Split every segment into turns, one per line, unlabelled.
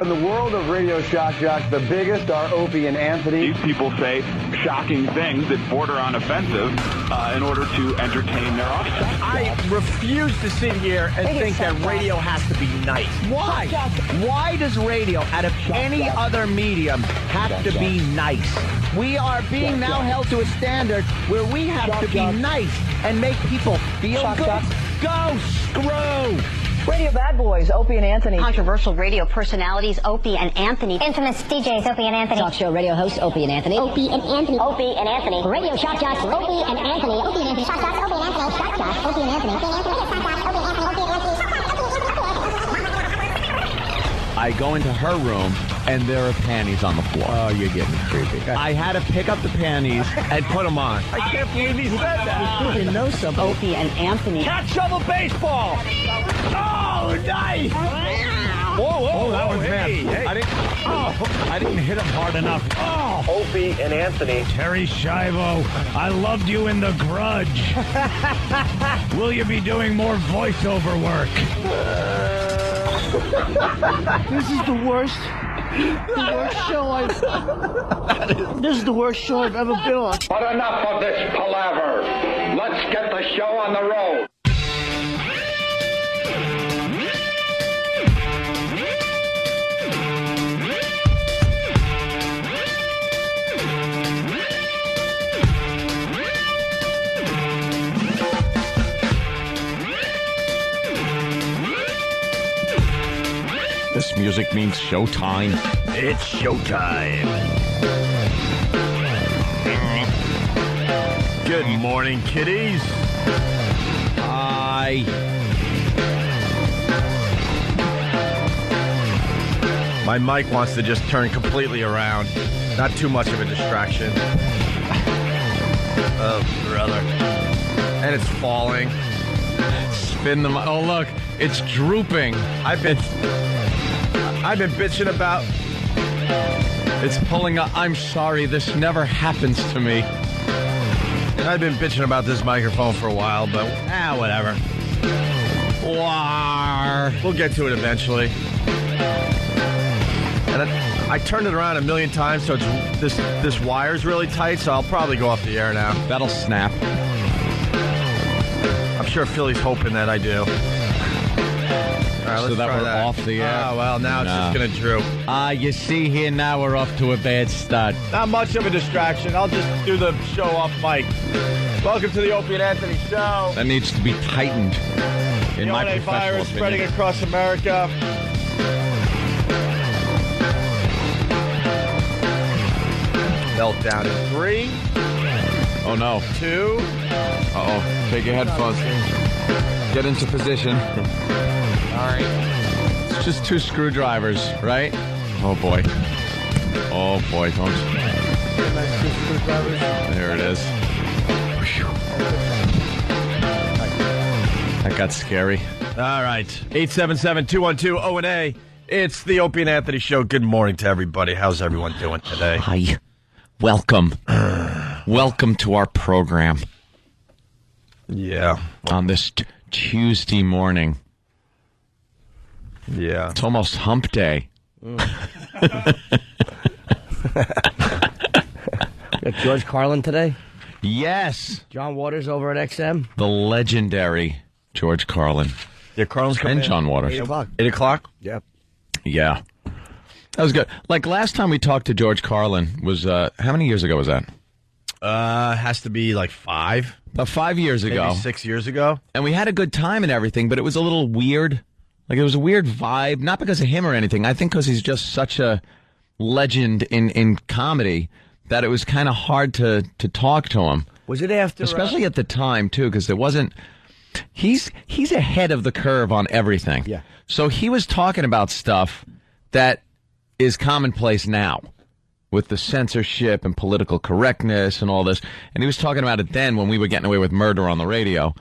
In the world of radio shock jocks, the biggest are Opie and Anthony.
These people say shocking things that border on offensive in order to entertain their audience.
I refuse to sit here and think that radio has to be nice. Why? Why does radio, out of any other medium, have to be nice? We are being now held to a standard where we have to be nice and make people feel good. Go screw!
Radio Bad Boys, Opie and Anthony.
Controversial radio personalities, Opie and Anthony.
Infamous DJs, Opie and Anthony.
Talk show radio hosts, Opie and Anthony.
Opie and Anthony.
Opie and Anthony.
Radio shock jocks, Opie and Anthony. Opie and Anthony. Shock jocks, Opie and Anthony. Shock jocks, Opie and Anthony. Opie and Anthony. Shock jocks, Opie and Anthony. Opie and Anthony.
I go into her room, and there are panties on the floor.
Oh, you're getting creepy.
I had to pick up the panties and put them on. I can't believe he said that.
You know something.
Opie and Anthony.
Catch shovel baseball. Oh, nice. Whoa,
that was bad.
Hey.
I didn't hit him hard enough. Oh.
Opie and Anthony.
Terry Schiavo, I loved you in The Grudge. Will you be doing more voiceover work?
This is the worst show This is the worst show I've ever been on.
But enough of this palaver. Let's get the show on the road.
This music means showtime. It's showtime. Good morning, kiddies. Hi. My mic wants to just turn completely around. Not too much of a distraction. Oh, brother. And it's falling. Spin the mic. Oh, look. It's drooping. I've been bitching about it's pulling up. I'm sorry, this never happens to me. And I've been bitching about this microphone for a while, but whatever. We'll get to it eventually. And I turned it around a million times, so it's, this wire's really tight, so I'll probably go off the air now. That'll snap. I'm sure Philly's hoping that I do. All right,
so that we're off the air.
Oh, well, now it's just going to droop.
You see here, now we're off to a bad start.
Not much of a distraction. I'll just do the show off mic. Welcome to the Opie and Anthony Show.
That needs to be tightened, in my professional
virus
opinion.
spreading across America. Meltdown in 3.
Oh, no.
2.
Uh-oh. Take your headphones. Get into position.
All right.
It's just 2 screwdrivers, right? Oh, boy. Oh, boy. Don't. There it is. That got scary.
All right. 877-212-0-A. It's the Opie and Anthony Show. Good morning to everybody. How's everyone doing today?
Hi. Welcome. Welcome to our program.
Yeah.
On this Tuesday morning.
Yeah.
It's almost hump day.
Got George Carlin today.
Yes.
John Waters over at XM.
The legendary George Carlin.
Yeah, Carlin's coming
And John Waters.
8 o'clock.
8 o'clock?
Yep.
Yeah. That was good. Like last time we talked to George Carlin was, how many years ago was that?
Has to be like 5.
About 5 years ago.
Maybe 6 years ago.
And we had a good time and everything, but it was a little weird. Like, it was a weird vibe, not because of him or anything. I think because he's just such a legend in comedy that it was kind of hard to talk to him.
Was it after...
Especially at the time, too, because there wasn't... He's ahead of the curve on everything.
Yeah.
So he was talking about stuff that is commonplace now with the censorship and political correctness and all this. And he was talking about it then when we were getting away with murder on the radio.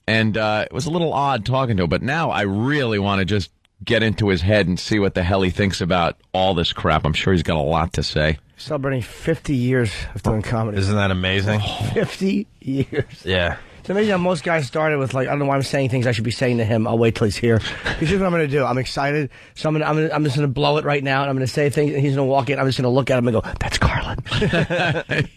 And it was a little odd talking to him, but now I really want to just get into his head and see what the hell he thinks about all this crap. I'm sure he's got a lot to say.
Celebrating 50 years of doing comedy.
Isn't that amazing?
50 years.
Yeah.
It's amazing how most guys started with like, I don't know why I'm saying things I should be saying to him. I'll wait till he's here. Here's what I'm going to do. I'm excited, so I'm just going to blow it right now, and I'm going to say things, and he's going to walk in. I'm just going to look at him and go, "That's Carlin."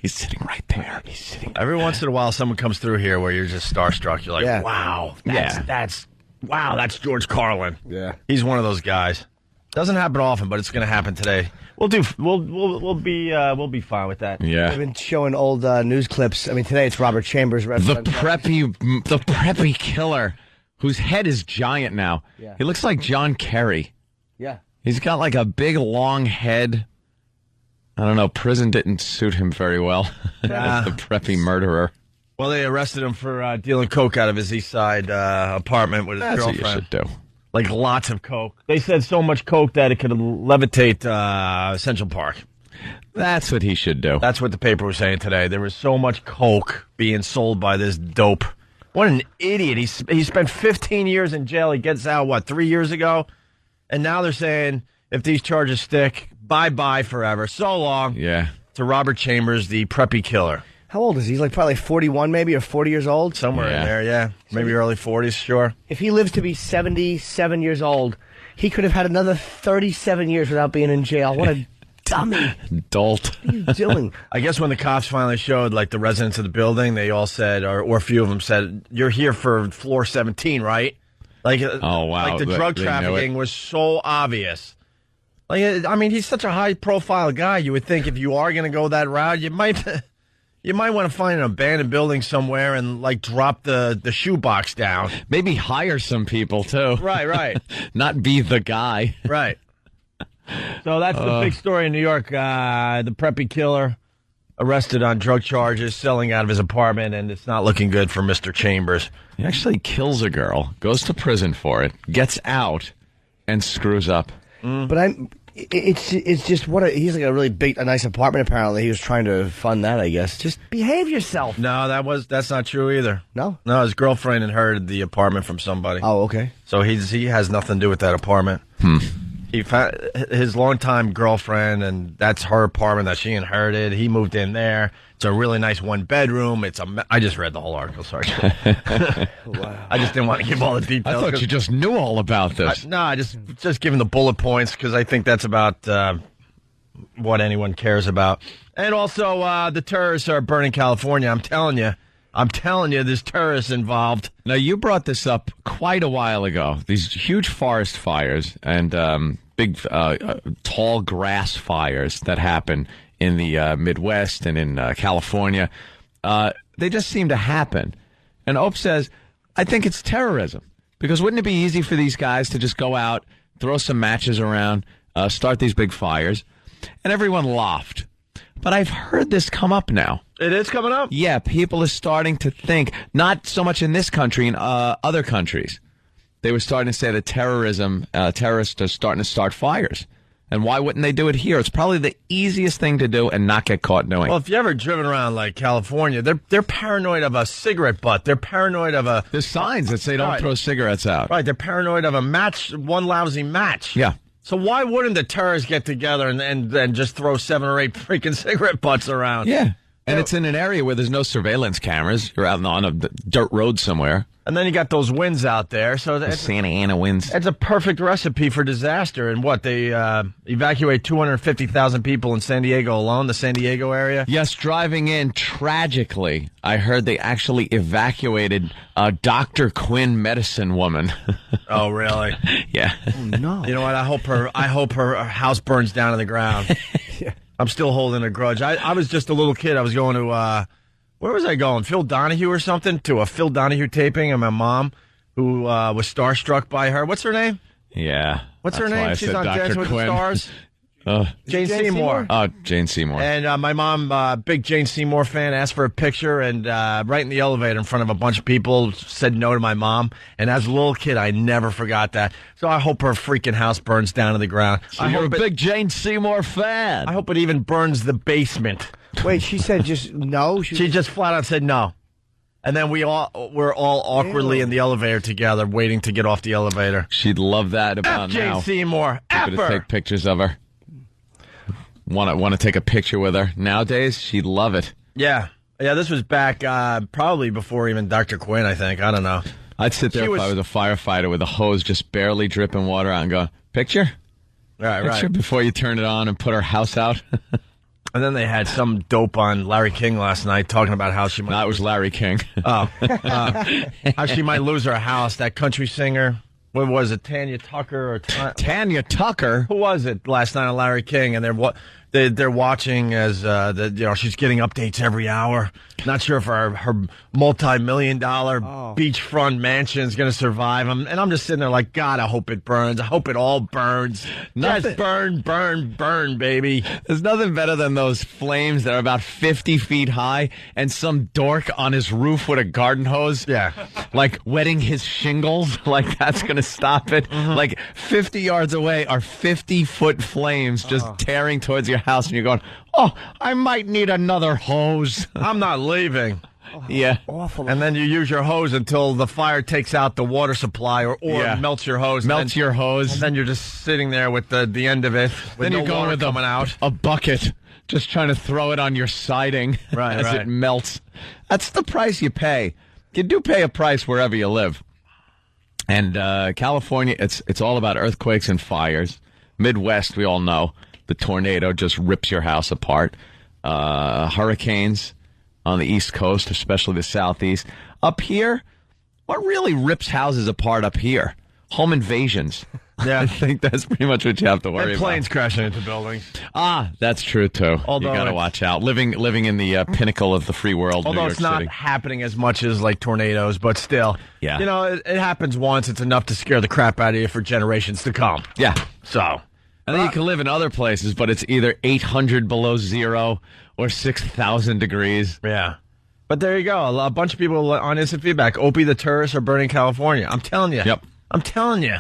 He's sitting right there. He's sitting.
Every once in a while, someone comes through here where you're just starstruck. You're like, "Wow, that's George Carlin."
Yeah,
he's one of those guys. Doesn't happen often, but it's going to happen today. We'll be fine with that.
Yeah.
I've been showing old news clips. I mean, today it's Robert Chambers.
The preppy killer, whose head is giant now.
Yeah.
He looks like John Kerry.
Yeah.
He's got like a big long head. I don't know. Prison didn't suit him very well. The preppy murderer.
Well, they arrested him for dealing coke out of his East Side apartment with his girlfriend.
That's what you should do.
Like lots of coke. They said so much coke that it could levitate Central Park.
That's what he should do.
That's what the paper was saying today. There was so much coke being sold by this dope. What an idiot. He spent 15 years in jail. He gets out, 3 years ago? And now they're saying if these charges stick, bye-bye forever. So long.
Yeah.
To Robert Chambers, the preppy killer.
How old is he? He's like probably 41 maybe, or 40 years old?
Somewhere in there, yeah. Maybe early 40s, sure.
If he lives to be 77 years old, he could have had another 37 years without being in jail. What a dummy.
Dolt.
What are you doing?
I guess when the cops finally showed, like, the residents of the building, they all said, or a few of them said, "You're here for floor 17, right?" Like,
oh, wow.
Like the drug trafficking was so obvious. Like, I mean, he's such a high-profile guy. You would think if you are going to go that route, you might want to find an abandoned building somewhere and, like, drop the shoebox down.
Maybe hire some people, too.
Right.
Not be the guy.
Right. So that's the big story in New York. The preppy killer arrested on drug charges, selling out of his apartment, and it's not looking good for Mr. Chambers.
He actually kills a girl, goes to prison for it, gets out, and screws up.
But it's just he's like a really a nice apartment. Apparently, he was trying to fund that. I guess just behave yourself.
No, that's not true either.
No,
his girlfriend inherited the apartment from somebody.
Oh, okay.
So he has nothing to do with that apartment. He found his longtime girlfriend, and that's her apartment that she inherited. He moved in there. It's a really nice one-bedroom. I just read the whole article, sorry. Wow. I just didn't want to give all the details.
I thought you just knew all about this.
I just giving the bullet points because I think that's about what anyone cares about. And also, the terrorists are burning California. I'm telling you, there's terrorists involved.
Now, you brought this up quite a while ago. These huge forest fires and big, tall grass fires that happen in the Midwest and in California. They just seem to happen. And Ope says, I think it's terrorism. Because wouldn't it be easy for these guys to just go out, throw some matches around, start these big fires? And everyone laughed. But I've heard this come up now.
It is coming up?
Yeah, people are starting to think, not so much in this country, in other countries. They were starting to say that terrorists are starting to start fires. And why wouldn't they do it here? It's probably the easiest thing to do and not get caught doing.
Well, if you ever driven around like California, they're paranoid of a cigarette butt. They're paranoid of a...
There's signs that say don't throw cigarettes out.
Right, they're paranoid of a match, one lousy match.
Yeah.
So why wouldn't the terrorists get together and just throw 7 or 8 freaking cigarette butts around?
Yeah. And it's in an area where there's no surveillance cameras. You're out on a dirt road somewhere.
And then you got those winds out there. So
the Santa Ana winds.
It's a perfect recipe for disaster. And what, they evacuate 250,000 people in San Diego alone, the San Diego area?
Yes, driving in, tragically, I heard they actually evacuated a Dr. Quinn medicine woman.
Oh, really?
Yeah.
Oh, no.
You know what? I hope her house burns down to the ground.
Yeah.
I'm still holding a grudge. I was just a little kid. I was going to, where was I going? Phil Donahue or something? To a Phil Donahue taping, and my mom, who was starstruck by her. What's her name?
Yeah.
What's her name? She's on Dancing with the Stars. Jane Seymour.
Oh, Jane Seymour.
And my mom, big Jane Seymour fan, asked for a picture, and right in the elevator in front of a bunch of people said no to my mom. And as a little kid, I never forgot that. So I hope her freaking house burns down to the ground.
So you're a big Jane Seymour fan.
I hope it even burns the basement.
Wait, she said just no?
She just flat out said no. And then we're all awkwardly in the elevator together, waiting to get off the elevator.
She'd love that about now.
Jane Seymour.
People to take pictures of her. Want to take a picture with her. Nowadays, she'd love it.
Yeah. Yeah, this was back probably before even Dr. Quinn, I think. I don't know.
I'd sit there if I was a firefighter with a hose just barely dripping water out and go, picture?
Right.
Before you turn it on and put her house out.
And then they had some dope on Larry King last night talking about how she might...
No, it was Larry King.
How she might lose her house. That country singer, what was it, Tanya Tucker?
Tanya Tucker?
Who was it last night on Larry King? And they're watching as she's getting updates every hour. Not sure if her multi-million-dollar beachfront mansion is going to survive. And I'm just sitting there like, God, I hope it burns. I hope it all burns. Just burn, baby.
There's nothing better than those flames that are about 50 feet high and some dork on his roof with a garden hose.
Yeah.
Like wetting his shingles. Like that's going to stop it.
Mm-hmm.
Like 50 yards away are 50-foot flames just tearing towards your house. And you're going, I might need another hose.
I'm not leaving.
Yeah.
Awful.
And then you use your hose until the fire takes out the water supply or melts your hose.
Melts your hose.
And then you're just sitting there with the end of it.
Then you're going with
coming out.
A bucket, just trying to throw it on your siding as it melts. That's the price you pay. You do pay a price wherever you live. And California, it's all about earthquakes and fires. Midwest, we all know, the tornado just rips your house apart. Hurricanes on the East Coast, especially the Southeast. Up here, what really rips houses apart up here? Home invasions.
Yeah.
I think that's pretty much what you have to worry
And planes crashing into buildings.
That's true, too.
Although
you got to watch out. Living in the pinnacle of the free world,
Although
New York
it's not
City.
happening as much as like tornadoes, but still.
Yeah.
You know, it happens once. It's enough to scare the crap out of you for generations to come.
Yeah.
So.
I think you can live in other places, but it's either 800 below zero or 6,000 degrees.
Yeah. But there you go. A bunch of people on instant feedback. Opie the tourists are burning California. I'm telling you.
Yep.
I'm telling you.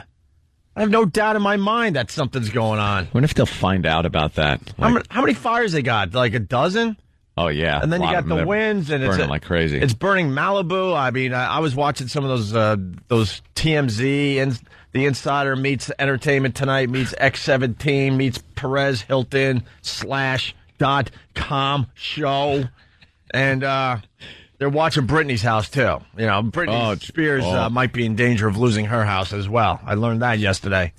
I have no doubt in my mind that something's going on.
I wonder if they'll find out about that.
How many fires they got? Like a dozen?
Oh, yeah.
And then you got the winds, and it's
burning like crazy.
It's burning Malibu. I mean, I was watching some of those TMZ and the Insider meets Entertainment Tonight meets X17 meets Perez Hilton /.com show, and they're watching Britney's house too. You know, Britney Spears might be in danger of losing her house as well. I learned that yesterday.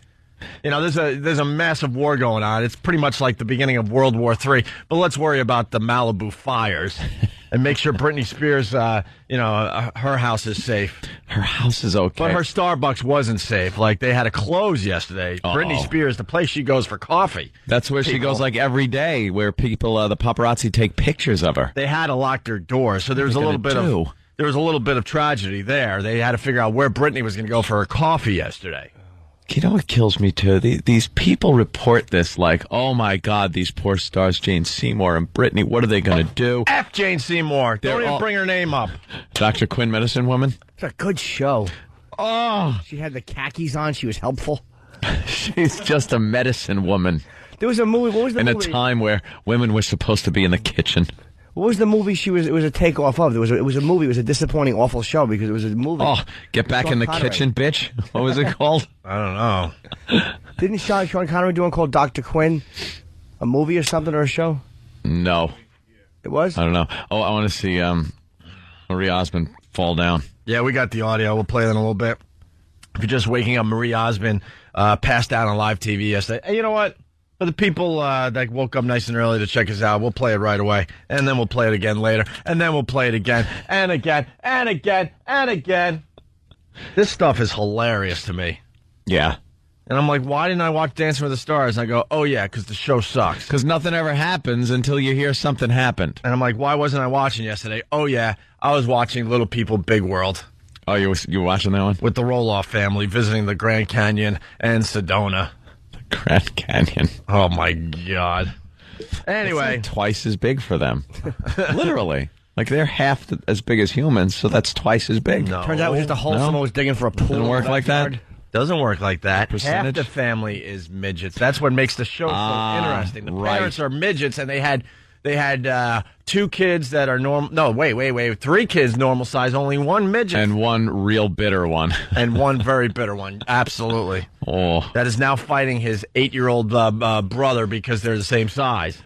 You know, there's a massive war going on. It's pretty much like the beginning of World War III. But let's worry about the Malibu fires and make sure Britney Spears, her house is safe.
Her house is okay.
But her Starbucks wasn't safe. Like, they had to close yesterday. Britney Spears, the place she goes for coffee.
That's where she goes like every day, where people, the paparazzi take pictures of her.
They had to lock their doors. So there was a little bit of tragedy there. They had to figure out where Britney was going to go for her coffee yesterday.
You know what kills me, too? These people report this like, oh, my God, these poor stars, Jane Seymour and Britney, what are they going to do?
F Jane Seymour. Don't even bring her name up.
Dr. Quinn, Medicine Woman?
It's a good show.
Oh.
She had the khakis on. She was helpful.
She's just a medicine woman.
There was a movie. What was the movie?
In a time where women were supposed to be in the kitchen.
What was the movie it was a takeoff of? It was a movie. It was a disappointing, awful show because it was a movie.
Oh, Get Back in the Kitchen, bitch. What was it called?
I don't know.
Didn't Sean Connery do one called Dr. Quinn? A movie or something or a show?
No.
It was?
I don't know. Oh, I want to see Marie Osmond fall down.
Yeah, we got the audio. We'll play that in a little bit. If you're just waking up, Marie Osmond passed out on live TV yesterday. Hey, you know what? For the people that woke up nice and early to check us out, we'll play it right away. And then we'll play it again later. And then we'll play it again. And again. And again. And again. This stuff is hilarious to me.
Yeah.
And I'm like, why didn't I watch Dancing with the Stars? And I go, oh, yeah, because the show sucks.
Because nothing ever happens until you hear something happened.
And I'm like, why wasn't I watching yesterday? Oh, yeah, I was watching Little People, Big World.
Oh, you were watching that one?
With the Roloff family visiting the Grand Canyon and Sedona.
Grand Canyon.
Oh, my God. Anyway.
Like twice as big for them. Literally. Like, they're half as big as humans, so that's twice as big.
No.
Turns out it was just a hole someone was digging for a pool.
Doesn't work like that?
Doesn't work like that.
Percentage?
Half the family is midgets. That's what makes the show so interesting. The parents are midgets, and they had 2 kids that are normal. No, wait. 3 kids normal size, only 1 midget.
And 1 real bitter one.
And 1 very bitter one. Absolutely.
Oh.
That is now fighting his 8-year-old brother because they're the same size.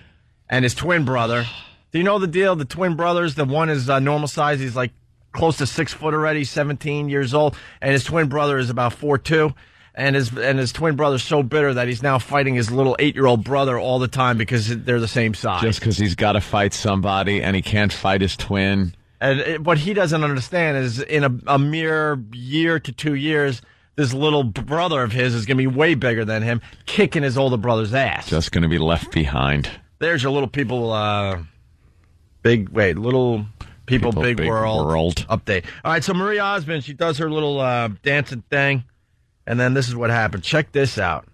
And his twin brother, Do you know the deal? The twin brothers, the one is normal size. He's like close to 6 foot already, 17 years old. And his twin brother is about 4'2". And his twin brother's so bitter that he's now fighting his little 8-year-old brother all the time because they're the same size.
Just because he's got to fight somebody and he can't fight his twin.
And what he doesn't understand is in a mere year to 2 years, this little brother of his is going to be way bigger than him, kicking his older brother's ass.
Just going to be left behind.
There's your little people, little people, big world update. All right, so Marie Osmond, she does her little dancing thing, and then this is what happened. Check this out.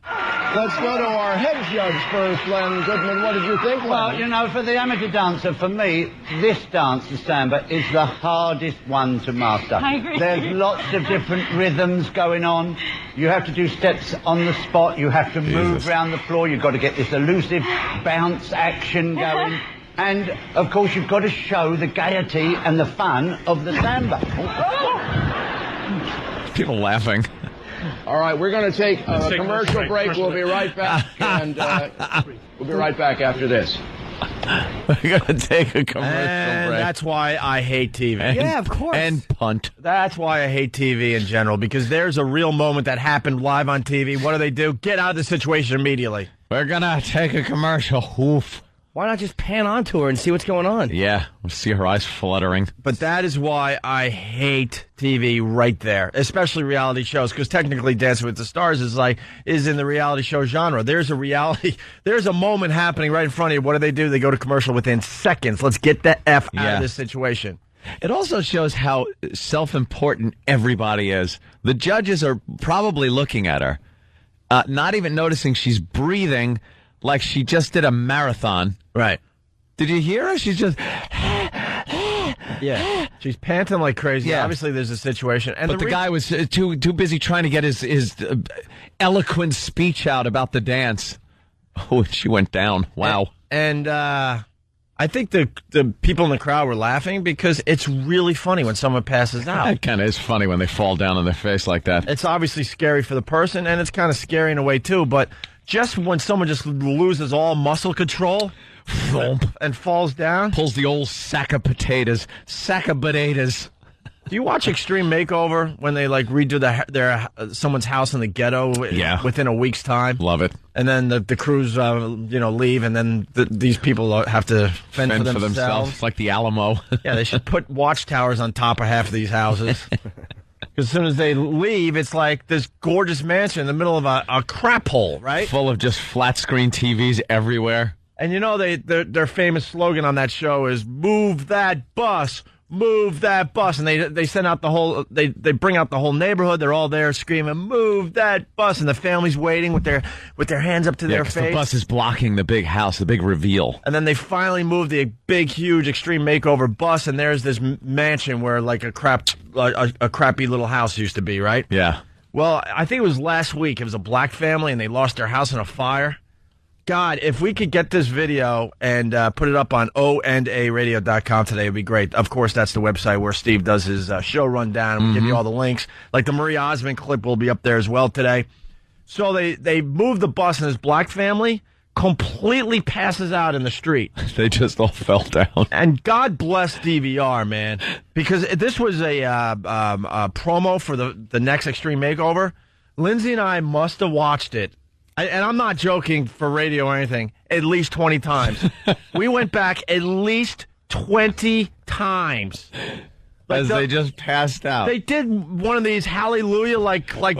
Let's go to our head judge first, Len Goodman. What did you think, Len?
Well, you know, for the amateur dancer, for me, this dance, the samba, is the hardest one to master.
I agree.
There's lots of different rhythms going on. You have to do steps on the spot. You have to move around the floor. You've got to get this elusive bounce action going. And, of course, you've got to show the gaiety and the fun of the samba.
People laughing.
All right, we're going to take a commercial break. We'll be right back, and we'll be right back after this.
We're going to take a commercial break.
That's why I hate TV.
Yeah, of course.
And punt.
That's why I hate TV in general, because there's a real moment that happened live on TV. What do? Get out of the situation immediately.
We're going to take a commercial. Oof.
Why not just pan onto her and see what's going on?
Yeah, we'll see her eyes fluttering.
But that is why I hate TV right there, especially reality shows, because technically Dancing with the Stars is in the reality show genre. There's a moment happening right in front of you. What do? They go to commercial within seconds. Let's get the F out of this situation.
It also shows how self-important everybody is. The judges are probably looking at her, not even noticing she's breathing like she just did a marathon.
Right.
Did you hear her? She's just...
Yeah. She's panting like crazy. Yeah. Obviously, there's a situation.
But the guy was too busy trying to get his eloquent speech out about the dance. Oh, she went down. Wow.
And I think the people in the crowd were laughing because it's really funny when someone passes out.
It kind of is funny when they fall down on their face like that.
It's obviously scary for the person, and it's kind of scary in a way, too. But just when someone just loses all muscle control and falls down.
Pulls the old sack of potatoes.
Do you watch Extreme Makeover when they redo their someone's house in the ghetto within a week's time?
Love it.
And then the crews leave, and then these people have to fend for themselves.
Like the Alamo.
Yeah, they should put watchtowers on top of half of these houses. Because as soon as they leave, it's like this gorgeous mansion in the middle of a crap hole, right?
Full of just flat screen TVs everywhere.
And their famous slogan on that show is "Move that bus, move that bus," and they send out the whole they bring out the whole neighborhood. They're all there screaming, "Move that bus!" and the family's waiting with their hands up to their face.
The bus is blocking the big house, the big reveal.
And then they finally move the big, huge Extreme Makeover bus, and there's this mansion where a crappy little house used to be, right?
Yeah.
Well, I think it was last week. It was a black family, and they lost their house in a fire. God, if we could get this video and put it up on onaradio.com today, it would be great. Of course, that's the website where Steve does his show rundown, and we give you all the links. Like the Marie Osmond clip will be up there as well today. So they moved the bus, and this black family completely passes out in the street.
They just all fell down.
And God bless DVR, man, because this was a promo for the next Extreme Makeover. Lindsay and I must have watched it. And I'm not joking for radio or anything, at least 20 times. We went back at least 20 times.
As they just passed out.
They did one of these hallelujah moves, like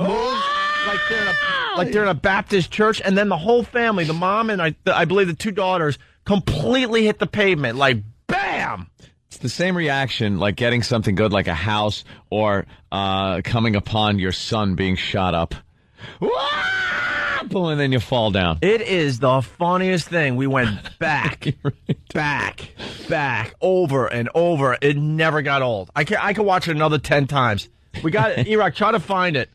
they're in a Baptist church, and then the whole family, the mom and I believe the two daughters, completely hit the pavement, like bam!
It's the same reaction like getting something good like a house or coming upon your son being shot up. And then you fall down.
It is the funniest thing. We went back, over and over. It never got old. I could watch it another 10 times. We got it. Iraq, try to find it.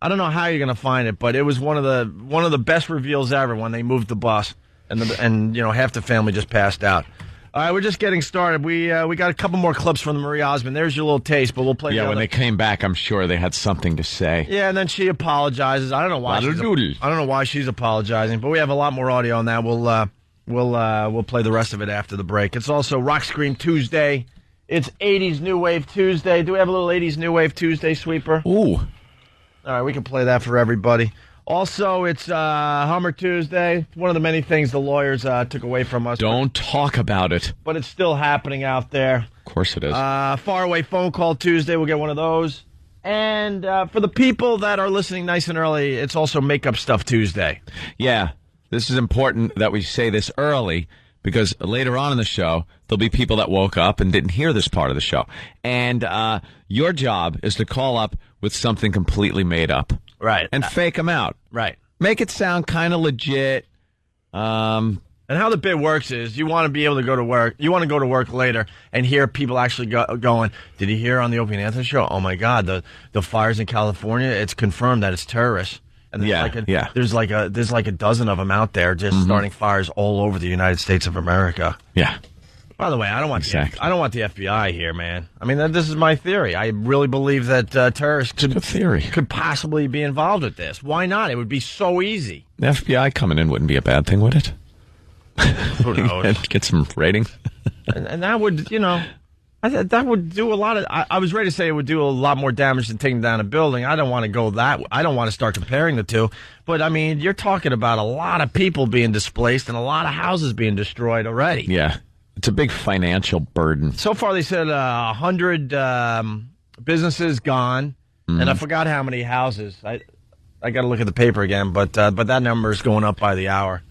I don't know how you're going to find it, but it was one of the best reveals ever when they moved the bus and half the family just passed out. All right, we're just getting started. We got a couple more clips from the Marie Osmond. There's your little taste, but we'll play.
Yeah, when they came back, I'm sure they had something to say.
Yeah, and then she apologizes. I don't know why. I don't know why she's apologizing, but we have a lot more audio on that. We'll We'll play the rest of it after the break. It's also Rock Scream Tuesday. It's 80s New Wave Tuesday. Do we have a little 80s New Wave Tuesday, Sweeper?
Ooh.
All right, we can play that for everybody. Also, it's Hummer Tuesday. One of the many things the lawyers took away from us.
Don't talk about it.
But it's still happening out there.
Of course it is.
Faraway Phone Call Tuesday. We'll get one of those. And for the people that are listening nice and early, it's also Makeup Stuff Tuesday.
Yeah. This is important that we say this early because later on in the show, there'll be people that woke up and didn't hear this part of the show. And your job is to call up with something completely made up.
Right.
And fake them out.
Right.
Make it sound kind of legit.
And how the bit works is you want to be able to go to work. You want to go to work later and hear people actually going, did you hear on the Opie and Anthony show? Oh, my God, the fires in California, it's confirmed that it's terrorists. And there's like a dozen of them out there just starting fires all over the United States of America.
Yeah.
By the way, I don't want the FBI here, man. I mean, this is my theory. I really believe that terrorists could possibly be involved with this. Why not? It would be so easy.
The FBI coming in wouldn't be a bad thing, would it?
Who knows?
Get some ratings.
and that would, that would do a lot of. I was ready to say it would do a lot more damage than taking down a building. I don't want to go that. I don't want to start comparing the two. But I mean, you're talking about a lot of people being displaced and a lot of houses being destroyed already.
Yeah, it's a big financial burden.
So far, they said 100 businesses gone, and I forgot how many houses. I got to look at the paper again, but that number is going up by the hour.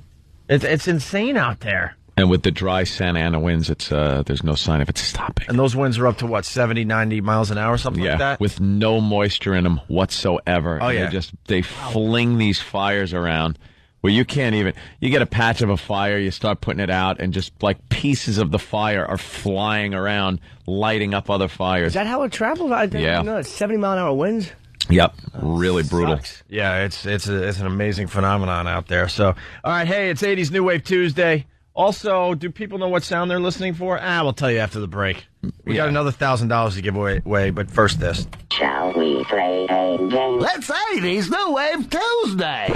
It's insane out there.
And with the dry Santa Ana winds, it's there's no sign of it stopping.
And those winds are up to, what, 70, 90 miles an hour, something like that?
With no moisture in them whatsoever.
Oh, yeah.
They fling these fires around where you can't even... You get a patch of a fire, you start putting it out, and just like pieces of the fire are flying around, lighting up other fires.
Is that how it travels? I didn't know. It's 70-mile-an-hour winds?
Yep, really brutal.
Sucks. Yeah, it's an amazing phenomenon out there. So, all right, hey, it's 80s New Wave Tuesday. Also, do people know what sound they're listening for? We'll tell you after the break. We got another $1,000 to give away, but first this.
Shall we play a game?
Let's 80s New Wave Tuesday.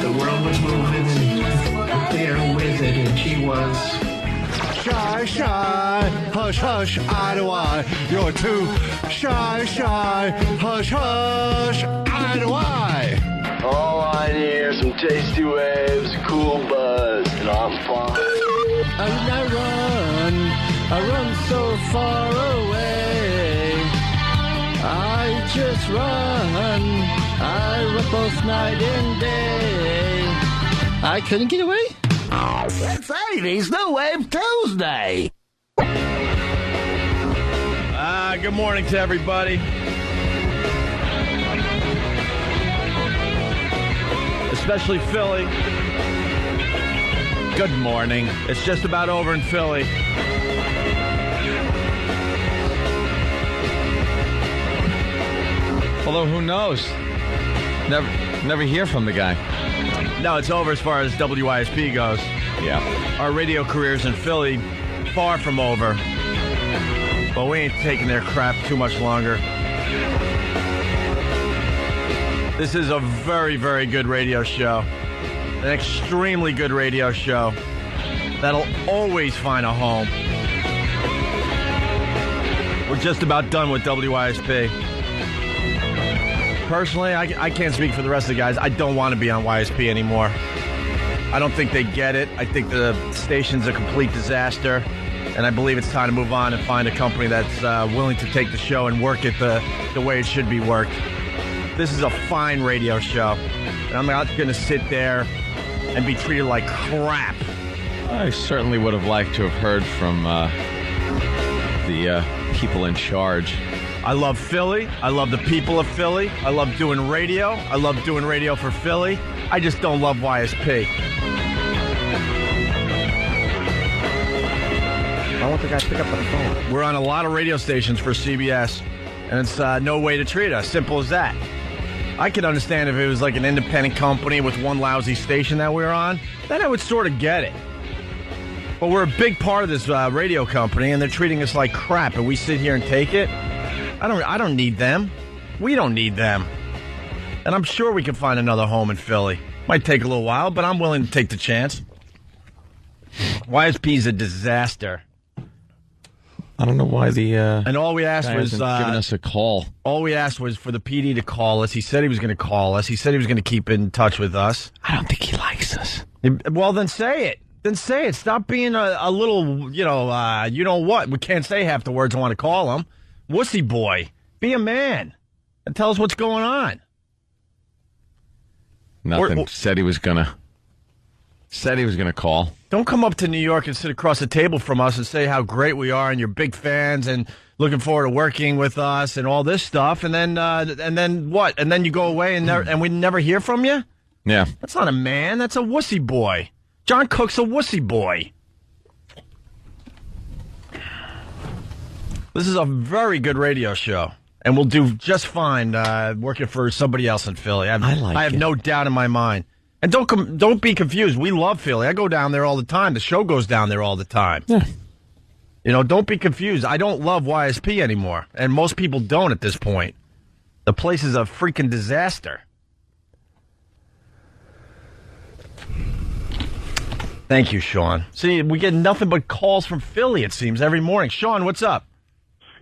The world was moving, there with it, and she was...
Shy, shy, hush, hush, eye to eye. You're too shy, shy, hush, hush, eye to eye.
All I need are some tasty waves, a cool buzz, and I'm fine.
I run so far away. I just run, I run both night and day. I couldn't get away.
It's 80s New Wave Tuesday.
Good morning to everybody. Especially Philly.
Good morning.
It's just about over in Philly.
Although, who knows? Never hear from the guy.
No, it's over as far as WYSP goes.
Yeah.
Our radio careers in Philly, far from over. But we ain't taking their crap too much longer. This is a very, very good radio show. An extremely good radio show that'll always find a home. We're just about done with WYSP. Personally, I can't speak for the rest of the guys. I don't want to be on YSP anymore. I don't think they get it. I think the station's a complete disaster. And I believe it's time to move on and find a company that's willing to take the show and work it the way it should be worked. This is a fine radio show. And I'm not going to sit there and be treated like crap.
I certainly would have liked to have heard from the people in charge.
I love Philly. I love the people of Philly. I love doing radio. I love doing radio for Philly. I just don't love YSP.
I want the guy to pick up the phone.
We're on a lot of radio stations for CBS, and it's no way to treat us. Simple as that. I could understand if it was like an independent company with one lousy station that we were on. Then I would sort of get it. But we're a big part of this radio company, and they're treating us like crap, and we sit here and take it. I don't need them. We don't need them. And I'm sure we can find another home in Philly. Might take a little while, but I'm willing to take the chance. YSP's a disaster.
I don't know why the
and all we asked was
giving us a call.
All we asked was for the PD to call us. He said he was going to call us. He said he was going to keep in touch with us.
I don't think he likes us.
Well, then say it. Then say it. Stop being a little, you know what? We can't say half the words I want to call him. Wussy boy. Be a man and tell us what's going on.
Nothing. Said he was gonna call.
Don't come up to New York and sit across the table from us and say how great we are and you're big fans and looking forward to working with us and all this stuff. And then what? And then you go away and we never hear from you?
Yeah.
That's not a man. That's a wussy boy. John Cook's a wussy boy. This is a very good radio show. And we'll do just fine working for somebody else in Philly. I have no doubt in my mind. And don't be confused. We love Philly. I go down there all the time. The show goes down there all the time.
Yeah.
You know, don't be confused. I don't love YSP anymore. And most people don't at this point. The place is a freaking disaster. Thank you, Sean. See, we get nothing but calls from Philly, it seems, every morning. Sean, what's up?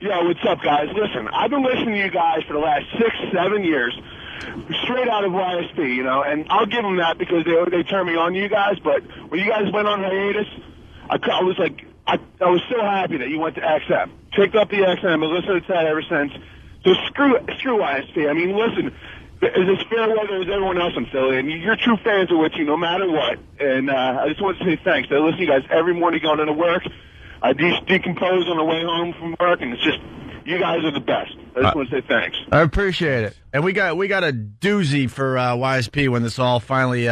Yo, what's up, guys? Listen, I've been listening to you guys for the last 6-7 years, straight out of YSP, you know, and I'll give them that because they turned me on to you guys, but when you guys went on hiatus, I was so happy that you went to XM. Picked up the XM and listened to that ever since. So screw YSP. I mean, listen, it's as fair weather as everyone else in Philly, and your true fans are with you no matter what. And I just want to say thanks. I listen to you guys every morning going into work. I decompose on the way home from work, and it's just, you guys are the best. I just want to say thanks.
I appreciate it. And we got a doozy for YSP when this all finally,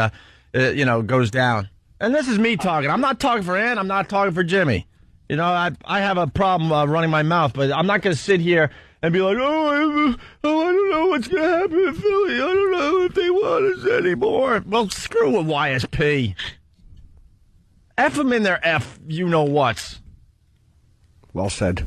goes down. And this is me talking. I'm not talking for Ann. I'm not talking for Jimmy. You know, I have a problem running my mouth, but I'm not going to sit here and be like, I don't know what's going to happen in Philly. I don't know if they want us anymore. Well, screw with YSP. F them in their F, you-know-whats.
Well said.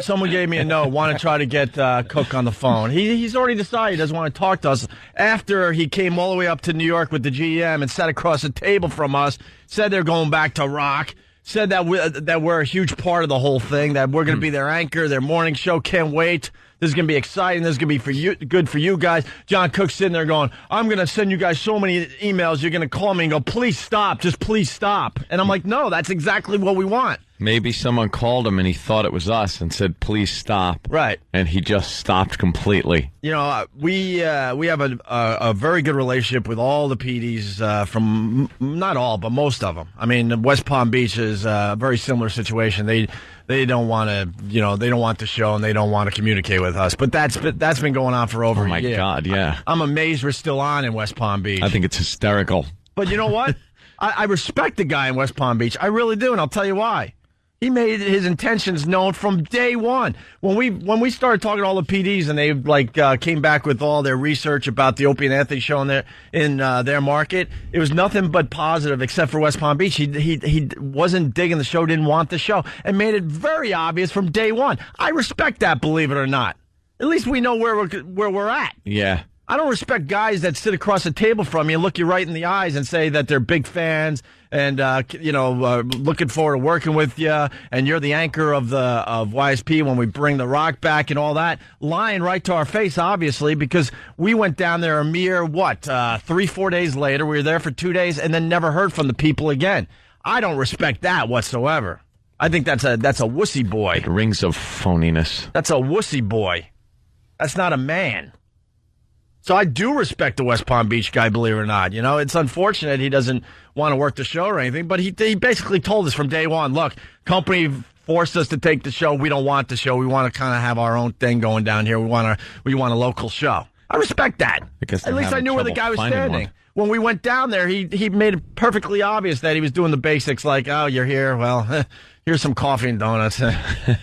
Someone gave me a note, want to try to get Cook on the phone. He's already decided he doesn't want to talk to us after he came all the way up to New York with the GM and sat across the table from us, said they're going back to rock, said that we're a huge part of the whole thing, that we're going to be their anchor, their morning show, can't wait. This is going to be exciting. This is going to be good for you guys. John Cook's sitting there going, I'm going to send you guys so many emails. You're going to call me and go, please stop. Just please stop. And I'm like, no, that's exactly what we want.
Maybe someone called him and he thought it was us and said, please stop.
Right.
And he just stopped completely.
You know, we have a very good relationship with all the PDs from, not all, but most of them. I mean, West Palm Beach is a very similar situation. They don't want to, they don't want the show and they don't want to communicate with us. But that's been going on for over a year.
Oh, my God, yeah.
I'm amazed we're still on in West Palm Beach.
I think it's hysterical.
But you know what? I respect the guy in West Palm Beach. I really do, and I'll tell you why. He made his intentions known from day one. When we started talking to all the PDs and they came back with all their research about the Opie and Anthony show in their market, it was nothing but positive except for West Palm Beach. He wasn't digging the show, didn't want the show, and made it very obvious from day one. I respect that, believe it or not. At least we know where we're at.
Yeah.
I don't respect guys that sit across the table from you and look you right in the eyes and say that they're big fans and looking forward to working with you, and you're the anchor of YSP when we bring the rock back and all that, lying right to our face, obviously, because we went down there a mere 3-4 days later. We were there for 2 days and then never heard from the people again. I don't respect that whatsoever. I think that's a wussy boy.
It rings of phoniness.
That's a wussy boy. That's not a man. So I do respect the West Palm Beach guy, believe it or not. You know, it's unfortunate he doesn't want to work the show or anything, but he basically told us from day one, look, company forced us to take the show. We don't want the show. We want to kind of have our own thing going down here. We want a local show. I respect that. At least I knew where the guy was standing. When we went down there, he made it perfectly obvious that he was doing the basics like, oh, you're here. Well, here's some coffee and donuts.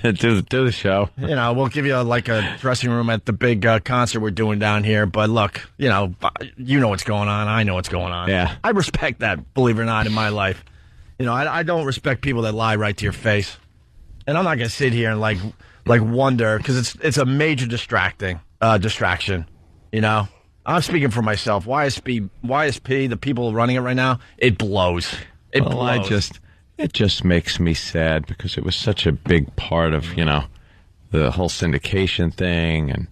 do the show.
We'll give you a dressing room at the big concert we're doing down here. But look, you know what's going on. I know what's going on.
Yeah.
I respect that, believe it or not, in my life. I don't respect people that lie right to your face. And I'm not going to sit here and wonder, because it's a major distraction. I'm speaking for myself. YSP, the people running it right now, it blows. It blows.
It just makes me sad because it was such a big part of, the whole syndication thing. And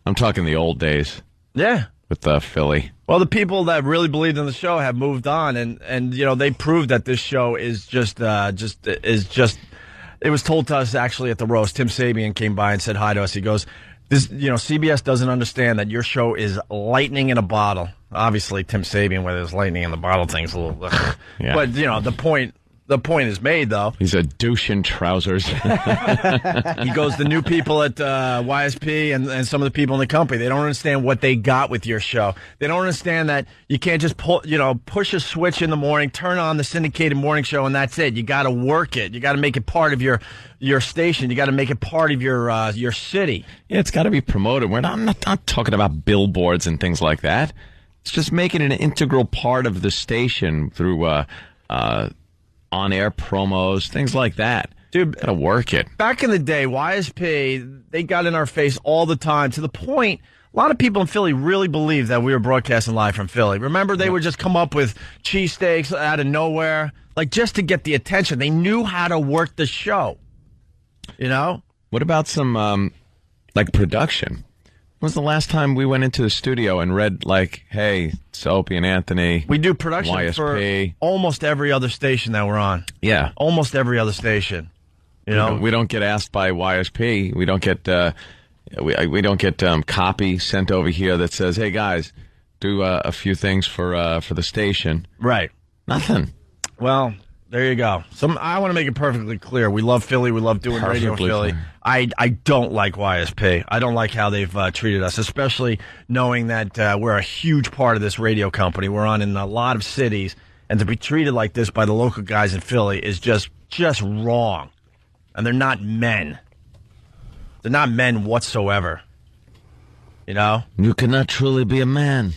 I'm talking the old days.
Yeah.
With Philly.
Well, the people that really believed in the show have moved on, and they proved that this show is just. It was told to us actually at the roast. Tim Sabian came by and said hi to us. He goes, "This, CBS doesn't understand that your show is lightning in a bottle." Obviously, Tim Sabian, whether it's lightning in the bottle thing's a little.
Yeah.
But the point is made, though.
He's a douche in trousers.
He goes, the new people at YSP and some of the people in the company, they don't understand what they got with your show. They don't understand that you can't just push a switch in the morning, turn on the syndicated morning show, and that's it. You got to work it. You got to make it part of your station. You got to make it part of your city.
Yeah, it's got to be promoted. I'm not talking about billboards and things like that. It's just making it an integral part of the station through on-air promos, things like that.
Dude,
gotta work it.
Back in the day, YSP, they got in our face all the time to the point a lot of people in Philly really believed that we were broadcasting live from Philly. Remember, they would just come up with cheesesteaks out of nowhere, just to get the attention. They knew how to work the show.
What about some, production? When was the last time we went into the studio and read, hey, it's Opie and Anthony?
We do production
YSP.
for almost every other station that we're on.
Yeah.
Almost every other station.
We don't get asked by YSP. We don't get we don't get copy sent over here that says, "Hey guys, do a few things for the station."
Right.
Nothing.
Well, there you go. I want to make it perfectly clear. We love Philly. We love doing radio in Philly.
Clear.
I don't like YSP. I don't like how they've treated us, especially knowing that we're a huge part of this radio company. We're on in a lot of cities, and to be treated like this by the local guys in Philly is just wrong. And they're not men. They're not men whatsoever.
You cannot truly be a man.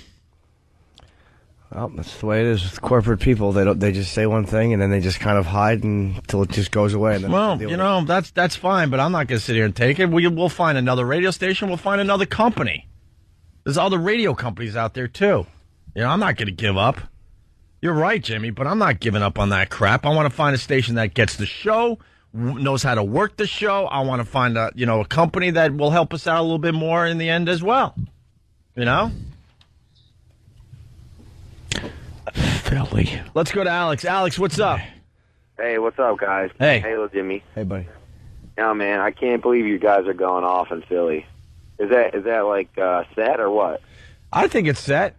Well, that's the way it is with corporate people. They just say one thing and then they just kind of hide until it just goes away. And then
that's fine, but I'm not going to sit here and take it. We'll find another radio station. We'll find another company. There's other radio companies out there too. I'm not going to give up. You're right, Jimmy, but I'm not giving up on that crap. I want to find a station that gets the show, knows how to work the show. I want to find a company that will help us out a little bit more in the end as well.
Philly.
Let's go to Alex. Alex, what's up?
Hey, what's up, guys?
Hey.
Hey, little Jimmy.
Hey, buddy.
Yeah, man, I can't believe you guys are going off in Philly. Is that set or what?
I think it's set.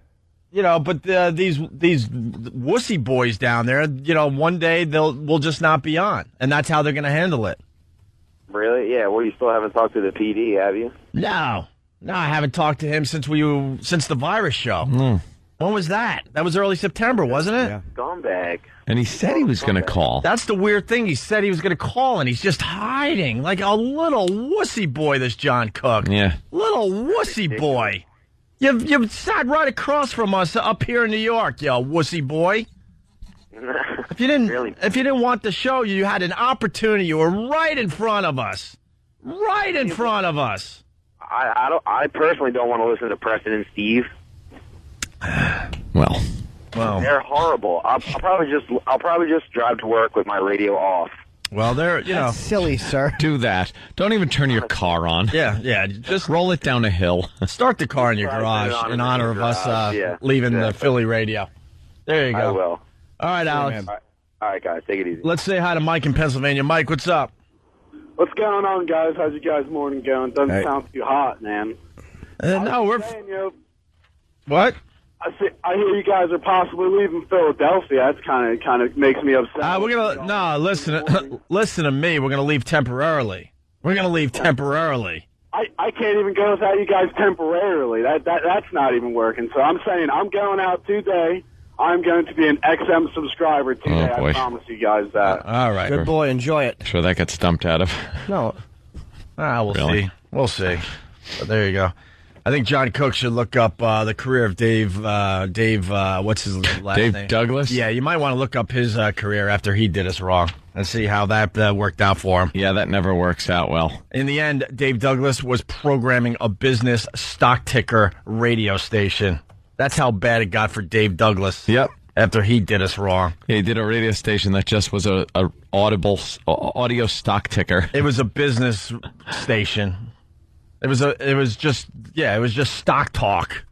But these wussy boys down there, one day we'll just not be on, and that's how they're going to handle it.
Really? Yeah. Well, you still haven't talked to the PD, have you?
No, I haven't talked to him since the virus show.
Mm.
When was that? That was early September, wasn't it?
Yeah. Scumbag.
And he said he was going to call.
That's the weird thing. He said he was going to call, and he's just hiding like a little wussy boy. This John Cook.
Yeah.
Little wussy boy. You sat right across from us up here in New York, you wussy boy. If you didn't want the show, you had an opportunity. You were right in front of us. Right in front of us.
I personally don't want to listen to Preston and Steve.
Well,
they're horrible. I'll probably just drive to work with my radio off.
Well,
That's silly, sir.
do that. Don't even turn your car on.
Yeah. Just
roll it down a hill.
Start the car in your garage in honor of us leaving the Philly radio. There you go.
I will.
All right, Alex.
All right, guys, take it easy.
Let's say hi to Mike in Pennsylvania. Mike, what's up?
What's going on, guys? How's you guys' morning going? Doesn't sound too hot, man.
No, we're... What?
I hear you guys are possibly leaving Philadelphia. That's kind of makes me upset.
Listen to me. We're gonna leave temporarily. I
can't even go without you guys temporarily. That's not even working. So I'm saying I'm going out today. I'm going to be an XM subscriber today. I promise you guys that.
All right,
good boy. Enjoy it.
Sure, that got stumped out of.
No.
We'll see. We'll see. But there you go. I think John Cook should look up the career of Dave. What's his last name?
Dave Douglas?
Yeah, you might want to look up his career after he did us wrong and see how that worked out for him.
Yeah, that never works out well.
In the end, Dave Douglas was programming a business stock ticker radio station. That's how bad it got for Dave Douglas.
Yep.
After he did us wrong.
Yeah, he did a radio station that just was a audio stock ticker.
It was a business station. It was just stock talk.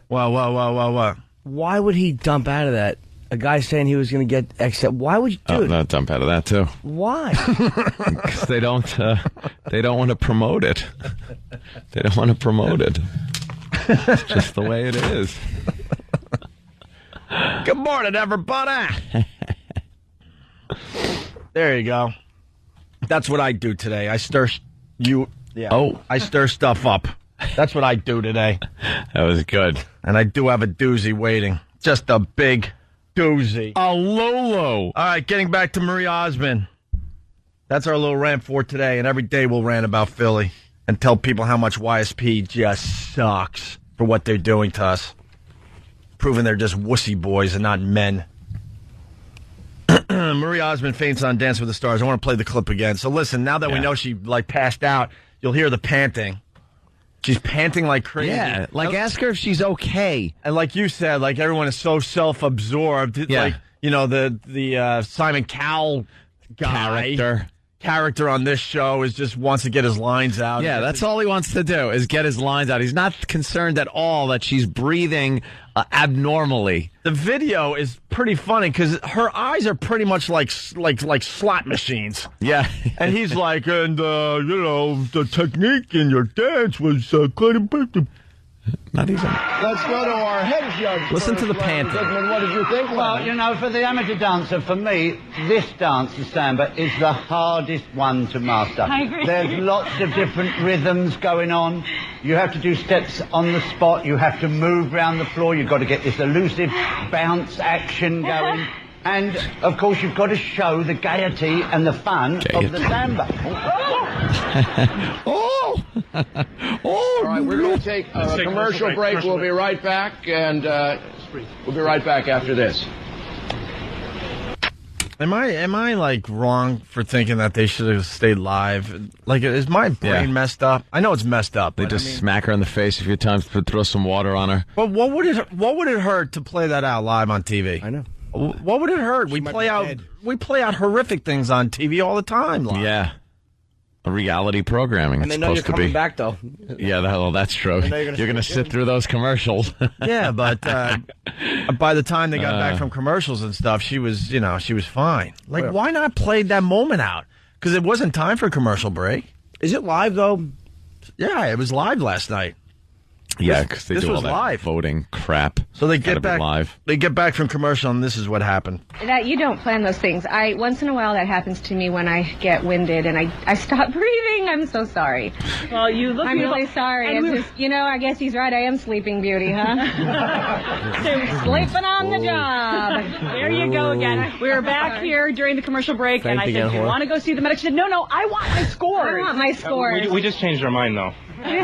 What?
Why would he dump out of that? A guy saying he was going to get accept. Why would you do it?
I'll dump out of that too.
Why?
Because they don't want to promote it. They don't want to promote it. It's just the way it is.
Good morning, everybody. There you go. That's what I do today. I stir I stir stuff up. That's what I do today.
That was good.
And I do have a doozy waiting. Just a big doozy.
A Lolo.
All right, getting back to Marie Osmond. That's our little rant for today. And every day we'll rant about Philly and tell people how much YSP just sucks for what they're doing to us. Proving they're just wussy boys and not men. Marie Osmond faints on Dance with the Stars. I want to play the clip again. So listen, now that we know she passed out, you'll hear the panting. She's panting like crazy.
Yeah, ask her if she's okay.
And like you said, everyone is so self-absorbed.
Yeah.
Like, the Simon Cowell guy. Character on this show just wants to get his lines out.
Yeah, that's all he wants to do is get his lines out. He's not concerned at all that she's breathing abnormally.
The video is pretty funny because her eyes are pretty much like slot machines.
Yeah.
And he's like, the technique in your dance was quite impressive.
Not even.
Let's go to our head judge.
Listen to the panting.
Goodman, what did you think?
Well, for the amateur dancer, for me, this dance, the samba, is the hardest one to master.
I agree.
There's lots of different rhythms going on. You have to do steps on the spot. You have to move around the floor. You've got to get this elusive bounce action going. And, of course, you've got to show the gaiety and the fun of the samba.
All right, we're going to take a commercial break. We'll be right back, and we'll be right back after this.
Am I wrong for thinking that they should have stayed live? Is my brain messed up? I know it's messed up.
They just smack her in the face a few times, throw some water on her.
But what would it hurt to play that out live on TV?
I know.
What would it hurt? We play out horrififf things on TV all the time. Live.
Yeah. Reality programming.
And they know you're coming back, though.
Yeah, that's true. You're going to sit through those commercials.
Yeah, but by the time they got back from commercials and stuff, she was fine. Why not play that moment out? Because it wasn't time for a commercial break.
Is it live, though?
Yeah, it was live last night.
Yeah, because they do all that
live
voting crap.
So they get back
live.
They get back from commercial, and this is what happened.
That you don't plan those things. Once in a while that happens to me when I get winded and I stop breathing. I'm so sorry.
Well, you look.
I'm really sorry. I guess he's right. I am Sleeping Beauty, huh? Sleeping on the job.
There you go again. We were back here during the commercial break, and I said, "Do you want to go see the medic?" She said, "No, I want my scores.
I want my scores."
We just changed our mind, though.
Very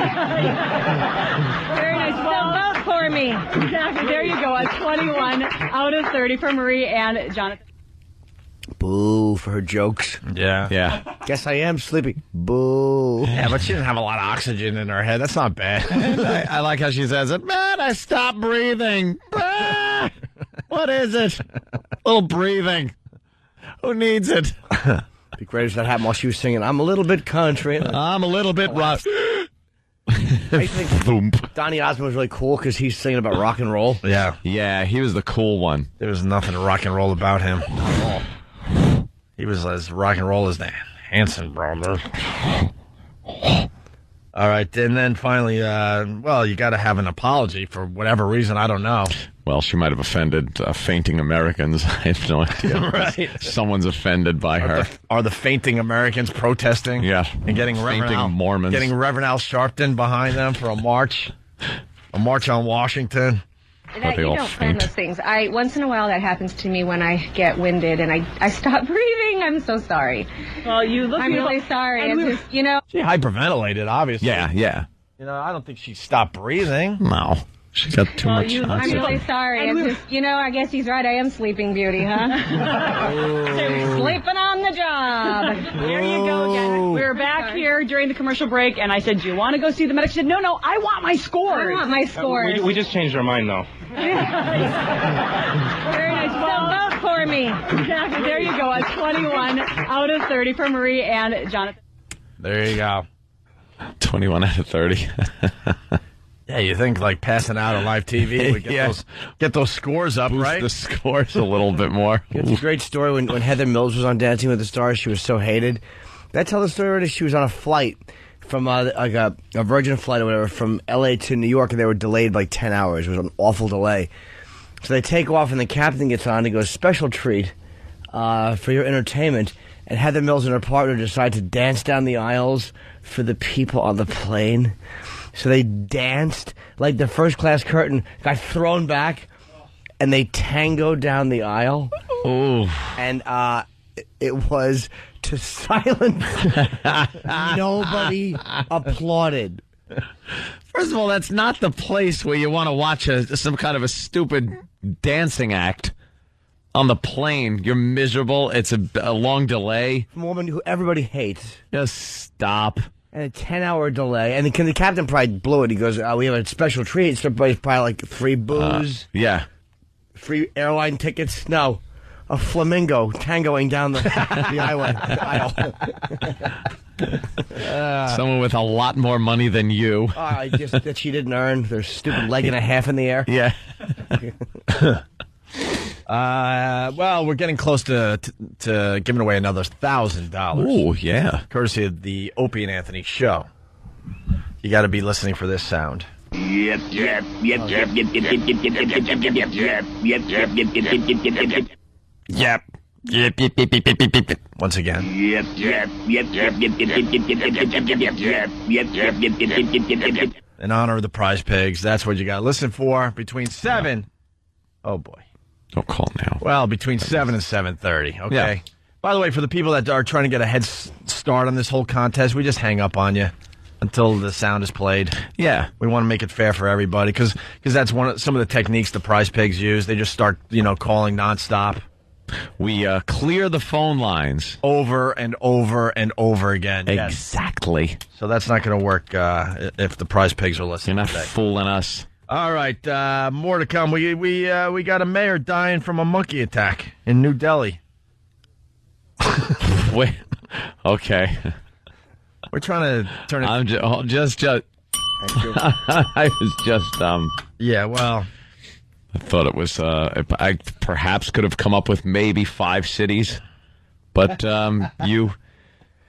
nice. Well, vote for me.
Exactly. There you go. A 21 out of 30 for Marie and Jonathan.
Boo for her jokes.
Yeah.
Guess I am sleepy. Boo.
Yeah, but she didn't have a lot of oxygen in her head. That's not bad.
I like how she says it. Man, I stopped breathing. What is it? A little breathing. Who needs it?
Be great if that happened while she was singing. I'm a little bit country.
I'm a little bit rough.
I think Donny Osmond was really cool because he's singing about rock and roll.
Yeah, he was the cool one.
There was nothing rock and roll about him. He was as rock and roll as the Hanson brothers. All right, and then finally, you got to have an apology for whatever reason. I don't know.
Well, she might have offended fainting Americans. I have no idea.
Right.
Someone's offended by her.
Are the fainting Americans protesting?
Yeah.
And getting
Mormons.
Getting Reverend Al Sharpton behind them for a march on Washington.
That you don't plan those things. Once in a while that happens to me when I get winded and I stop breathing. I'm so sorry.
Well, you look.
I'm really sorry.
She hyperventilated, obviously.
Yeah.
I don't think she stopped breathing.
No. She got too much
I'm
chocolate.
really sorry. It's just, I guess he's right. I am Sleeping Beauty, huh? Sleeping on the job.
There you go again. We were back here during the commercial break, and I said, do you want to go see the medic? She said, no, I want my scores.
I want my scores.
We just changed our mind, though.
Very nice. Well, vote for me.
Exactly. There you go. A 21 out of 30 for Marie and Jonathan.
There you go.
21 out of 30.
Yeah, you think like passing out on live TV would get those scores up,
Boost
right?
the scores a little bit more.
It's a great story when Heather Mills was on Dancing with the Stars. She was so hated. Did I tell the story already? She was on a flight from like a Virgin flight or whatever from L.A. to New York, and they were delayed like 10 hours. It was an awful delay. So they take off, and the captain gets on and goes, special treat for your entertainment. And Heather Mills and her partner decide to dance down the aisles for the people on the plane. So they danced, like the first class curtain got thrown back, and they tangoed down the aisle.
Ooh.
And it was to silence. Nobody applauded.
First of all, that's not the place where you want to watch some kind of a stupid dancing act. On the plane, you're miserable. It's a long delay.
From a woman who everybody hates.
Just stop.
And a 10-hour delay. And the captain probably blew it. He goes, we have a special treat. So everybody's probably like free booze.
Yeah.
Free airline tickets. No. A flamingo tangoing down the aisle.
Someone with a lot more money than you.
Just that she didn't earn. Their stupid leg and a half in the air.
Yeah.
Well, we're getting close to giving away another $1,000.
Oh, yeah.
Courtesy of the Opie and Anthony show. You got to be listening for this sound.
Yep.
Once again. In honor of the prize pigs, that's what you got to listen for between 7. Oh, boy.
Don't call now.
Well, between 7 and 7:30, okay?
Yeah.
By the way, for the people that are trying to get a head start on this whole contest, we just hang up on you until the sound is played.
Yeah.
We want to make it fair for everybody because that's some of the techniques the prize pigs use. They just start, calling nonstop.
We clear the phone lines.
Over and over and over again.
Exactly.
Yes. So that's not going to work if the prize pigs are listening.
You're not fooling us.
All right, more to come. We got a mayor dying from a monkey attack in New Delhi.
Wait, okay.
We're trying to turn it.
I'm just. I was just.
Yeah, well,
I thought it was. I perhaps could have come up with maybe 5 cities, but you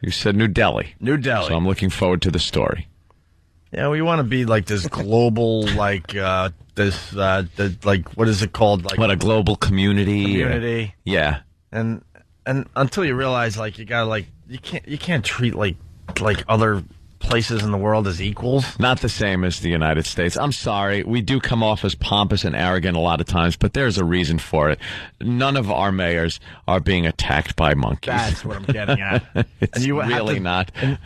said New Delhi.
New Delhi.
So I'm looking forward to the story.
Yeah, we want to be like this global, like what is it called? Like
what, a global community?
Community.
Yeah.
And until you realize, like, you gotta you can't treat like other places in the world as equals.
Not the same as the United States. I'm sorry. We do come off as pompous and arrogant a lot of times, but there's a reason for it. None of our mayors are being attacked by monkeys.
That's what I'm getting at.
It's really not.
And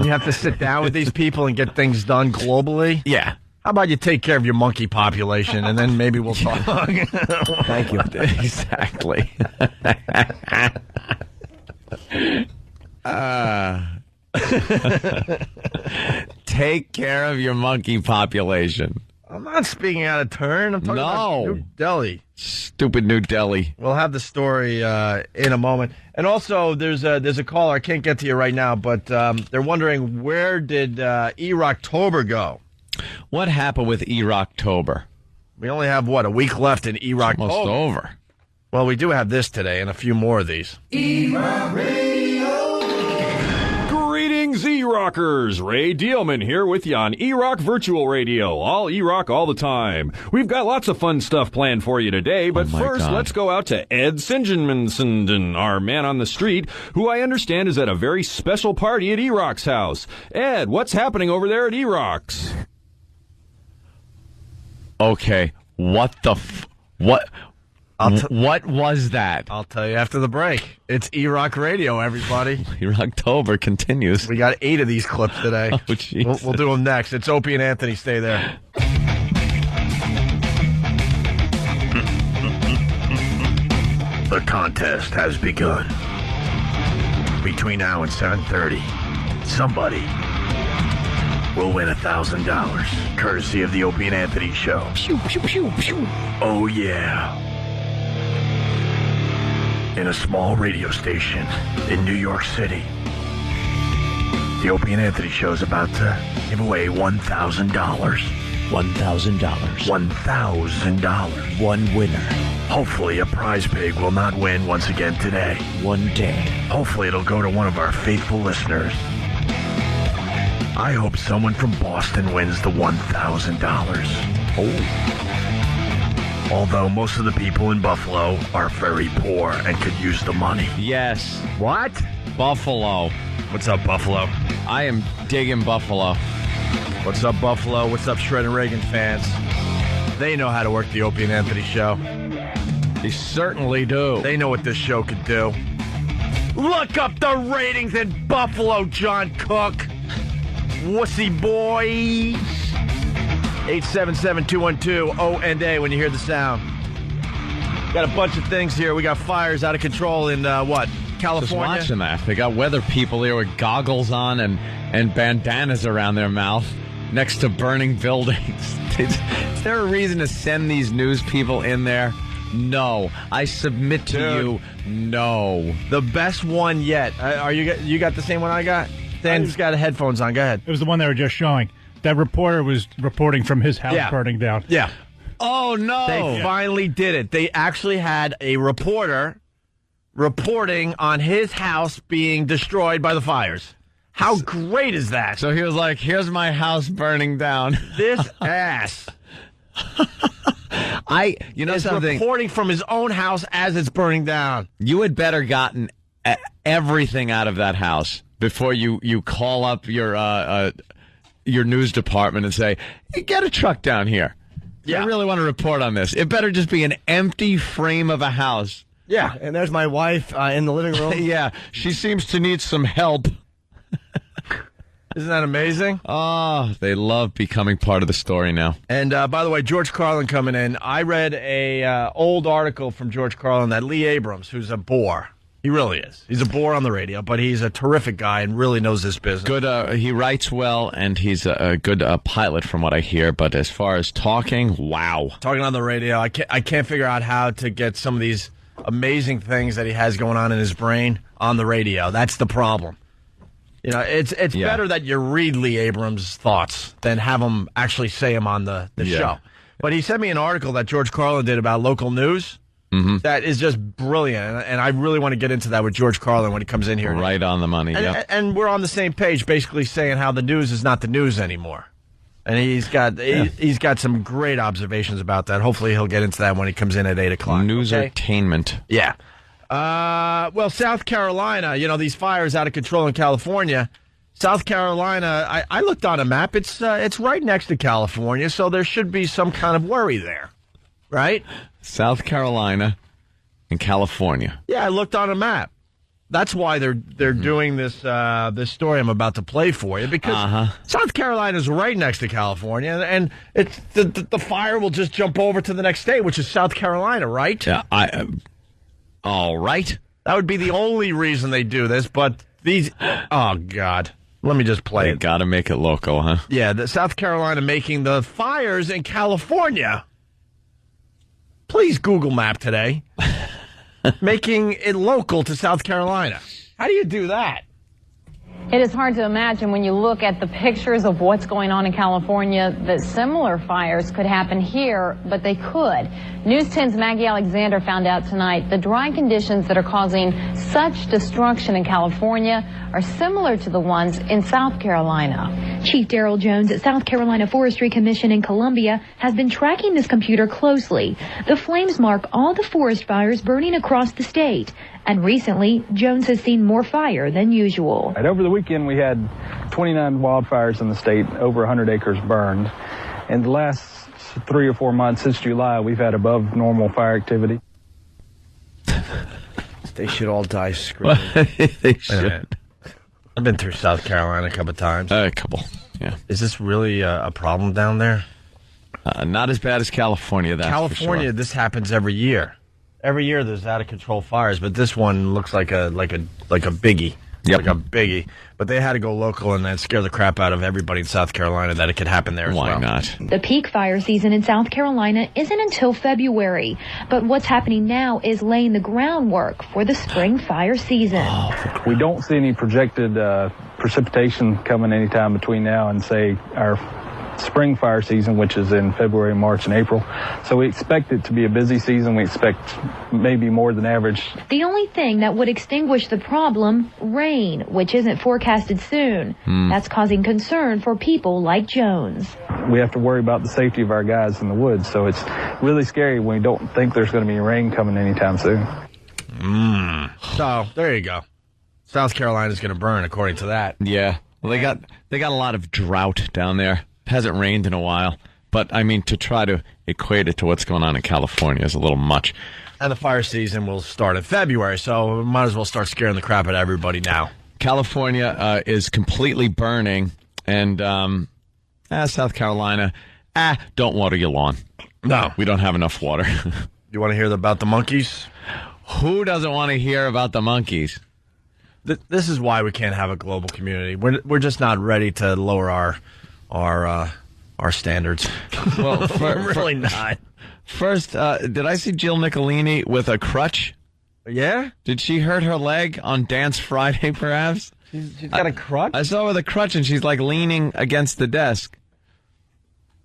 you have to sit down with these people and get things done globally?
Yeah.
How about you take care of your monkey population, and then maybe we'll talk.
Thank you.
Exactly. Take care of your monkey population.
I'm not speaking out of turn. I'm talking about New Delhi.
Stupid New Delhi.
We'll have the story in a moment. And also, there's a caller. I can't get to you right now, but they're wondering, where did E-Rocktober go?
What happened with E-Rocktober?
We only have, a week left in E-Rocktober.
Almost over.
Well, we do have this today and a few more of these.
E-Rock Radio. Greetings, E-Rockers. Ray Dealman here with you on E-Rock Virtual Radio. All E-Rock all the time. We've got lots of fun stuff planned for you today, but first, let's go out to Ed Singenmanson, our man on the street, who I understand is at a very special party at E-Rock's house. Ed, what's happening over there at E-Rock's?
Okay, what was that?
I'll tell you after the break. It's E-Rock Radio, everybody.
E-Rocktober continues.
We got 8 of these clips today.
Oh,
we'll do them next. It's Opie and Anthony. Stay there. contest has begun. Between now and 7:30, somebody will win $1,000, courtesy of the Opie and Anthony Show.
Pew, pew, pew, pew.
Oh, yeah. In a small radio station in New York City, the Opie and Anthony Show is about to give away $1,000.
$1,000.
$1,000.
One winner.
Hopefully a prize pig will not win once again today.
One day.
Hopefully it'll go to one of our faithful listeners. I hope someone from Boston wins the $1,000. Oh. Although most of the people in Buffalo are very poor and could use the money.
Yes.
What?
Buffalo.
What's up, Buffalo?
I am digging Buffalo.
What's up, Buffalo? What's up, Shred and Reagan fans? They know how to work the Opie and Anthony Show.
They certainly do.
They know what this show could do. Look up the ratings in Buffalo, John Cook. Wussy boy. 877-212-ONA when you hear the sound. Got a bunch of things here. We got fires out of control in, California?
Just watching that. They got weather people here with goggles on and bandanas around their mouth next to burning buildings. Is there a reason to send these news people in there? No. I submit to you, no.
The best one yet. You got the same one I got? Dan's got headphones on. Go ahead.
It was the one they were just showing. That reporter was reporting from his house burning down.
Yeah.
Oh, no.
They finally did it. They actually had a reporter reporting on his house being destroyed by the fires. How great is that?
So he was like, here's my house burning down.
This ass.
Something,
reporting from his own house as it's burning down.
You had better gotten everything out of that house before you call up your news department and say, hey, get a truck down here. Yeah. I really want to report on this. It better just be an empty frame of a house.
Yeah, and there's my wife in the living room.
Yeah, she seems to need some help.
Isn't that amazing?
Oh, they love becoming part of the story now.
And by the way, George Carlin coming in. I read a old article from George Carlin that Lee Abrams, who's a bore, he really is. He's a bore on the radio, but he's a terrific guy and really knows this business.
Good. He writes well, and he's a good pilot from what I hear. But as far as talking, wow.
Talking on the radio, I can't figure out how to get some of these amazing things that he has going on in his brain on the radio. That's the problem. You know, it's better that you read Lee Abrams' thoughts than have him actually say them on the show. But he sent me an article that George Carlin did about local news that is just brilliant. And I really want to get into that with George Carlin when he comes in here.
Right on the money,
And we're on the same page, basically saying how the news is not the news anymore. And he's got some great observations about that. Hopefully he'll get into that when he comes in at 8 o'clock.
Newsertainment.
Yeah. Well, South Carolina, these fires out of control in California. South Carolina, I looked on a map. It's right next to California, so there should be some kind of worry there, right?
South Carolina and California.
Yeah, I looked on a map. That's why they're doing this story I'm about to play for you, because South Carolina is right next to California, and it's the fire will just jump over to the next state, which is South Carolina, right?
Yeah, all right.
That would be the only reason they do this, but these... Oh, God. Let me just play it.
Got to make it local, huh?
Yeah, the South Carolina making the fires in California. Please Google Map today. Making it local to South Carolina. How do you do that?
It is hard to imagine when you look at the pictures of what's going on in California that similar fires could happen here, but they could. News 10's Maggie Alexander found out tonight the dry conditions that are causing such destruction in California are similar to the ones in South Carolina.
Chief Daryl Jones at South Carolina Forestry Commission in Columbia has been tracking this computer closely. The flames mark all the forest fires burning across the state. And recently, Jones has seen more fire than usual.
Over the weekend, we had 29 wildfires in the state, over 100 acres burned. In the last 3 or 4 months, since July, we've had above normal fire activity.
They should all die screaming.
They should.
I've been through South Carolina a couple of times.
A couple, yeah.
Is this really a problem down there?
Not as bad as California, that's
California,
for sure.
This happens every year. Every year there's out of control fires, but this one looks like a biggie.
Yep.
Like a biggie. But they had to go local and then scare the crap out of everybody in South Carolina that it could happen there as well.
Why not?
The peak fire season in South Carolina isn't until February, but what's happening now is laying the groundwork for the spring fire season.
We don't see any projected precipitation coming anytime between now and, say, our spring fire season, which is in February, March, and April. So we expect it to be a busy season. We expect maybe more than average.
The only thing that would extinguish the problem, rain, which isn't forecasted soon. That's causing concern for people like Jones.
We have to worry about the safety of our guys in the woods, so it's really scary when we don't think there's going to be rain coming anytime soon.
So, there you go. South Carolina's going to burn, according to that.
Yeah. Well, they got a lot of drought down there. It hasn't rained in a while. But, I mean, to try to equate it to what's going on in California is a little much.
And the fire season will start in February, so we might as well start scaring the crap out of everybody now.
California is completely burning, and South Carolina, don't water your lawn.
No.
We don't have enough water.
You want to hear about the monkeys?
Who doesn't want to hear about the monkeys?
This is why we can't have a global community. We're just not ready to lower our standards.
Well,
we're really not.
First, did I see Jill Nicolini with a crutch?
Yeah?
Did she hurt her leg on Dance Friday, perhaps?
She's got a crutch?
I saw her with a crutch, and she's, like, leaning against the desk.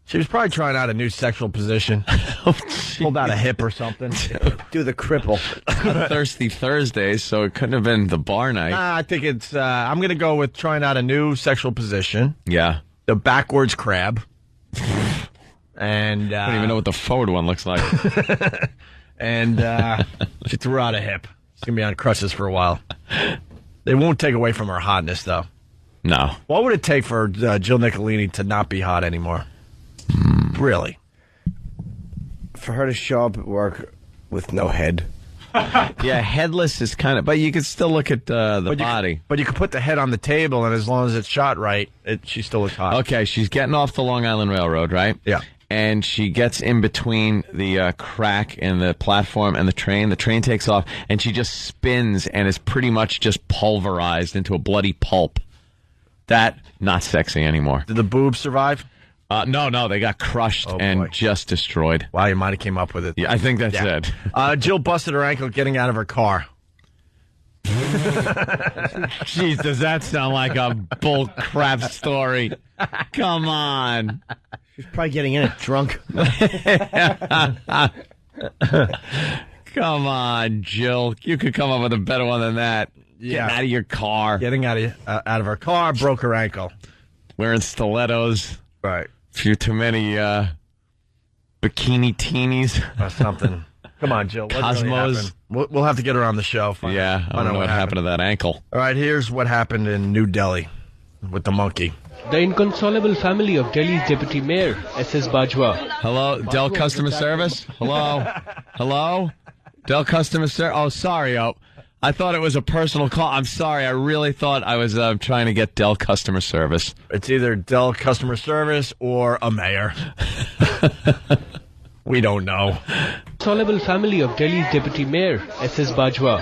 She was probably trying out a new sexual position. Pulled out a hip or something.
Do the cripple.
Thirsty Thursdays, so it couldn't have been the bar night.
I think it's, I'm going to go with trying out a new sexual position.
Yeah.
The backwards crab. And
I don't even know what the forward one looks like.
And she threw out a hip. She's going to be on crutches for a while. They won't take away from her hotness, though.
No.
What would it take for Jill Nicolini to not be hot anymore? Really?
For her to show up at work with no head.
Yeah, headless is kind of... But you could still look at the body.
But you could put the head on the table, and as long as it's shot right, she still looks hot.
Okay, she's getting off the Long Island Railroad, right?
Yeah.
And she gets in between the crack in the platform and the train. The train takes off, and she just spins and is pretty much just pulverized into a bloody pulp. That, not sexy anymore.
Did the boobs survive?
No, they got crushed and just destroyed.
Wow, you might have came up with it.
Yeah, I think that's it.
Jill busted her ankle getting out of her car.
Jeez, does that sound like a bull crap story? Come on.
She's probably getting in it drunk.
Come on, Jill. You could come up with a better one than that.
Yeah.
Getting out of your car.
Getting out of her car, broke her ankle.
Wearing stilettos.
Right.
Few too many bikini teenies.
Or something. Come on, Jill.
Cosmos.
Really we'll have to get her on the show.
Yeah, I don't know what happened to that ankle.
All right, here's what happened in New Delhi with the monkey.
The inconsolable family of Delhi's Deputy Mayor, S.S. Bajwa.
Hello, Dell Customer Service? Hello? Hello? Dell Customer Service? Oh, sorry. I thought it was a personal call. I'm sorry. I really thought I was trying to get Dell Customer Service.
It's either Dell Customer Service or a mayor. We don't know.
Inconsolable family of Delhi's Deputy Mayor, S.S. Bajwa.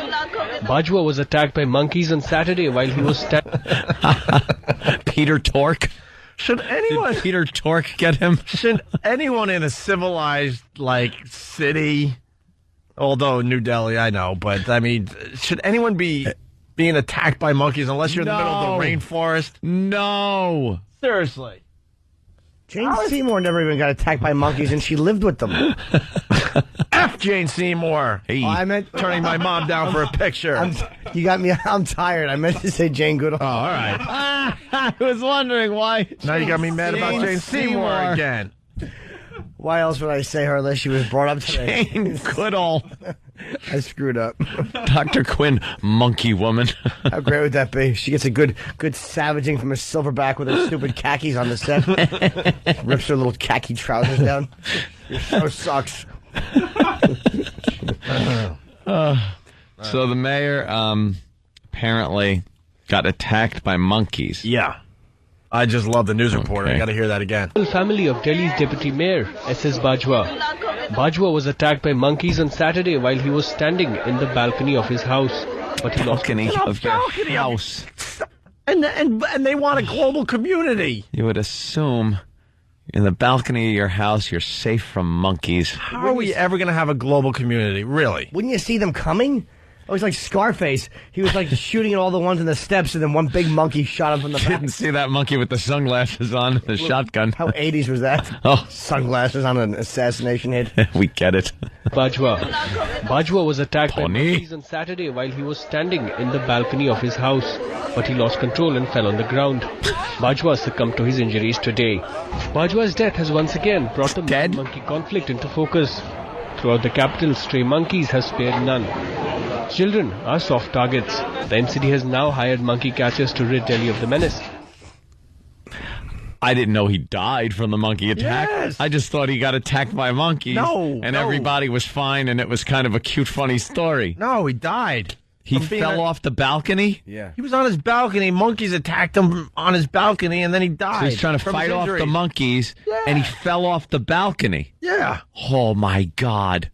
Bajwa was attacked by monkeys on Saturday while he was
Peter Tork?
Did
Peter Tork get him?
Should anyone in a civilized, city, although New Delhi, I know, but, I mean, should anyone be being attacked by monkeys unless you're in the middle of the rainforest?
No.
Seriously.
Jane Seymour never even got attacked by monkeys, and she lived with them.
F Jane Seymour.
Hey. I meant
turning my mom down for a picture.
You got me. I'm tired. I meant to say Jane Goodall.
Oh, all right.
I was wondering why.
Now you got me mad about Jane Seymour again.
Why else would I say her unless she was brought up today?
Jane Goodall.
I screwed up.
Dr. Quinn, monkey woman.
How great would that be? She gets a good savaging from a silverback with her stupid khakis on the set. Rips her little khaki trousers down. Your show sucks.
So the mayor apparently got attacked by monkeys.
Yeah. I just love the news reporter. I got to hear that again.
The family of Delhi's Deputy Mayor, S.S. Bajwa. Bajwa was attacked by monkeys on Saturday while he was standing in the balcony of his house. But he lost control
of your house.
And they want a global community.
You would assume in the balcony of your house you're safe from monkeys.
How are we ever going to have a global community? Really?
Wouldn't you see them coming? Oh, he's like Scarface. He was like shooting at all the ones in the steps, and then one big monkey shot him from the back.
Didn't see that monkey with the sunglasses on, the shotgun.
How 80s was that?
Oh.
Sunglasses on an assassination hit.
We get it.
Bajwa was attacked by monkeys on Saturday while he was standing in the balcony of his house, but he lost control and fell on the ground. Bajwa succumbed to his injuries today. Bajwa's death has once again brought the monkey conflict into focus. Throughout the capital, stray monkeys have spared none. Children are soft targets. The NCD has now hired monkey catchers to rid Delhi of the menace.
I didn't know he died from the monkey attack.
Yes.
I just thought he got attacked by monkeys. Everybody was fine, and it was kind of a cute, funny story.
No, he died.
He fell off the balcony?
Yeah.
He was on his balcony. Monkeys attacked him on his balcony, and then he died.
So he's trying to fight off the monkeys, and he fell off the balcony.
Yeah.
Oh, my God.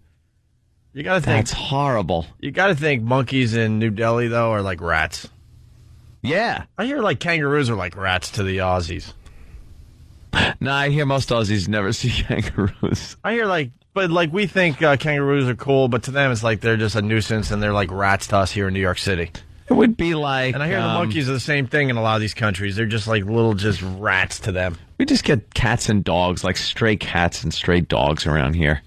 You got to think.
That's horrible.
You got to think monkeys in New Delhi, though, are like rats.
Yeah.
I hear like kangaroos are like rats to the Aussies.
No, I hear most Aussies never see kangaroos.
I hear but we think kangaroos are cool, but to them it's like they're just a nuisance and they're like rats to us here in New York City.
It would be like...
And I hear the monkeys are the same thing in a lot of these countries. They're just like little rats to them.
We just get cats and dogs, like stray cats and stray dogs around here.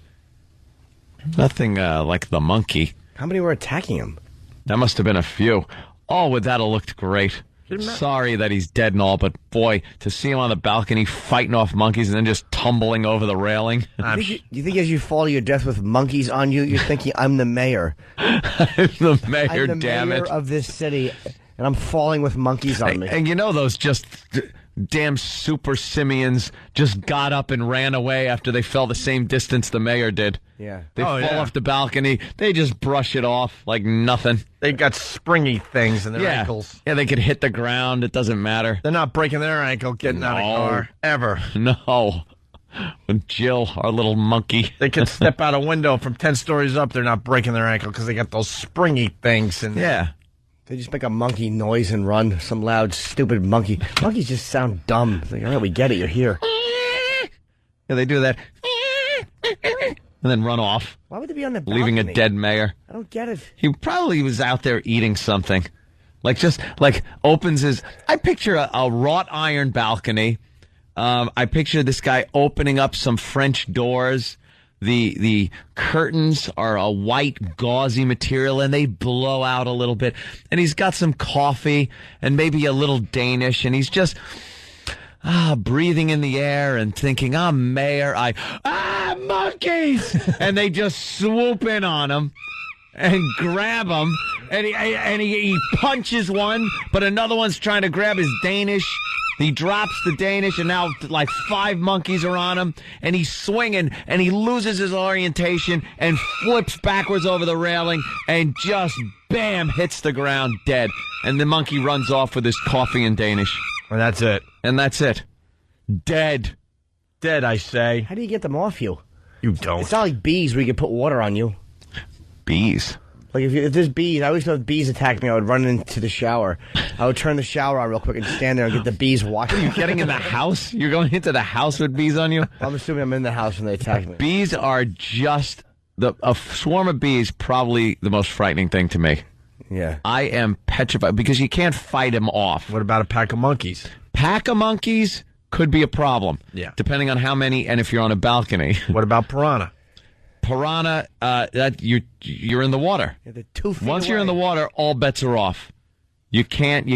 Nothing like the monkey.
How many were attacking him?
That must have been a few. Oh, would that have looked great. Sorry that he's dead and all, but boy, to see him on the balcony fighting off monkeys and then just tumbling over the railing.
You think as you fall to your death with monkeys on you, you're thinking, I'm the mayor.
I'm the mayor,
I'm the
damn
mayor
it.
of this city, and I'm falling with monkeys on me.
And you know those just damn super simians just got up and ran away after they fell the same distance the mayor did.
Yeah.
They fall off the balcony. They just brush it off like nothing.
They've got springy things in their ankles.
Yeah, they could hit the ground. It doesn't matter.
They're not breaking their ankle getting out of car. Ever.
No. With Jill, our little monkey.
They can step out a window from 10 stories up. They're not breaking their ankle because they got those springy things.
Yeah.
They just make a monkey noise and run. Some loud, stupid monkey. Monkeys just sound dumb. It's like, all right, we get it. You're here.
Yeah, they do that. And then run off.
Why would they be on the balcony?
Leaving a dead mayor.
I don't get it.
He probably was out there eating something. Like opens his... I picture a wrought iron balcony. I picture this guy opening up some French doors. The curtains are a white gauzy material and they blow out a little bit. And he's got some coffee and maybe a little Danish, and he's just breathing in the air and thinking, I'm mayor. Monkeys! And they just swoop in on him and grab him, and he punches one, but another one's trying to grab his Danish. He drops the Danish, and now like 5 monkeys are on him, and he's swinging, and he loses his orientation and flips backwards over the railing and just, bam, hits the ground dead. And the monkey runs off with his coffee and Danish.
And that's it.
And that's it. Dead.
Dead, I say.
How do you get them off you?
You don't.
It's not like bees where you can put water on you.
Bees?
Like if there's bees, I always know if bees attack me, I would run into the shower. I would turn the shower on real quick and stand there and get the bees watching.
Are you getting in the house? You're going into the house with bees on you?
I'm assuming I'm in the house when they attack me.
Bees are just... a swarm of bees probably the most frightening thing to me.
Yeah.
I am petrified because you can't fight them off.
What about a pack of monkeys?
Pack of monkeys could be a problem.
Yeah.
Depending on how many and if you're on a balcony.
What about piranha?
Piranha, that you're in the water.
Yeah, they're 2 feet
Once
away.
you're in the water, all bets are off. You can't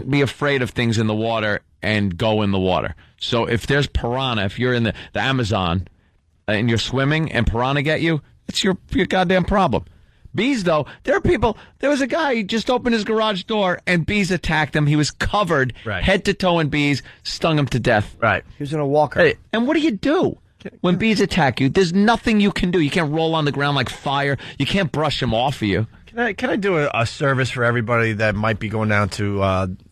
be afraid of things in the water and go in the water. So if there's piranha, if you're in the Amazon and you're swimming and piranha get you, it's your goddamn problem. Bees, though, there was a guy, he just opened his garage door and bees attacked him. He was covered head to toe in bees, stung him to death.
Right.
He was in a walker.
Hey, and what do you do when bees attack you? There's nothing you can do. You can't roll on the ground like fire. You can't brush them off of you.
Can I do a service for everybody that might be going down to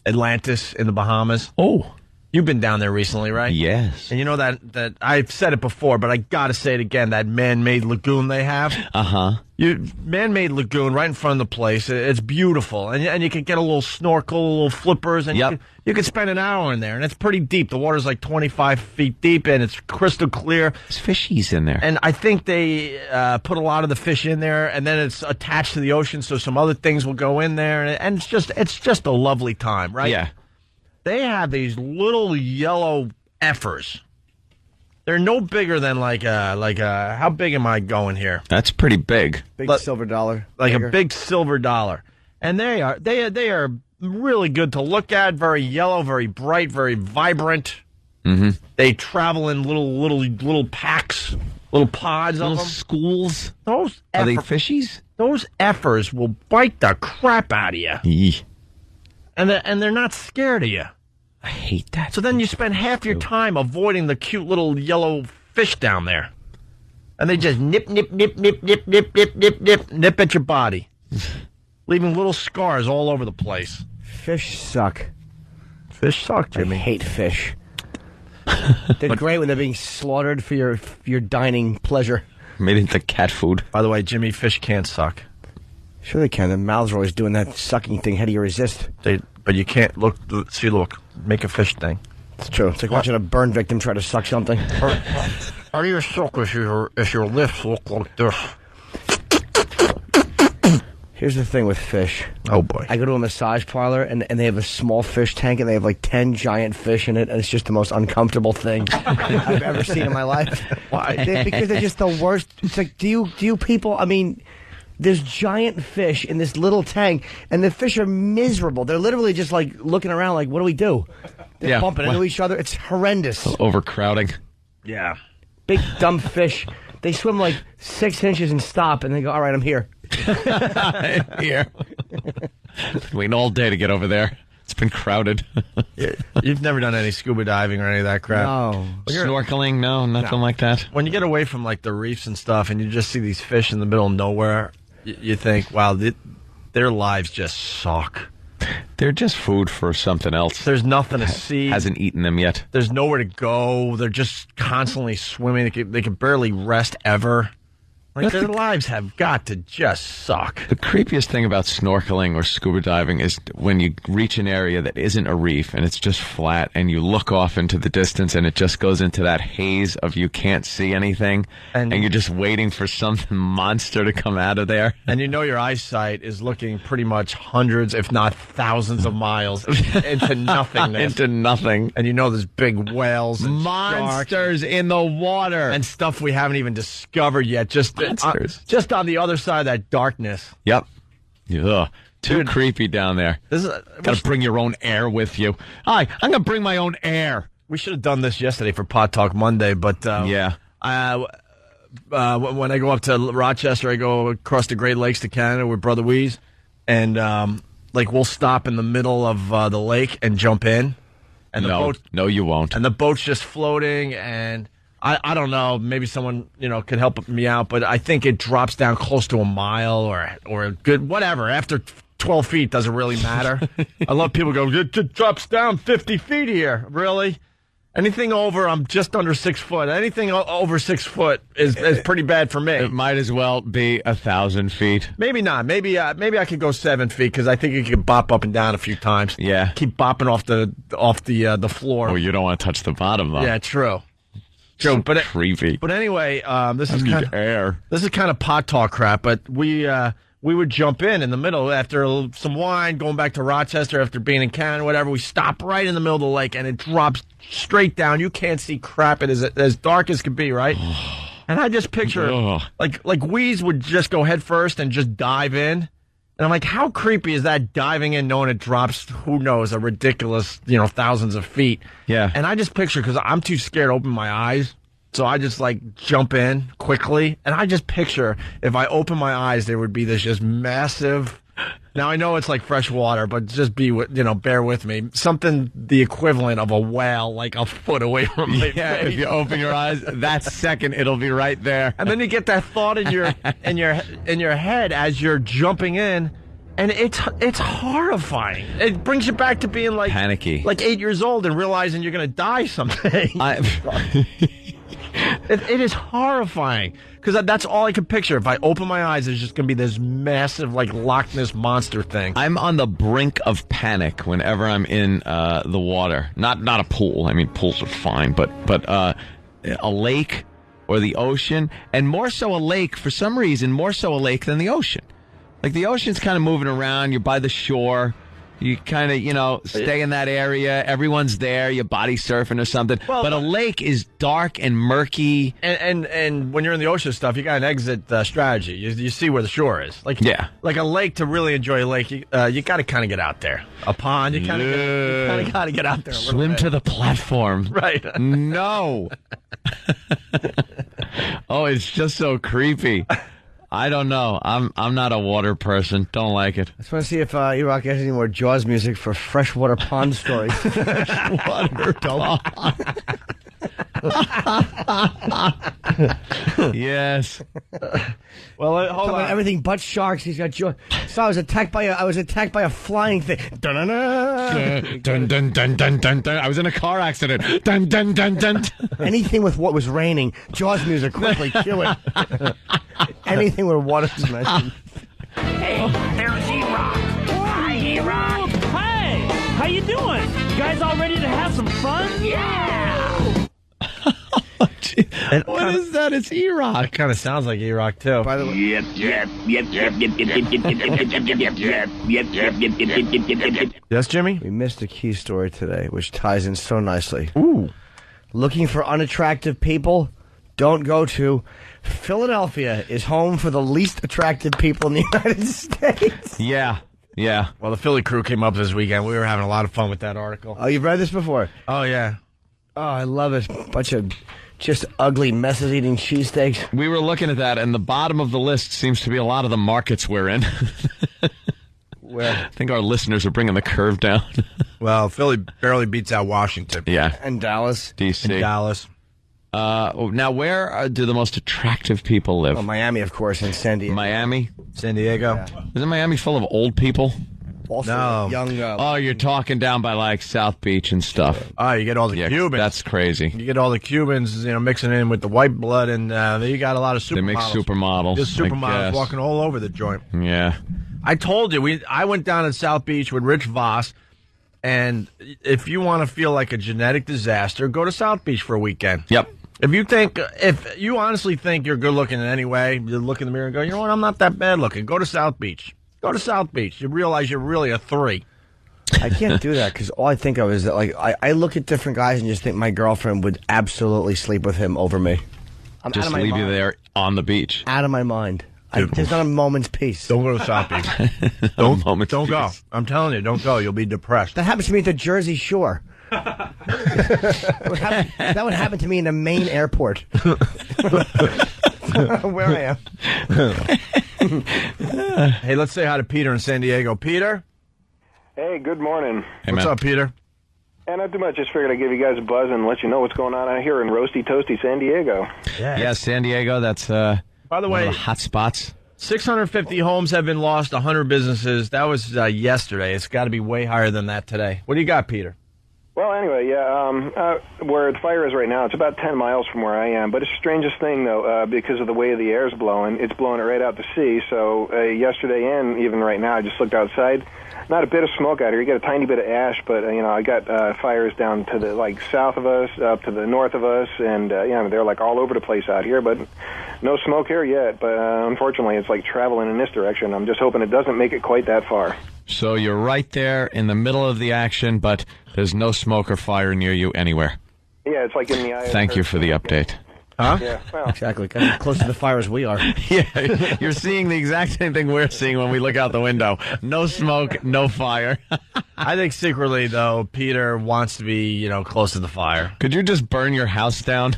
Atlantis in the Bahamas?
Oh.
You've been down there recently, right?
Yes.
And you know that I've said it before, but I got to say it again, that man-made lagoon they have.
Uh-huh.
Man-made lagoon right in front of the place. It's beautiful. And you can get a little snorkel, a little flippers, and you can spend an hour in there. And it's pretty deep. The water's like 25 feet deep, and it's crystal clear.
There's fishies in there.
And I think they put a lot of the fish in there, and then it's attached to the ocean, so some other things will go in there. And it's just a lovely time, right?
Yeah.
They have these little yellow effers. They're no bigger than like a how big am I going here?
That's pretty big.
Big silver dollar.
Like
bigger.
A big silver dollar. And they are really good to look at, very yellow, very bright, very vibrant.
Mm-hmm.
They travel in little packs, little pods of them.
Schools.
Those
are they fishies?
Those effers will bite the crap out of you.
Eee.
And they're not scared of you.
I hate that.
So then you spend half your time avoiding the cute little yellow fish down there. And they just nip at your body. Leaving little scars all over the place.
Fish suck.
Fish suck, Jimmy.
I hate fish. They're great when they're being slaughtered for your dining pleasure.
Made into cat food.
By the way, Jimmy, fish can't suck.
Sure they can. The mouths are always doing that sucking thing. How do you resist?
But you can't look. Make a fish thing.
It's true. It's like watching a burn victim try to suck something.
How do you suck if your lips look like this?
Here's the thing with fish.
Oh boy!
I go to a massage parlor and they have a small fish tank and they have like 10 giant fish in it, and it's just the most uncomfortable thing I've ever seen in my life.
Why?
Because they're just the worst. It's like, do you people? I mean. There's giant fish in this little tank, and the fish are miserable. They're literally just like looking around like, what do we do? They're bumping into each other. It's horrendous.
Overcrowding.
Yeah.
Big, dumb fish. They swim like 6 inches and stop, and they go, all right, I'm here.
Here. Waiting all day to get over there. It's been crowded.
You've never done any scuba diving or any of that crap?
No.
Snorkeling? No, nothing like that.
When you get away from like the reefs and stuff and you just see these fish in the middle of nowhere, you think, wow, their lives just suck.
They're just food for something else.
There's nothing to see.
Hasn't eaten them yet.
There's nowhere to go. They're just constantly swimming. They can barely rest ever. Like, their lives have got to just suck.
The creepiest thing about snorkeling or scuba diving is when you reach an area that isn't a reef and it's just flat and you look off into the distance and it just goes into that haze of you can't see anything and you're just waiting for some monster to come out of there.
And you know your eyesight is looking pretty much hundreds, if not thousands of miles into nothingness.
Into nothing.
And you know there's big whales and
monsters in the water.
And stuff we haven't even discovered yet. Just on the other side of that darkness.
Yep. Ugh. Too creepy down there. Got to bring your own air with you. Hi, I'm going to bring my own air.
We should have done this yesterday for Pod Talk Monday, but
yeah.
When I go up to Rochester, I go across the Great Lakes to Canada with Brother Weeze, and we'll stop in the middle of the lake and jump in. And
no, you won't.
And the boat's just floating, and I don't know, maybe someone, can help me out, but I think it drops down close to a mile or a good, whatever. After 12 feet, doesn't really matter. I love people go, it drops down 50 feet here. Really? Anything over, I'm just under 6 foot. Anything over 6 foot is pretty bad for me.
It might as well be 1,000 feet.
Maybe not. Maybe I could go 7 feet because I think you can bop up and down a few times.
Yeah.
Keep bopping off the floor.
Oh, you don't want to touch the bottom, though.
Yeah, true. Joe, but
creepy.
But anyway, this is
kind
of pot talk crap. But we would jump in the middle after some wine, going back to Rochester after being in Canada, whatever. We stop right in the middle of the lake, and it drops straight down. You can't see crap. It is as dark as can be, right? And I just picture like Weeze would just go head first and just dive in. And I'm like, how creepy is that, diving in knowing it drops, who knows, a ridiculous, thousands of feet.
Yeah.
And I just picture, because I'm too scared to open my eyes, so I just, jump in quickly. And I just picture, if I open my eyes, there would be this just massive... Now, I know it's like fresh water, but just bear with me. Something the equivalent of a whale, like a foot away from me.
Yeah, if you open your eyes, that second it'll be right there.
And then you get that thought in your head as you're jumping in, And it's horrifying. It brings you back to being like
panicky,
like 8 years old, and realizing you're going to die someday. It is horrifying because that's all I can picture. If I open my eyes, there's just going to be this massive, like, Loch Ness monster thing.
I'm on the brink of panic whenever I'm in the water. Not a pool. I mean, pools are fine, but a lake or the ocean, and more so a lake. For some reason, more so a lake than the ocean. Like, the ocean's kind of moving around. You're by the shore. You kind of, stay in that area. Everyone's there. You're body surfing or something. Well, but a lake is dark and murky.
And when you're in the ocean stuff, you got an exit strategy. You see where the shore is. Like a lake, to really enjoy a lake, you got to kind of get out there. A pond, you kind of got to get out there.
Swim to the platform.
Right.
No. Oh, it's just so creepy. I don't know. I'm not a water person. Don't like it.
I just want to see if E-Rock has any more Jaws music for freshwater pond stories.
Freshwater pond. Yes.
Well, hold on.
Everything but sharks. He's got Jaws. So I was attacked by a flying thing. Dun dun dun dun dun dun dun.
I was in a car accident. Dun dun dun dun.
Anything with what was raining. Jaws music. Quickly cue it. Anything where water is mentioned.
Hey, there's E-Rock. Hi, E-Rock. Hey, how you doing? You guys all ready to have some fun? Yeah.
What is that? It's E-Rock.
It kind of sounds like E-Rock, too.
By the way.
Yes, Jimmy?
We missed a key story today, which ties in so nicely.
Ooh.
Looking for unattractive people? Don't go to Philadelphia is home for the least attractive people in the United States.
Yeah.
Well, the Philly crew came up this weekend. We were having a lot of fun with that article.
Oh, you've read this before?
Oh, yeah.
Oh, I love it. Bunch of just ugly messes eating cheesesteaks.
We were looking at that, and the bottom of the list seems to be a lot of the markets we're in.
Where?
I think our listeners are bringing the curve down.
Well, Philly barely beats out Washington.
Yeah.
And Dallas.
D.C.
And Dallas.
Now, where do the most attractive people live?
Oh, Miami, of course, and San Diego.
Miami?
San Diego.
Yeah.
Isn't Miami full of old people?
Also,
No.
young.
Oh, you're talking down by, like, South Beach and stuff.
Oh, you get all the Cubans.
That's crazy.
You get all the Cubans, mixing in with the white blood, and you got a lot of supermodels.
They make supermodels.
Just
I
supermodels
guess.
walking all over the joint.
Yeah.
I told you, I went down to South Beach with Rich Voss, and if you want to feel like a genetic disaster, go to South Beach for a weekend.
Yep.
If you honestly think you're good looking in any way, you look in the mirror and go, you know what, I'm not that bad looking. Go to South Beach. Go to South Beach. You realize you're really a 3.
I can't do that because all I think of is that, like, I look at different guys and just think my girlfriend would absolutely sleep with him over me. I'm
Just
out of my
leave
mind.
you there on the beach.
Out of my mind. There's not a moment's peace.
Don't go to South Beach. Don't go. I'm telling you, don't go. You'll be depressed.
That happens to me at the Jersey Shore. That would happen to me in the Maine airport. Where I am.
Hey, let's say hi to Peter in San Diego. Peter?
Hey, good morning.
Hey,
What's
man.
up, Peter?
And not too much. Just figured I'd give you guys a buzz and let you know what's going on out here in Roasty Toasty, San Diego.
Yeah, San Diego, that's
By the
one
way,
of the hot spots.
650 homes have been lost, 100 businesses. That was yesterday. It's got to be way higher than that today. What do you got, Peter?
Well, anyway, where the fire is right now, it's about 10 miles from where I am. But it's the strangest thing, though, because of the way the air's blowing. It's blowing it right out to sea. So yesterday and even right now, I just looked outside. Not a bit of smoke out here. You got a tiny bit of ash, but, I got fires down to the, south of us, up to the north of us, and, they're, all over the place out here. But no smoke here yet. But, unfortunately, it's, traveling in this direction. I'm just hoping it doesn't make it quite that far.
So you're right there in the middle of the action, but there's no smoke or fire near you anywhere.
Yeah, it's like in the eye of the
Thank you for the update.
Huh?
Yeah, well.
Exactly. Kind of close to the fire as we are.
Yeah, you're seeing the exact same thing we're seeing when we look out the window. No smoke, no fire.
I think secretly, though, Peter wants to be, close to the fire.
Could you just burn your house down?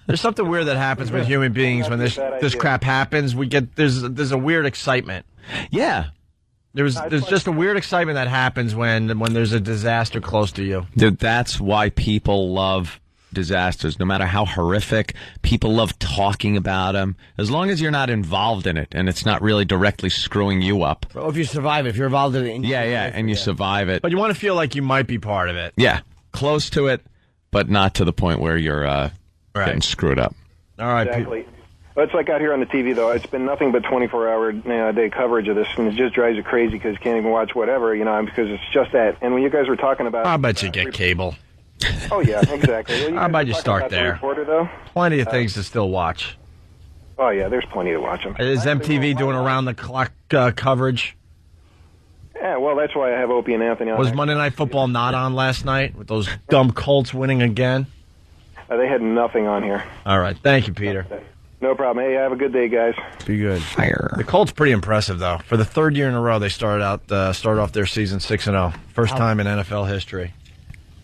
There's something weird that happens with human beings when this crap happens. There's a weird excitement.
Yeah.
There's just a weird excitement that happens when there's a disaster close to you.
Dude, that's why people love disasters, no matter how horrific, people love talking about them, as long as you're not involved in it and it's not really directly screwing you up.
Or if you survive it, if you're involved in it.
And you survive it.
But you want to feel like you might be part of it.
Yeah, close to it, but not to the point where you're getting screwed up.
All right,
exactly. Well, it's like out here on the TV, though. It's been nothing but 24-hour day coverage of this, and it just drives you crazy because you can't even watch whatever, because it's just that. And when you guys were talking about...
I bet you get cable.
Oh, yeah, exactly. Well,
How about you start there?
Reporter, though?
Plenty of things to still watch.
Oh, yeah, there's plenty to watch them.
Is MTV doing around-the-clock coverage?
Yeah, well, that's why I have Opie and Anthony on.
Was Monday Night Football not on last night with those dumb Colts winning again?
They had nothing on here.
All right. Thank you, Peter.
No problem. Hey, have a good day, guys.
Be good. Fire. The Colts pretty impressive, though. For the third year in a row, they started off their season 6-0. First time in NFL history.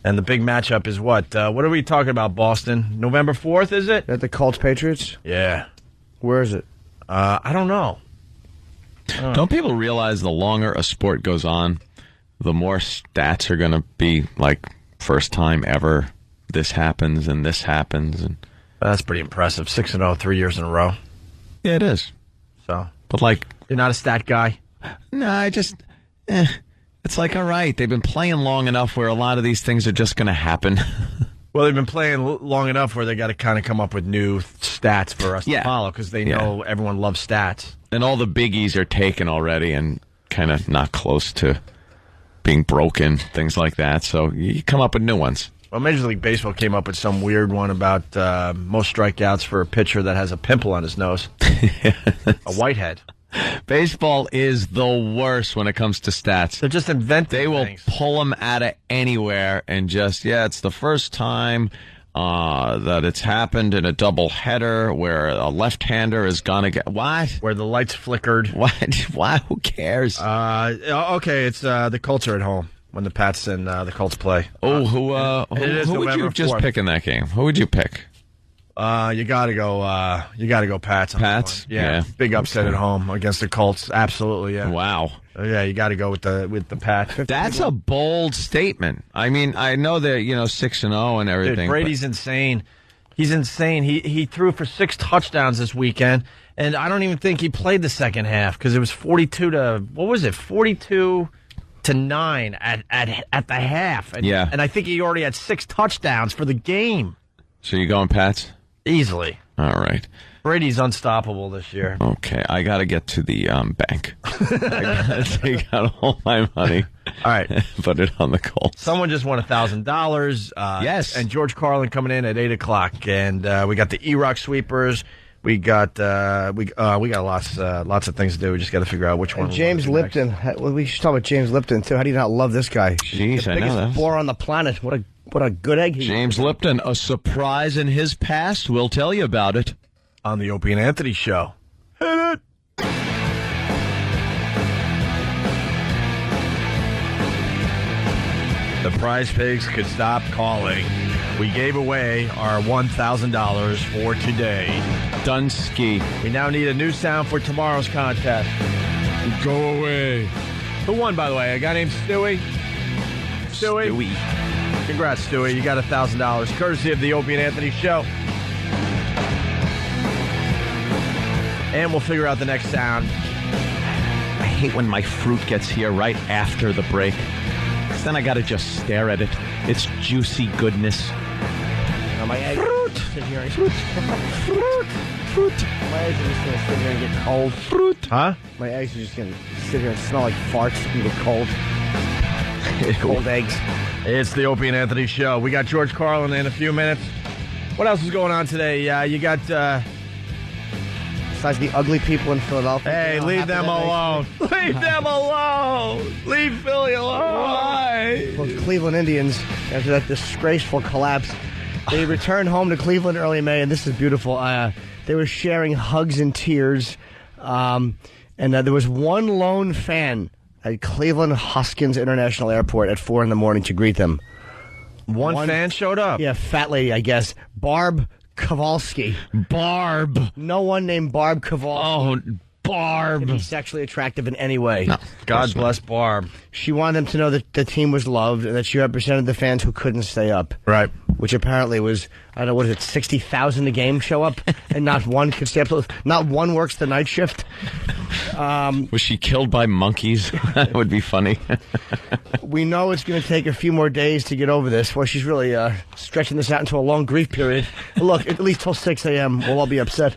And the big matchup is what? What are we talking about, Boston? November 4th, is it?
At the Colts-Patriots?
Yeah.
Where is it?
I don't know.
Don't people realize the longer a sport goes on, the more stats are going to be like first time ever this happens and this happens? And
that's pretty impressive. 6-0, 3 years in a row.
Yeah, it is.
So,
but like,
you're not a stat guy?
No, I just, it's like, all right, they've been playing long enough where a lot of these things are just going to happen.
Well, they've been playing long enough where they got to kind of come up with new stats for us to follow because they know everyone loves stats.
And all the biggies are taken already and kind of not close to being broken, things like that. So you come up with new ones.
Well, Major League Baseball came up with some weird one about most strikeouts for a pitcher that has a pimple on his nose. A whitehead.
Baseball is the worst when it comes to stats.
They're just inventing
They will
things.
pull them out of anywhere and just, it's the first time that it's happened in a doubleheader where a left-hander is going to get... What?
Where the lights flickered.
What? Why? Who cares?
Okay, it's the Colts are at home when the Pats and the Colts play.
Oh, who would you just pick in that game? Who would you pick?
You gotta go Pats.
Pats?
Yeah. Big upset at home against the Colts. Absolutely, yeah.
Wow.
Yeah, you gotta go with the Pats.
That's a bold statement. I mean, I know they're 6-0 and everything.
Dude, Brady's insane. He's insane. He threw for 6 touchdowns this weekend, and I don't even think he played the second half because it was 42-9 at the half. And,
yeah.
And I think he already had 6 touchdowns for the game.
So you going Pats?
Easily.
All right.
Brady's unstoppable this year.
Okay, I got to get to the bank. I got to take out all my money.
All right.
And put it on the Colts.
Someone just won $1,000.
Yes.
And George Carlin coming in at 8 o'clock. And we got the E-Rock sweepers. We got lots of things to do. We just got to figure out which one.
James Lipton. Well, we should talk about James Lipton too. How do you not love this guy?
Jeez,
the
I know that.
biggest bore on the planet. What a good egg he is.
James Lipton, a surprise in his past. We'll tell you about it
on the Opie and Anthony Show. Hit it. The Prize Pigs could stop calling. We gave away our $1,000 for today.
Dunsky.
We now need a new sound for tomorrow's contest.
Go away.
Who won, by the way? A guy named Stewie? Stewie. Congrats, Stewie. You got $1,000, courtesy of the Opie and Anthony Show. And we'll figure out the next sound.
I hate when my fruit gets here right after the break. Because then I got to just stare at it. It's juicy goodness.
My eggs
fruit.
Sit here and fruit. My eggs are just going to sit here and get cold.
Fruit. Huh?
My eggs are just going to sit here and smell like farts and get cold. Cold eggs.
It's the Opie and Anthony Show. We got George Carlin in a few minutes. What else is going on today? You got...
Besides the ugly people in Philadelphia.
Hey, leave them alone. Leave them alone. Leave Philly alone. Why?
Well, Cleveland Indians, after that disgraceful collapse, they returned home to Cleveland early May, and this is beautiful. They were sharing hugs and tears, and there was one lone fan at Cleveland Hoskins International Airport at 4 a.m. to greet them.
One fan showed up?
Yeah, fat lady, I guess. Barb Kowalski.
Barb.
No one named Barb Kowalski.
Oh,
Barb.
to be sexually attractive in any way.
No,
God bless Barb.
She wanted them to know that the team was loved and that she represented the fans who couldn't stay up.
Right.
Which apparently was, I don't know, what is it, 60,000 a game show up, and not one could stay up. Not one works the night shift.
Was she killed by monkeys? That would be funny.
We know it's going to take a few more days to get over this. Well, she's really stretching this out into a long grief period. Look, at least till 6 a.m. we'll all be upset.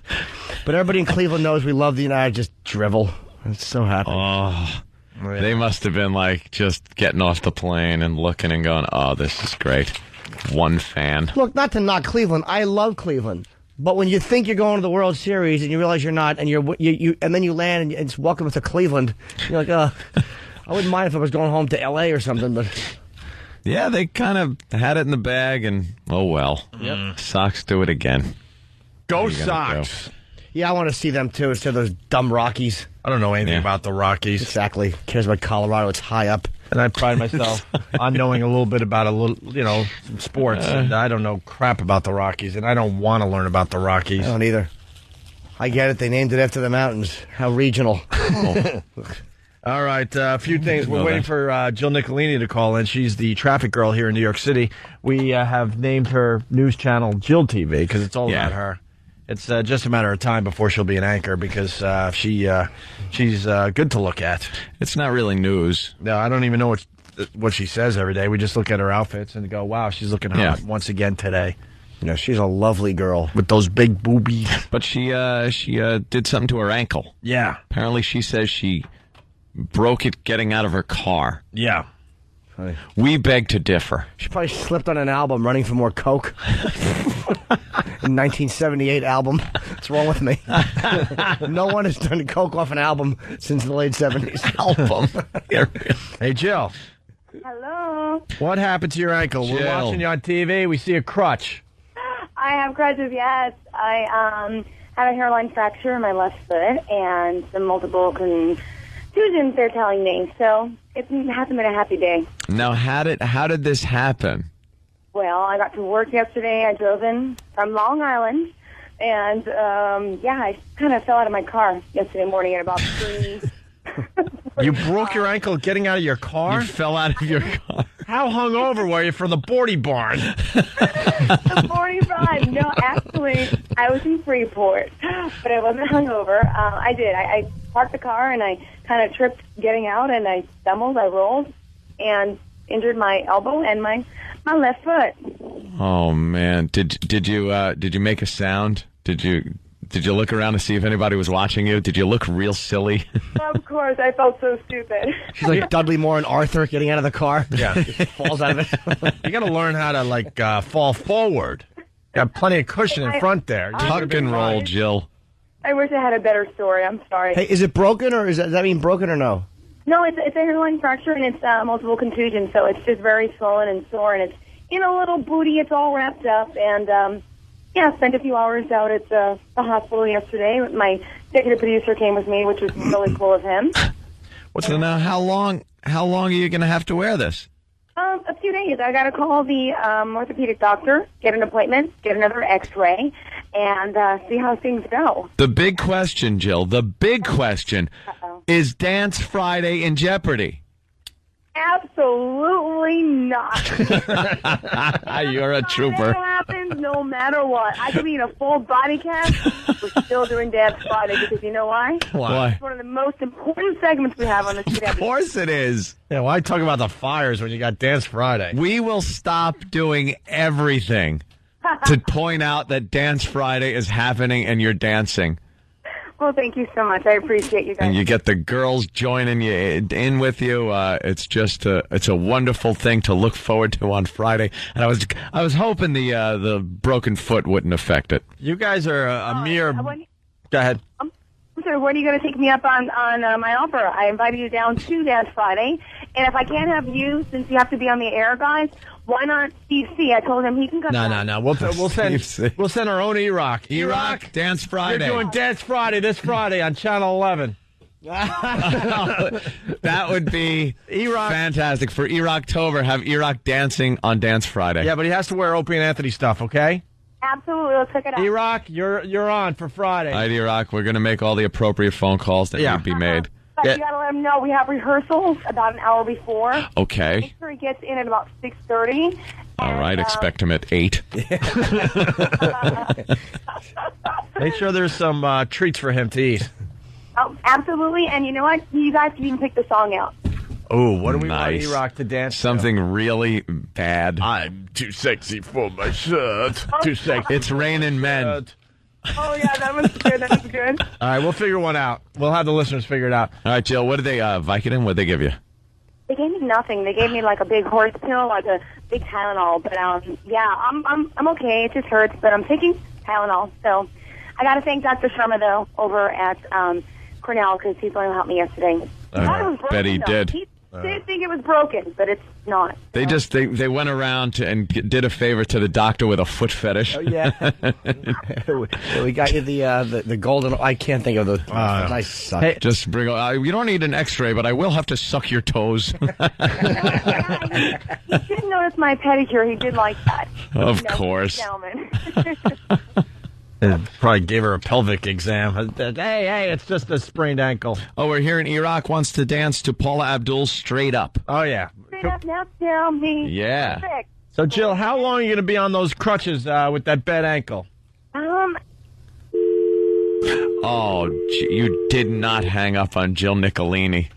But everybody in Cleveland knows we love the United. Just drivel. It's so happy.
Oh, they must have been like just getting off the plane and looking and going, oh, this is great. One fan.
Look, not to knock Cleveland. I love Cleveland. But when you think you're going to the World Series and you realize you're not, and you and then you land and it's welcome to Cleveland, you're like, I wouldn't mind if I was going home to L.A. or something, but...
Yeah, they kind of had it in the bag, and oh well.
Yep.
Sox do it again.
Go Sox.
Yeah, I want to see them, too, instead of those dumb Rockies.
I don't know anything about the Rockies.
Exactly. Cares about Colorado. It's high up.
And I pride myself on knowing a little bit about some sports. And I don't know crap about the Rockies, and I don't want to learn about the Rockies.
I don't either. I get it. They named it after the mountains. How regional. Oh.
All right, a few things. We're waiting for Jill Nicolini to call in. She's the traffic girl here in New York City. We have named her news channel Jill TV because it's all about her. It's just a matter of time before she'll be an anchor because she's good to look at.
It's not really news.
No, I don't even know what she says every day. We just look at her outfits and go, wow, she's looking hot once again today.
You know, she's a lovely girl.
With those big boobies.
But she did something to her ankle.
Yeah.
Apparently she says she broke it getting out of her car.
Yeah.
We beg to differ.
She probably slipped on an album, Running for More Coke. In 1978 album. What's wrong with me? No one has done coke off an album since the late 70s.
Album.
Hey, Jill.
Hello.
What happened to your ankle?
Jill.
We're watching you on TV. We see a crutch.
I have crutches, yes. I had a hairline fracture in my left foot and some multiple contusions, they're telling me. So it hasn't been a happy day.
Now, how did this happen?
Well, I got to work yesterday. I drove in from Long Island. And, I kind of fell out of my car yesterday morning at about 3.
You broke your ankle getting out of your car?
You fell out of your car.
How hungover were you from the Bordy Barn?
The 45. No, actually, I was in Freeport, but I wasn't hungover. I did. I parked the car, and I kind of tripped getting out, and I stumbled, I rolled, and injured my elbow and my left foot.
Oh, man. Did you make a sound? Did you look around to see if anybody was watching you? Did you look real silly?
Of course, I felt so stupid.
She's like Dudley Moore and Arthur getting out of the car.
Yeah.
Falls out of it.
You got to learn how to, fall forward. Got plenty of cushion in front there.
Tuck and roll, Jill.
I wish I had a better story. I'm sorry.
Hey, is it broken, or does that mean broken or no?
No, it's a hairline fracture, and it's multiple contusions, so it's just very swollen and sore, and it's in a little booty. It's all wrapped up, and... I spent a few hours out at the hospital yesterday. My executive producer came with me, which was really cool of him.
So now, how long are you going to have to wear this?
A few days. I got to call the orthopedic doctor, get an appointment, get another X-ray, and see how things go.
The big question, Jill, is Dance Friday in jeopardy?
Absolutely not.
You're a trooper.
Whatever happens, no matter what. I could be in a full body cast. We're still doing Dance Friday because you know why?
Why?
It's one of the most important segments we have on the CW.
Of course it is.
Yeah, why talk about the fires when you got Dance Friday?
We will stop doing everything to point out that Dance Friday is happening and you're dancing.
Well, thank you so much. I appreciate you guys.
And you get the girls joining you in with you. It's just it's a wonderful thing to look forward to on Friday. And I was hoping the broken foot wouldn't affect it.
You guys are a mere. Go ahead.
So when are you going to take me up on my offer? I invited you down to Dance Friday, and if I can't have you, since you have to be on the air, guys, why not Steve C? I told him he can come.
No. We'll send our own E-Rock.
E-Rock, Dance Friday.
You're doing Dance Friday this Friday on Channel 11.
That would be fantastic. For E-Rocktober, have E-Rock dancing on Dance Friday.
Yeah, but he has to wear Opie and Anthony stuff, okay?
Absolutely, let's hook it up.
E-Rock, you're on for Friday.
All right, E-Rock, we're going to make all the appropriate phone calls that need to be made.
But you got to let him know we have rehearsals about an hour before.
Okay.
Make sure he gets in at about 6:30.
All right, expect him at 8.
Make sure there's some treats for him to eat.
Oh, absolutely, and you know what? You guys can even pick the song out.
Oh, what do we
Nice.
want E-Rock to dance
Something really bad.
I'm too sexy for my shirt. Too sexy.
It's Raining Men.
Oh, yeah, that was good. That was good.
All right, we'll figure one out. We'll have the listeners figure it out.
All right, Jill, what did they, Vicodin, what did they give you?
They gave me nothing. They gave me like a big horse pill, like a big Tylenol. But yeah, I'm okay. It just hurts, but I'm taking Tylenol. So I got to thank Dr. Sharma though over at Cornell because he's going to help me yesterday. I thought it was broken,
bet he
though.
did.
He did think it was broken, but it's not.
They just they went around and did a favor to the doctor with a foot fetish.
Oh, yeah. We got you the golden. I can't think of the nice suck.
Hey, just bring. You don't need an X-ray, but I will have to suck your toes.
He didn't notice my pedicure. He did like that.
Of course.
Gentlemen.
Probably gave her a pelvic exam. Hey, it's just a sprained ankle.
Oh, we're hearing E-Rock wants to dance to Paula Abdul's Straight Up.
Oh, yeah.
Straight up, now tell me.
Yeah.
Perfect.
So, Jill, how long are you going to be on those crutches with that bad ankle?
Oh, you did not hang up on Jill Nicolini.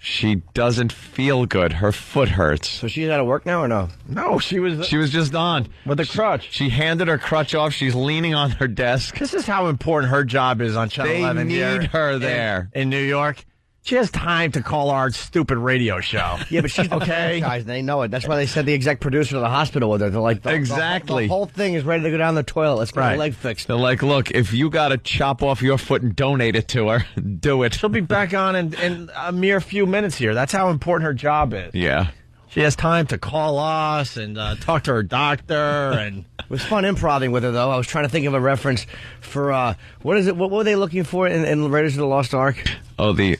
She doesn't feel good. Her foot hurts.
So she's out of work now or no?
No, she was
just on.
With a crutch.
She handed her crutch off. She's leaning on her desk.
This is how important her job is on Channel 11.
They need her there.
In New York. She has time to call our stupid radio show.
Yeah, but she's the franchise, and they know it. That's why they sent the exec producer to the hospital with her. They're like,
exactly.
The whole thing is ready to go down the toilet. Let's get her leg fixed.
They're like, look, if you got to chop off your foot and donate it to her, do it.
She'll be back on in a mere few minutes here. That's how important her job is.
Yeah.
She has time to call us and talk to her doctor. And
it was fun improvising with her, though. I was trying to think of a reference for, what is it? What were they looking for in Raiders of the Lost Ark?
Oh, the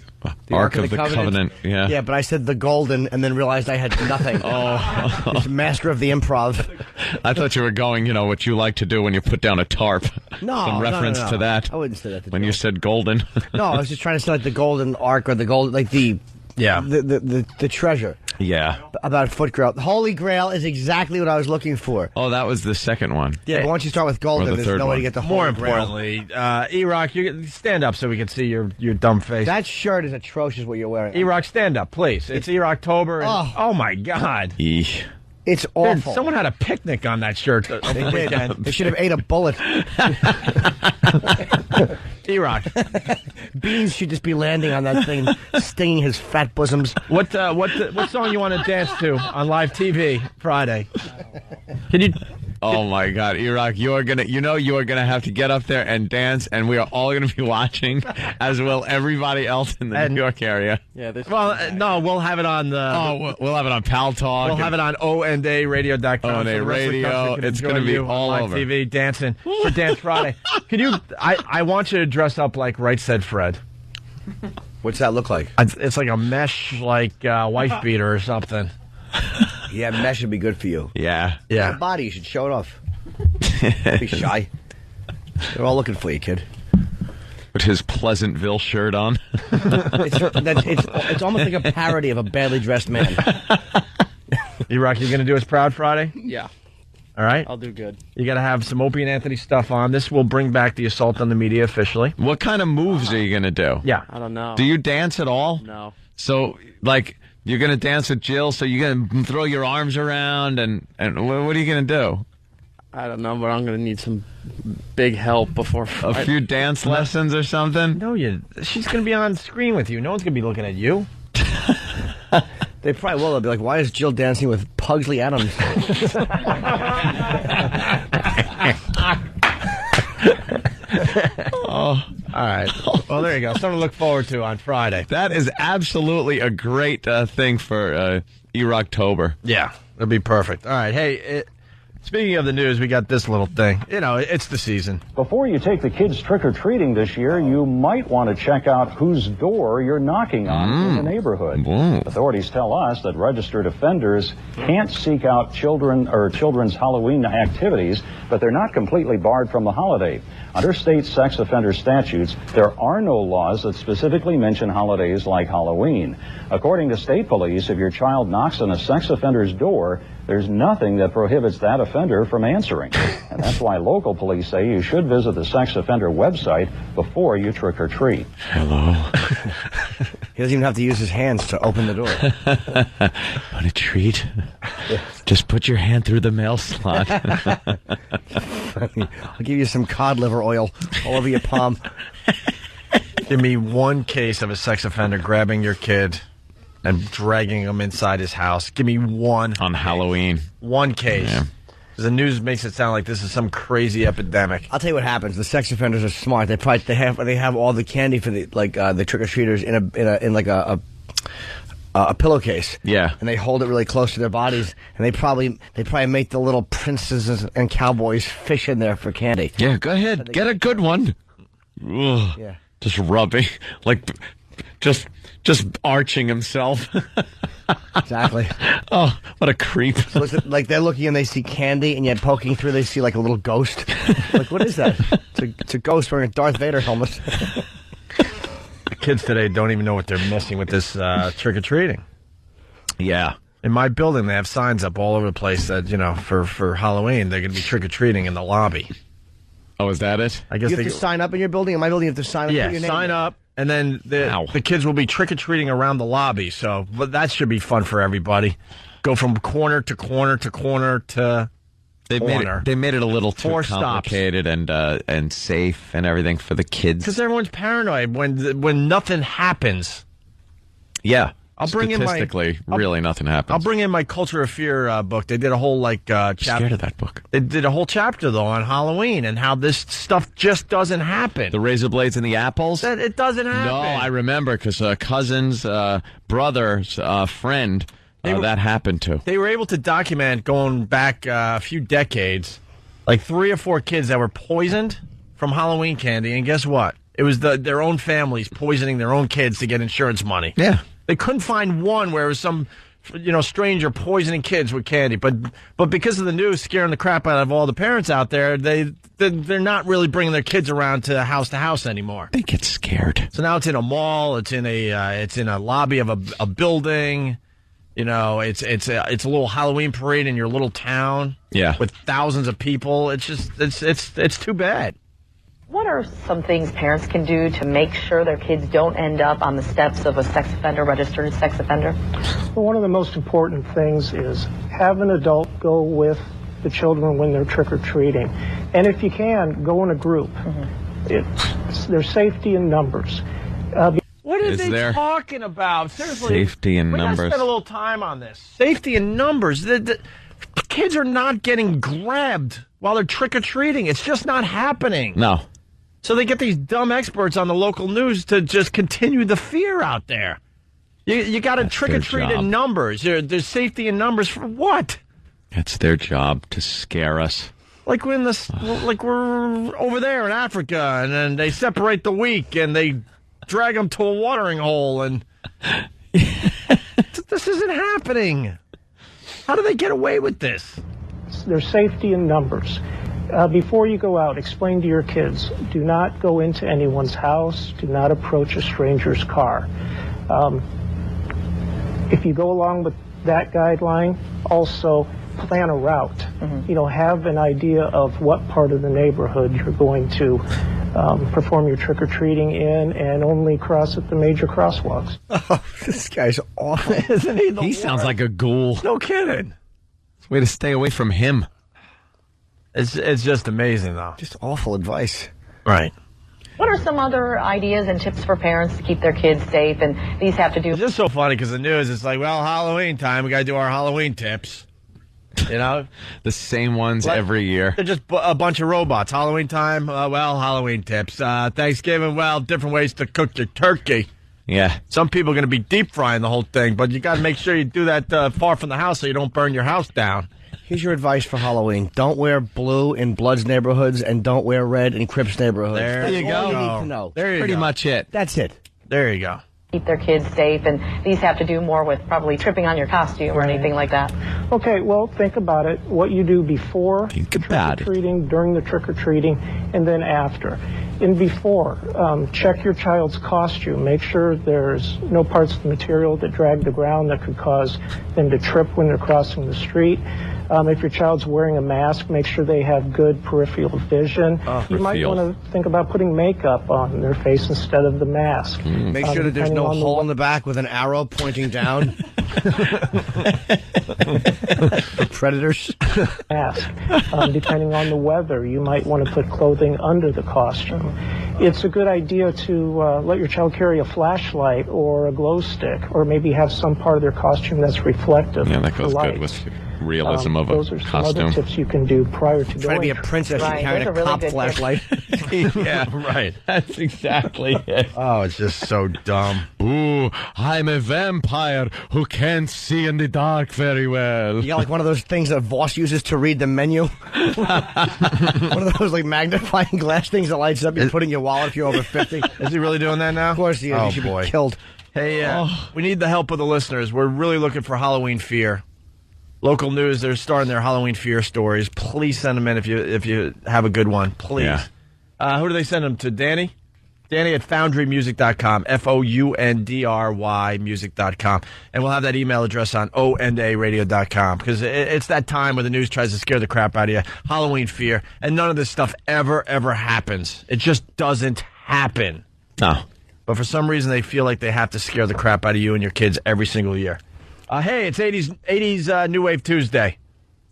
Ark of the Covenant. Yeah.
Yeah, but I said the golden and then realized I had nothing. It's master of the improv.
I thought you were going, what you like to do when you put down a tarp.
No,
some reference
no.
to that.
I wouldn't say that.
When you said golden.
No, I was just trying to say like the golden ark or the gold, like the treasure.
Yeah.
About Foot Grail. The Holy Grail is exactly what I was looking for.
Oh, that was the second one.
Yeah, but once you start with golden, there's no way to get the
More
Holy Grail.
importantly, E-Rock, you stand up so we can see your dumb face.
That shirt is atrocious what you're wearing.
E-Rock, stand up, please. It's E-Rocktober. Oh, my God.
Eesh.
It's awful.
Dude, someone had a picnic on that shirt.
They did. They should have ate a bullet.
E-Rock.
Beans should just be landing on that thing, stinging his fat bosoms.
What song you want to dance to on live TV Friday? Can you?
Oh my God, E-Rock, you're gonna have to get up there and dance, and we are all gonna be watching, as will everybody else in the New York area.
Yeah. No, we'll have it on the.
We'll have it on Pal Talk.
We'll have it on ONARadio.com.
ONA Radio. It's gonna be all
live
over.
TV dancing for Dance Friday. Can you? I want you to dress up like Right Said Fred.
What's that look like?
It's like a mesh, wife beater or something.
Yeah, mesh would be good for you.
Yeah.
Your body, you should show it off. Don't be shy. They're all looking for you, kid.
With his Pleasantville shirt on.
It's almost like a parody of a badly dressed man.
E-Rock, you going to do us proud Friday?
Yeah.
All right?
I'll do good.
You got to have some Opie and Anthony stuff on. This will bring back the assault on the media officially.
What kind of moves are you going to do?
Yeah.
I don't know.
Do you dance at all?
No.
So, you're going to dance with Jill, so you're going to throw your arms around, and what are you going to do?
I don't know, but I'm going to need some big help before Friday.
A few dance lessons or something?
No, she's going to be on screen with you. No one's going to be looking at you.
They probably will. They'll be like, why is Jill dancing with Pugsley Adams?
All right. Well, there you go. Something to look forward to on Friday.
That is absolutely a great thing for E-Rocktober.
Yeah, that'd be perfect. All right. Hey, Speaking of the news, we got this little thing. You know, it's the season.
Before you take the kids trick-or-treating this year, you might want to check out whose door you're knocking on in the neighborhood. Authorities tell us that registered offenders can't seek out children's Halloween activities, but they're not completely barred from the holiday. Under state sex offender statutes, there are no laws that specifically mention holidays like Halloween. According to state police, if your child knocks on a sex offender's door, there's nothing that prohibits that offender from answering. And that's why local police say you should visit the sex offender website before you trick or treat.
Hello.
He doesn't even have to use his hands to open the door.
Want a treat? Just put your hand through the mail slot.
I'll give you some cod liver oil all over your palm.
Give me one case of a sex offender grabbing your kid and dragging him inside his house. Give me one.
On Halloween.
One case.
Yeah.
The news makes it sound like this is some crazy epidemic.
I'll tell you what happens. The sex offenders are smart. They have all the candy for the trick or treaters in a pillowcase.
Yeah.
And they hold it really close to their bodies, and they probably make the little princes and cowboys fish in there for candy.
Yeah, go ahead. Get a good one. Ugh.
Yeah.
Just rubbing, like just arching himself.
Exactly.
Oh, what a creep.
So like they're looking and they see candy, and yet poking through they see like a little ghost. Like, what is that? It's a ghost wearing a Darth Vader helmet.
The kids today don't even know what they're missing with this trick-or-treating.
Yeah.
In my building, they have signs up all over the place that, you know, for Halloween, they're going to be trick-or-treating in the lobby.
Oh, is that it?
I guess
you have to sign up in your building. In my building, you have to sign up.
Yeah,
put your name
sign
in.
up, and then the kids will be trick-or-treating around the lobby. So that should be fun for everybody. Go from corner to corner to corner to corner.
They made it a little too
4 stops.
complicated and safe and everything for the kids.
Because everyone's paranoid when nothing happens.
Yeah.
I'll bring in
Statistically, really nothing happens.
I'll bring in my Culture of Fear book. They did a whole chapter.
Scared of that book.
They did a whole chapter though on Halloween and how this stuff just doesn't happen.
The razor blades and the apples.
It doesn't happen.
No, I remember because a cousin's brother's friend that happened to.
They were able to document going back a few decades, like 3 or 4 kids that were poisoned from Halloween candy, and guess what? It was their own families poisoning their own kids to get insurance money.
Yeah.
They couldn't find one where it was some, stranger poisoning kids with candy. But because of the news scaring the crap out of all the parents out there, they're not really bringing their kids around to house anymore.
They get scared.
So now it's in a mall. It's in a lobby of a building. You know, it's a little Halloween parade in your little town.
Yeah.
With thousands of people. It's just it's too bad.
What are some things parents can do to make sure their kids don't end up on the steps of a registered sex offender?
Well, one of the most important things is have an adult go with the children when they're trick-or-treating. And if you can, go in a group. Mm-hmm. There's safety in numbers.
What are they talking about? Seriously.
Safety in
we
numbers.
We got to spend a little time on this. Safety in numbers. The kids are not getting grabbed while they're trick-or-treating. It's just not happening.
No.
So they get these dumb experts on the local news to just continue the fear out there. You got to trick-or-treat in numbers. There's safety in numbers for what?
It's their job to scare us.
Like we're over there in Africa, and then they separate the weak, and they drag them to a watering hole, and this isn't happening. How do they get away with this?
There's safety in numbers. Before you go out, explain to your kids, do not go into anyone's house, do not approach a stranger's car. If you go along with that guideline, also plan a route. Mm-hmm. Have an idea of what part of the neighborhood you're going to perform your trick-or-treating in, and only cross at the major crosswalks.
Oh, this guy's awful, isn't he?
He sounds like a ghoul.
No kidding.
Way to stay away from him.
It's just amazing, though.
Just awful advice.
Right.
What are some other ideas and tips for parents to keep their kids safe? And these have to do...
It's just so funny because the news, it's like, well, Halloween time, we got to do our Halloween tips. The
same ones every year.
They're just a bunch of robots. Halloween time, Halloween tips. Thanksgiving, different ways to cook your turkey.
Yeah.
Some people are going to be deep frying the whole thing, but you got to make sure you do that far from the house so you don't burn your house down.
Here's your advice for Halloween. Don't wear blue in Bloods neighborhoods and don't wear red in Crips neighborhoods.
There you go.
All you need to know.
There you
Pretty
go.
much it.
That's it.
There you go.
Keep their kids safe, and these have to do more with probably tripping on your costume or anything like that.
Okay, well, think about it. What you do before trick-or-treating, during the trick-or-treating, and then after. In before, check your child's costume. Make sure there's no parts of the material that drag the ground that could cause them to trip when they're crossing the street. If your child's wearing a mask, make sure they have good peripheral vision. You might want to think about putting makeup on their face instead of the mask.
Make sure that there's no hole in the back with an arrow pointing down. For predators.
Mask. Depending on the weather, you might want to put clothing under the costume. It's a good idea to let your child carry a flashlight or a glow stick, or maybe have some part of their costume that's reflective.
Yeah, that goes
light.
good with realism of
those
a
are some
costume.
other tips you can do prior to
Try to be a princess and carrying a cop flashlight.
Yeah, right.
That's exactly it.
Oh, it's just so dumb.
Ooh, I'm a vampire who can't see in the dark very well.
You got like one of those things that Voss uses to read the menu. One of those like magnifying glass things that lights up. You put in your wallet if you're over 50.
Is he really doing that now?
Of course he is.
Oh,
He should
boy.
be killed.
Hey, we need the help of the listeners. We're really looking for Halloween fear. Local news, they're starting their Halloween fear stories. Please send them in if you have a good one. Please.
Yeah.
Who do they send them to? Danny? Danny at foundrymusic.com, FOUNDRY music.com. And we'll have that email address on ONDAradio.com because it's that time where the news tries to scare the crap out of you. Halloween fear. And none of this stuff ever happens. It just doesn't happen.
No.
But for some reason, they feel like they have to scare the crap out of you and your kids every single year. Hey, it's 80s New Wave Tuesday.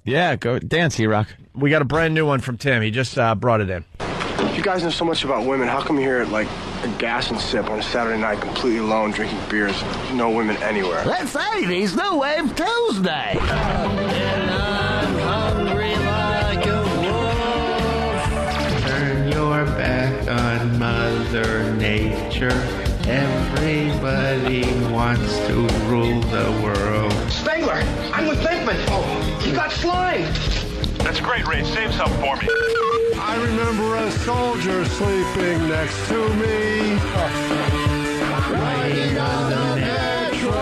Yeah, go dance, E-Rock.
We got a brand new one from Tim. He just brought it in.
If you guys know so much about women, how come you're here at like a gas and sip on a Saturday night completely alone drinking beers? No women anywhere.
Let's 80s New Wave Tuesday.
Hungry like a wolf. Turn your back on Mother Nature. Everybody wants to rule the world.
Spengler, I'm with Venkman. Oh, you got slime.
That's great, Ray. Save some for me.
I remember a soldier sleeping next to me. Riding on the metro.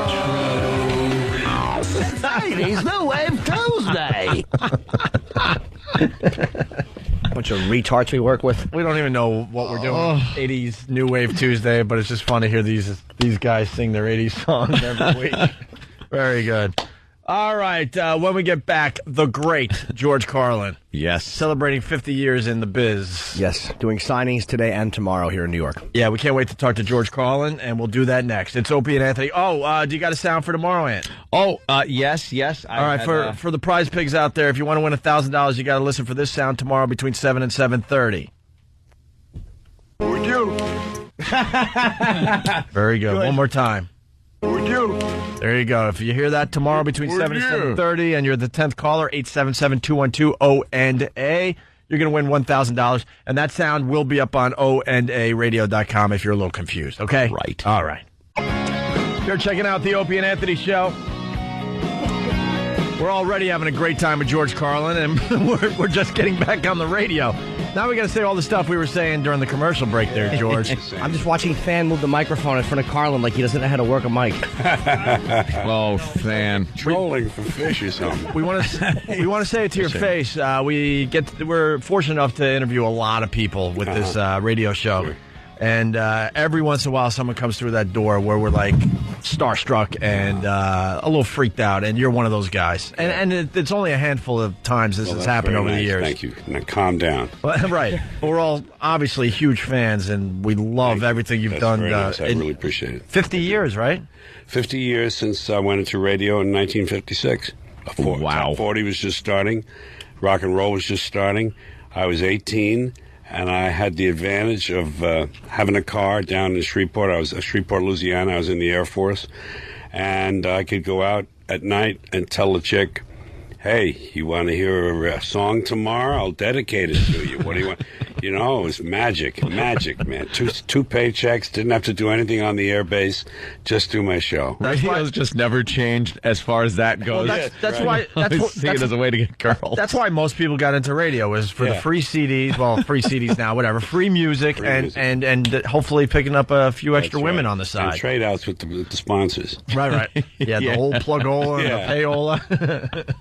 80s New Wave Tuesday.
Bunch of retards we work with.
We don't even know what we're doing. 80s New Wave Tuesday, but it's just fun to hear these guys sing their 80s songs every week. Very good. All right, when we get back, the great George Carlin.
Yes.
Celebrating 50 years in the biz.
Yes, doing signings today and tomorrow here in New York.
Yeah, we can't wait to talk to George Carlin, and we'll do that next. It's Opie and Anthony. Oh, do you got a sound for tomorrow, Ant?
Oh, yes.
All right, for the prize pigs out there, if you want to win $1,000, you got to listen for this sound tomorrow between 7 and 7:30.
Would you?
Very good. One more time.
Would you?
There you go. If you hear that tomorrow between 7 and 7:30 and you're the 10th caller, 877-212-ONDA, you're going to win $1,000. And that sound will be up on ONDAradio.com if you're a little confused, okay?
Right.
All right. You're checking out the Opie and Anthony Show. We're already having a great time with George Carlin, and we're just getting back on the radio. Now we got to say all the stuff we were saying during the commercial break there, George.
I'm just watching Fan move the microphone in front of Carlin like he doesn't know how to work a mic.
Oh, Fan.
Trolling for fish or something.
We want to say it to your face. We're fortunate enough to interview a lot of people with this radio show. Sure. And every once in a while, someone comes through that door where we're like starstruck and a little freaked out, and you're one of those guys. And it's only a handful of times this has happened over the years.
Thank you. Now calm down.
Right. We're all obviously huge fans, and we love everything you've done.
Very nice. I really appreciate it.
50 years, right?
50 years since I went into radio in 1956.
Wow.
Top 40 was just starting. Rock and roll was just starting. I was 18. And I had the advantage of having a car down in Shreveport. I was in Shreveport, Louisiana. I was in the Air Force. And I could go out at night and tell the chick, hey, you want to hear a song tomorrow? I'll dedicate it to you. What do you want? You know, it was magic, man. Two paychecks, didn't have to do anything on the airbase, just do my show.
Radio's just never changed as far as that goes.
Well, that's why.
I see it as a way to get girls.
That's why most people got into radio, is for the free CDs. Well, free CDs now, whatever. Free music, and hopefully picking up a few extra women on the side.
And trade outs with the sponsors.
Right. Yeah, the whole plugola and the payola.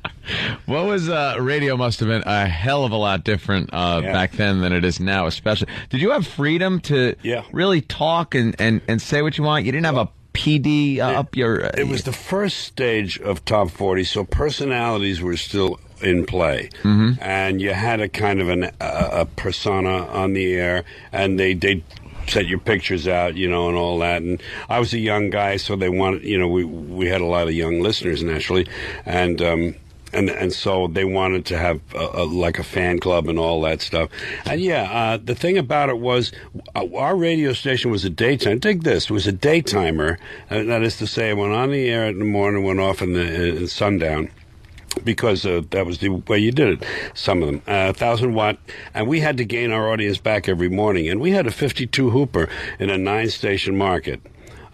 What was radio must have been a hell of a lot different back then than it is now, especially. Did you have freedom to really talk and say what you want? You didn't have a PD up your...
it was the first stage of Top 40, so personalities were still in play. Mm-hmm. And you had a kind of a persona on the air, and they set your pictures out, you know, and all that. And I was a young guy, so they wanted, you know, we had a lot of young listeners, naturally. And so they wanted to have like a fan club and all that stuff. And the thing about it was our radio station was a daytime. Dig this, it was a daytimer. That is to say, it went on the air in the morning, went off in sundown. Because that was the way you did it, some of them. 1,000 watt. And we had to gain our audience back every morning. And we had a 52 hooper in a 9-station market.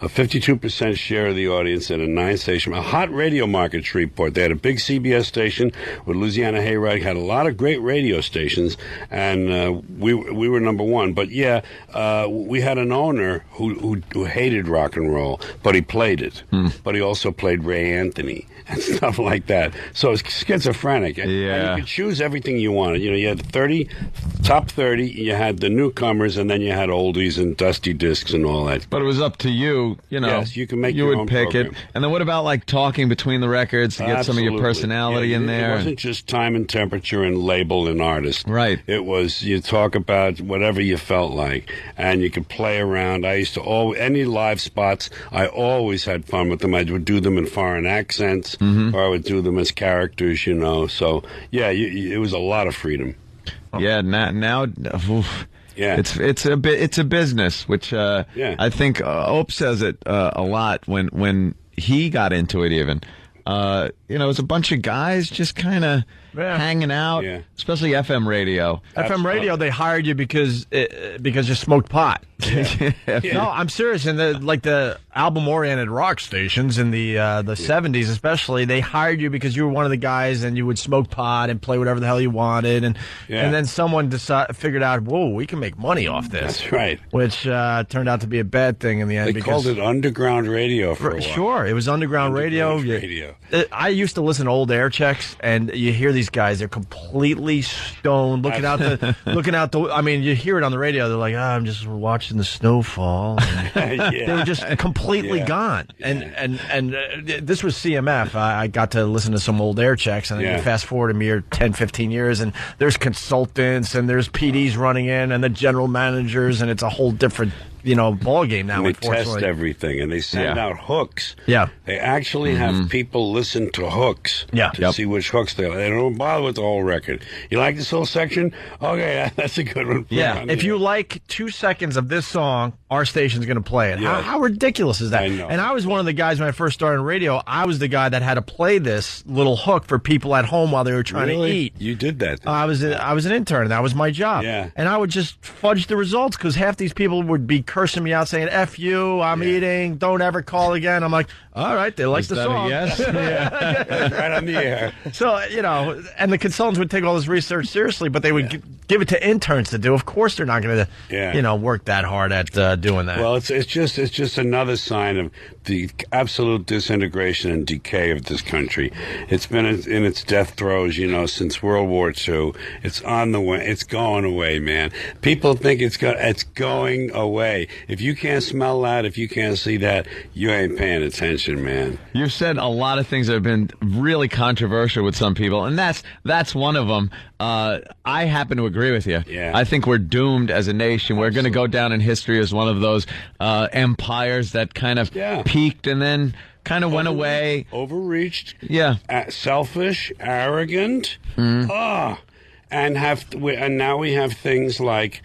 A 52% share of the audience at a 9-station, a hot radio market, Shreveport. They had a big CBS station with Louisiana Hayride, had a lot of great radio stations, and we were number one. But we had an owner who hated rock and roll, but he played it. But he also played Ray Anthony and stuff like that. So it's schizophrenic. And you could choose everything you wanted. You know, you had top 30, you had the newcomers, and then you had oldies and dusty discs and all that.
But it was up to you. You know,
yes, you can make
you
your
would
own
pick
program.
it. And then what about like talking between the records to get some of your personality in there?
It wasn't just time and temperature and label and artist.
Right.
It was, you talk about whatever you felt like, and you could play around. I used to any live spots, I always had fun with them. I would do them in foreign accents, or I would do them as characters, you know. So, it was a lot of freedom.
Yeah, now oof. Yeah, it's a business, which I think Ope says it a lot when he got into it. Even you know, it was a bunch of guys just kind of hanging out, especially FM radio.
FM radio, they hired you because you smoked pot. No, I'm serious. And the album-oriented rock stations in the 70s, especially, they hired you because you were one of the guys, and you would smoke pot and play whatever the hell you wanted, and then someone figured out, whoa, we can make money off this.
That's right.
Which turned out to be a bad thing in the end.
They called it underground radio for a while.
Sure, it was underground radio. I used to listen to old air checks, and you hear these guys, they're completely stoned, looking out the. I mean, you hear it on the radio. They're like, I'm just watching the snowfall. They were just completely gone. And this was CMF. I got to listen to some old air checks, and then you fast forward a mere 10, 15 years, and there's consultants, and there's PDs running in, and the general managers, and it's a whole different ball game now.
And they test everything, and they send out hooks.
Yeah,
they actually have people listen to hooks. To see which hooks they like. They don't bother with the whole record. You like this whole section? Okay, that's a good one.
Yeah, if you like 2 seconds of this song, our station's going to play it. How ridiculous is that?
I know.
And I was one of the guys when I first started in radio. I was the guy that had to play this little hook for people at home while they were trying to eat.
You did that.
I was an intern. That was my job.
Yeah.
And I would just fudge the results because half these people would be cursing me out, saying, F you, I'm eating, don't ever call again. I'm like, all right, they like the song.
Yes?
Right on the air.
So, and the consultants would take all this research seriously, but they would give it to interns to do. Of course they're not going to, work that hard at doing that.
Well, it's just another sign of the absolute disintegration and decay of this country. It's been in its death throes, since World War II. It's on the way. It's going away, man. People think it's going away. If you can't smell that, if you can't see that, you ain't paying attention, man.
You've said a lot of things that have been really controversial with some people, and that's one of them. I happen to agree with you.
Yeah.
I think we're doomed as a nation. We're going to go down in history as one of those empires that kind of peaked and then kind of went away.
Overreached.
Yeah.
Selfish, arrogant. And now we have things like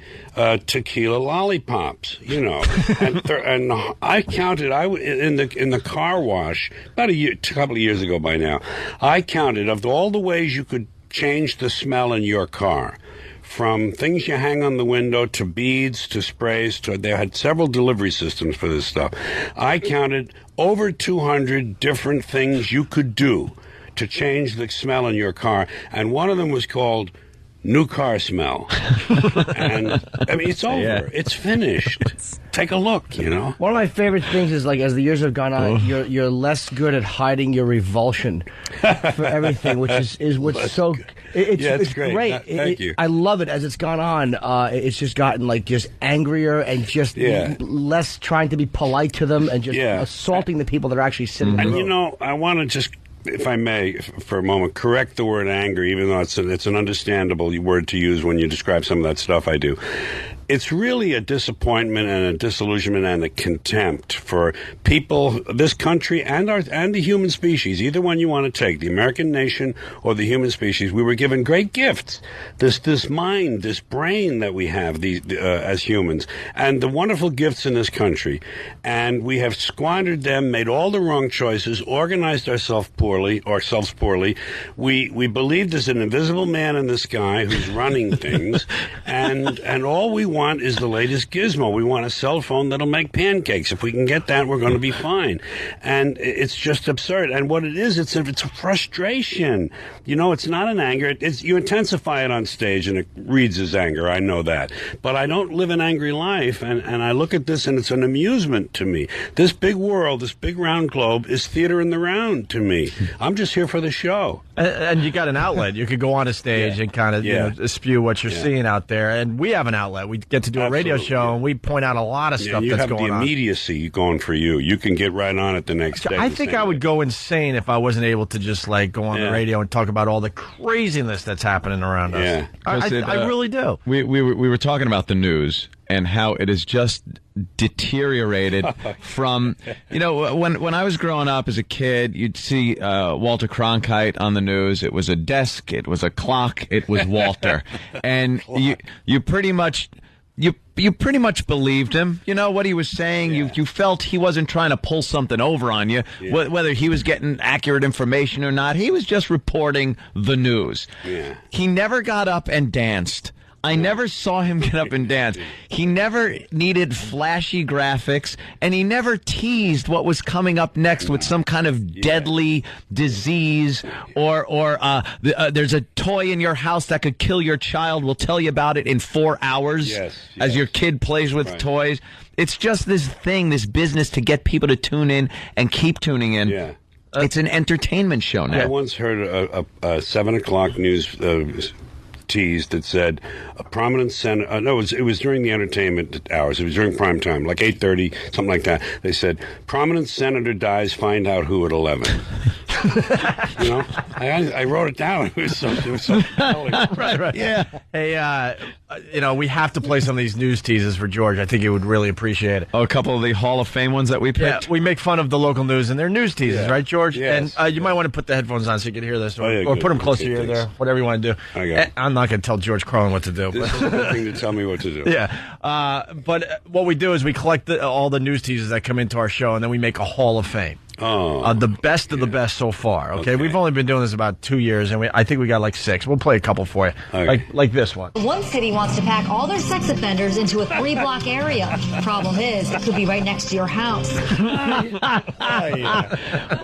tequila lollipops, and I counted. In the car wash about a couple of years ago. By now, I counted of all the ways you could change the smell in your car. from things you hang on the window to beads to sprays. They had several delivery systems for this stuff. I counted over 200 different things you could do to change the smell in your car, and one of them was called new car smell. And I mean, it's over. Yeah. It's finished. Take a look, you know.
One of my favorite things is, like, as the years have gone on, you're less good at hiding your revulsion for everything, which is what's so. It's great.
Thank you.
I love it as it's gone on. It's just gotten just angrier and just less trying to be polite to them and just assaulting the people that are actually sitting in the room.
You know, I want to just, if I may, for a moment, correct the word anger, even though it's an understandable word to use when you describe some of that stuff I do. It's really a disappointment and a disillusionment and a contempt for people, this country, and the human species, either one you want to take, the American nation or the human species. We were given great gifts, this mind, this brain that we have as humans, and the wonderful gifts in this country. And we have squandered them, made all the wrong choices, organized ourselves poorly. We believe there's an invisible man in the sky who's running things, and all we want is the latest gizmo. We want a cell phone that'll make pancakes. If we can get that, we're going to be fine. And it's just absurd. And what it is, it's a frustration. You know, it's not an anger. You intensify it on stage, and it reads as anger. I know that. But I don't live an angry life, and I look at this, and it's an amusement to me. This big world, this big round globe, is theater in the round to me. I'm just here for the show.
And you got an outlet. You could go on a stage and kind of spew what you're seeing out there. And we have an outlet. We get to do a radio show, and we point out a lot of stuff that's going on.
You have the immediacy going for you. You can get right on it the next day.
I think I would go insane if I wasn't able to just go on the radio and talk about all the craziness that's happening around us. I really do.
We were talking about the news and how it is just deteriorated from, when I was growing up as a kid, you'd see Walter Cronkite on the news. It was a desk, it was a clock, it was Walter. And you pretty much believed him. You know what he was saying. You felt he wasn't trying to pull something over on you, whether he was getting accurate information or not. He was just reporting the news. He never got up and danced. I never saw him get up and dance. He never needed flashy graphics, and he never teased what was coming up next with some kind of deadly disease or there's a toy in your house that could kill your child. We'll tell you about it in 4 hours as your kid plays with toys. It's just this thing, this business to get people to tune in and keep tuning in. It's an entertainment show now.
I once heard a 7 o'clock news tease that said a prominent senator. No, it was during the entertainment hours. It was during prime time, like 8:30, something like that. They said prominent senator dies. Find out who at 11. I wrote it down. It was so
right. Yeah. Hey, we have to play some of these news teases for George. I think he would really appreciate it.
Oh, a couple of the Hall of Fame ones that we picked.
Yeah, we make fun of the local news and their news teases, right, George?
Yes.
And you might want to put the headphones on so you can hear this, or put them close to your ear there, whatever you want to do. I'm not going to tell George Carlin what to do.
This is the thing to tell me what to do.
Yeah. But what we do is we collect all the news teases that come into our show, and then we make a Hall of Fame. The best of the best so far. Okay, we've only been doing this about 2 years, and I think we got like 6. We'll play a couple for you, like this one.
One city wants to pack all their sex offenders into a 3-block area. Problem is, it could be right next to your house.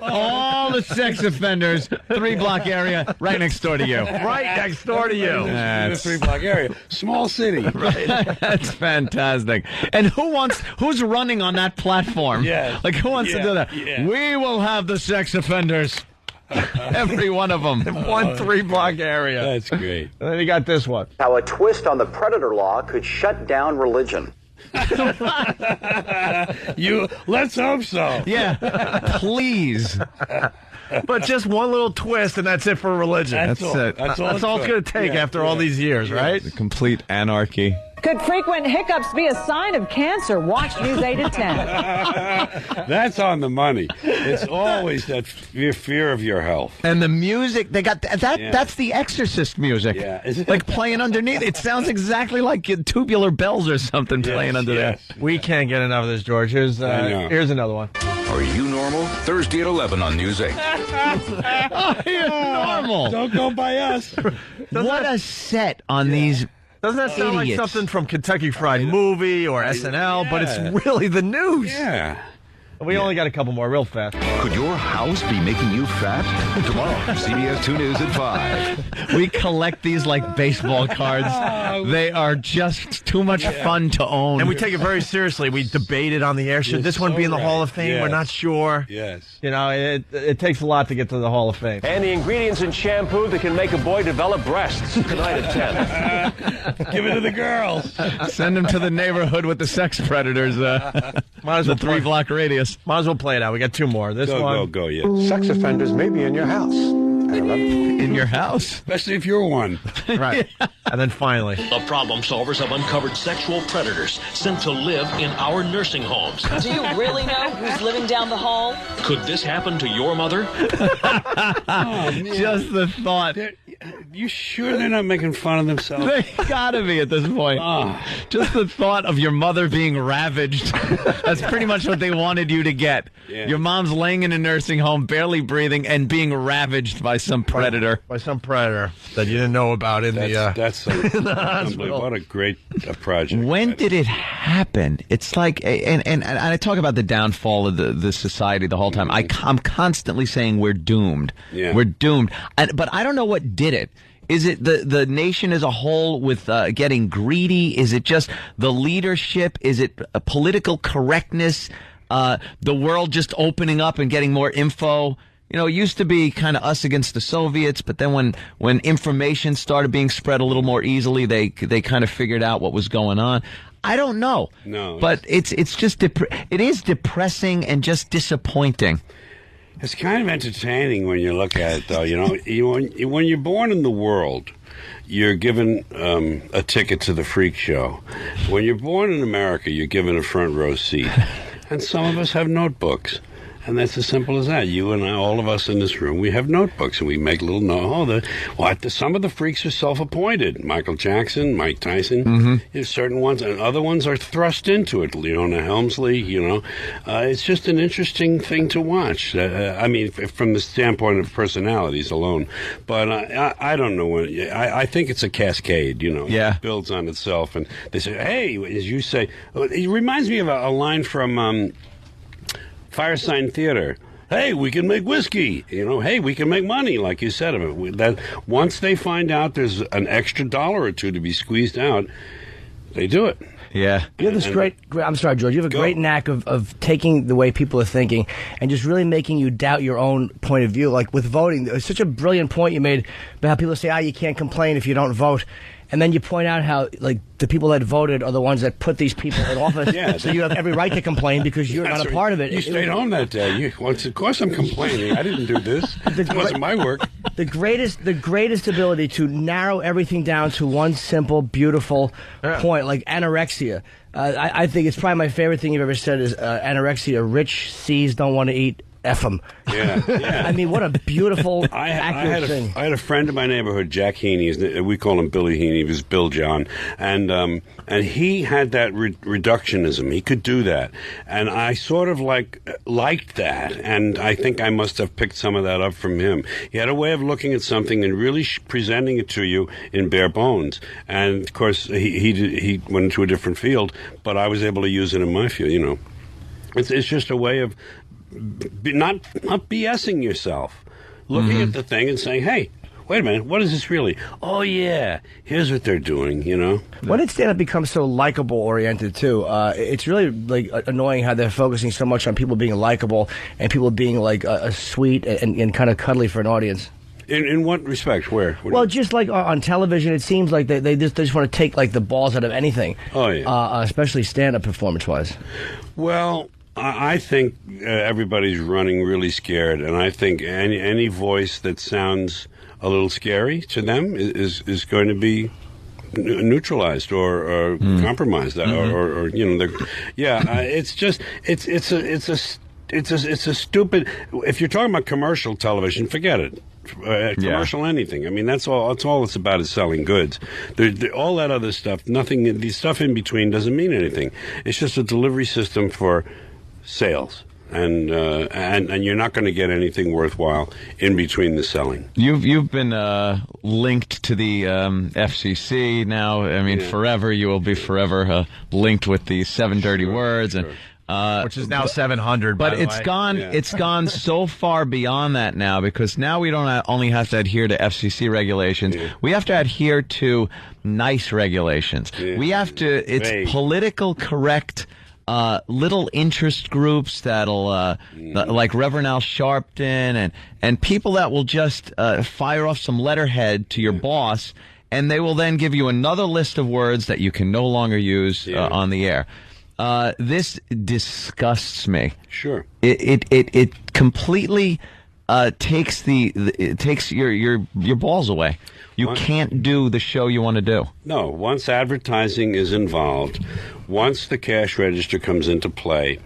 All the sex offenders, 3-block area, right next door to you.
Right next door to you.
That's 3-block area, small city.
Right. That's fantastic. And who's running on that platform? Who wants to do that? We will have the sex offenders. Every one of them.
In one 3-block area.
That's great.
And then you got this one.
How a twist on the predator law could shut down religion.
Let's hope so.
Yeah, please.
But just one little twist, and that's it for religion.
That's it.
That's all it's going to take after all these years, right?
The complete anarchy.
Could frequent hiccups be a sign of cancer? Watch News 8 at 10.
That's on the money. It's always that fear of your health.
And the music, they got that. That's the Exorcist music.
Yeah.
Like playing underneath. It sounds exactly like Tubular Bells or something playing under there.
We can't get enough of this, George. Here's another one.
Are You Normal? Thursday at 11 on News 8.
Are you normal?
Don't go by us.
What a set on these
Doesn't that sound like something from Kentucky Fried Movie or SNL? But it's really the news.
Yeah.
We only got a couple more real fast.
Could your house be making you fat? Tomorrow, CBS 2 News at 5.
We collect these like baseball cards. They are just too much fun to own.
And we take it very seriously. We debate it on the air. Should this one be in the Hall of Fame?
Yes.
We're not sure.
Yes.
You know, it takes a lot to get to the Hall of Fame.
And the ingredients in shampoo that can make a boy develop breasts. Tonight at 10.
Give it to the girls.
Send them to the neighborhood with the sex predators.
Might as well
the 3-block radius.
Might as well play it out. We got 2 more. This one.
Go, yeah.
Sex offenders may be in your house.
In your house?
Especially if you're one.
Right. And then finally.
The problem solvers have uncovered sexual predators sent to live in our nursing homes.
Do you really know who's living down the hall?
Could this happen to your mother?
Just the thought.
You sure they're not making fun of themselves?
They gotta be at this point. Just the thought of your mother being ravaged. That's pretty much what they wanted you to get.
Yeah.
Your mom's laying in a nursing home, barely breathing, and being ravaged by some predator.
By some predator that you didn't know about in
that's
the hospital.
What a great project.
When did it happen? It's like, and I talk about the downfall of the society the whole time. I'm constantly saying we're doomed.
Yeah.
We're doomed. But I don't know what did it. Is it the nation as a whole with getting greedy? Is it just the leadership? Is it political correctness? The world just opening up and getting more info? You know, it used to be kind of us against the Soviets, but then when information started being spread a little more easily, they kind of figured out what was going on. I don't know.
No.
But it's just it is depressing and just disappointing.
It's kind of entertaining when you look at it, though. You know, when you're born in the world, you're given a ticket to the freak show. When you're born in America, you're given a front row seat. And some of us have notebooks. And that's as simple as that. You and I, all of us in this room, we have notebooks, and we make little notes. Some of the freaks are self-appointed. Michael Jackson, Mike Tyson, there's certain ones, and other ones are thrust into it. Leona Helmsley, it's just an interesting thing to watch. I mean, from the standpoint of personalities alone. But I don't know when. I think it's a cascade.
Yeah.
It builds on itself, and they say, "Hey," as you say, it reminds me of a line from Firesign Theater. Hey, we can make whiskey. Hey, we can make money, like you said. That once they find out there's an extra $1 or $2 to be squeezed out, they do it.
Yeah.
You have this great, I'm sorry, George, you have a great knack of taking the way people are thinking and just really making you doubt your own point of view. Like with voting, it's such a brilliant point you made about how people say, you can't complain if you don't vote. And then you point out how, like, the people that voted are the ones that put these people in office.
Yeah.
So you have every right to complain because you're not a part of it.
You stayed home that day. Of course I'm complaining. I didn't do this. It wasn't my work.
The greatest ability to narrow everything down to one simple, beautiful point, like anorexia. I think it's probably my favorite thing you've ever said is anorexia. Rich C's don't want to eat. F them.
Yeah.
I mean, what a beautiful, accurate thing.
I had a friend in my neighborhood, Jack Heaney. We call him Billy Heaney. He was Bill John. And he had that reductionism. He could do that. And I sort of liked that. And I think I must have picked some of that up from him. He had a way of looking at something and really presenting it to you in bare bones. And, of course, he went into a different field, but I was able to use it in my field, It's just a way of not BSing yourself, looking at the thing and saying, hey, wait a minute, what is this really? Oh, yeah, here's what they're doing,
When did stand-up become so likable-oriented, too? It's really annoying how they're focusing so much on people being likable and people being, sweet and kind of cuddly for an audience.
In what respect? Where?
Well, just like on television, it seems like they just want to take, the balls out of anything.
Oh, yeah.
Especially stand-up performance-wise.
Well, I think everybody's running really scared, and I think any voice that sounds a little scary to them is going to be neutralized or compromised, or it's just it's a stupid. If you're talking about commercial television, forget it. Commercial anything. I mean, that's all it's about is selling goods. All that other stuff, the stuff in between doesn't mean anything. It's just a delivery system for sales. And you're not going to get anything worthwhile in between the selling.
You've been linked to the FCC now. I mean, forever. You will be forever linked with the 7 dirty words, and
which is now 700.
But
by the
it's
way.
gone.
Yeah.
It's gone so far beyond that now, because now we don't only have to adhere to FCC regulations. Yeah. We have to adhere to nice regulations. Yeah. We have to. It's political correct. Little interest groups that'll, like Reverend Al Sharpton and people that will just fire off some letterhead to your boss, and they will then give you another list of words that you can no longer use on the air. This disgusts me.
Sure.
It completely takes takes your balls away. You can't do the show you want to do.
No, once advertising is involved, once the cash register comes into play,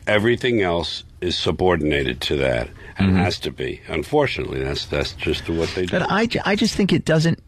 everything else is subordinated to that, and has to be. Unfortunately, that's just what they do.
But I just think it doesn't.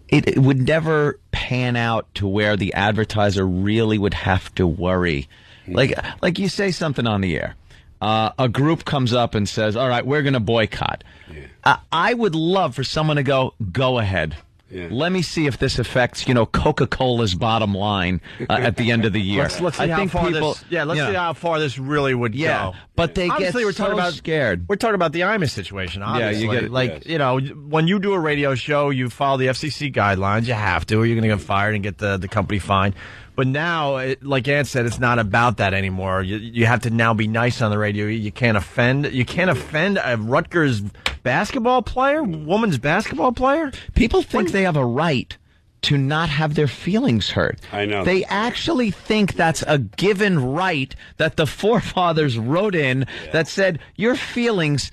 It would never pan out to where the advertiser really would have to worry. Like you say something on the air. A group comes up and says, all right, we're going to boycott. Yeah. I would love for someone to go ahead. Yeah. Let me see if this affects, Coca-Cola's bottom line at the end of the year.
Let's see how far see how far this really would go.
But they
obviously
get scared.
We're talking about the Imus situation, obviously.
Yeah, you get
when you do a radio show, you follow the FCC guidelines. You have to, or you're going to get fired and get the company fined. But now, like Ann said, it's not about that anymore. You have to now be nice on the radio. You can't offend. You can't offend a Rutgers basketball player, women's basketball player.
People think they have a right to not have their feelings hurt.
I know.
They actually think that's a given right that the forefathers wrote in that said your feelings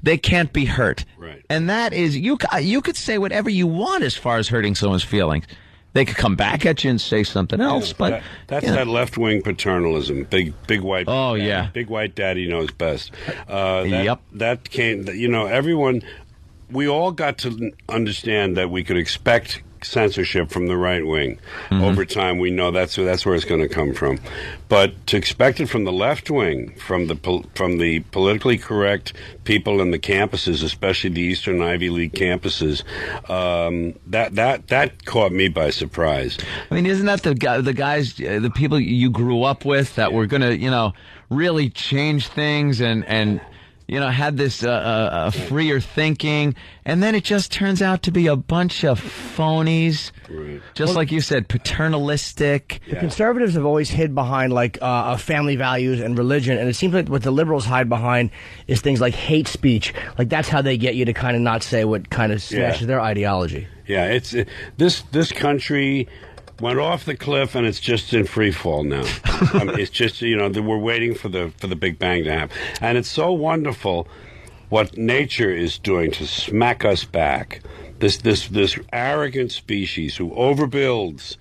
they can't be hurt.
Right.
And that is you could say whatever you want as far as hurting someone's feelings. They could come back at you and say something else, but
that's that left-wing paternalism. Big white.
Oh
daddy,
yeah.
Big white daddy knows best.
Yep.
That came. Everyone. We all got to understand that we could expect censorship from the right wing. Over time, we know that's where it's going to come from. But to expect it from the left wing, from the politically correct people in the campuses, especially the Eastern Ivy League campuses, that caught me by surprise.
I mean, isn't that the guys, the people you grew up with that were going to, really change things and had this freer thinking, and then it just turns out to be a bunch of phonies. Right. Just like you said, paternalistic.
The conservatives have always hid behind family values and religion, and it seems like what the liberals hide behind is things like hate speech. Like that's how they get you to kind of not say what kind of smashes their ideology.
Yeah, it's this country went off the cliff, and it's just in free fall now. It's just we're waiting for the Big Bang to happen, and it's so wonderful what nature is doing to smack us back. This arrogant species who overbuilds,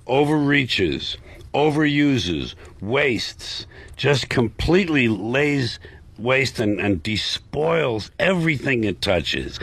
overreaches, overuses, wastes, just completely lays waste and despoils everything it touches.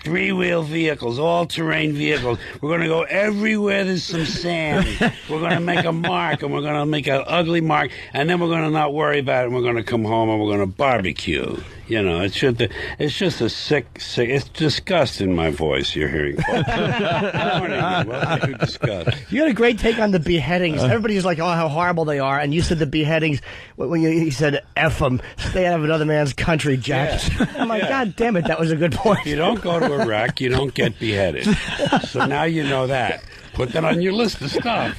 3-wheel vehicles, all-terrain vehicles. We're going to go everywhere there's some sand. We're going to make a mark, and we're going to make an ugly mark, and then we're going to not worry about it, and we're going to come home, and we're going to barbecue. It's just a sick, it's disgust in my voice you're hearing. Welcome to disgust.
You had a great take on the beheadings. Everybody's like, oh, how horrible they are. And you said the beheadings, when you said, F them, stay out of another man's country, Jack. Yeah. I'm like, God damn it, that was a good point.
If you don't go to Iraq, you don't get beheaded. So now you know that. Put that on your list of stuff.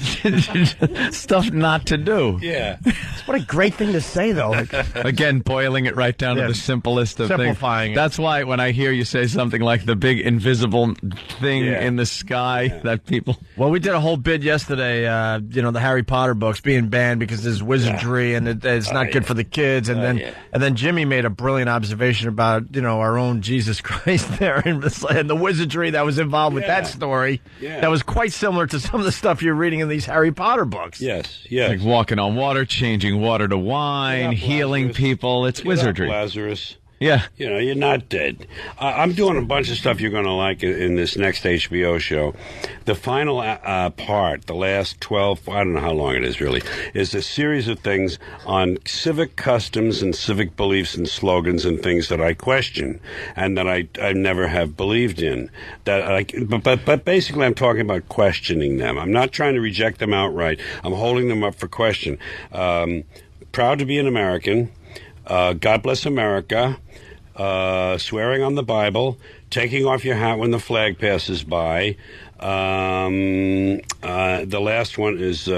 Stuff not to do.
Yeah.
What a great thing to say, though.
Again, boiling it right down to the simplest of things.
Simplifying it.
That's why when I hear you say something like the big invisible thing in the sky, that people...
Well, we did a whole bid yesterday, the Harry Potter books being banned because there's wizardry and it's not good for the kids. And then Jimmy made a brilliant observation about, our own Jesus Christ there and the wizardry that was involved with that story. Yeah. That was quite similar to some of the stuff you're reading in these Harry Potter books.
Yes.
Like walking on water, changing water to wine, healing people. It's wizardry.
Lazarus.
Yeah.
You know, you're not dead. I'm doing a bunch of stuff you're going to like in this next HBO show. The final part, the last 12, I don't know how long it is really, is a series of things on civic customs and civic beliefs and slogans and things that I question and that I never have believed in. But basically I'm talking about questioning them. I'm not trying to reject them outright. I'm holding them up for question. Proud to be an American. God bless America. Swearing on the Bible. Taking off your hat when the flag passes by. The last one is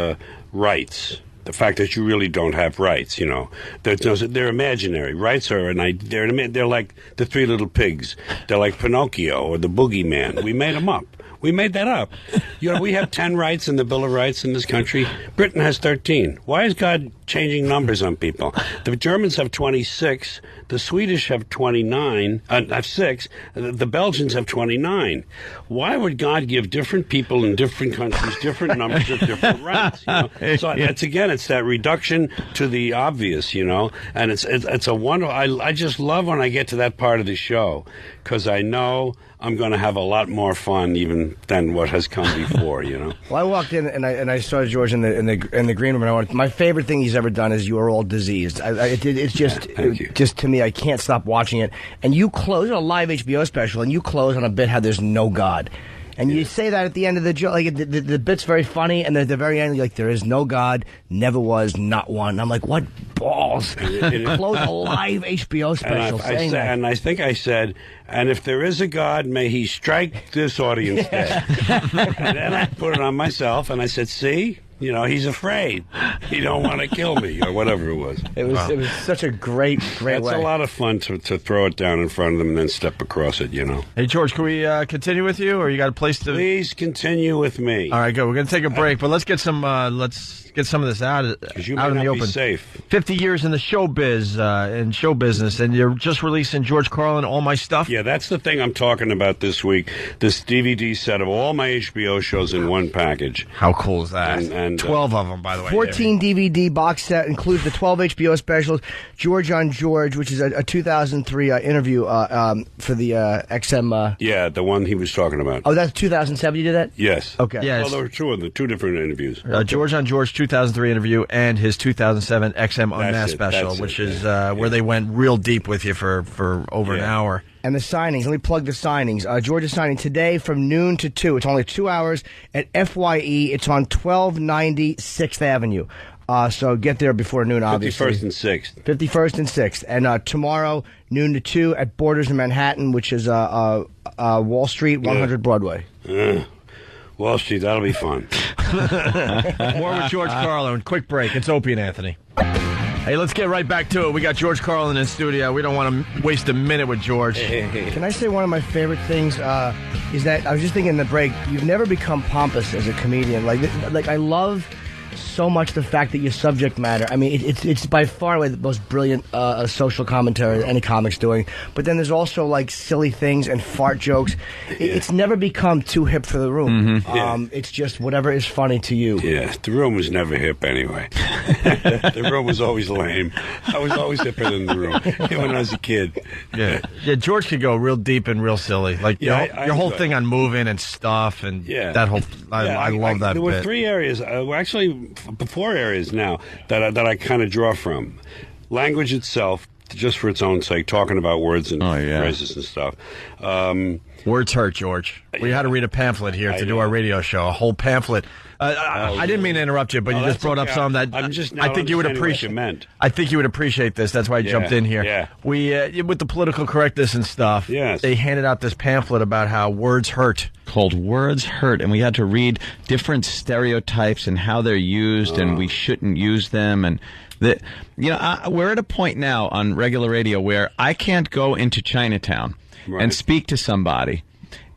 rights. The fact that you really don't have rights, you know. They're imaginary. Rights are they're like the Three Little Pigs. They're like Pinocchio or the Boogeyman. We made them up. We made that up. You know, we have 10 rights in the Bill of Rights in this country. Britain has 13. Why is God changing numbers on people? The Germans have 26. The Swedish have 29. Have 6. The Belgians have 29. Why would God give different people in different countries different numbers of different rights? You know? So it's that reduction to the obvious, you know. And it's a wonderful. I just love when I get to that part of the show because I know I'm going to have a lot more fun even than what has come before, you know. Well,
I walked in and I saw George in the green room, and my favorite thing he's ever done is You Are All Diseased. It's just to me, I can't stop watching it. And you close on a live HBO special, and you close on a bit how there's no God. And you say that at the end of the joke, like the bit's very funny, and at the very end, you're like, there is no God, never was, not one. And I'm like, what balls? Close a live HBO special saying that.
And I think I said, and if there is a God, may he strike this audience dead. And then I put it on myself, and I said, see? You know, he's afraid. He don't want to kill me, or whatever it was.
It was such a great way.
It's a lot of fun to throw it down in front of them and then step across it, you know.
Hey, George, can we continue with you, or you got a place to...
Please continue with me.
All right, good. We're going to take a break, but let's get some of this out in the open.
Be safe.
50 years in the show business, and you're just releasing George Carlin, All My Stuff?
Yeah, that's the thing I'm talking about this week. This DVD set of all my HBO shows in one package.
How cool is that?
And
12 of them, by the way.
14 DVD box set includes the 12 HBO specials, George on George, which is a 2003 interview for the XM.
Yeah, the one he was talking about.
Oh, that's 2007 you did that?
Yes.
Okay.
Yes.
Well, there were two different interviews.
George on George 2003 interview and his 2007 XM Unmasked special, which is where they went real deep with you for over an hour.
And the signings. Let me plug the signings. George is signing today from noon to 2. It's only 2 hours at FYE. It's on 1290 6th Avenue. So get there before noon, obviously.
51st and 6th.
51st and 6th. And tomorrow, noon to 2 at Borders in Manhattan, which is Wall Street, 100 Broadway.
Wall Street, that'll be fun.
More with George Carlin. Quick break. It's Opie and Anthony. Hey, let's get right back to it. We got George Carlin in studio. We don't want to waste a minute with George.
Can I say one of my favorite things is that I was just thinking in the break, you've never become pompous as a comedian. Like I love so much the fact that your subject matter, I mean, it's by far away the most brilliant social commentary any comic's doing. But then there's also like silly things and fart jokes. It's never become too hip for the room.
Mm-hmm.
It's just whatever is funny to you.
Yeah, the room was never hip anyway. The room was always lame. I was always hipper than the room, even when I was a kid.
Yeah, George could go real deep and real silly. Like your whole thing on moving and stuff, and that whole. I love that.
There were 3 areas. Actually, 4 areas now that I kind of draw from. Language itself, just for its own sake, talking about words and phrases and stuff.
Words hurt, George. We had to read a pamphlet here to do our radio show, a whole pamphlet. I didn't mean to interrupt you, but you just brought up some that I think you would appreciate. I think you would appreciate this. That's why I jumped in here.
Yeah.
We with the political correctness and stuff.
Yes.
They handed out this pamphlet about how words hurt.
Called Words Hurt, and we had to read different stereotypes and how they're used, and we shouldn't use them. And we're at a point now on regular radio where I can't go into Chinatown and speak to somebody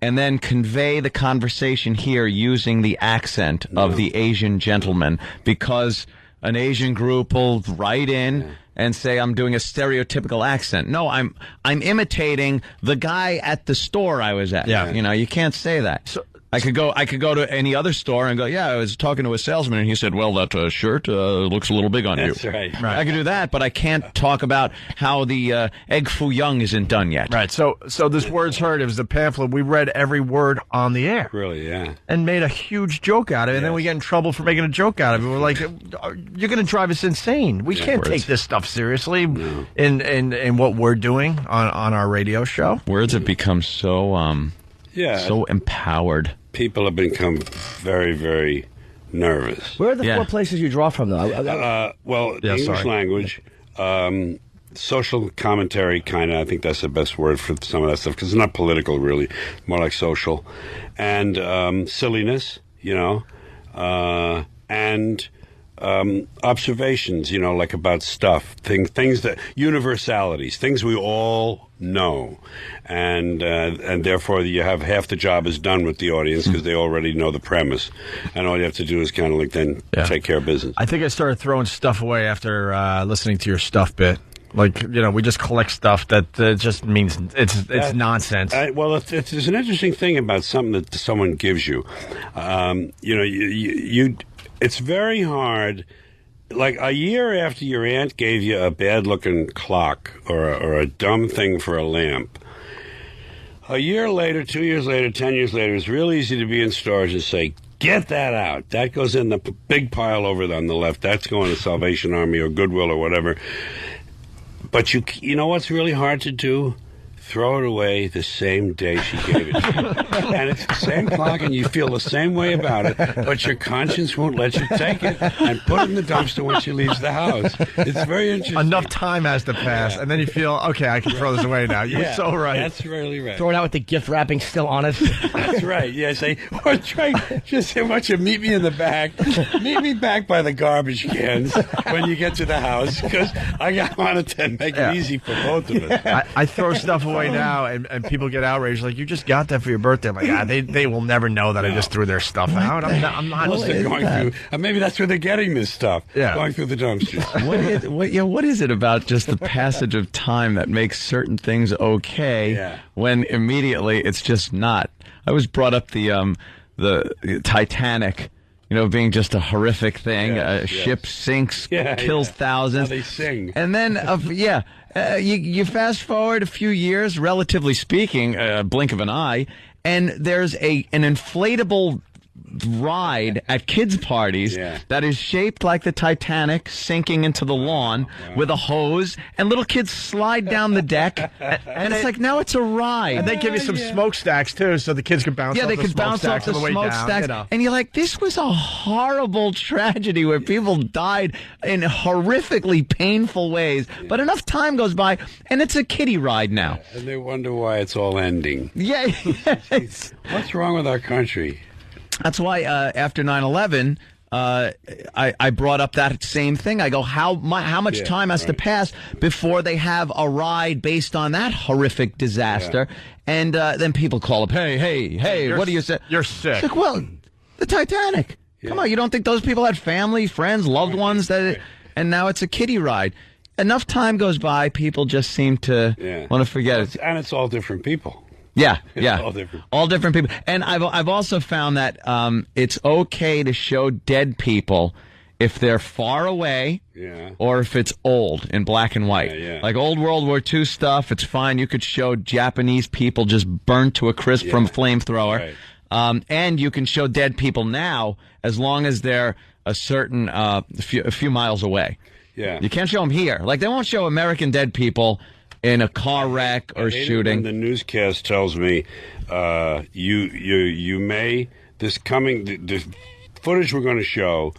and then convey the conversation here using the accent of the Asian gentleman, because an Asian group will write in and say I'm doing a stereotypical accent. No, I'm imitating the guy at the store I was at.
Yeah.
You can't say that. I could go to any other store and go, yeah, I was talking to a salesman, and he said, well, that shirt looks a little big on you.
That's right.
I could do that, but I can't talk about how the egg foo young isn't done yet.
Right. So this Words Heard, it was a pamphlet. We read every word on the air.
Really, yeah.
And made a huge joke out of it, and then we get in trouble for making a joke out of it. We're like, you're going to drive us insane. We can't take this stuff seriously in what we're doing on our radio show.
Words have become so so empowered.
People have become very, very nervous.
Where are the 4 places you draw from, though?
English language, social commentary, kind of. I think that's the best word for some of that stuff, because it's not political, really. More like social. And silliness, and observations, like about stuff, things that universalities, things we all know, and therefore you have half the job is done with the audience because they already know the premise, and all you have to do is kind of then take care of business.
I think I started throwing stuff away after listening to your stuff bit. Like, we just collect stuff that just means it's nonsense.
There's an interesting thing about something that someone gives you. It's very hard. Like a year after your aunt gave you a bad-looking clock or a dumb thing for a lamp, a year later, 2 years later, 10 years later, it's real easy to be in storage and say, get that out. That goes in the big pile over on the left. That's going to Salvation Army or Goodwill or whatever. But you know what's really hard to do? Throw it away the same day she gave it to you. And it's the same clock, and you feel the same way about it, but your conscience won't let you take it and put it in the dumpster when she leaves the house. It's very interesting.
Enough time has to pass, and then you feel, okay, I can throw this away now. You're so right.
That's really right.
Throw it out with the gift wrapping still on it.
That's right. Yeah, or just say, why don't you meet me in the back? Meet me back by the garbage cans when you get to the house, because I wanted to make it easy for both of us.
I throw stuff away now, and people get outraged, like, you just got that for your birthday. I'm like, they will never know that I just threw their stuff out. I'm not
going through. Maybe that's where they're getting this stuff. Yeah, going through the dumpsters.
What is it about just the passage of time that makes certain things okay when immediately it's just not? I was brought up the Titanic, being just a horrific thing. A ship sinks, kills thousands.
How they sing.
And then, you fast forward a few years, relatively speaking, a blink of an eye, and there's an inflatable ride at kids' parties that is shaped like the Titanic sinking into the lawn with a hose, and little kids slide down the deck, and it's like, now it's a ride.
And they give you some smokestacks, too, so the kids can bounce off the smokestacks. Yeah, they could bounce off the smokestacks.
And you're like, this was a horrible tragedy where people died in horrifically painful ways, but enough time goes by, and it's a kiddie ride now.
And they wonder why it's all ending.
Yeah.
What's wrong with our country?
That's why after 9/11, I brought up that same thing. I go, how much time has to pass before they have a ride based on that horrific disaster? And then people call up, hey, what do you say?
You're sick.
It's like, well, the Titanic. Come on, you don't think those people had family, friends, loved ones and now it's a kiddie ride? Enough time goes by, people just seem to want to forget it.
And it's all different people.
Yeah.
All
different people. And I've also found that it's okay to show dead people if they're far away or if it's old in black and white. Like old World War II stuff, it's fine. You could show Japanese people just burnt to a crisp from a flamethrower. Right. And you can show dead people now as long as they're a certain a few miles away.
Yeah.
You can't show them here. Like they won't show American dead people in a car wreck or shooting.
When the newscast tells me you may the footage we're going to show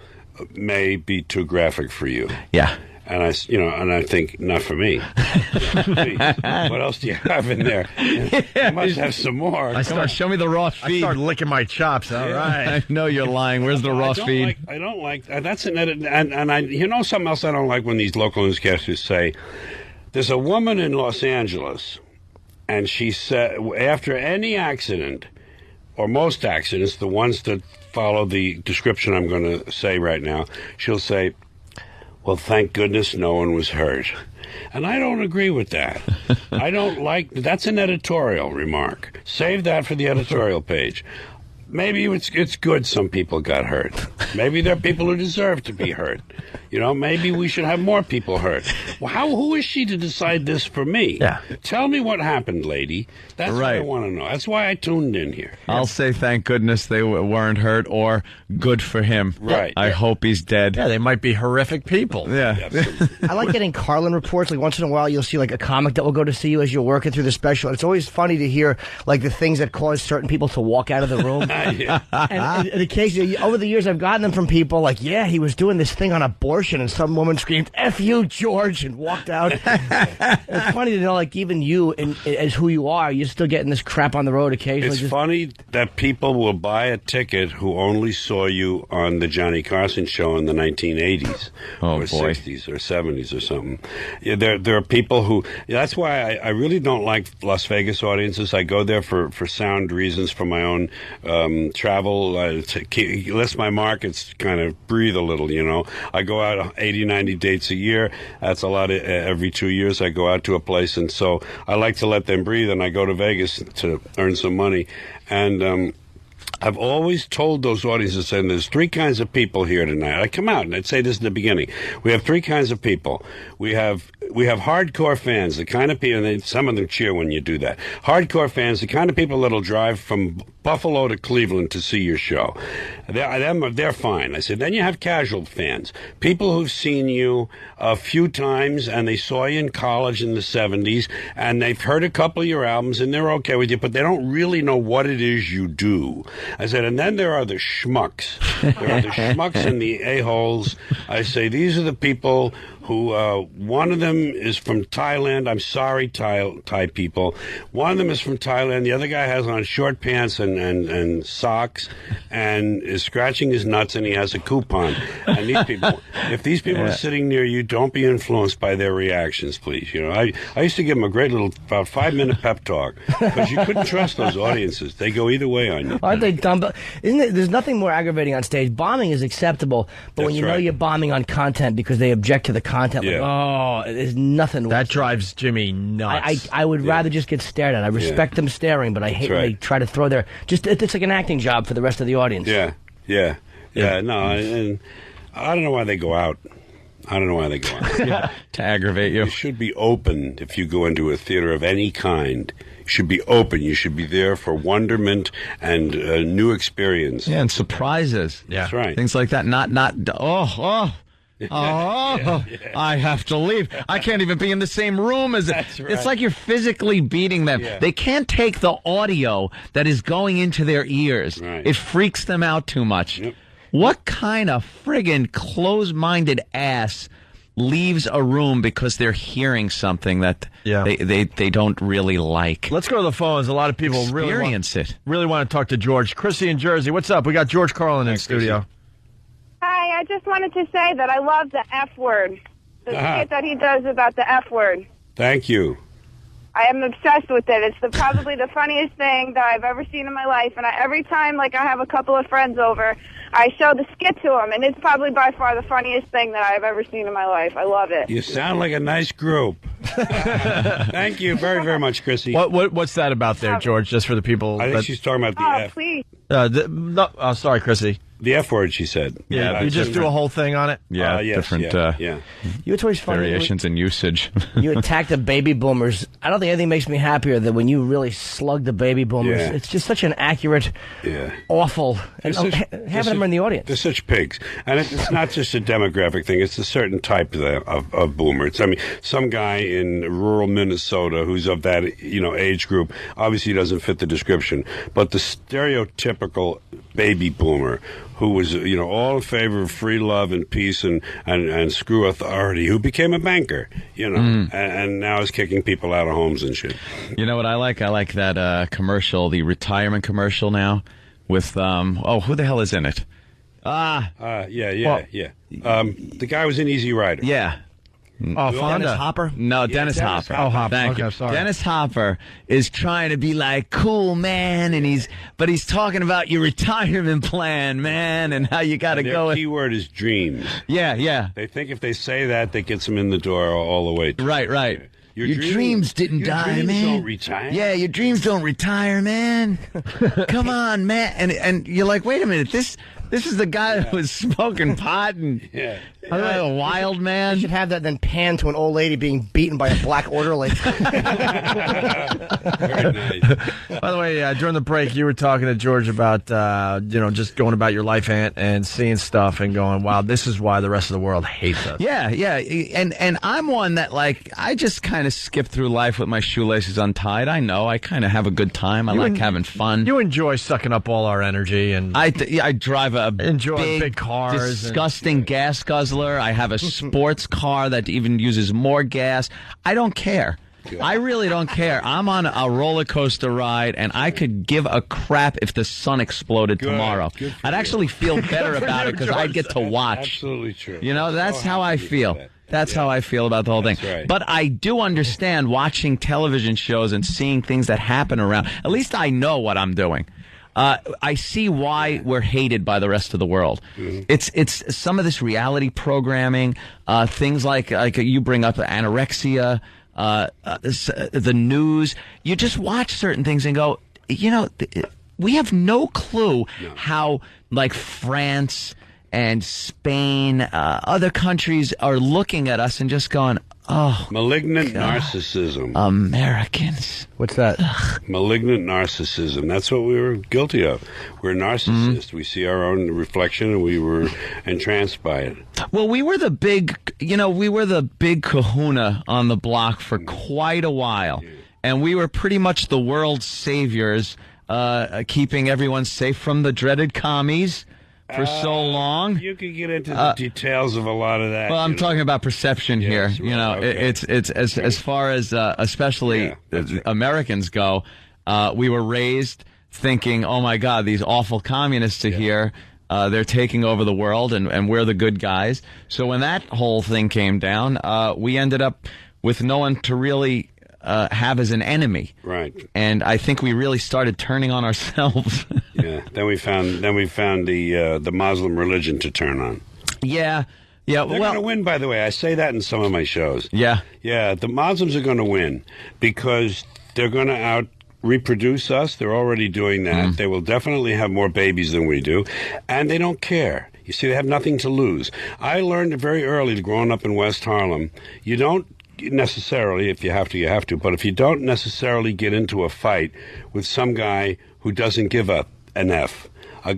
may be too graphic for you.
Yeah.
And I think not for me. What else do you have in there? You must have some more.
Show me the raw feed.
I start licking my chops. All right.
I know you're lying. Where's the raw feed?
I don't like that's an edit. And I something else I don't like when these local newscasters say. There's a woman in Los Angeles, and she said after any accident, or most accidents, the ones that follow the description I'm going to say right now, she'll say, well, thank goodness no one was hurt. And I don't agree with that. I don't like that's an editorial remark. Save that for the editorial page. maybe it's good some people got hurt. Maybe there are people who deserve to be hurt. Maybe we should have more people hurt. Well, who is she to decide this for me?
Yeah.
Tell me what happened, lady. That's what I want to know. That's why I tuned in here.
I'll say thank goodness they weren't hurt, or good for him.
Right.
I hope he's dead.
Yeah, they might be horrific people.
Yeah.
I like getting Carlin reports. Like once in a while, you'll see like a comic that will go to see you as you're working through the special. It's always funny to hear like the things that cause certain people to walk out of the room. And occasionally, over the years, I've gotten them from people like, yeah, he was doing this thing on abortion, and some woman screamed, "F you, George," and walked out. It's funny to know, like, even you, as who you are, you're still getting this crap on the road occasionally.
It's funny that people will buy a ticket who only saw you on the Johnny Carson show in the 1980s or 60s or 70s or something. Yeah, there are people who... that's why I really don't like Las Vegas audiences. I go there for sound reasons, for my own travel, to let my markets kind of breathe a little, I go out 80, 90 dates a year. That's a lot. Every 2 years I go out to a place, and so I like to let them breathe, and I go to Vegas to earn some money. And I've always told those audiences, and there's three kinds of people here tonight. I come out and I'd say this in the beginning. We have three kinds of people. We have hardcore fans, the kind of people, and some of them cheer when you do that. Hardcore fans, the kind of people that'll drive from Buffalo to Cleveland to see your show. They're fine. I said, then you have casual fans, people who've seen you a few times, and they saw you in college in the 70s, and they've heard a couple of your albums, and they're okay with you, but they don't really know what it is you do. I said, and then there are the schmucks. There are the schmucks and the a-holes. I say, these are the people who, one of them is from Thailand. I'm sorry, Thai people. One of them is from Thailand. The other guy has on short pants and socks and is scratching his nuts, and he has a coupon. And these people, if these people are sitting near you, don't be influenced by their reactions, please. I used to give them a great little, about 5-minute pep talk, because you couldn't trust those audiences. They go either way on you.
Aren't they dumb? There's nothing more aggravating on stage. Bombing is acceptable, but when you know you're bombing on content because they object to the content, there's nothing.
That drives Jimmy nuts.
I would rather just get stared at. I respect them staring, but I hate when they try to throw their... It's like an acting job for the rest of the audience.
Yeah. No, and I don't know why they go out. To
aggravate you.
You should be open if you go into a theater of any kind. You should be open. You should be there for wonderment and new experience.
Yeah, and surprises.
Yeah. That's right.
Things like that. I have to leave. I can't even be in the same room as it.
That's right.
It's like you're physically beating them.
Yeah.
They can't take the audio that is going into their ears.
Right.
It freaks them out too much.
Yep.
What kind of friggin' closed-minded ass leaves a room because they're hearing something that they don't really like?
Let's go to the phones. A lot of people really want to talk to George. Chrissy in Jersey, what's up? We got George Carlin in studio.
Hi, I just wanted to say that I love the F word. The skit that he does about the F word.
Thank you.
I am obsessed with it. It's probably the funniest thing that I've ever seen in my life. And every time, I have a couple of friends over, I show the skit to them. And it's probably by far the funniest thing that I've ever seen in my life. I love it.
You sound like a nice group. Thank you very, very much, Chrissy.
What's that about there, George, just for the people?
I think she's talking about the F.
Please.
Sorry, Chrissy.
The F word, she said.
Yeah, you just do a whole thing on it?
Yeah, different
You know what's always funny?
variations in usage.
You attack the baby boomers. I don't think anything makes me happier than when you really slug the baby boomers.
Yeah.
It's just such an accurate, awful... And having them in the audience.
They're such pigs. And it's not just a demographic thing. It's a certain type of boomers. I mean, some guy in rural Minnesota who's of that age group obviously doesn't fit the description. But the stereotypical baby boomer who was, all in favor of free love and peace and screw authority, who became a banker, and now is kicking people out of homes and shit.
You know what I like? I like that commercial, the retirement commercial now with, who the hell is in it?
The guy was in Easy Rider.
Yeah.
Oh, Dennis Hopper?
No, Dennis Hopper.
Oh, Hopper.
Thank you.
Sorry.
Dennis Hopper is trying to be like, cool, man, and he's talking about your retirement plan, man, and how you got to go.
Their key word is dreams.
Yeah.
They think if they say that gets them in the door all the way.
Right. Your dreams didn't die,
dreams
man.
don't retire.
Yeah, your dreams don't retire, man. Come on, man. And you're like, wait a minute, this is the guy who was smoking pot and a wild man.
You should have that then pan to an old lady being beaten by a black orderly.
By the way, during the break, you were talking to George about, just going about your life and seeing stuff and going, wow, this is why the rest of the world hates us.
Yeah. And I'm one that, like, I just kind of skip through life with my shoelaces untied. I know. I kind of have a good time. I like having fun.
You enjoy sucking up all our energy. And
I drive a
big cars.
Disgusting gas guzzler. I have a sports car that even uses more gas. I don't care. I really don't care. I'm on a roller coaster ride, and I could give a crap if the sun exploded tomorrow. I'd actually feel better about it because I'd get to watch.
Absolutely true.
You know, that's how I feel. That's how I feel about the whole thing.
Right.
But I do understand watching television shows and seeing things that happen around. At least I know what I'm doing. I see why we're hated by the rest of the world. Mm-hmm. It's some of this reality programming, things like you bring up anorexia, the news. You just watch certain things and go, we have no clue how, like, France and Spain, other countries are looking at us and just going, oh,
malignant narcissism.
Americans.
What's that?
Malignant narcissism. That's what we were guilty of. We're narcissists. Mm-hmm. We see our own reflection, and we were entranced by it.
Well, we were the big kahuna on the block for quite a while, and we were pretty much the world's saviors, keeping everyone safe from the dreaded commies. For so long,
you could get into the details of a lot of that.
Well, I'm talking about perception here.
Right, okay.
It's as far as especially Americans go. We were raised thinking, "Oh my God, these awful communists are here. They're taking over the world, and we're the good guys." So when that whole thing came down, we ended up with no one to really have as an enemy.
Right.
And I think we really started turning on ourselves.
Yeah. Then we found the Muslim religion to turn on.
Yeah.
They're going to win, by the way. I say that in some of my shows.
Yeah.
Yeah, the Muslims are going to win because they're going to reproduce us. They're already doing that. Mm. They will definitely have more babies than we do, and they don't care. You see, they have nothing to lose. I learned very early, growing up in West Harlem, you don't necessarily, if you have to, you have to, but if you don't necessarily get into a fight with some guy who doesn't give an F, a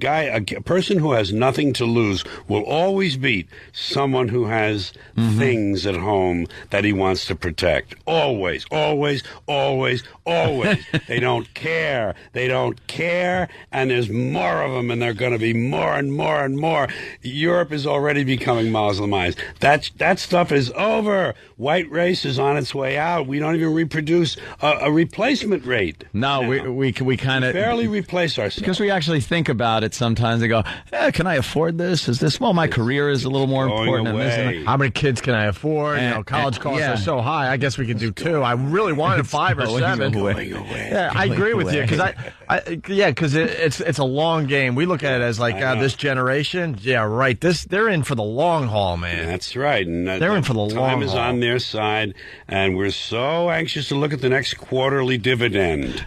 person who has nothing to lose will always beat someone who has things at home that he wants to protect. Always, always, always, always. They don't care. They don't care, and there's more of them, and there are going to be more and more and more. Europe is already becoming Muslimized. That stuff is over. White race is on its way out. We don't even reproduce a replacement rate.
No, we kind of
barely replace ourselves.
Because we actually think about it sometimes. They go, can I afford this? Is this, my career is a little more important than this.
How many kids can I afford? College costs are so high. I guess we could do 2. I really wanted 5 or 7. Yeah, I agree with you because it's a long game. We look at it as like this generation. Yeah, right. They're in for the long haul, man.
That's right. And
they're in for the long haul.
Time is on their side, and we're so anxious to look at the next quarterly divividend.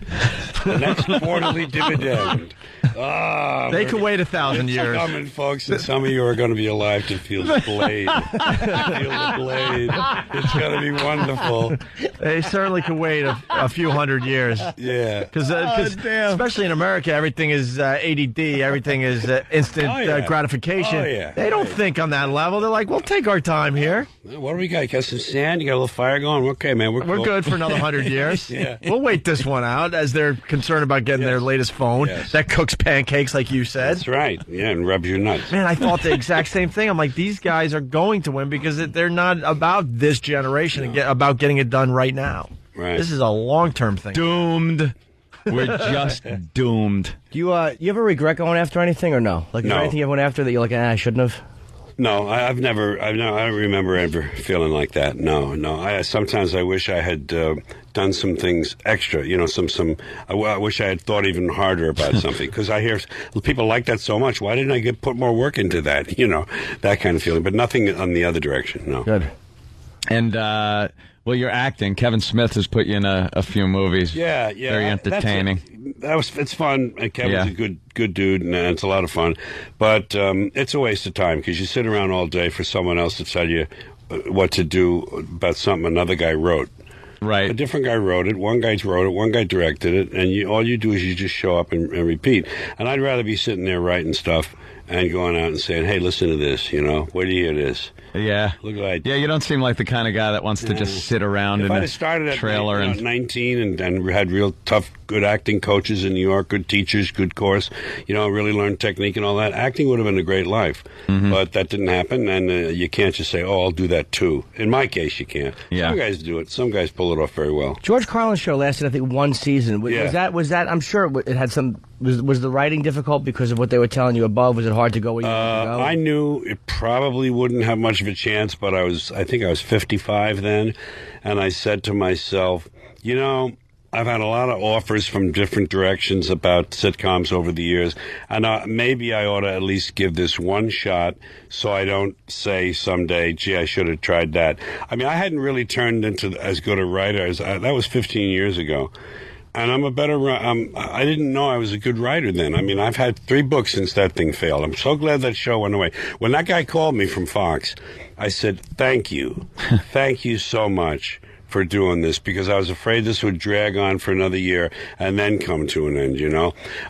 The next quarterly dividend.
They could wait 1,000 years.
Coming, folks, and some of you are going to be alive to feel the blade. Feel the blade. It's going to be wonderful.
They certainly could wait a few hundred years.
Yeah.
Because especially in America, everything is ADD. Everything is instant gratification.
Oh, yeah.
They don't think on that level. They're like, we'll take our time here.
What do we got? You got some sand? You got a little fire going? Okay, man. We're cool.
Good for another 100 years.
Yeah.
We'll wait this one out as they're concerned about getting their latest phone that cooks pancakes, like you said.
That's right. Yeah, and rubs your nuts.
Man, I thought the exact same thing. I'm like, these guys are going to win because they're not about this generation and about getting it done right now.
Right.
This is a long-term thing.
Doomed. We're just doomed.
Do you ever regret going after anything or no? Like, is there anything you went after that you're like, I shouldn't have?
No, I don't remember ever feeling like that. No. Sometimes I wish I had done some things extra. I wish I had thought even harder about something because I hear people like that so much. Why didn't I put more work into that? That kind of feeling. But nothing on the other direction. No.
Good.
And Well, you're acting. Kevin Smith has put you in a few movies.
Yeah.
Very entertaining.
It's fun. And Kevin's a good dude, and it's a lot of fun. But it's a waste of time because you sit around all day for someone else to tell you what to do about something another guy wrote.
Right.
A different guy wrote it, one guy wrote it, one guy directed it, and all you do is you just show up and repeat. And I'd rather be sitting there writing stuff and going out and saying, hey, listen to this, where do you hear this?
Yeah.
Look what I did.
Yeah, you don't seem like the kind of guy that wants to just sit around in a trailer.
At 19 and had real tough, good acting coaches in New York, good teachers, good course, really learned technique and all that, acting would have been a great life.
Mm-hmm.
But that didn't happen, and you can't just say, I'll do that too. In my case, you can't.
Yeah.
Some guys do it. Some guys pull it off very well.
George Carlin's show lasted, I think, one season. Was that? I'm sure it had some. Was the writing difficult because of what they were telling you above? Was it hard to go where you wanted to go?
I knew it probably wouldn't have much of a chance, but I think I was 55 then, and I said to myself, I've had a lot of offers from different directions about sitcoms over the years, and maybe I ought to at least give this one shot so I don't say someday, gee, I should have tried that. I mean, I hadn't really turned into as good a writer as that was 15 years ago. And I'm a better. I didn't know I was a good writer then. I mean, I've had 3 books since that thing failed. I'm so glad that show went away. When that guy called me from Fox, I said, "Thank you, thank you so much for doing this," because I was afraid this would drag on for another year and then come to an end.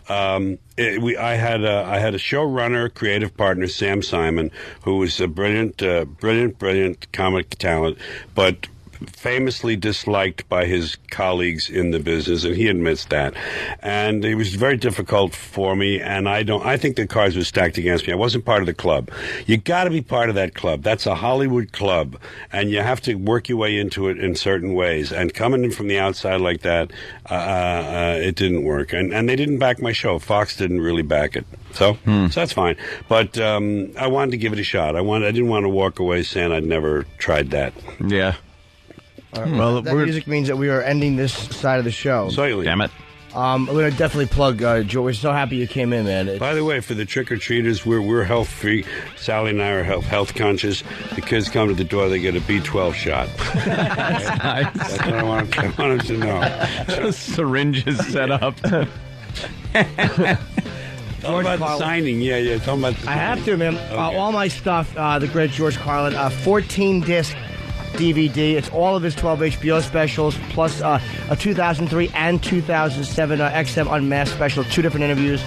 I had a showrunner, creative partner, Sam Simon, who was a brilliant comic talent, but famously disliked by his colleagues in the business, and he admits that. And it was very difficult for me, and I think the cards were stacked against me. I wasn't part of the club. You got to be part of that club. That's a Hollywood club, and you have to work your way into it in certain ways. And coming in from the outside like that, it didn't work. And they didn't back my show. Fox didn't really back it. So that's fine. But I wanted to give it a shot. I didn't want to walk away saying I'd never tried that.
Yeah.
Well, that music means that we are ending this side of the show.
Certainly.
Damn it.
I'm going to definitely plug, Joe. We're so happy you came in, man.
By the way, for the trick-or-treaters, we're health-free. Sally and I are health conscious. The kids come to the door, they get a B12 shot.
That's nice.
That's what I want them to know.
Syringes set up.
Talk about the signing. Yeah. Talk about the
I have to, man.
Okay.
All my stuff, the great George Carlin, 14-disc DVD. It's all of his 12 HBO specials, plus a 2003 and 2007 XM Unmasked special, 2 different interviews.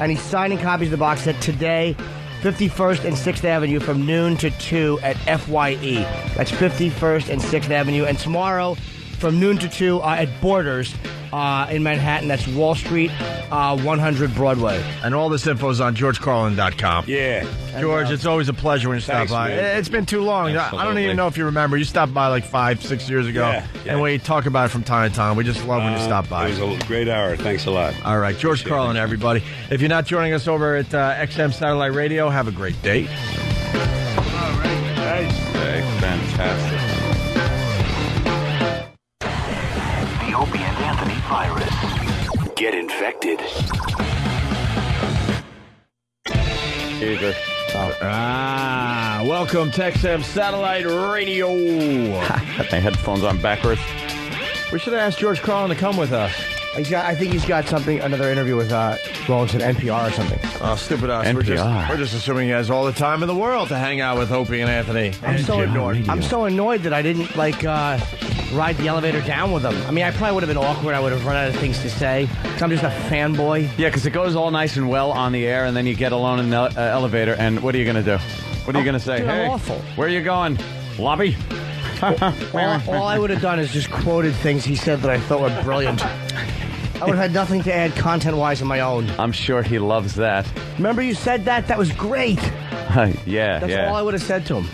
And he's signing copies of the box set today, 51st and 6th Avenue from noon to 2 at FYE. That's 51st and 6th Avenue. And tomorrow from noon to 2 at Borders in Manhattan. That's Wall Street, 100 Broadway.
And all this info is on georgecarlin.com.
Yeah.
George, it's always a pleasure when you stop by.
Man.
It's been too long. I don't even know if you remember. You stopped by like 5-6 years ago.
Yeah.
And we talk about it from time to time. We just love when you stop by.
It was a great hour. Thanks a lot.
All right. George Carlin, everybody. If you're not joining us over at XM Satellite Radio, have a great day.
All right. Nice.
Fantastic.
The Opie and Anthony virus. Get infected.
Welcome to XM Satellite Radio.
Got my headphones on backwards.
We should have asked George Carlin to come with us.
I think he's got another interview with Rollins at NPR or something.
Oh, stupid us.
NPR.
We're just assuming he has all the time in the world to hang out with Opie and Anthony.
I'm so annoyed that I didn't ride the elevator down with him. I mean, I probably would have been awkward. I would have run out of things to say. I'm just a fanboy.
Yeah, because it goes all nice and well on the air, and then you get alone in the elevator, and what are you going to do? What are you going to say?
Dude,
hey,
I'm awful.
Where are you going? Lobby?
all I would have done is just quoted things he said that I thought were brilliant. I would have had nothing to add content-wise of my own.
I'm sure he loves that.
Remember you said that? That was great. That's all I would have said to him.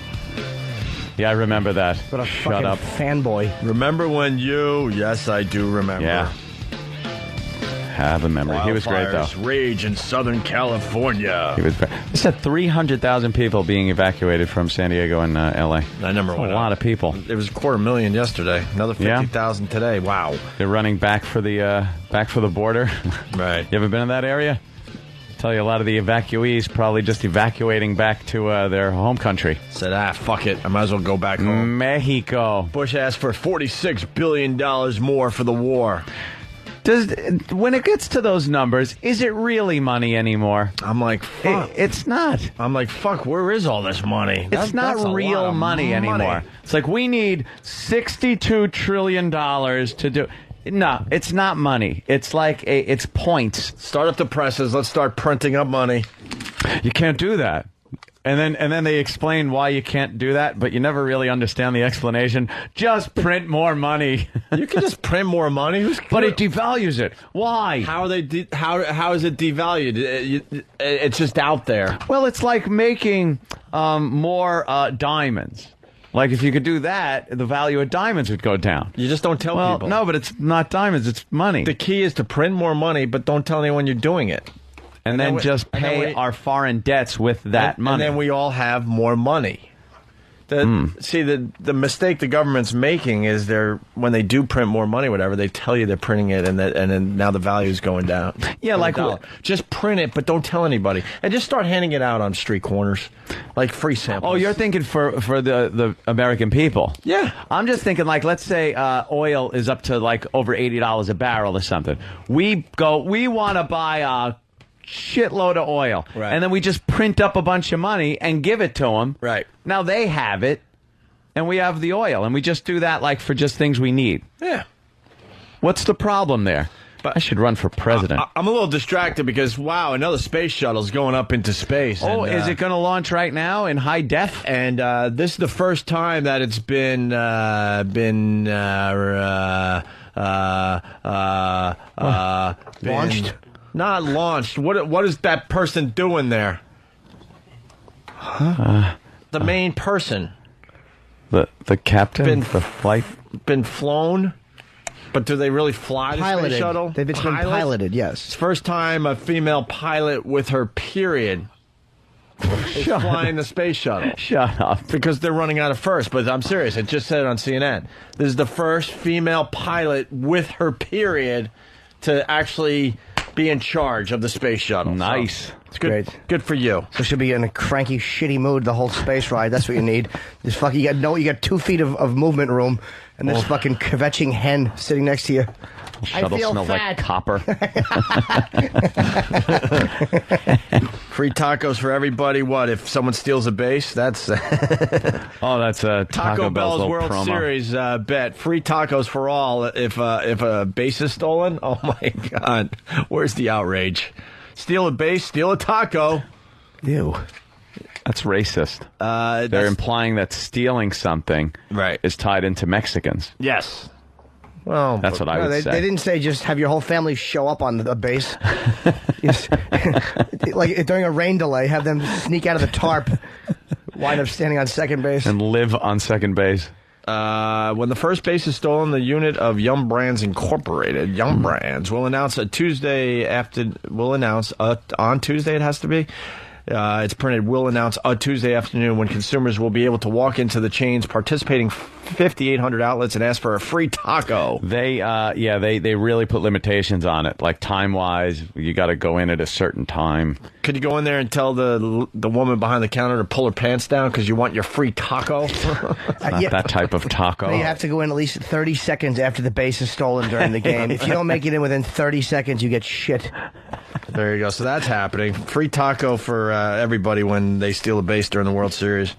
Yeah, I remember that.
But a
Shut
fucking
up.
fanboy.
Remember when you... Yes, I do remember.
Yeah. Have a memory. He was great, though.
Rage in Southern California.
He was. They said 300,000 people being evacuated from San Diego and L.A.
That number went
a lot of people.
It was 250,000 yesterday. Another 50,000 today. Wow.
They're running back for the border.
Right.
You ever been in that area? Tell you, a lot of the evacuees probably just evacuating back to their home country.
Said, fuck it. I might as well go back home.
Mexico.
Bush asked for $46 billion more for the war.
When it gets to those numbers, is it really money anymore?
I'm like, fuck.
It's not.
I'm like, fuck, where is all this money?
It's not real money anymore. It's like, we need $62 trillion to do... No, it's not money. It's like it's points.
Start up the presses. Let's start printing up money.
You can't do that. And then they explain why you can't do that, but you never really understand the explanation. Just print more money.
You can just print more money,
but it devalues it. Why?
How are they? How is it devalued? It's just out there.
Well, it's like making more diamonds. Like, if you could do that, the value of diamonds would go down.
You just don't tell people.
No, but it's not diamonds, it's money.
The key is to print more money, but don't tell anyone you're doing it.
And then just pay our foreign debts with that money.
And then we all have more money. See, the mistake the government's making is when they do print more money, whatever, they tell you they're printing it, and then now the value is going down.
Yeah, like
just print it, but don't tell anybody, and just start handing it out on street corners, like free samples.
Oh, you're thinking for the American people?
Yeah,
I'm just thinking, like, let's say oil is up to like over $80 a barrel or something. We want to buy a shitload of oil,
right.
And then we just print up a bunch of money and give it to them.
Right.
Now they have it, and we have the oil, and we just do that like for just things we need.
Yeah.
What's the problem there? But I should run for president.
I'm a little distracted because, wow, another space shuttle's going up into space.
Oh, and, is it going to launch right now in high def?
And this is the first time that it's been
launched?
Not launched. What is that person doing there? The main person.
The captain? The flight?
Been flown? But do they really fly the
Piloted.
space shuttle?
They've been piloted, yes.
It's the first time a female pilot with her period is flying the space shuttle.
Shut up.
Because they're running out of first. But I'm serious. It just said it on CNN. This is the first female pilot with her period to actually be in charge of the space shuttle.
Nice.
So it's good. Great. Good for you.
So she'll be in a cranky, shitty mood the whole space ride. That's what you need. Just fucking, you got 2 feet of movement room, and this fucking kvetching hen sitting next to you.
Shuttle smells like copper.
Free tacos for everybody. What if someone steals a base? That's
that's a
Taco Bell's World
promo.
Series bet. Free tacos for all if a base is stolen. Oh my God, where's the outrage? Steal a base, steal a taco.
Ew.
That's racist. They're implying that stealing something is tied into Mexicans.
Yes. Well,
that's what I would say.
They didn't say just have your whole family show up on the base. Like during a rain delay, have them sneak out of the tarp, wind up standing on second base.
And live on second base.
When the first base is stolen, the unit of Yum Brands Incorporated, Yum Brands, will announce on Tuesday it has to be. It's printed, will announce a Tuesday afternoon when consumers will be able to walk into the chain's participating 5,800 outlets and ask for a free taco.
They really put limitations on it, like time-wise. You got to go in at a certain time.
Could you go in there and tell the woman behind the counter to pull her pants down because you want your free taco?
It's not that type of taco.
You have to go in at least 30 seconds after the base is stolen during the game. If you don't make it in within 30 seconds, you get shit.
There you go. So that's happening. Free taco for everybody when they steal a base during the World Series.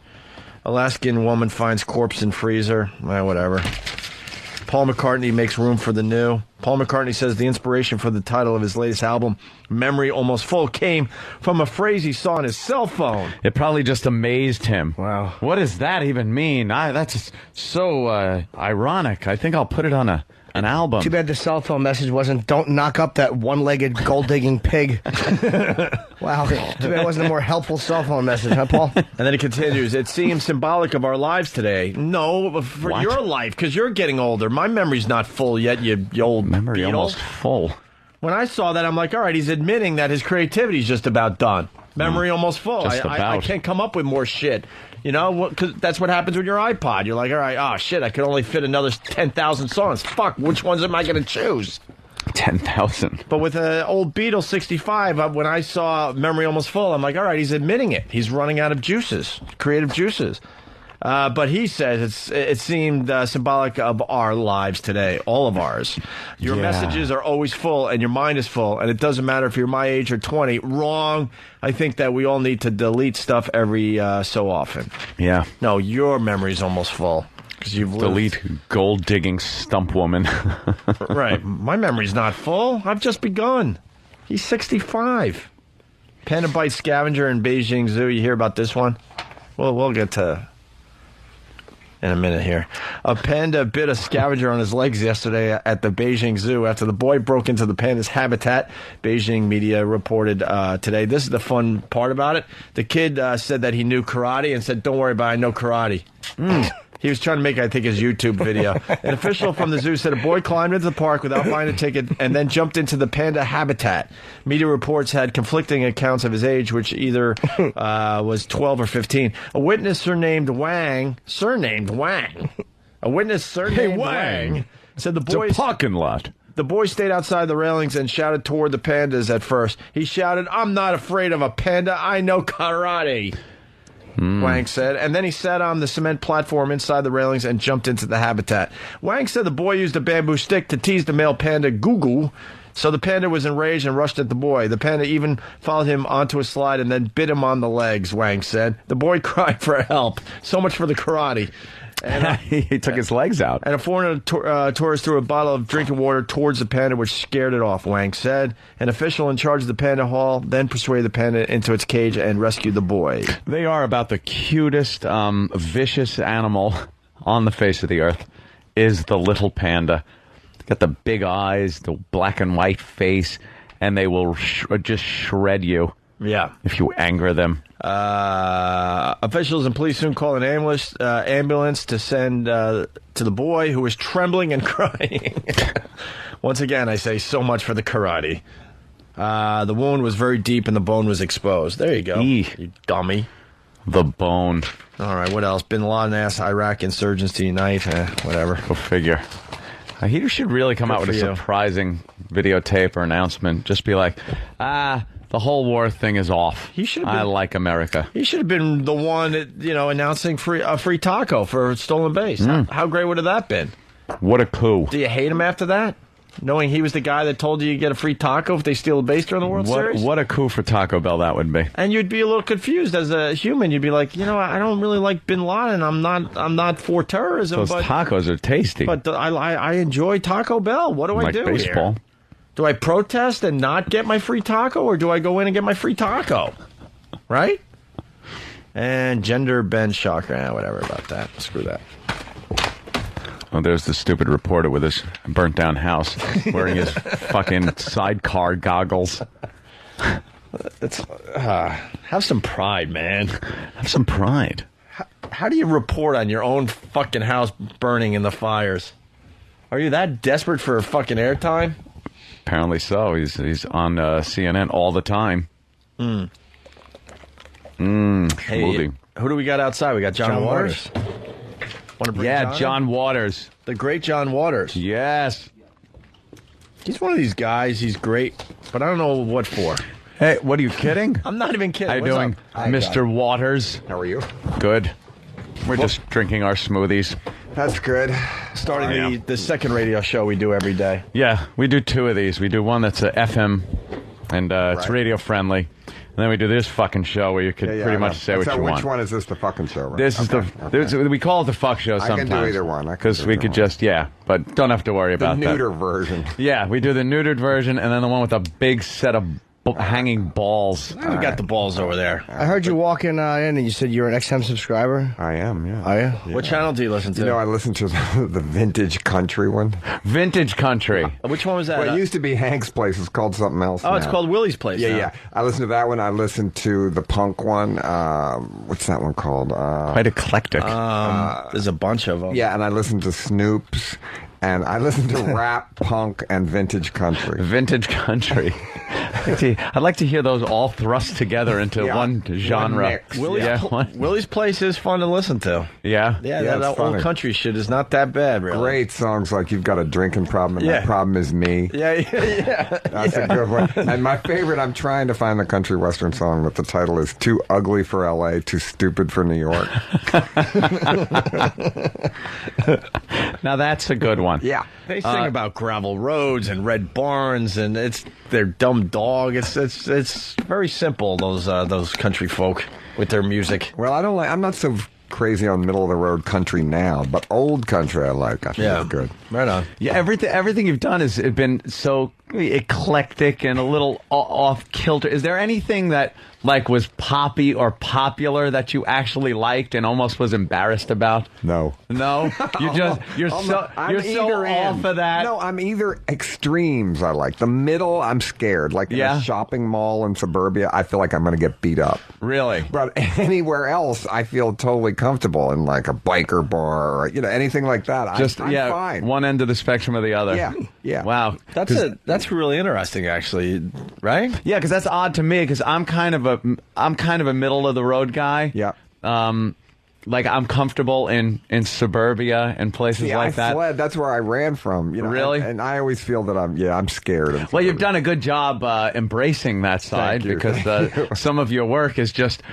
Alaskan woman finds corpse in freezer. Whatever. Paul McCartney makes room for the new. Paul McCartney says the inspiration for the title of his latest album, Memory Almost Full, came from a phrase he saw on his cell phone.
It probably just amazed him.
Wow.
What does that even mean? That's so ironic. I think I'll put it on an album.
Too bad the cell phone message wasn't, don't knock up that one-legged gold-digging pig. Wow. Too bad it wasn't a more helpful cell phone message, huh, Paul?
And then it continues, it seems symbolic of our lives today. No, for your life, because you're getting older. My memory's not full yet, you old
memory
beetle.
Almost full.
When I saw that, I'm like, all right, he's admitting that his creativity's just about done. Memory almost full. I can't come up with more shit. You know, because that's what happens with your iPod. You're like, all right, oh, shit, I could only fit another 10,000 songs. Fuck, which ones am I going to choose?
10,000.
But with an old Beetle 65, when I saw Memory Almost Full, I'm like, all right, he's admitting it. He's running out of juices, creative juices. But he says it seemed symbolic of our lives today, all of ours. Your messages are always full, and your mind is full, and it doesn't matter if you're my age or 20. Wrong. I think that we all need to delete stuff every so often.
Yeah.
No, your memory's almost full. Because you've
delete gold-digging stump woman.
Right. My memory's not full. I've just begun. He's 65. Panda bite scavenger in Beijing Zoo. You hear about this one? Well, we'll get to in a minute here. A panda bit a scavenger on his legs yesterday at the Beijing Zoo after the boy broke into the panda's habitat. Beijing media reported today. This is the fun part about it. The kid said that he knew karate and said, "Don't worry about it, I know karate." He was trying to make, I think, his YouTube video. An official from the zoo said a boy climbed into the park without buying a ticket and then jumped into the panda habitat. Media reports had conflicting accounts of his age, which either was 12 or 15. A witness surnamed Wang, Wang, said the boy...
It's a parking lot.
The boy stayed outside the railings and shouted toward the pandas at first. He shouted, "I'm not afraid of a panda. I know karate." Wang said, and then he sat on the cement platform inside the railings and jumped into the habitat. Wang said the boy used a bamboo stick to tease the male panda Gugu, so the panda was enraged and rushed at the boy. The panda even followed him onto a slide and then bit him on the legs, Wang said. The boy cried for help. So much for the karate. And
he took his legs out.
And a foreigner tourist threw a bottle of drinking water towards the panda, which scared it off, Wang said. An official in charge of the panda hall then persuaded the panda into its cage and rescued the boy.
They are about the cutest, vicious animal on the face of the earth is the little panda. Got the big eyes, the black and white face, and they will just shred you.
Yeah.
If you anger them.
Officials and police soon called an ambulance to send to the boy, who was trembling and crying. Once again, I say so much for the karate. The wound was very deep and the bone was exposed. There you go, you dummy.
The bone.
All right, what else? Bin Laden asked Iraq insurgents to unite. Whatever.
Go figure. He should really come out with a surprising videotape or announcement. Just be like, the whole war thing is off. I like America.
He should have been the one, announcing a free taco for stolen base. How great would have that been?
What a coup!
Do you hate him after that, knowing he was the guy that told you get a free taco if they steal a base during the World Series?
What a coup for Taco Bell that would be.
And you'd be a little confused as a human. You'd be like, I don't really like Bin Laden. I'm not for terrorism.
Those tacos are tasty.
But I enjoy Taco Bell. What do I do
baseball.
Here? Do I protest and not get my free taco, or do I go in and get my free taco? Right? And gender Ben Shocker. Whatever about that. Screw that.
Oh, there's the stupid reporter with his burnt down house wearing his fucking sidecar goggles.
Have some pride, man.
Have some pride.
How do you report on your own fucking house burning in the fires? Are you that desperate for fucking airtime?
Apparently so. He's on CNN all the time.
Hey,
Smoothie.
who do we got outside? We got John Waters.
John Waters.
The great John Waters.
Yes.
He's one of these guys. He's great, but I don't know what for.
Hey, what are you kidding?
I'm not even kidding.
How you doing, Mr. Waters?
How are you?
Good. We're just drinking our smoothies.
That's good.
Starting the second radio show we do every day.
Yeah, we do two of these. We do one that's a FM, and it's radio friendly. And then we do this fucking show where you could pretty much say what you want.
Which one is this, the fucking show? Right?
This is we call it the fuck show sometimes.
I can do either one.
Because we could but don't have to worry about that.
The neuter version.
Yeah, we do the neutered version, and then the one with a big set of hanging balls.
We got the balls over there.
I heard you walking in and you said you're an XM subscriber.
I am, yeah.
Are you?
Yeah. What channel do you listen to?
I listen to the Vintage Country one.
Vintage Country.
Which one was that?
Well, it used to be Hank's Place. It's called something else now.
It's called Willie's Place.
Yeah. I listened to that one. I listened to the punk one. What's that one called?
Quite eclectic.
There's a bunch of them.
Yeah, and I listened to Snoop's. And I listen to rap, punk, and vintage country.
Vintage country. I'd like to hear those all thrust together into one genre.
Willie's Place is fun to listen to.
Yeah?
Yeah,
Yeah,
that
it's
old
funny.
country shit is not that bad, really.
Great songs like You've Got a Drinking Problem and
Yeah.
That Problem Is Me.
Yeah.
That's a good one. And my favorite, I'm trying to find the country western song that the title is Too Ugly for L.A., Too Stupid for New York.
Now that's a good one.
Yeah.
They sing about gravel roads and red barns, and it's their dumb dog. It's very simple. Those country folk with their music.
Well, I'm not so crazy on middle of the road country now, but old country I like. I think it's good.
Right on.
Yeah, everything you've done has been so eclectic and a little off kilter. Is there anything that was poppy or popular that you actually liked and almost was embarrassed about?
No.
No? You're so off of that.
No, I'm either extremes I like. The middle, I'm scared. Like in a shopping mall in suburbia, I feel like I'm going to get beat up.
Really?
But anywhere else, I feel totally comfortable in like a biker bar or anything like that. I'm fine.
One end of the spectrum or the other.
Yeah.
Wow.
That's really interesting, actually. Right?
Yeah, because that's odd to me. Because I'm kind of a middle of the road guy.
Yeah.
Like I'm comfortable in suburbia and places like that.
I fled. That's where I ran from.
Really?
And I always feel that I'm scared.
Well, you've done a good job embracing that side because some of your work is just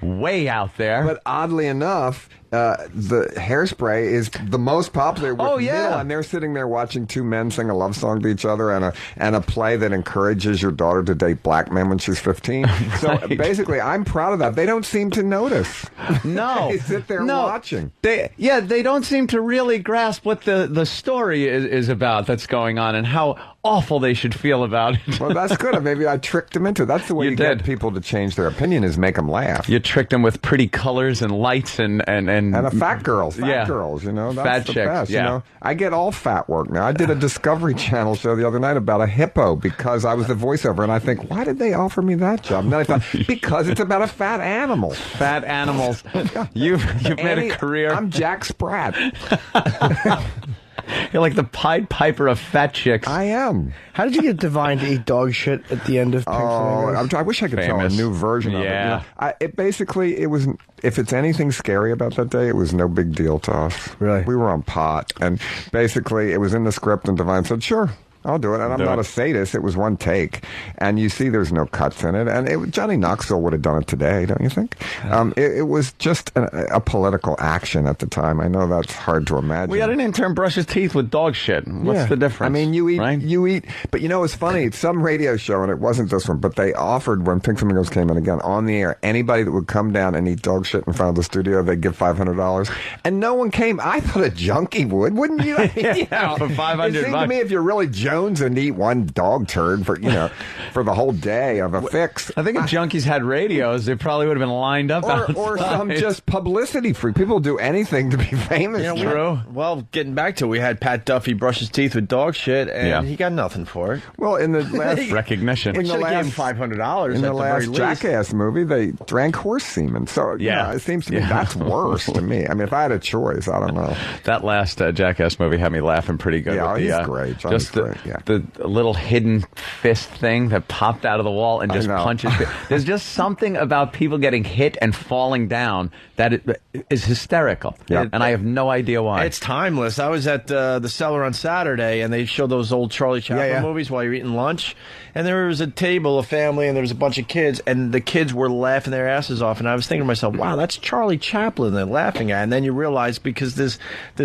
way out there.
But oddly enough, the Hairspray is the most popular with middle, and they're sitting there watching two men sing a love song to each other and a play that encourages your daughter to date black men when she's 15. So basically, I'm proud of that. They don't seem to notice.
No.
They sit there watching.
They don't seem to really grasp what the story is about that's going on and how awful they should feel about it.
Well, that's good. Maybe I tricked them into it. That's the way you get people to change their opinion is make them laugh.
You tricked them with pretty colors and lights and
a fat girls, that's
fat
the
chicks,
best. I get all fat work now. I did a Discovery Channel show the other night about a hippo because I was the voiceover, and I think, why did they offer me that job? And then I thought, because it's about a fat animal.
Fat animals. You've made a career.
I'm Jack Sprat.
You're like the Pied Piper of fat chicks.
I am.
How did you get Divine to eat dog shit at the end of
I wish I could tell a new version of it. It was, if it's anything scary about that day, it was no big deal to us.
Really?
We were on pot, and basically it was in the script, and Divine said, sure. I'll do it. And I'm not a sadist. It was one take. And you see there's no cuts in it. And Johnny Knoxville would have done it today, don't you think? It was just a political action at the time. I know that's hard to imagine.
We had an intern brush his teeth with dog shit. What's the difference?
I mean, you eat. But it's funny. Some radio show, and it wasn't this one, but they offered, when Pink Flamingos came in again on the air, anybody that would come down and eat dog shit in front of the studio, they'd give $500. And no one came. I thought a junkie would, wouldn't you?
For $500.
It seemed to me if you're really Jones and eat one dog turd for the whole day of a fix.
I think if junkies had radios, they probably would have been lined up outside.
Or some just publicity freak. People do anything to be famous.
Getting back to it, we had Pat Duffy brush his teeth with dog shit, and he got nothing for it.
Well, in the last
recognition,
in the last $500
in the last Jackass movie, they drank horse semen. So it seems to me that's worse to me. I mean, if I had a choice, I don't know.
That last Jackass movie had me laughing pretty good.
Yeah,
with
he's great. Johnny's great.
The little hidden fist thing that popped out of the wall and just punches. There's just something about people getting hit and falling down that is hysterical.
Yep.
And I have no idea why.
It's timeless. I was at the Cellar on Saturday, and they showed those old Charlie Chaplin movies while you're eating lunch. And there was a table, a family, and there was a bunch of kids, and the kids were laughing their asses off. And I was thinking to myself, wow, that's Charlie Chaplin they're laughing at. And then you realize because this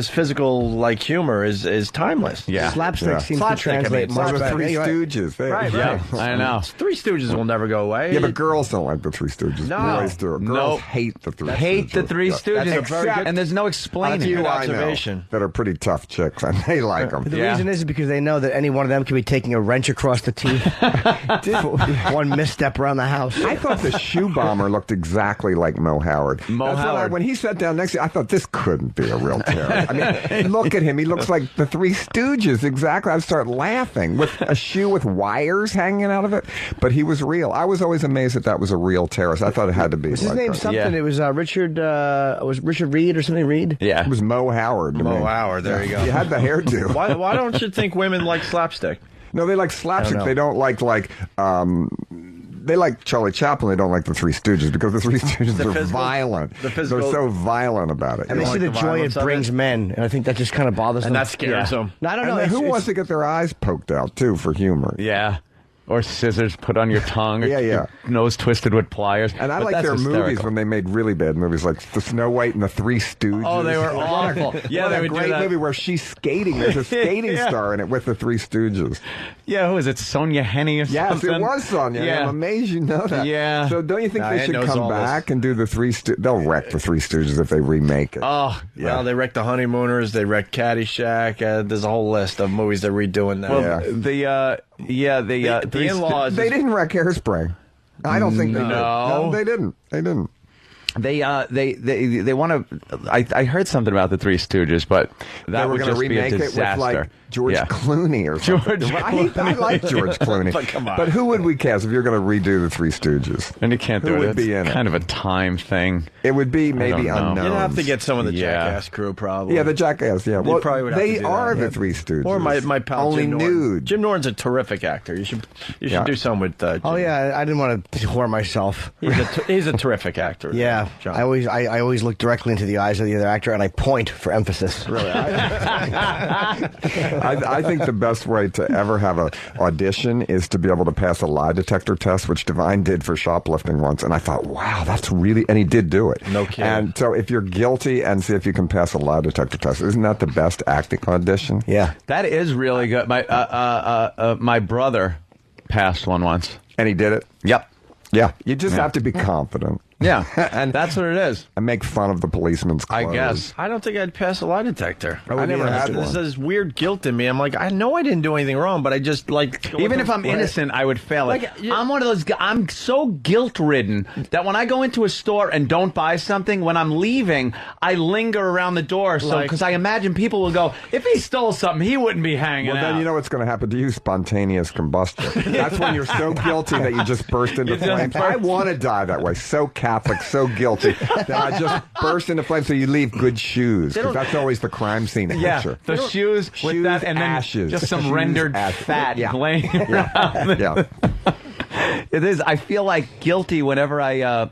physical humor is timeless.
Yeah. Slapstick seems to translate much
the
better.
Three Stooges.
Right.
I know.
Three Stooges will never go away.
Yeah, but girls don't like the Three Stooges.
No.
Boys do. Girls hate the Three Stooges.
Hate the Three Stooges. And there's no explaining.
Few I
observation.
know that are pretty tough chicks, and they like them.
The reason is because they know that any one of them could be taking a wrench across the teeth. One misstep around the house.
I thought the shoe bomber looked exactly like Mo Howard. When he sat down next to me, I thought this couldn't be a real terrorist. I mean, look at him. He looks like the Three Stooges. Exactly. I started laughing with a shoe with wires hanging out of it. But he was real. I was always amazed that was a real terrorist. I thought it had to be.
Was his name something? Yeah. It was Richard Reed or something Reed?
Yeah. It was Mo Howard.
Mo Howard. There you go.
You had the hairdo.
Why don't you think women like slapstick?
No, they like slapstick. They don't like they like Charlie Chaplin. They don't like the Three Stooges because the Three Stooges are violent. They're so violent about it.
And they see the joy it brings men, and I think that just kind of bothers them.
And that scares them.
No, I don't know.
And who wants to get their eyes poked out, too, for humor?
Yeah. Or scissors put on your tongue. Or your nose twisted with pliers.
And I like their movies when they made really bad movies, like the Snow White and the Three Stooges.
Oh, they were awful. Yeah,
what
they
a
would
great
do that.
movie where she's skating. There's a skating star in it with the Three Stooges.
Yeah, who is it? Sonia Henney or something?
Yes, it was Sonia.
Yeah.
I'm amazed you know that.
Yeah.
So don't you think they should come back and do the Three Stooges? They'll wreck the Three Stooges if they remake it.
Oh,
yeah. Well, they wrecked The Honeymooners. They wrecked Caddyshack. There's a whole list of movies they're redoing now.
Well,
the in-laws.
They didn't wreck Hairspray. I don't think they did.
No,
they didn't. They didn't.
They want to. I heard something about the Three Stooges, but that
they were
would just be a
remake
disaster.
it with like George Clooney or something. I like George Clooney.
But come on.
But who would we cast if you're going to redo the Three Stooges?
And you can't do
who
it.
Would be in
kind
it?
of a time thing.
It would be maybe unknown.
You'd have to get some of the Jackass crew, probably.
Yeah, the Jackass. Yeah, well,
probably would have
they
to do
are
that.
the Three Stooges.
Or my pal
only
Jim Norton.
nude.
Jim Norton's a terrific actor. You should do some with. Jim.
Oh yeah, I didn't want to whore myself.
He's a terrific actor.
Yeah,
John.
I always look directly into the eyes of the other actor and I point for emphasis.
Really, I think the best way to ever have an audition is to be able to pass a lie detector test, which Divine did for shoplifting once. And I thought, wow, that's really, and he did do it.
No kidding.
And so if you're guilty and see if you can pass a lie detector test, isn't that the best acting audition?
Yeah.
That is really good. My brother passed one once.
And he did it?
Yep.
Yeah. You just have to be confident.
Yeah, and that's what it is.
And make fun of the policeman's clothes.
I guess.
I don't think I'd pass a lie detector.
I never had one.
This is weird guilt in me. I'm like, I know I didn't do anything wrong, but I just like...
Even if I'm innocent, I would fail it. I'm one of those guys, I'm so guilt-ridden that when I go into a store and don't buy something, when I'm leaving, I linger around the door because I imagine people will go, if he stole something, he wouldn't be hanging out.
Well, then you know what's going to happen to you? Spontaneous combustion. That's when you're so guilty that you just burst into flames. I want to die that way. So Catholic, so guilty. That I just burst into flames, so you leave good shoes. Because that's always the crime scene picture.
The shoes with that, and
ashes.
Then just some rendered fat laying around.
Yeah.
It is. I feel like guilty whenever I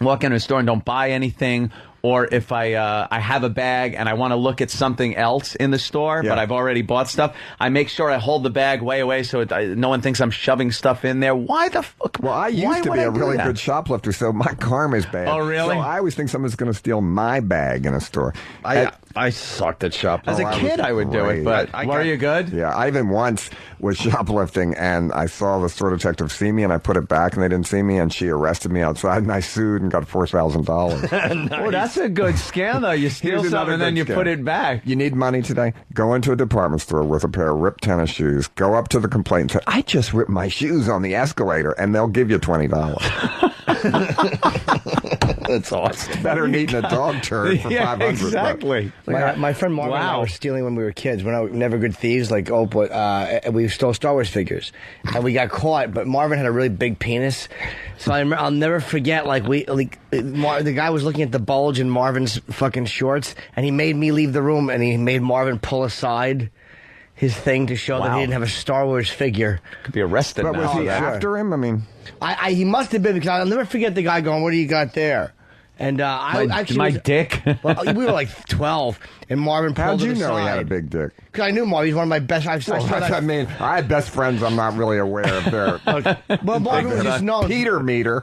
walk into a store and don't buy anything, or if I have a bag and I want to look at something else in the store, but I've already bought stuff, I make sure I hold the bag way away so no one thinks I'm shoving stuff in there. Why the fuck?
Well, I used to be a really good shoplifter, so my karma's bad.
Oh, really?
So I always think someone's going to steal my bag in a store.
I sucked at shoplifting.
As a kid, I would do it, but were you good?
Yeah, I even once was shoplifting, and I saw the store detective see me, and I put it back, and they didn't see me, and she arrested me outside, and I sued and got $4,000.
Nice. Well, that's a good scam, though. You steal something and then you put it back.
You need money today? Go into a department store with a pair of ripped tennis shoes, go up to the complaint and say, I just ripped my shoes on the escalator, and they'll give you $20.
That's awesome.
Better than eating a dog turd for $500.
Exactly.
My friend Marvin and I were stealing when we were kids. We're never good thieves, we stole Star Wars figures, and we got caught. But Marvin had a really big penis, so I'll never forget. The guy was looking at the bulge in Marvin's fucking shorts, and he made me leave the room, and he made Marvin pull aside his thing to show that he didn't have a Star Wars figure.
Could be arrested.
But was he after him? I mean,
he must have been, because I'll never forget the guy going, "What do you got there?" And
my dick.
Well, we were like 12, and Marvin pulled
How'd you
it
know
aside.
he had a big dick?
Because I knew Marvin. He's one of my best.
I mean, I had best friends. I'm not really aware of their.
Well, Marvin was just known.
Peter meter.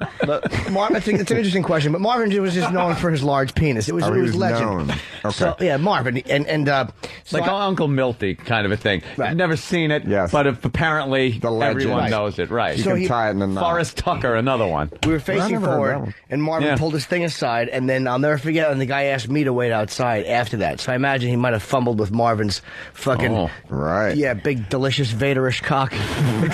Marvin, I think it's an interesting question, but Marvin was just known for his large penis. It was legend.
Known. Okay.
So yeah, Marvin and
like Uncle Milty kind of a thing.
Right.
I've never seen it, but apparently everyone knows it. Right.
You can tie it in a knot.
Forrest Tucker, another one.
We were facing forward, and Marvin pulled his thing aside, and then I'll never forget, and the guy asked me to wait outside after that. So I imagine he might have fumbled with Marvin's fucking big delicious Vaderish cock.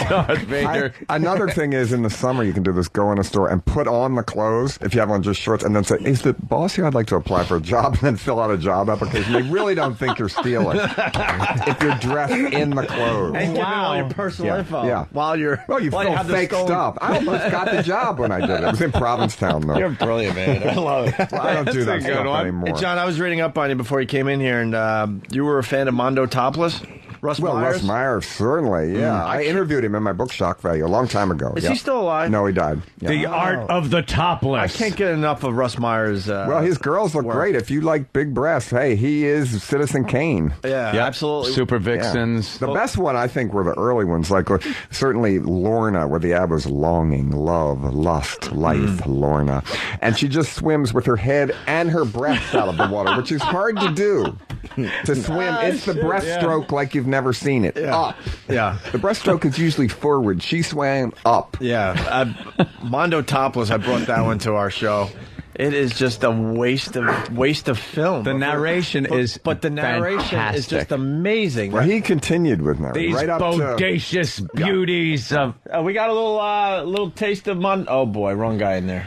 Darth Vader.
Another thing is, in the summer you can do this: go in a store and put on the clothes if you have on just shorts, and then say, "Is the boss here? I'd like to apply for a job," and then fill out a job application. They really don't think you're stealing if you're dressed in the clothes.
And give them all your personal info while you're
you film fake stuff. I almost got the job when I did it. It was in Provincetown, though.
You're brilliant, man. I love it.
Well, I don't do that stuff anymore.
Hey, John, I was reading up on you before you came in here, and you were a fan of Mondo Topless, Russ
Well,
Myers?
Russ Myers, certainly, yeah. I interviewed him in my book Shock Value a long time ago.
Is
Yeah.
he still alive?
No, he died. Yeah.
The art of the topless.
I can't get enough of Russ Myers.
Well, his girls look great. If you like big breasts, hey, he is Citizen Kane.
Yeah, absolutely.
Super Vixens.
The best one, I think, were the early ones, like certainly Lorna, where the ad was longing, love, lust, life, Lorna. And she just swims with her head and her breasts out of the water, which is hard to do. To swim, it's the breaststroke like you've never seen it. Up.
Yeah.
The breaststroke is usually forward. She swam up.
Yeah. Mondo Topless, I brought that one to our show. It is just a waste of film.
The narration is
but the narration is
fantastic.
just amazing.
Well, he continued with narration.
These
right up
bodacious beauties of...
we got a little taste of Oh, boy, wrong guy in there.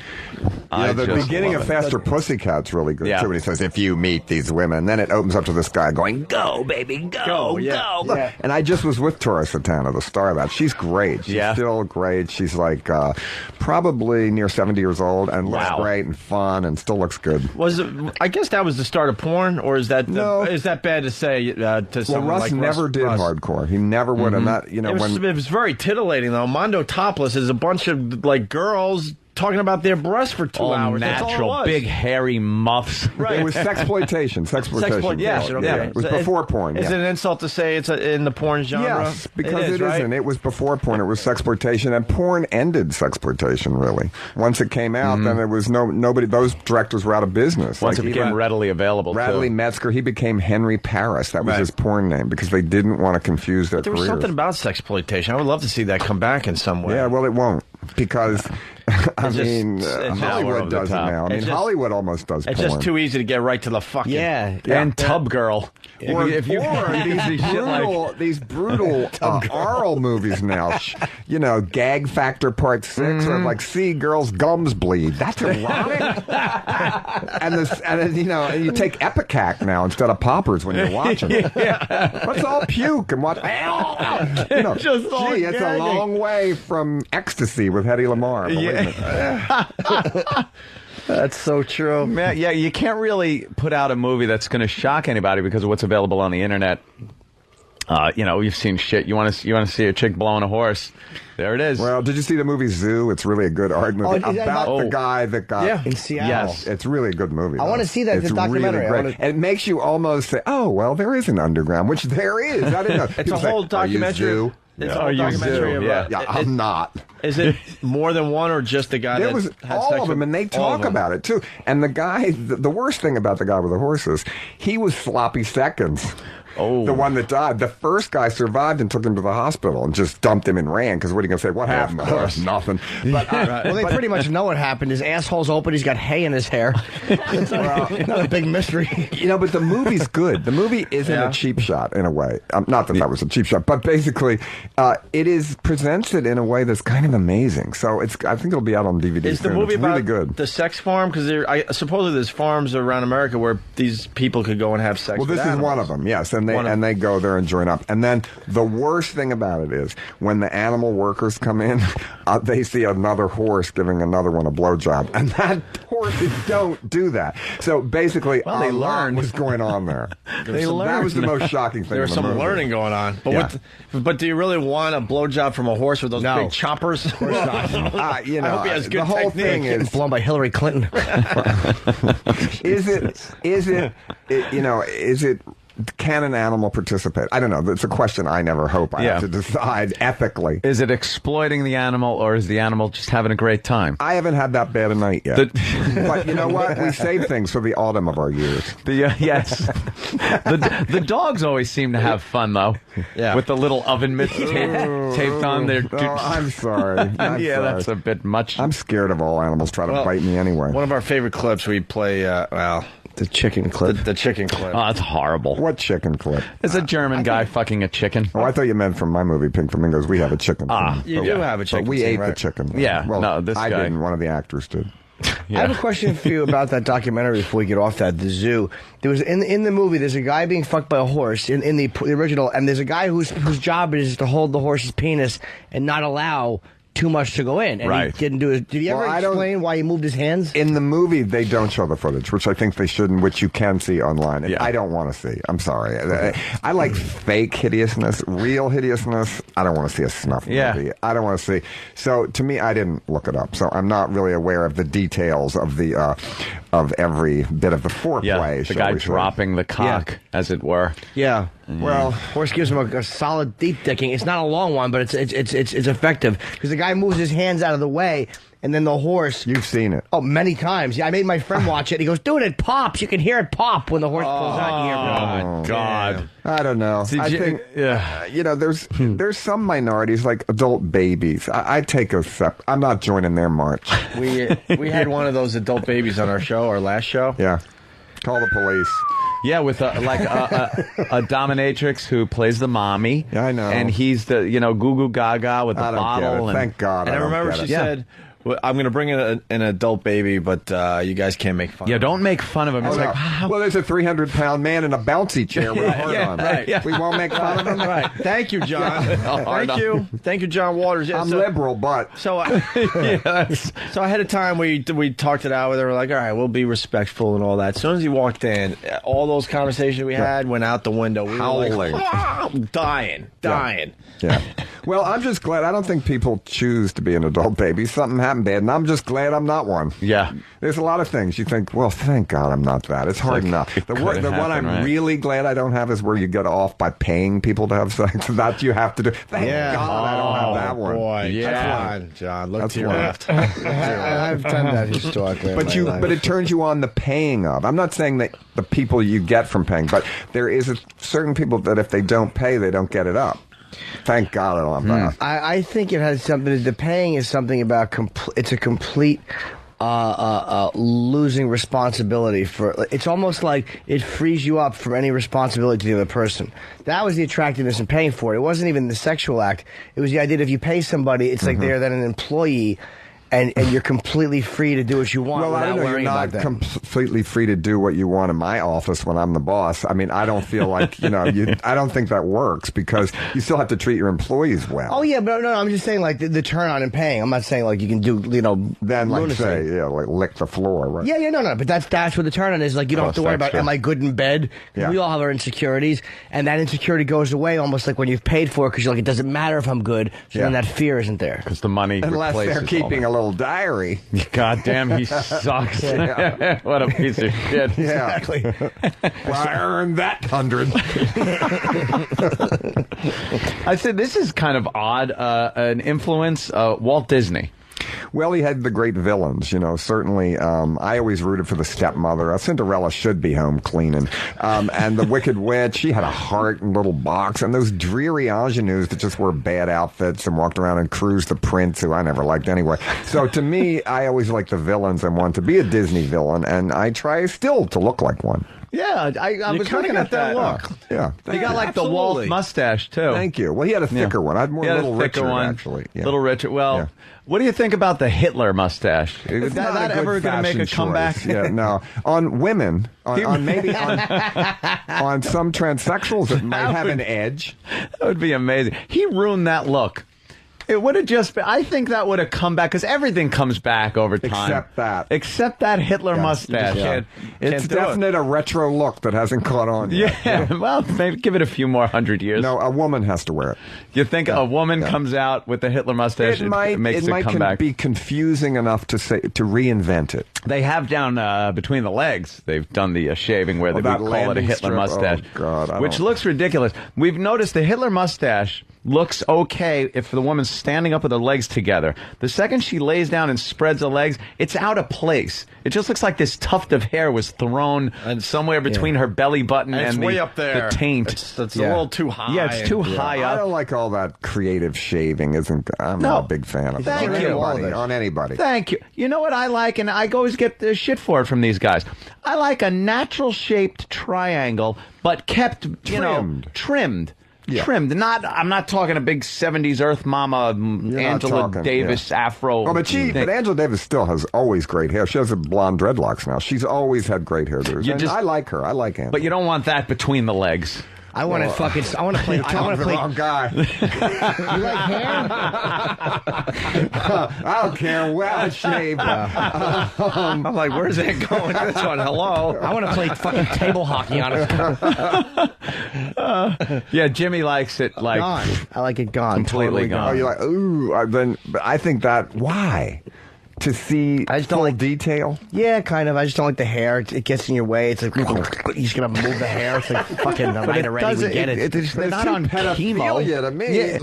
The beginning of Faster Pussycat's really good, too, when he says, if you meet these women, then it opens up to this guy going, go, baby, go.
Yeah.
And I just was with Tora Satana, the star of that. She's great. She's still great. She's like probably near 70 years old and looks great and fun and still looks good.
I guess that was the start of porn, or is that is that bad to say to someone
Russ
like
never did hardcore. He never would have. Not,
it was very titillating, though. Mondo Topless is a bunch of girls talking about their breasts for 2 hours. That's all it
natural,
was.
big, hairy muffs.
Right. It was sexploitation.
Yeah,
It was before porn.
Is it an insult to say it's in the porn genre?
Yes, because it
right?
isn't. It was before porn. It was sexploitation, and porn ended sexploitation. Really, once it came out, then there was nobody. Those directors were out of business.
Once it became readily available.
Radley Metzger, he became Henry Paris. That was his porn name because they didn't want to confuse their
There was
careers.
something about sexploitation. I would love to see that come back in some way.
Yeah, well, it won't because
it's
Hollywood does it now. I mean, Hollywood almost does porn.
It's just too easy to get right to the fucking
and Tub Girl.
Or
If
these brutal oral movies now, Gag Factor Part 6, or like see girls' gums bleed. That's erotic. and you take Epicac now instead of poppers when you're watching it. Let's all puke and watch. It's a long way from ecstasy with Hedy Lamarr. Believe me.
That's so true. Man, yeah, you can't really put out a movie that's going to shock anybody because of what's available on the internet. You've seen shit. You want to see a chick blowing a horse? There it is.
Well, did you see the movie Zoo? It's really a good art movie about the guy that got
in Seattle.
Yes, it's really a good movie.
I want to see that.
It's
the documentary.
Really great. And it makes you almost say, "Oh, well, there is an underground," which there is. I didn't know.
It's a whole documentary.
Are you Zoo?
It's a whole documentary of
yeah, I'm not.
Is it more than one or just the guy
there was all of them, and they talk about it, too. And the guy, the worst thing about the guy with the horses, he was sloppy seconds.
Oh.
The one that died. The first guy survived and took him to the hospital and just dumped him and ran, because what are you going to say? What happened? Nothing. But,
well, they pretty much know what happened. His asshole's open. He's got hay in his hair. It's not a big mystery.
But the movie's good. The movie isn't a cheap shot in a way. Not that was a cheap shot, but basically, it presents it in a way that's kind of amazing. So I think it'll be out on DVD
Is
soon.
the movie
it's
about
really good.
the sex farm? Because supposedly there's farms around America where these people could go and have sex.
Well,
with
this is one of them, yes, and they go there and join up. And then the worst thing about it is when the animal workers come in, they see another horse giving another one a blowjob, and that horses don't do that. So basically,
they learned
what's going on there. That was the most shocking thing.
There was some learning going on. But but do you really want a blowjob from a horse with those big choppers? Of course not. I hope he has good
the whole
technique.
thing is
blown by Hillary Clinton.
Is it? Can an animal participate? I don't know. That's a question I never hope I have to decide ethically.
Is it exploiting the animal, or is the animal just having a great time?
I haven't had that bad a night yet. But you know what? We save things for the autumn of our years.
Yes. The dogs always seem to have fun, though. Yeah. With the little oven mitts taped on their...
I'm sorry. I'm sorry.
That's a bit much.
I'm scared of all animals trying to bite me anyway.
One of our favorite clips we play,
the chicken clip.
The chicken clip.
Oh, that's horrible.
What chicken clip?
It's a German guy fucking a chicken.
Oh, I thought you meant from my movie, Pink Flamingos. We have a chicken.
You do have a chicken.
But we ate the chicken.
Yeah.
Well,
no, this
I
guy
didn't. One of the actors did.
I have a question for you about that documentary before we get off that, the Zoo. There was in the movie, there's a guy being fucked by a horse in the original, and there's a guy whose job is to hold the horse's penis and not allow too much to go in, and
Right.
he didn't do it. Did he ever
Well, I don't-
explain why he moved his hands?
In the movie, they don't show the footage, which I think they shouldn't, which you can see online. And I don't want to see. I'm sorry. I like fake hideousness, real hideousness. I don't want to see a snuff movie. I don't want to see. So to me, I didn't look it up. So I'm not really aware of the details of the of every bit of the foreplay.
The guy dropping the cock, as it were.
Yeah.
Well,
horse gives him a solid deep dicking. It's not a long one, but it's effective because the guy moves his hands out of the way, and then the horse.
You've seen it.
Oh, many times. Yeah, I made my friend watch it. He goes, "Dude, it pops. You can hear it pop when the horse pulls out here."
Oh, God. I don't know. I think, you know, there's some minorities, like adult babies. I take a step. I'm not joining their march.
We had one of those adult babies on our show, our last show.
Yeah. Call the police.
Yeah, with a dominatrix who plays the mommy.
Yeah, I know.
And he's the, goo goo gaga with the
I don't
bottle.
get it. Thank God.
And I remember she said, well, I'm going to bring in an adult baby, but you guys can't make fun of him.
Don't make fun of him. It's like,
well, there's a 300-pound man in a bouncy chair with a heart on.
Right.
We won't make fun of him?
Right. Thank you, John. Thank you, John Waters. Yeah,
I'm liberal, but...
So, so ahead of time, we talked it out with her. We're like, all right, we'll be respectful and all that. As soon as he walked in, all those conversations we had went out the window. We
Howling.
were like, dying.
Yeah. Well, I'm just glad. I don't think people choose to be an adult baby. Something happened bad, and I'm just glad I'm not one.
Yeah.
There's a lot of things you think, well, thank God I'm not that. It's hard enough. The one I'm really glad I don't have is where you get off by paying people to have sex. That you have to do. Thank God I don't have that one.
Boy,
Yeah.
That's one, John. Look to your left.
I've done that historically.
But it turns you on the paying of. I'm not saying that the people you get from paying, but there is certain people that if they don't pay, they don't get it up. Thank God I don't have that.
I think it has something. The paying is something about. It's a complete losing responsibility for. It's almost like it frees you up from any responsibility to the other person. That was the attractiveness in paying for it. It wasn't even the sexual act. It was the idea that if you pay somebody, it's like they're then an employee. And you're completely free to do what you want.
Well, I don't know. You're not completely free to do what you want in my office when I'm the boss. I mean, I don't feel like I don't think that works because you still have to treat your employees well.
Oh yeah, but no, I'm just saying like the turn on and paying. I'm not saying like you can do
then like
lunacy.
say like lick the floor. Right?
Yeah, no. But that's what the turn on is. Like you don't have to worry about am I good in bed?
Yeah.
We all have our insecurities, and that insecurity goes away almost like when you've paid for it because you're like it doesn't matter if I'm good. So then that fear isn't there
because the money
unless they're keeping a little diary.
God damn, he sucks. What a piece of shit.
Yeah.
Exactly.
Well, I earned that 100.
I said this is kind of odd. An influence, Walt Disney.
Well, he had the great villains, certainly. I always rooted for the stepmother. Cinderella should be home cleaning. And the Wicked Witch, she had a heart and little box. And those dreary ingenues that just wore bad outfits and walked around and cruised the prince, who I never liked anyway. So to me, I always liked the villains and wanted to be a Disney villain. And I try still to look like one.
Yeah, I was looking at that look.
Yeah.
You got like the Walt mustache, too.
Thank you. Well, he had a thicker one. I had more Little Richard, actually. Yeah.
Little Richard. Well, what do you think about the Hitler mustache?
Is
that ever going to make a comeback?
Yeah, no. On women, on some transsexuals, it might have an edge.
That would be amazing. He ruined that look. It would have just been, I think that would have come back, because everything comes back over time. Except that Hitler mustache.
It's definitely a retro look that hasn't caught on yet.
Yeah, well, maybe give it a few more 100 years.
No, a woman has to wear it.
You think a woman comes out with the Hitler mustache, it makes it come back?
Be confusing enough to reinvent it.
They have down between the legs, they've done the shaving where they call it a Hitler mustache, which looks ridiculous. We've noticed the Hitler mustache looks okay if the woman's standing up with her legs together. The second she lays down and spreads her legs, it's out of place. It just looks like this tuft of hair was thrown somewhere between her belly button and
it's way up there.
The taint.
It's a little too high.
Yeah, it's too high up.
I don't like all that creative shaving. I'm not a big fan of
Thank
it.
you.
On anybody.
Thank you. You know what I like, and I always get shit for it from these guys. I like a natural-shaped triangle, but kept, trimmed.
Yeah.
Trimmed. I'm not talking a big 70s Earth Mama Angela Davis afro.
Oh, but Angela Davis still has always great hair. She has a blonde dreadlocks now. She's always had great hair. I like her. I like Angela.
But you don't want that between the legs.
I want to fucking. I want to play. I want to play.
Wrong guy.
You like hair?
I don't care. Well, shave.
I'm like, where's that going? This one, hello.
I want to play fucking table hockey on it.
Yeah, Jimmy likes it like
gone. I like it gone.
Completely
Totally
gone.
Oh, you're like, ooh. But I think that why? To see
I just don't like
detail.
Yeah, kind of. I just don't like the hair. It gets in your way. It's like you just gotta move the hair. It's like fucking the night already. We get it.
They're not on chemo.
To me.
Yeah,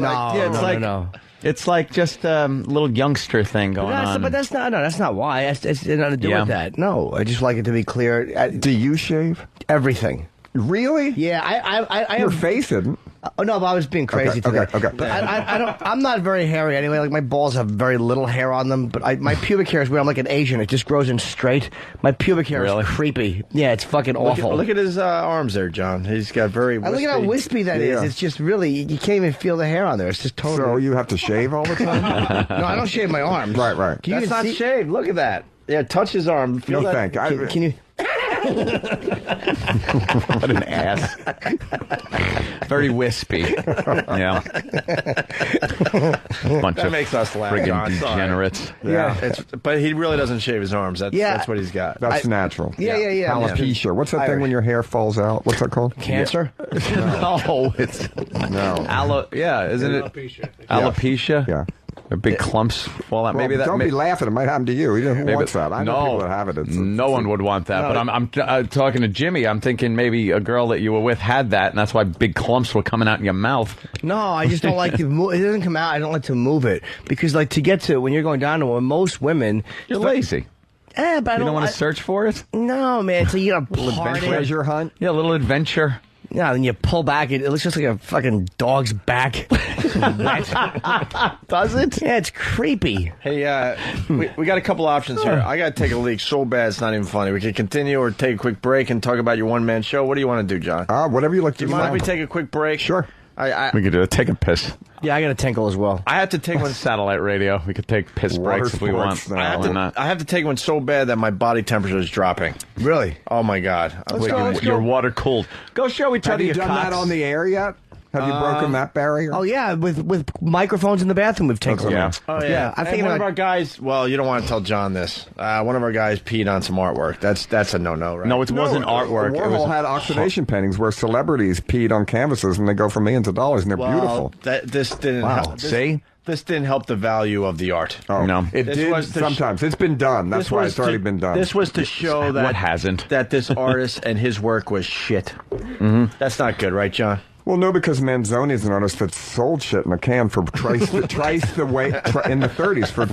no.
It's like just a little youngster thing going on.
But that's not. No, that's not why. It's nothing to do with that. No, I just like it to be clear.
Do you shave
everything?
Really?
Yeah, I
Your
have,
face isn't.
Oh no, but I was being crazy today.
Okay.
But I don't. I'm not very hairy anyway. Like my balls have very little hair on them. But my pubic hair is weird. I'm like an Asian. It just grows in straight. My pubic hair is creepy. Yeah, it's fucking awful.
Look at his arms there, John. He's got very.
Look at how wispy that is. It's just really you can't even feel the hair on there. It's just totally.
So you have to shave all the time?
No, I don't shave my arms.
Right.
That's not shaved. Look at that. Yeah, touch his arm. Feel
No,
that.
thank.
Can you?
What an ass. Very wispy. Yeah. Bunch
That
of
makes us laugh.
friggin'
John, sorry.
degenerates.
Yeah, but he really doesn't shave his arms. That's what he's got.
That's natural.
Yeah.
Alopecia. What's that thing when your hair falls out? What's that called?
Cancer?
No, it's
no.
Isn't it? Alopecia.
Yeah.
Big clumps fall out.
Well,
Maybe that.
Don't be laughing. It might happen to you. Who wants that? I know people that have it.
No one would want that. But I'm talking to Jimmy. I'm thinking maybe a girl that you were with had that, and that's why big clumps were coming out in your mouth.
No, I just don't like to move. It doesn't come out. I don't like to move it because, like, to get to when you're going down to one, most women,
you're lazy.
But I
don't want to search for it.
No, man. So you got a
treasure hunt.
Yeah, a little adventure.
Yeah, then you pull back. It looks just like a fucking dog's back.
Does it?
Yeah, it's creepy.
Hey, we got a couple options here. I got to take a leak so bad it's not even funny. We can continue or take a quick break and talk about your one-man show. What do you want to do, John?
Whatever you like to do.
Do you mind if we take a quick break?
Sure.
We could do it. Take a piss.
Yeah, I got a tinkle as well.
I have to take one.
Satellite radio. We could take piss breaks if we want.
I have to take one so bad that my body temperature is dropping.
Really?
Oh my God!
You're water cooled. Go, shall we try
Have
to
you
get
done that on the air yet? Have you broken that barrier?
Oh yeah, with microphones in the bathroom we've tinkled.
Yeah.
Oh yeah.
I think
one of our guys. Well, you don't want to tell John this. One of our guys peed on some artwork. That's a no, right?
No, it wasn't artwork.
Warhol had oxidation paintings where celebrities peed on canvases and they go for millions of dollars and they're beautiful.
This didn't. Help.
See.
This didn't help the value of the art.
Oh
no,
it did sometimes. It's been done. That's why it's already been done.
This was to show that
what hasn't
that this artist and his work was shit.
Mm-hmm.
That's not good, right, John?
Well, no, because Manzoni is an artist that sold shit in a can for twice the way in the 30s for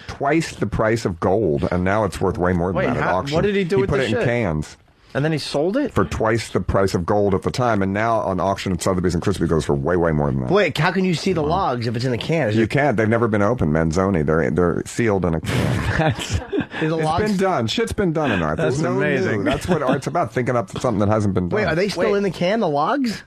twice the price of gold, and now it's worth way more than that at auction.
What did he do with the shit?
He put it in cans.
And then he sold it?
For twice the price of gold at the time, and now on auction at Sotheby's and Christie's goes for way more than that.
Wait, how can you see the logs if it's in a can?
You can't. They've never been opened, Manzoni. They're sealed in a can. It's been done. Shit's been done in art.
That's amazing.
That's what art's about, thinking up something that hasn't been done.
Wait, are they still in the can, the logs?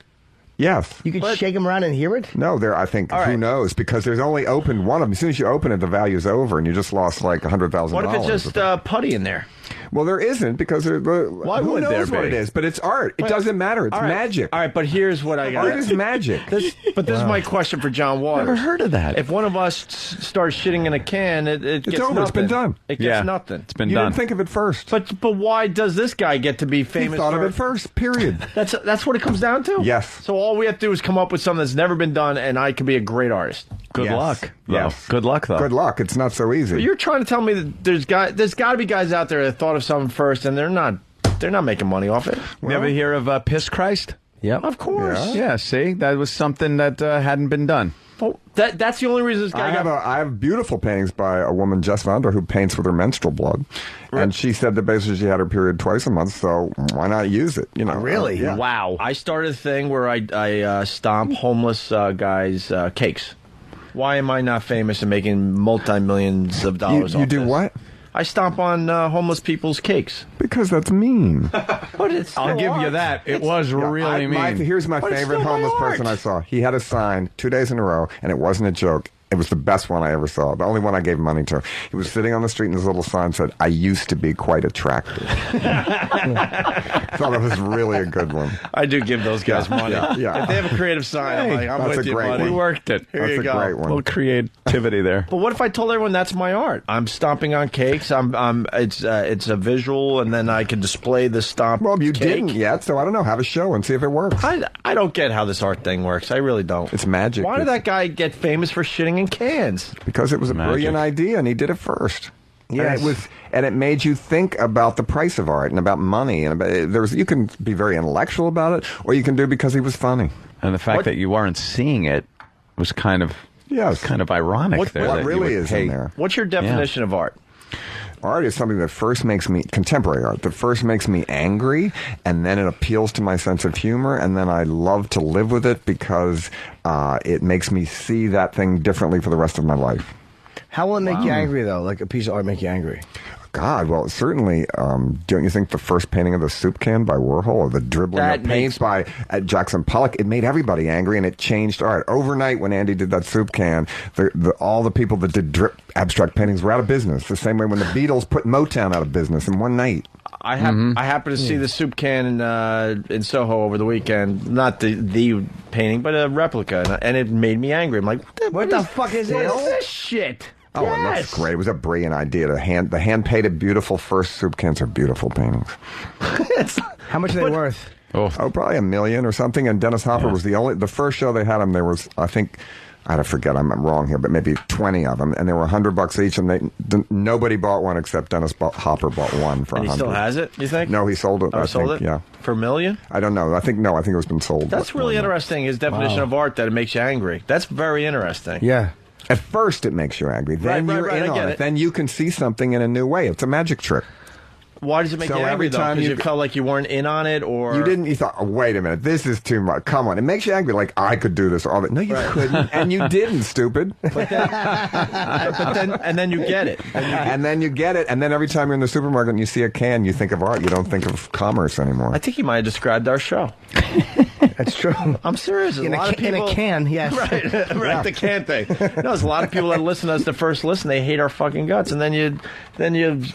Yes.
You could shake them around and hear it?
No, I think, who knows? Because there's only opened one of them. As soon as you open it, the value's over, and you just lost like $100,000.
What if it's just putty in there?
Well, there isn't, because who knows what it is? But it's art. It doesn't matter. It's magic.
All right, but here's what I got.
Art is magic.
This is my question for John Waters.
Never heard of that.
If one of us starts shitting in a can, it gets
over.
nothing.
It's been done.
It gets nothing.
It's been
you
done.
Didn't think of it first.
But why does this guy get to be famous?
He thought of it first, period.
That's what it comes down to?
Yes.
So all we have to do is come up with something that's never been done, and I could be a great artist.
Good luck.
Yes.
Good luck, though.
Good luck. It's not so easy.
But you're trying to tell me that there's got to be guys out there that thought of something first, and they're not making money off it.
You ever hear of Piss Christ?
Yep.
Of course.
Yeah, see? That was something that hadn't been done.
Well, that's the only reason this guy
I have beautiful paintings by a woman, Jess Vander, who paints with her menstrual blood. Right. And she said that basically she had her period twice a month, so why not use it? You know,
really?
Yeah.
Wow. I started a thing where I stomp homeless guys' cakes. Why am I not famous and making multi-millions of dollars
You do what?
I stomp on homeless people's cakes.
Because that's mean.
But it's
I'll give you that. It was really mean.
Here's my favorite homeless person I saw. He had a sign 2 days in a row, and it wasn't a joke. It was the best one I ever saw. The only one I gave money to. He was sitting on the street and his little sign said, "I used to be quite attractive." Thought it was really a good one.
I do give those guys money.
Yeah.
If they have a creative sign, I'm like, I'm
that's
with
a
you,
great
buddy.
one.
You worked it.
Here
That's
you
a
go.
great one.
A little creativity there.
But what if I told everyone that's my art? I'm stomping on cakes. It's a visual, and then I can display the stomp.
Well, you
cake.
didn't yet, so I don't know. Have a show and see if it works.
I don't get how this art thing works. I really don't.
It's magic.
Why did that guy get famous for shitting in cans?
Because it was a brilliant idea, and he did it first.
Yes.
And it made you think about the price of art and about money, and you can be very intellectual about it, or you can do it because he was funny.
And the fact that you weren't seeing it was kind of ironic.
What
that
really
you would
is
pay.
in there?
What's your definition of art?
Art is something that first makes me, contemporary art, that first makes me angry, and then it appeals to my sense of humor, and then I love to live with it because it makes me see that thing differently for the rest of my life.
How will it make you angry, though? Like a piece of art make you angry?
God, well, certainly, don't you think the first painting of the soup can by Warhol, or the dribbling of paint by Jackson Pollock, it made everybody angry, and it changed art. Overnight, when Andy did that soup can, all the people that did abstract paintings were out of business, the same way when the Beatles put Motown out of business in one night.
I happened to see the soup can in Soho over the weekend. Not the painting, but a replica, and it made me angry. I'm like,
what the fuck is this?
What's this shit?
Oh, it looks great. It was a brilliant idea. The hand-painted, beautiful first soup cans are beautiful paintings.
How much are they worth?
Oh, probably $1 million or something. And Dennis Hopper was the first show they had him. There was, I think, I forget, I'm wrong here, but maybe 20 of them, and they were $100 each, and nobody bought one except Dennis Hopper bought one for $100.
And he still has it, you think?
No, he sold it.
Oh, sold it?
Yeah.
For $1 million?
I don't know. I think it was been sold.
That's really interesting, his definition of art, that it makes you angry. That's very interesting.
Yeah. At first, it makes you angry. Then you're in on it. Then you can see something in a new way. It's a magic trick.
Why does it make you angry, though? Because you felt like you weren't in on it, or...
You didn't... You thought, oh, wait a minute, this is too much. Come on. It makes you angry, like, I could do this all that. No, you couldn't. And you didn't, stupid.
But then you get it.
And then you get it. And then every time you're in the supermarket and you see a can, you think of art. You don't think of commerce anymore.
I think you might have described our show.
That's true.
I'm serious.
In a can, yes.
Right,
Yeah.
the can thing. No, there's a lot of people that listen to us the first listen. They hate our fucking guts, and then you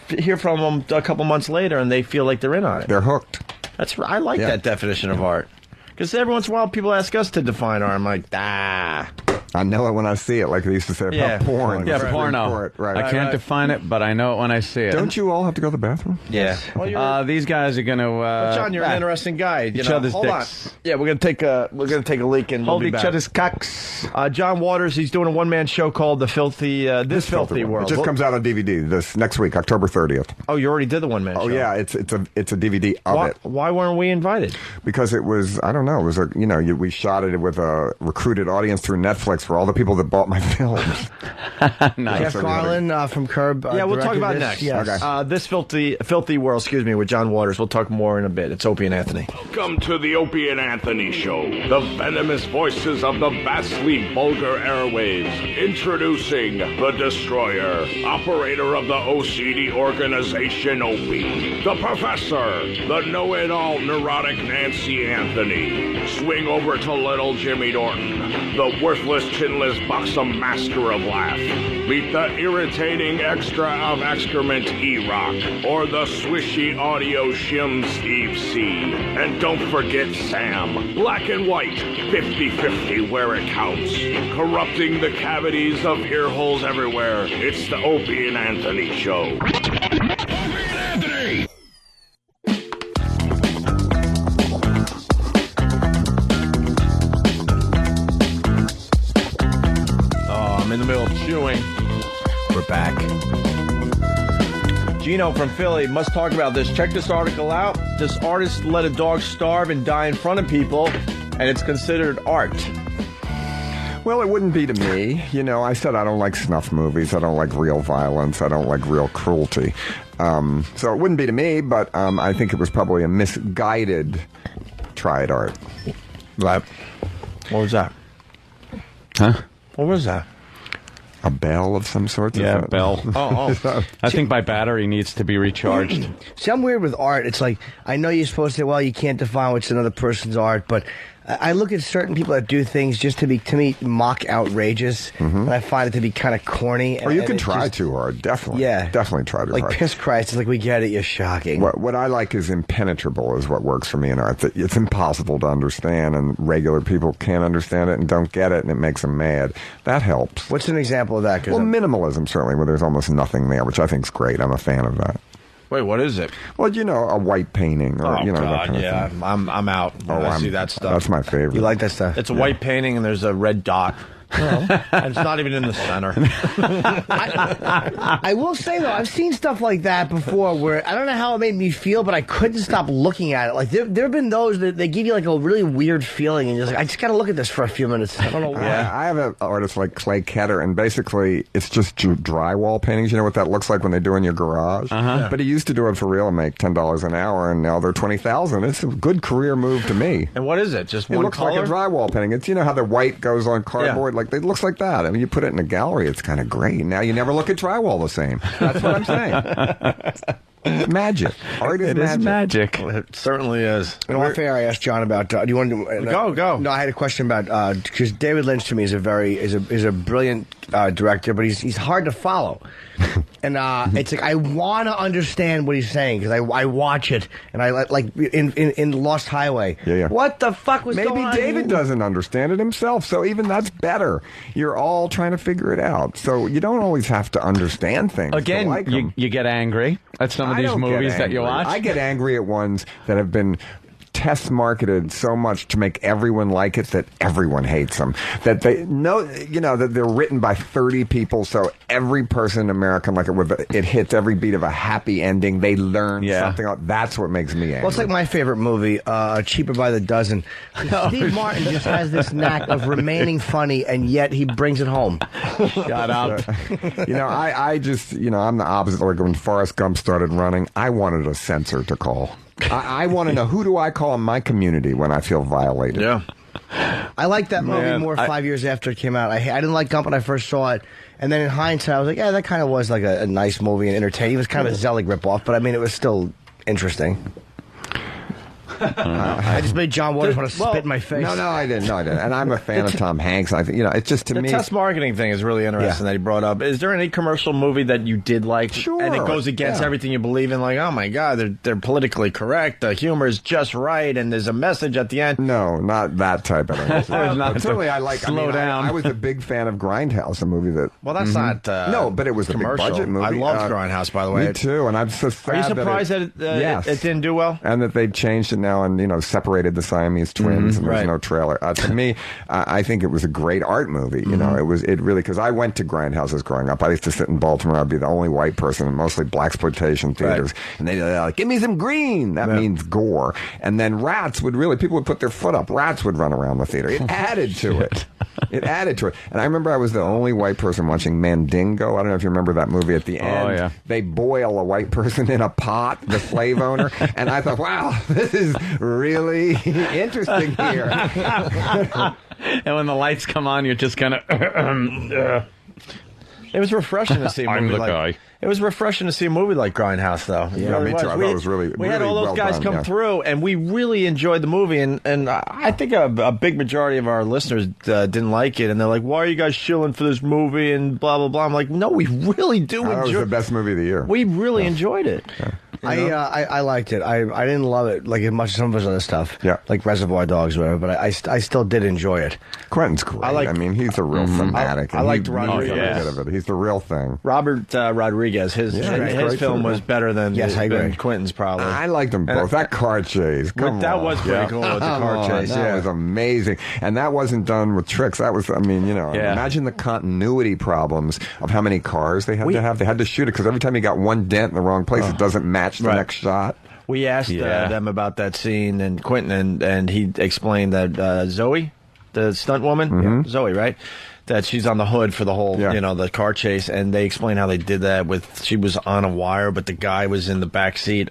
hear from them a couple months later, and they feel like they're in on it.
They're hooked.
I like that definition of art. Because every once in a while, people ask us to define art. I'm like,
I know it when I see it, like they used to say about porn.
Yeah, porno.
Right.
I can't define it, but I know it when I see it.
Don't you all have to go to the bathroom?
Yeah.
Well, these guys are going to...
John, you're an interesting guy.
Each other's
hold
dicks.
on. Yeah, we're gonna take a leak and
Hold
we'll be
each
back.
other's cocks.
John Waters, he's doing a one-man show called The Filthy This Filthy World.
It just comes out on DVD this next week, October 30th.
Oh, you already did the one-man show.
Oh yeah, it's a DVD of it.
Why weren't we invited?
Because it was, I don't know, it was we shot it with a recruited audience through Netflix for all the people that bought my films.
Jeff Garland from Curb.
Yeah, we'll talk about it
this.
next.
Yes.
Okay. This filthy world, with John Waters. We'll talk more in a bit. It's Opie and Anthony.
Welcome to the Opie and Anthony Show, the venomous voices of the vastly vulgar airwaves. Introducing the Destroyer, operator of the OCD organization Opie, the Professor, the know-it-all neurotic Nancy Anthony. Swing over to little Jimmy Norton, the worthless, chinless, buxom master of laugh. Meet the irritating extra of excrement E-Rock, or the swishy audio shim Steve C. And don't forget Sam, black and white, 50-50 where it counts. Corrupting the cavities of ear holes everywhere. It's the Opie and Anthony Show. Opie and Anthony!
I'm in the middle of chewing.
We're back.
Gino from Philly must talk about this. Check this article out. This artist let a dog starve and die in front of people, and it's considered art.
Well, it wouldn't be to me. I said I don't like snuff movies. I don't like real violence. I don't like real cruelty. So it wouldn't be to me, but I think it was probably a misguided try at art.
Right. What was that?
Huh?
What was that?
A bell of some sort?
Yeah, bell.
Oh.
I think my battery needs to be recharged.
See, I'm weird with art. It's like, I know you're supposed to say, well, you can't define what's another person's art, but I look at certain people that do things just to me, mock outrageous, and I find it to be kind of corny.
Or you can try too hard, definitely.
Yeah.
Definitely try too hard.
Like, piss Christ, it's like, we get it, you're shocking.
What I like is impenetrable is what works for me in art. It's impossible to understand, and regular people can't understand it and don't get it, and it makes them mad. That helps.
What's an example of that?
Well, minimalism, certainly, where there's almost nothing there, which I think is great. I'm a fan of that.
Wait, what is it?
Well, a white painting, or that kind
of
thing.
I'm out when I see that stuff.
That's my favorite.
You like that stuff?
It's a white painting, and there's a red dot. And it's not even in the center.
I will say, though, I've seen stuff like that before where I don't know how it made me feel, but I couldn't stop looking at it. Like, there have been those that they give you, like, a really weird feeling, and you're just like, I just got to look at this for a few minutes. I don't know why.
I have an artist like Clay Ketter, and basically it's just drywall paintings. You know what that looks like when they do in your garage?
Uh-huh.
But he used to do it for real and make $10 an hour, and now they're $20,000. It's a good career move to me.
And what is it? Just
it
one
looks
color?
like a drywall painting. It's, how the white goes on cardboard?
Yeah.
Like, it looks like that. I mean, you put it in a gallery, it's kind of great. Now you never look at drywall the same. That's what I'm saying. It's magic. Art is magic.
Well, it certainly is.
In all fair, I asked John about. Do you want to
go?
No, I had a question about because David Lynch to me is a brilliant director, but he's hard to follow. And it's like I want to understand what he's saying because I watch it and I like in Lost Highway.
Yeah.
What the fuck was going on?
Maybe David doesn't understand it himself, so even that's better. You're all trying to figure it out, so you don't always have to understand things.
Again,
to like them.
you get angry at some of
I
these
don't get
movies that you
angry.
watch.
I get angry at ones that have been test marketed so much to make everyone like it that everyone hates them. That they know, that they're written by 30 people, so every person in America like it. It hits every beat of a happy ending. They learn something. That's what makes me angry.
Well, it's like my favorite movie, Cheaper by the Dozen. Steve Martin just has this knack of remaining funny, and yet he brings it home.
Shut up.
I just, I'm the opposite. Like when Forrest Gump started running, I wanted a censor to call. I want to know, who do I call in my community when I feel violated?
Yeah.
I liked that movie more 5 years after it came out. I didn't like Gump when I first saw it. And then in hindsight, I was like, yeah, that kind of was like a nice movie and entertaining. It was kind of a Zelig ripoff, but I mean, it was still interesting. I just made John Waters want to spit in my face.
No, I didn't. And I'm a fan of Tom Hanks. I think, it's just to me.
The test marketing thing is really interesting that he brought up. Is there any commercial movie that you did like?
Sure.
And it goes against everything you believe in? Like, oh my God, they're politically correct. The humor is just right, and there's a message at the end.
No, not that type of thing. Certainly, I like.
Slow down.
I was a big fan of Grindhouse, a movie that.
Well, that's not.
No, but it was
commercial.
a big budget movie.
I loved Grindhouse, by the way.
Me too, and I'm so sad.
Are you surprised that it didn't do well?
And that they changed it now, and separated the Siamese twins, and there's no trailer. To me, I think it was a great art movie. It really, because I went to Grindhouses growing up. I used to sit in Baltimore. I'd be the only white person in mostly blaxploitation theaters, and they'd like, give me some green. That means gore. And then people would put their foot up. Rats would run around the theater. It added to it. It added to it. And I remember I was the only white person watching Mandingo. I don't know if you remember that movie. At the end, they boil a white person in a pot, the slave owner, and I thought, wow, this is really interesting here.
And when the lights come on, you're just kind of.
It was refreshing to see a movie like. It was refreshing to see a movie like Grindhouse, though.
Yeah, me too. I thought it was really,
we had all those guys come through, and we really enjoyed the movie. And I think a big majority of our listeners didn't like it, and they're like, "Why are you guys shilling for this movie?" And blah blah blah. I'm like, "No, we really do enjoy it.
It was the best movie of the year.
We really enjoyed it."
Yeah.
I liked it. I didn't love it like as much as some of his other stuff.
Yeah,
like Reservoir Dogs or whatever. But I still did enjoy it.
Quentin's great. I mean, he's a real fanatic.
I liked Rodriguez.
He's the real thing.
Robert Rodriguez. His film was better than Quentin's probably.
I liked them both. That car chase.
That was pretty cool. The car chase.
That was amazing. And that wasn't done with tricks. That was, imagine the continuity problems of how many cars they had to have. They had to shoot it because every time you got one dent in the wrong place, it doesn't match the next shot.
We asked them about that scene, and Quentin, and he explained that Zoe, the stunt woman, Zoe, right? That she's on the hood for the whole, the car chase, and they explain how they did that she was on a wire, but the guy was in the back seat,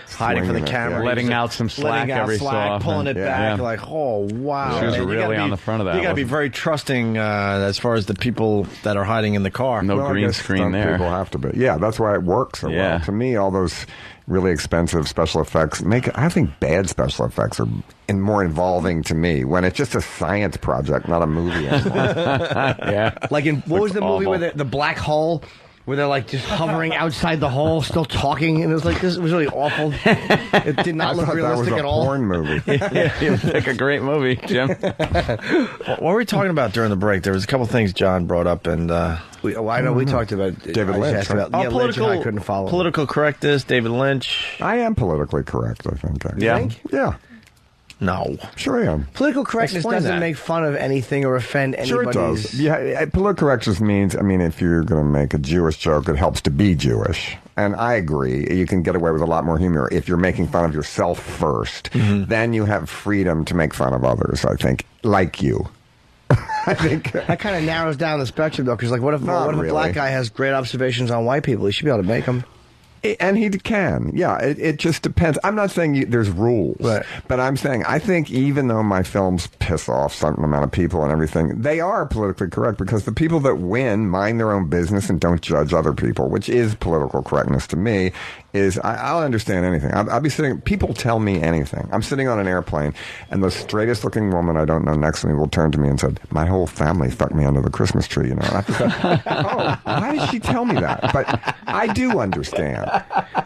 hiding from the
Swinging it,
camera,
yeah.
Letting out some slack every so often.
pulling it back. Like, oh wow!
She was
Man, you
really
gotta be-
on the front of that
You got to
one.
be very trusting as far as the people that are hiding in the car.
No
Well, I
green
guess
screen
stunt
there.
People have to be. Yeah, that's why it works so
Yeah.
well. To me, all those really expensive special effects I think bad special effects are more involving to me when it's just a science project, not a movie anymore.
Yeah.
Like in what was the movie
awful.
where the black hole, where they're like just hovering outside the hole, still talking, and it was like this. It was really awful. It did
I
not look
thought that was
realistic
a
at all.
porn movie.
You pick a great movie, Jim.
What were we talking about during the break? There was a couple things John brought up, and
I know we talked about
David
I just
Lynch,
asked
right?
about, Lynch, and I couldn't follow.
Political correctness, David Lynch.
I am politically correct, I think.
Yeah.
Yeah.
No.
Sure I am.
Political correctness
Explain
doesn't
that.
make fun of anything or offend
Sure it
anybody's.
does. Yeah, political correctness means, if you're going to make a Jewish joke, it helps to be Jewish. And I agree. You can get away with a lot more humor if you're making fun of yourself first. Then you have freedom to make fun of others, I think, like you. I think
That kind of narrows down the spectrum, though, because like, what if
Not
a
really.
black guy has great observations on white people? He should be able to make them.
And he can. Yeah, it just depends. I'm not saying there's rules,
Right.
but I'm saying I think even though my films piss off a certain amount of people and everything, they are politically correct because the people that win mind their own business and don't judge other people, which is political correctness to me. I'll understand anything. I'll be sitting. People tell me anything. I'm sitting on an airplane, and the straightest looking woman I don't know next to me will turn to me and said, "My whole family fucked me under the Christmas tree." And I thought, "Oh, why did she tell me that?" But I do understand,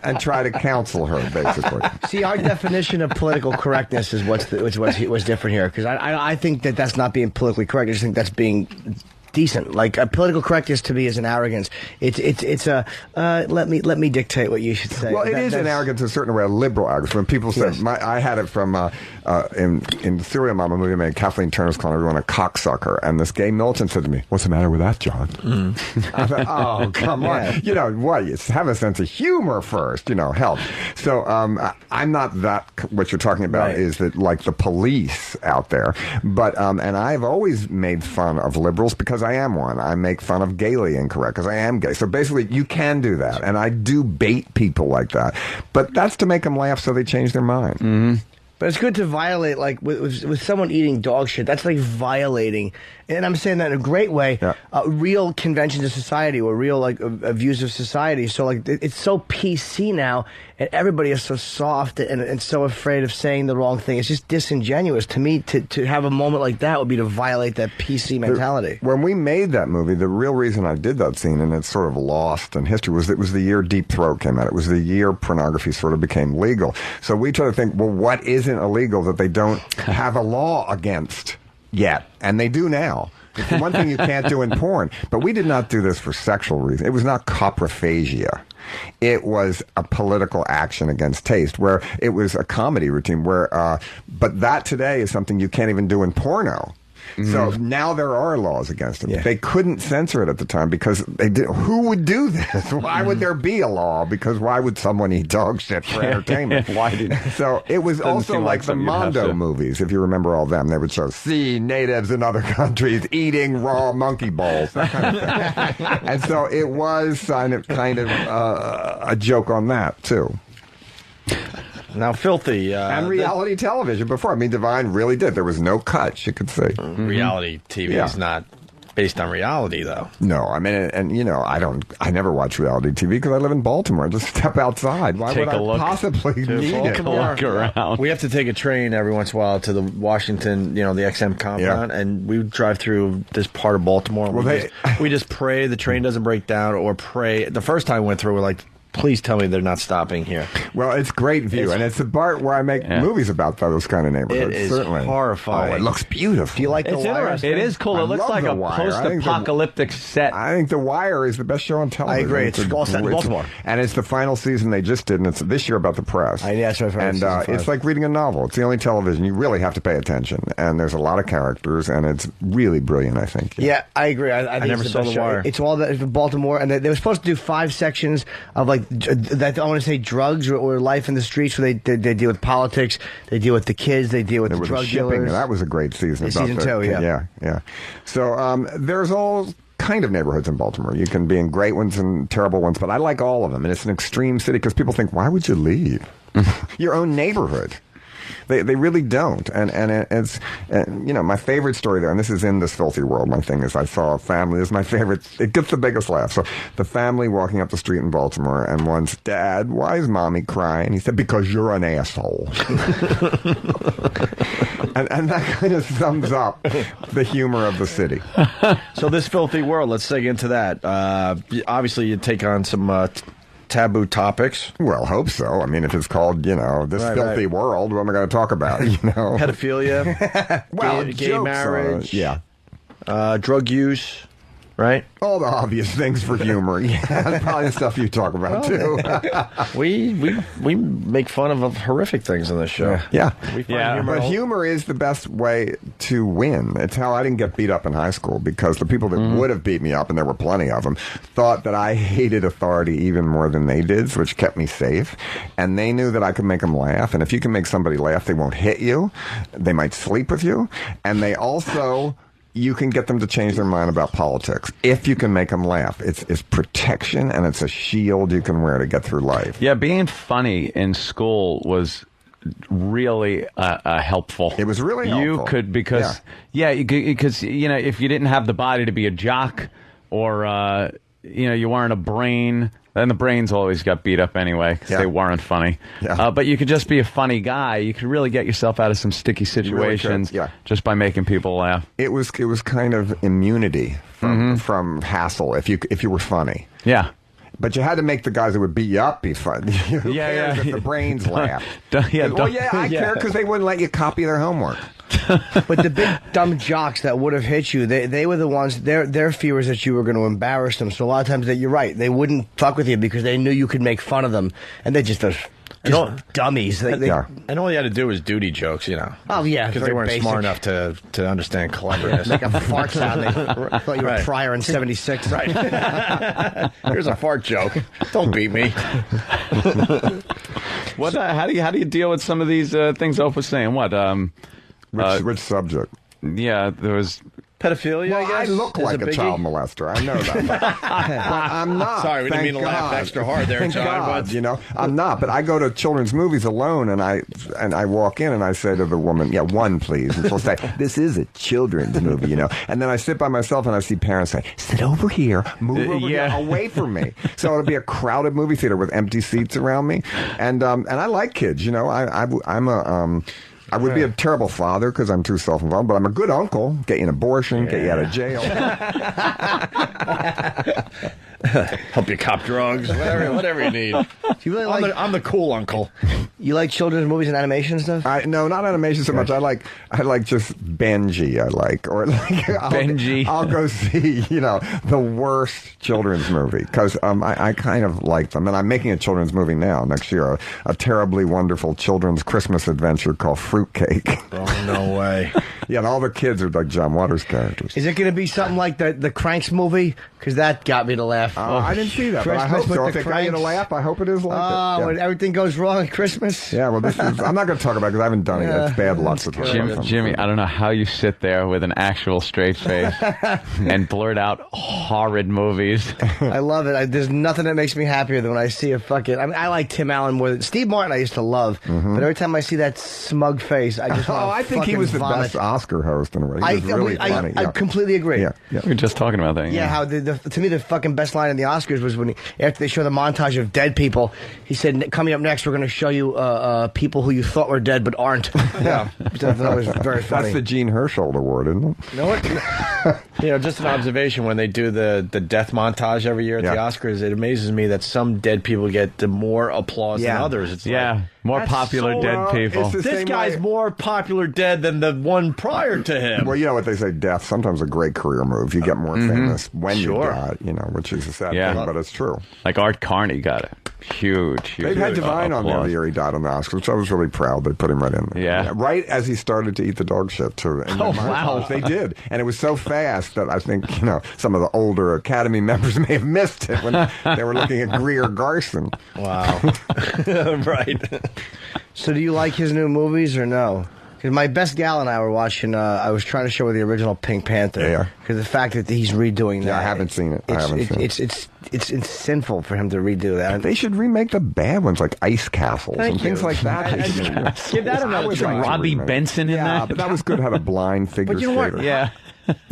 and try to counsel her basically.
See, our definition of political correctness is what's different here, because I think that's not being politically correct. I just think that's being decent. Like political correctness to me is an arrogance. It's a let me dictate what you should say.
Well, it is an arrogance in a certain way, a liberal arrogance. When people say,
Yes.
I had it from in the Serial Mama movie, made Kathleen Turner's calling everyone a cocksucker, and this gay militant said to me, "What's the matter with that, John?" I thought, "Oh, come on, what? You have a sense of humor first, help." So I'm not that. What you're talking about
Right.
is that like the police out there, but and I've always made fun of liberals because I am one. I make fun of gaily incorrect because I am gay. So basically, you can do that, and I do bait people like that. But that's to make them laugh so they change their mind.
Mm-hmm.
But it's good to violate, like, with someone eating dog shit. That's like violating, and I'm saying that in a great way, real conventions of society or real, like, views of society. So, like, it's so PC now, and everybody is so soft and so afraid of saying the wrong thing. It's just disingenuous. To me, to have a moment like that would be to violate that PC mentality.
When we made that movie, the real reason I did that scene, and it's sort of lost in history, was it was the year Deep Throat came out. It was the year pornography sort of became legal. So we try to think, well, what isn't illegal that they don't have a law against yet? And they do now. It's the one thing you can't do in porn. But we did not do this for sexual reasons. It was not coprophagia. It was a political action against taste, where it was a comedy routine. But that today is something you can't even do in porno. So now there are laws against it.
Yeah.
They couldn't censor it at the time because who would do this? Why would there be a law? Because why would someone eat dog shit for entertainment? So it was
Doesn't
also
seem
like
like
the
something you'd have
Mondo
to.
movies, if you remember all them. They would show natives in other countries eating raw monkey balls, that kind of thing. And so it was kind of a joke on that too.
Now, Filthy.
And reality television before. Divine really did. There was no cuts, you could say.
Reality TV is not based on reality, though.
No, I never watch reality TV because I live in Baltimore. Just step outside. Why
Take
would
a
I
look.
possibly need it?
Take a look around.
We have to take a train every once in a while to the Washington, the XM compound, and we drive through this part of Baltimore. And
Well,
we just pray the train doesn't break down, or pray. The first time we went through, we're like, please tell me they're not stopping here.
Well, it's great view, and it's the part where I make movies about those kind of neighborhoods.
It is
certainly
horrifying.
Oh, it looks beautiful.
Do you like The
It's
Wire?
interesting. It is cool.
I
It looks
love
like
The
a
Wire. I think
post-apocalyptic set.
I think The Wire is the best show on television.
I agree. It's all set in Baltimore.
And it's the final season they just did, and it's this year about the press.
That's what I've heard.
And
Season 5.
it's like reading a novel. It's the only television. You really have to pay attention. And there's a lot of characters, and it's really brilliant, I think.
Yeah, I agree. I think
never
it's the
saw
best
The
show.
Wire.
It's all that Baltimore, and they were supposed to do 5 sections of like that. I want to say drugs or life in the streets, where they deal with politics, they deal with the kids, they deal with
There
the
was
drug
shipping.
dealers.
That was a great season.
Season 2, yeah.
Yeah. So there's all kind of neighborhoods in Baltimore. You can be in great ones and terrible ones, but I like all of them. And it's an extreme city because people think, why would you leave your own neighborhood? They really don't. And it's, my favorite story there, and this is in This Filthy World, my thing is I saw a family, this is my favorite, it gets the biggest laugh. So the family walking up the street in Baltimore, and one's, Dad, why is Mommy crying? He said, because you're an asshole. and that kind of sums up the humor of the city.
So This Filthy World, let's dig into that. Obviously, you take on some taboo topics.
Well, hope so. I mean, if it's called, This Filthy World, what am I going to talk about?
Pedophilia,
well,
gay
jokes,
marriage,
drug
use, right?
All the obvious things for humor. Yeah, probably the stuff you talk about too.
we make fun of horrific things on this show.
Yeah,
humor
but humor is the best way to win. It's how I didn't get beat up in high school, because the people that would have beat me up, and there were plenty of them, thought that I hated authority even more than they did, which kept me safe. And they knew that I could make them laugh. And if you can make somebody laugh, they won't hit you. They might sleep with you, and they also. You can get them to change their mind about politics if you can make them laugh. It's protection, and it's a shield you can wear to get through life.
Yeah, being funny in school was really helpful.
It was really helpful.
You could, because if you didn't have the body to be a jock, or you weren't a brain. Then the brains always got beat up anyway because they weren't funny. Yeah. But you could just be a funny guy. You could really get yourself out of some sticky situations just by making people laugh.
It was kind of immunity from hassle if you were funny.
Yeah.
But you had to make the guys that would beat you up be funny. Who cares if the brains laugh? I care because they wouldn't let you copy their homework.
But the big dumb jocks that would have hit you, they were the ones, their fear was that you were going to embarrass them. So a lot of times, you're right, they wouldn't fuck with you because they knew you could make fun of them. And they're just dummies.
And all you had to do was duty jokes,
Oh, yeah.
Because they weren't smart enough to understand cleverness.
Make a fart sound. They thought you were a Pryor in 76.
Right. Here's a fart joke. Don't beat me.
How do you deal with some of these things Oprah was saying? What?
Which subject?
Yeah, there was
pedophilia.
Well,
I guess
I look like a child molester. I know that. But I'm not.
Sorry, we didn't mean to laugh extra hard there, John.
God, I'm not. But I go to children's movies alone, and I walk in and I say to the woman, one, please. And she'll say, this is a children's movie, And then I sit by myself and I see parents say, sit over here, move over here, away from me. So it'll be a crowded movie theater with empty seats around me, and I like kids. I would be a terrible father because I'm too self-involved, but I'm a good uncle. Get you an abortion, get you out of jail.
Help you cop drugs, whatever you need.
You really
I'm the cool uncle.
You like children's movies and animation stuff?
No, not animation so much. I like just Benji.
Benji.
I'll go see the worst children's movie because I kind of like them, and I'm making a children's movie now next year, a terribly wonderful children's Christmas adventure called Fruitcake.
Oh no way!
Yeah, and all the kids are like John Waters characters.
Is it going to be something like the Cranks movie? Because that got me to laugh.
I didn't see that, but I hope so. If it got you to laugh, I hope it is like it.
When everything goes wrong at Christmas.
Yeah, well, I'm not going to talk about it because I haven't done it yet. It's bad luck to talk about.
Jimmy, I don't know how you sit there with an actual straight face and blurt out horrid movies.
I love it. There's nothing that makes me happier than when I see a fucking... I like Tim Allen more than... Steve Martin I used to love, but every time I see that smug face, I just want to
I think he was the best Oscar host in a way. He was really funny.
I completely agree.
Yeah.
We were just talking about that.
Yeah, how to me the fucking best line in the Oscars was when after they show the montage of dead people, he said, coming up next, we're going to show you people who you thought were dead but aren't.
Yeah.
That was very funny.
That's the Gene Herschel Award, isn't it?
You know what?
Just an observation, when they do the death montage every year at the Oscars, it amazes me that some dead people get more applause than others. It's
more popular dead people.
This guy's more popular dead than the one prior to him.
Well, you know what they say, death, sometimes a great career move. You get more famous when you die, which is a sad thing, but it's true.
Like Art Carney got it. Huge.
They've had Divine on there the year he died on the Oscars, which I was really proud. They put him right in there.
Yeah.
Right as he started to eat the dog shit, too.
Wow.
They did. And it was so fast that I think, some of the older Academy members may have missed it when they were looking at Greer Garson.
Wow. Right.
So do you like his new movies or no? Because my best gal and I were watching, I was trying to show her the original Pink Panther.
Yeah.
Because the fact that he's redoing that.
Yeah, I haven't seen it.
It's sinful for him to redo that.
They should remake the bad ones, like Ice Castles and things like that.
Give that another try.
Robbie Benson in that?
Yeah, but that was good. Had a blind figure
But you know what?
skater.
Yeah.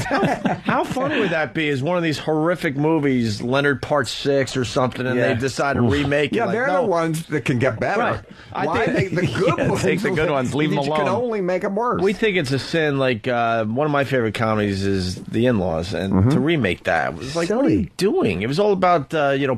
How funny would that be? Is one of these horrific movies, Leonard Part 6 or something, and they decide to remake it?
Yeah,
like,
they're the ones that can get better.
Right.
Why take the good ones?
Take the good ones, leave them
You can
alone.
only make them worse.
We think it's a sin. Like one of my favorite comedies is The In-Laws, and to remake that was like, what are you doing? It was all about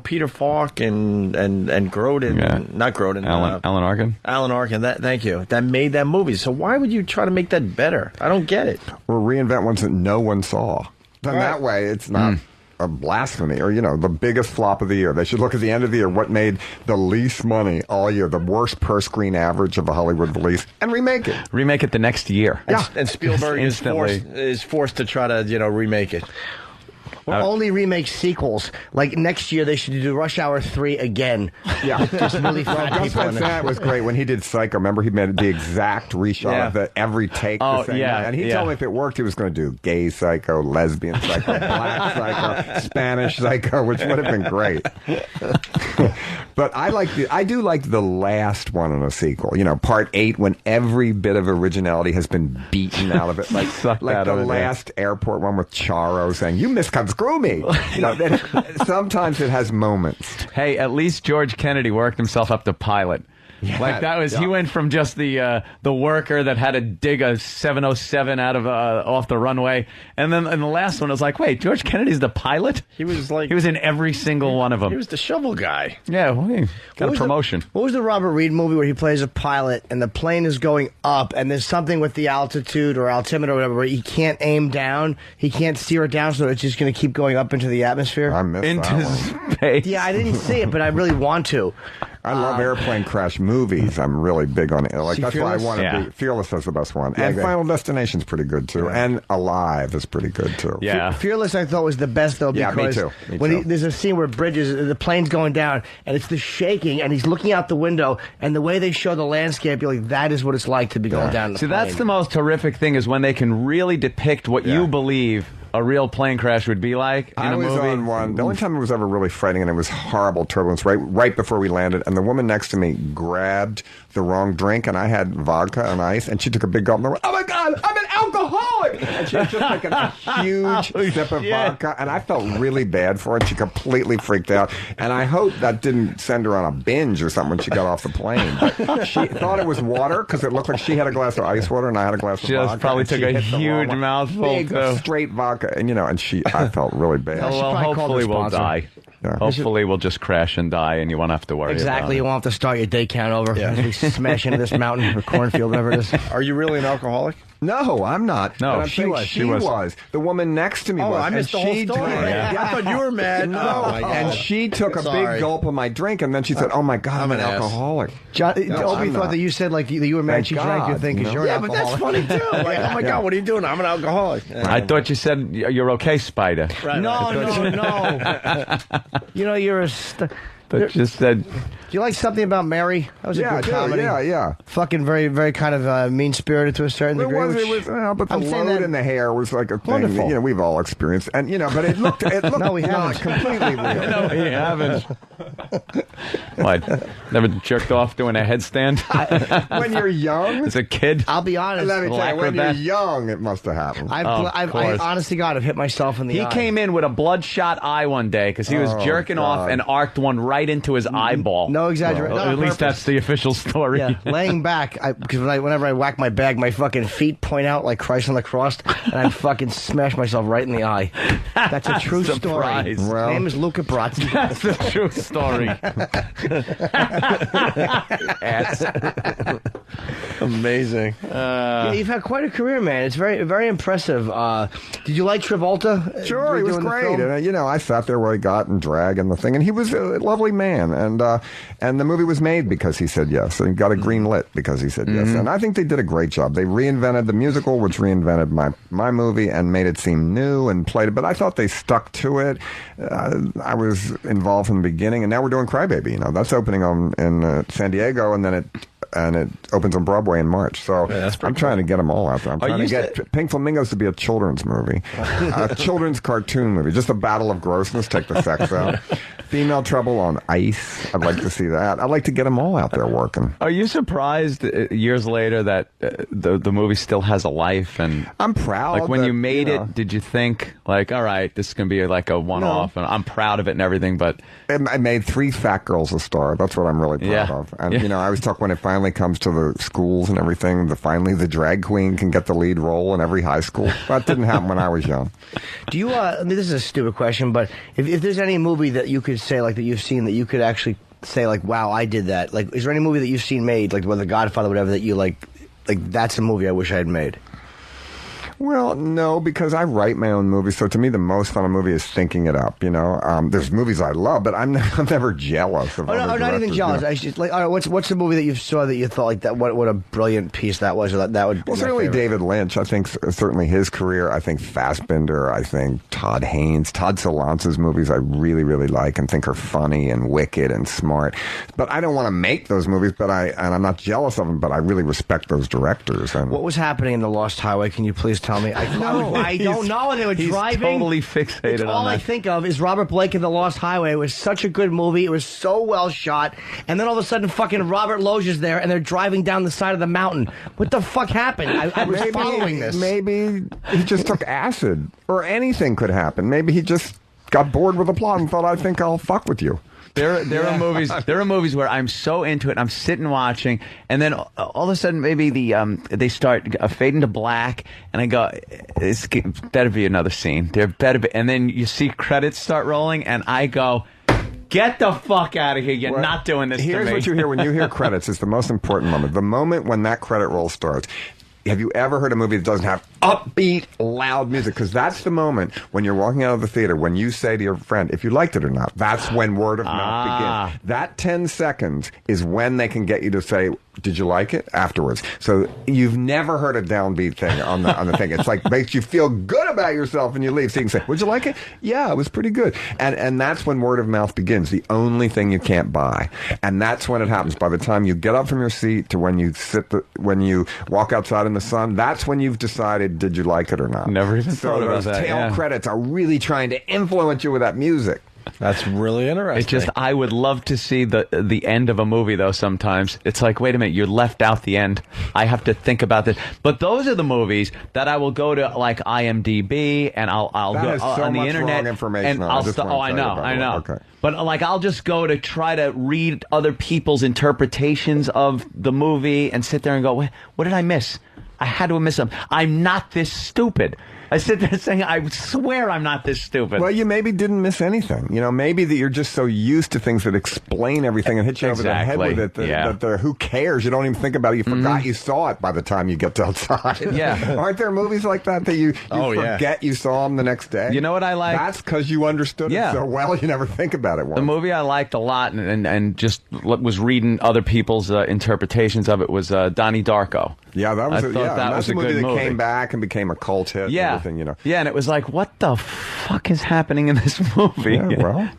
Peter Falk and Grodin, not Grodin,
Alan Arkin.
Alan Arkin. Thank you. That made that movie. So why would you try to make that better? I don't get it.
Or reinvent ones that no one saw. Then that way, it's not a blasphemy or, the biggest flop of the year. They should look at the end of the year, what made the least money all year, the worst per screen average of a Hollywood release, and remake it.
Remake it the next year.
Yeah. And Spielberg
Instantly.
is forced to try to, remake it.
Or only remake sequels. Like next year, they should do Rush Hour 3 again.
Yeah.
Just really fat
Gus
people
Van
in it.
Sant was great when he did Psycho. Remember, he made the exact reshot of every take.
Oh,
the same
yeah,
way. And he
yeah.
told me if it worked, he was going to do gay Psycho, lesbian Psycho, black Psycho, Spanish Psycho, which would have been great. But I do like the last one in a sequel. Part 8, when every bit of originality has been beaten out of it. Like the last airport one with Charo saying, "You misconstrue me." Sometimes it has moments.
Hey, at least George Kennedy worked himself up to pilot.
Yeah,
like that was he went from just the worker that had to dig a 707 out of off the runway, and then in the last one it was like, wait, George Kennedy's the pilot?
He was
in every single one of them.
He was the shovel guy.
Yeah, well, he got a promotion.
What was the Robert Reed movie where he plays a pilot and the plane is going up and there's something with the altitude or altimeter or whatever where he can't aim down, he can't steer it down, so it's just going to keep going up into the atmosphere?
I missed that one.
Space.
Yeah, I didn't see it, but I really want to.
I love airplane crash movies. I'm really big on it. Like that's why I
Fearless?
want to be. Fearless is the best one, and Final Destination's pretty good too, and Alive is pretty good too.
Yeah,
Fearless I thought was the best though because
me too.
There's a scene where the plane's going down and it's the shaking and he's looking out the window and the way they show the landscape, you're like, that is what it's like to be going down.
See, that's the most horrific thing is when they can really depict what you believe a real plane crash would be like in
I
a
was
movie.
on one. The only time it was ever really frightening, and it was horrible turbulence right before we landed, and the woman next to me grabbed the wrong drink, and I had vodka and ice, and she took a big gulp, and I went, "Oh my God, I'm an alcoholic!" And she was just taking a huge sip of vodka, and I felt really bad for her. She completely freaked out, and I hope that didn't send her on a binge or something when she got off the plane. But she thought it was water because it looked like she had a glass of ice water, and I had a glass of vodka.
She probably
and
took
she
a
hit the
huge
wrong one.
mouthful,
Big,
too.
straight vodka, and I felt really bad.
Well, hopefully we'll die.
Yeah.
Hopefully we'll just crash and die, and you won't have to worry
Exactly, you
about
won't have to start your day count over as we smash into this mountain or cornfield, whatever it is.
Are you really an alcoholic?
No, I'm not.
No,
But I'm
she
saying
was.
She was. The woman next to me was.
I missed the whole
she
story.
drank.
Yeah. I thought you were mad.
No,
Oh, my God.
and she took a
Sorry.
big gulp of my drink, and then she said, "Oh my God, I'm an
ass.
alcoholic."
Opie
I'm
thought
not.
that you said like you were mad
Thank
she drank your
God,
thing because
you know?
you're
Yeah,
an
but that's
alcoholic.
funny too. Like, oh my God, what are you doing? I'm an alcoholic.
it. I thought you said you're okay, Spider.
Right,
No. You're a...
But just said...
Do you like Something About Mary? That was a
Yeah, I
good
do.
comedy.
Yeah.
Fucking very, very kind of mean-spirited to a certain
It
degree.
was, but the
I'm saying
load
that-
in the hair was like a thing.
Wonderful.
That, we've all experienced, and but it looked
No, we
not
haven't.
completely real.
No, we haven't. What? Never jerked off doing a headstand?
When you're young,
As a kid?
I'll be honest.
let me tell you, when you're
acrobat.
young, it must have happened.
I
course.
honest to God, I've hit myself in the
He
eye.
came in with a bloodshot eye one day because he was jerking off and arced one right into his eyeball.
No exaggeration.
Well, at least that's the official story.
Yeah, laying back, because whenever I whack my bag, my fucking feet point out like Christ on the cross, and I fucking smash myself right in the eye. That's a true story.
Surprise.
His
Well-
name is Luca Brazzi.
That's the true story. Ass.
Amazing.
Yeah, you've had quite a career, man. It's very, very impressive. Did you like Travolta?
Sure, he was
doing the
great.
film?
And I sat there where he got and drag and the thing, and he was a lovely man. And the movie was made because he said yes, and he got a green lit because he said yes. And I think they did a great job. They reinvented the musical, which reinvented my movie and made it seem new and played it. But I thought they stuck to it. I was involved from the beginning, and now we're doing Crybaby. That's opening in San Diego, and then and it opens on Broadway in March. So I'm trying to get them all out there. I'm trying to get Pink Flamingos to be a children's movie, a children's cartoon movie, just a battle of grossness, take the sex out. Female Trouble on Ice. I'd like to see that. I'd like to get them all out there working.
Are you surprised years later that the movie still has a life? And
I'm proud.
Like when
that,
you made it, did you think like, all right, this is gonna be like a one-off, and I'm proud of it and everything? But
I made 3 fat girls a star. That's what I'm really proud of. And you know, I always talk when it finally comes to the schools and everything. Finally, the drag queen can get the lead role in every high school. That didn't happen when I was young.
Do you? I mean, this is a stupid question, but if there's any movie that you could say like that you've seen that you could actually say like, wow, I did that. Like, is there any movie that you've seen made like, The Godfather, whatever, that you like that's a movie I wish I had made?
Well, no, because I write my own movies, so to me the most fun of a movie is thinking it up, you know. There's movies I love, but I'm never jealous of other
not even jealous.
You know?
I just, like, all right, what's the movie that you saw that you thought like that? What a brilliant piece that was, or that would be
well, certainly
favorite.
David Lynch. I think certainly his career. I think Fassbinder. I think Todd Haynes, Todd Solance's movies I really, really like and think are funny and wicked and smart. But I don't want to make those movies, and I'm not jealous of them, but I really respect those directors. And
what was happening in The Lost Highway? Can you please tell me? I don't know. They were driving.
Totally fixated on
all
that.
I think of is Robert Blake in The Lost Highway. It was such a good movie. It was so well shot. And then all of a sudden, fucking Robert Loggia's there, and they're driving down the side of the mountain. What the fuck happened? I was following this.
Maybe he just took acid, or anything could happen. Maybe he just got bored with the plot and thought, I think I'll fuck with you.
There are movies. There are movies where I'm so into it, I'm sitting watching, and then all of a sudden, maybe they start fading to black, and I go, "It's better be another scene." There better be, and then you see credits start rolling, and I go, "Get the fuck out of here! You're not doing this to me."
Here's what you hear when you hear credits. It's the most important moment. The moment when that credit roll starts. Have you ever heard a movie that doesn't have upbeat, loud music? Because that's the moment when you're walking out of the theater, when you say to your friend, if you liked it or not, that's when word of mouth begins. That 10 seconds is when they can get you to say, did you like it? Afterwards. So you've never heard a downbeat thing on the thing. It's like makes you feel good about yourself and you leave. So you can say, would you like it? Yeah, it was pretty good. And that's when word of mouth begins. The only thing you can't buy. And that's when it happens. By the time you get up from your seat to when you when you walk outside in the sun, that's when you've decided, did you like it or not?
Never even thought about that.
So those tail credits are really trying to influence you with that music.
That's really interesting.
It's just, I would love to see the end of a movie, though, sometimes. It's like, wait a minute, you left out the end. I have to think about this. But those are the movies that I will go to, like, IMDb, and I'll go
so
on the
much
internet.
wrong information.
And I know.
Okay.
But, like, I'll just go to try to read other people's interpretations of the movie and sit there and go, what did I miss? I had to miss them. I'm not this stupid. I sit there saying, I swear I'm not this stupid.
Well, you maybe didn't miss anything. You know, maybe that you're just so used to things that explain everything and hit you over the head with it that who cares? You don't even think about it. You forgot you saw it by the time you get to outside.
Yeah.
Aren't there movies like that you forget you saw them the next day?
You know what I like?
That's because you understood it so well you never think about it once.
The movie I liked a lot and just was reading other people's interpretations of it was Donnie Darko.
Yeah, that was
that's
a
good
movie that
movie.
came back and became a cult hit.
Yeah.
And everything, you know.
Yeah, and it was like, what the fuck is happening in this movie?
Yeah, well.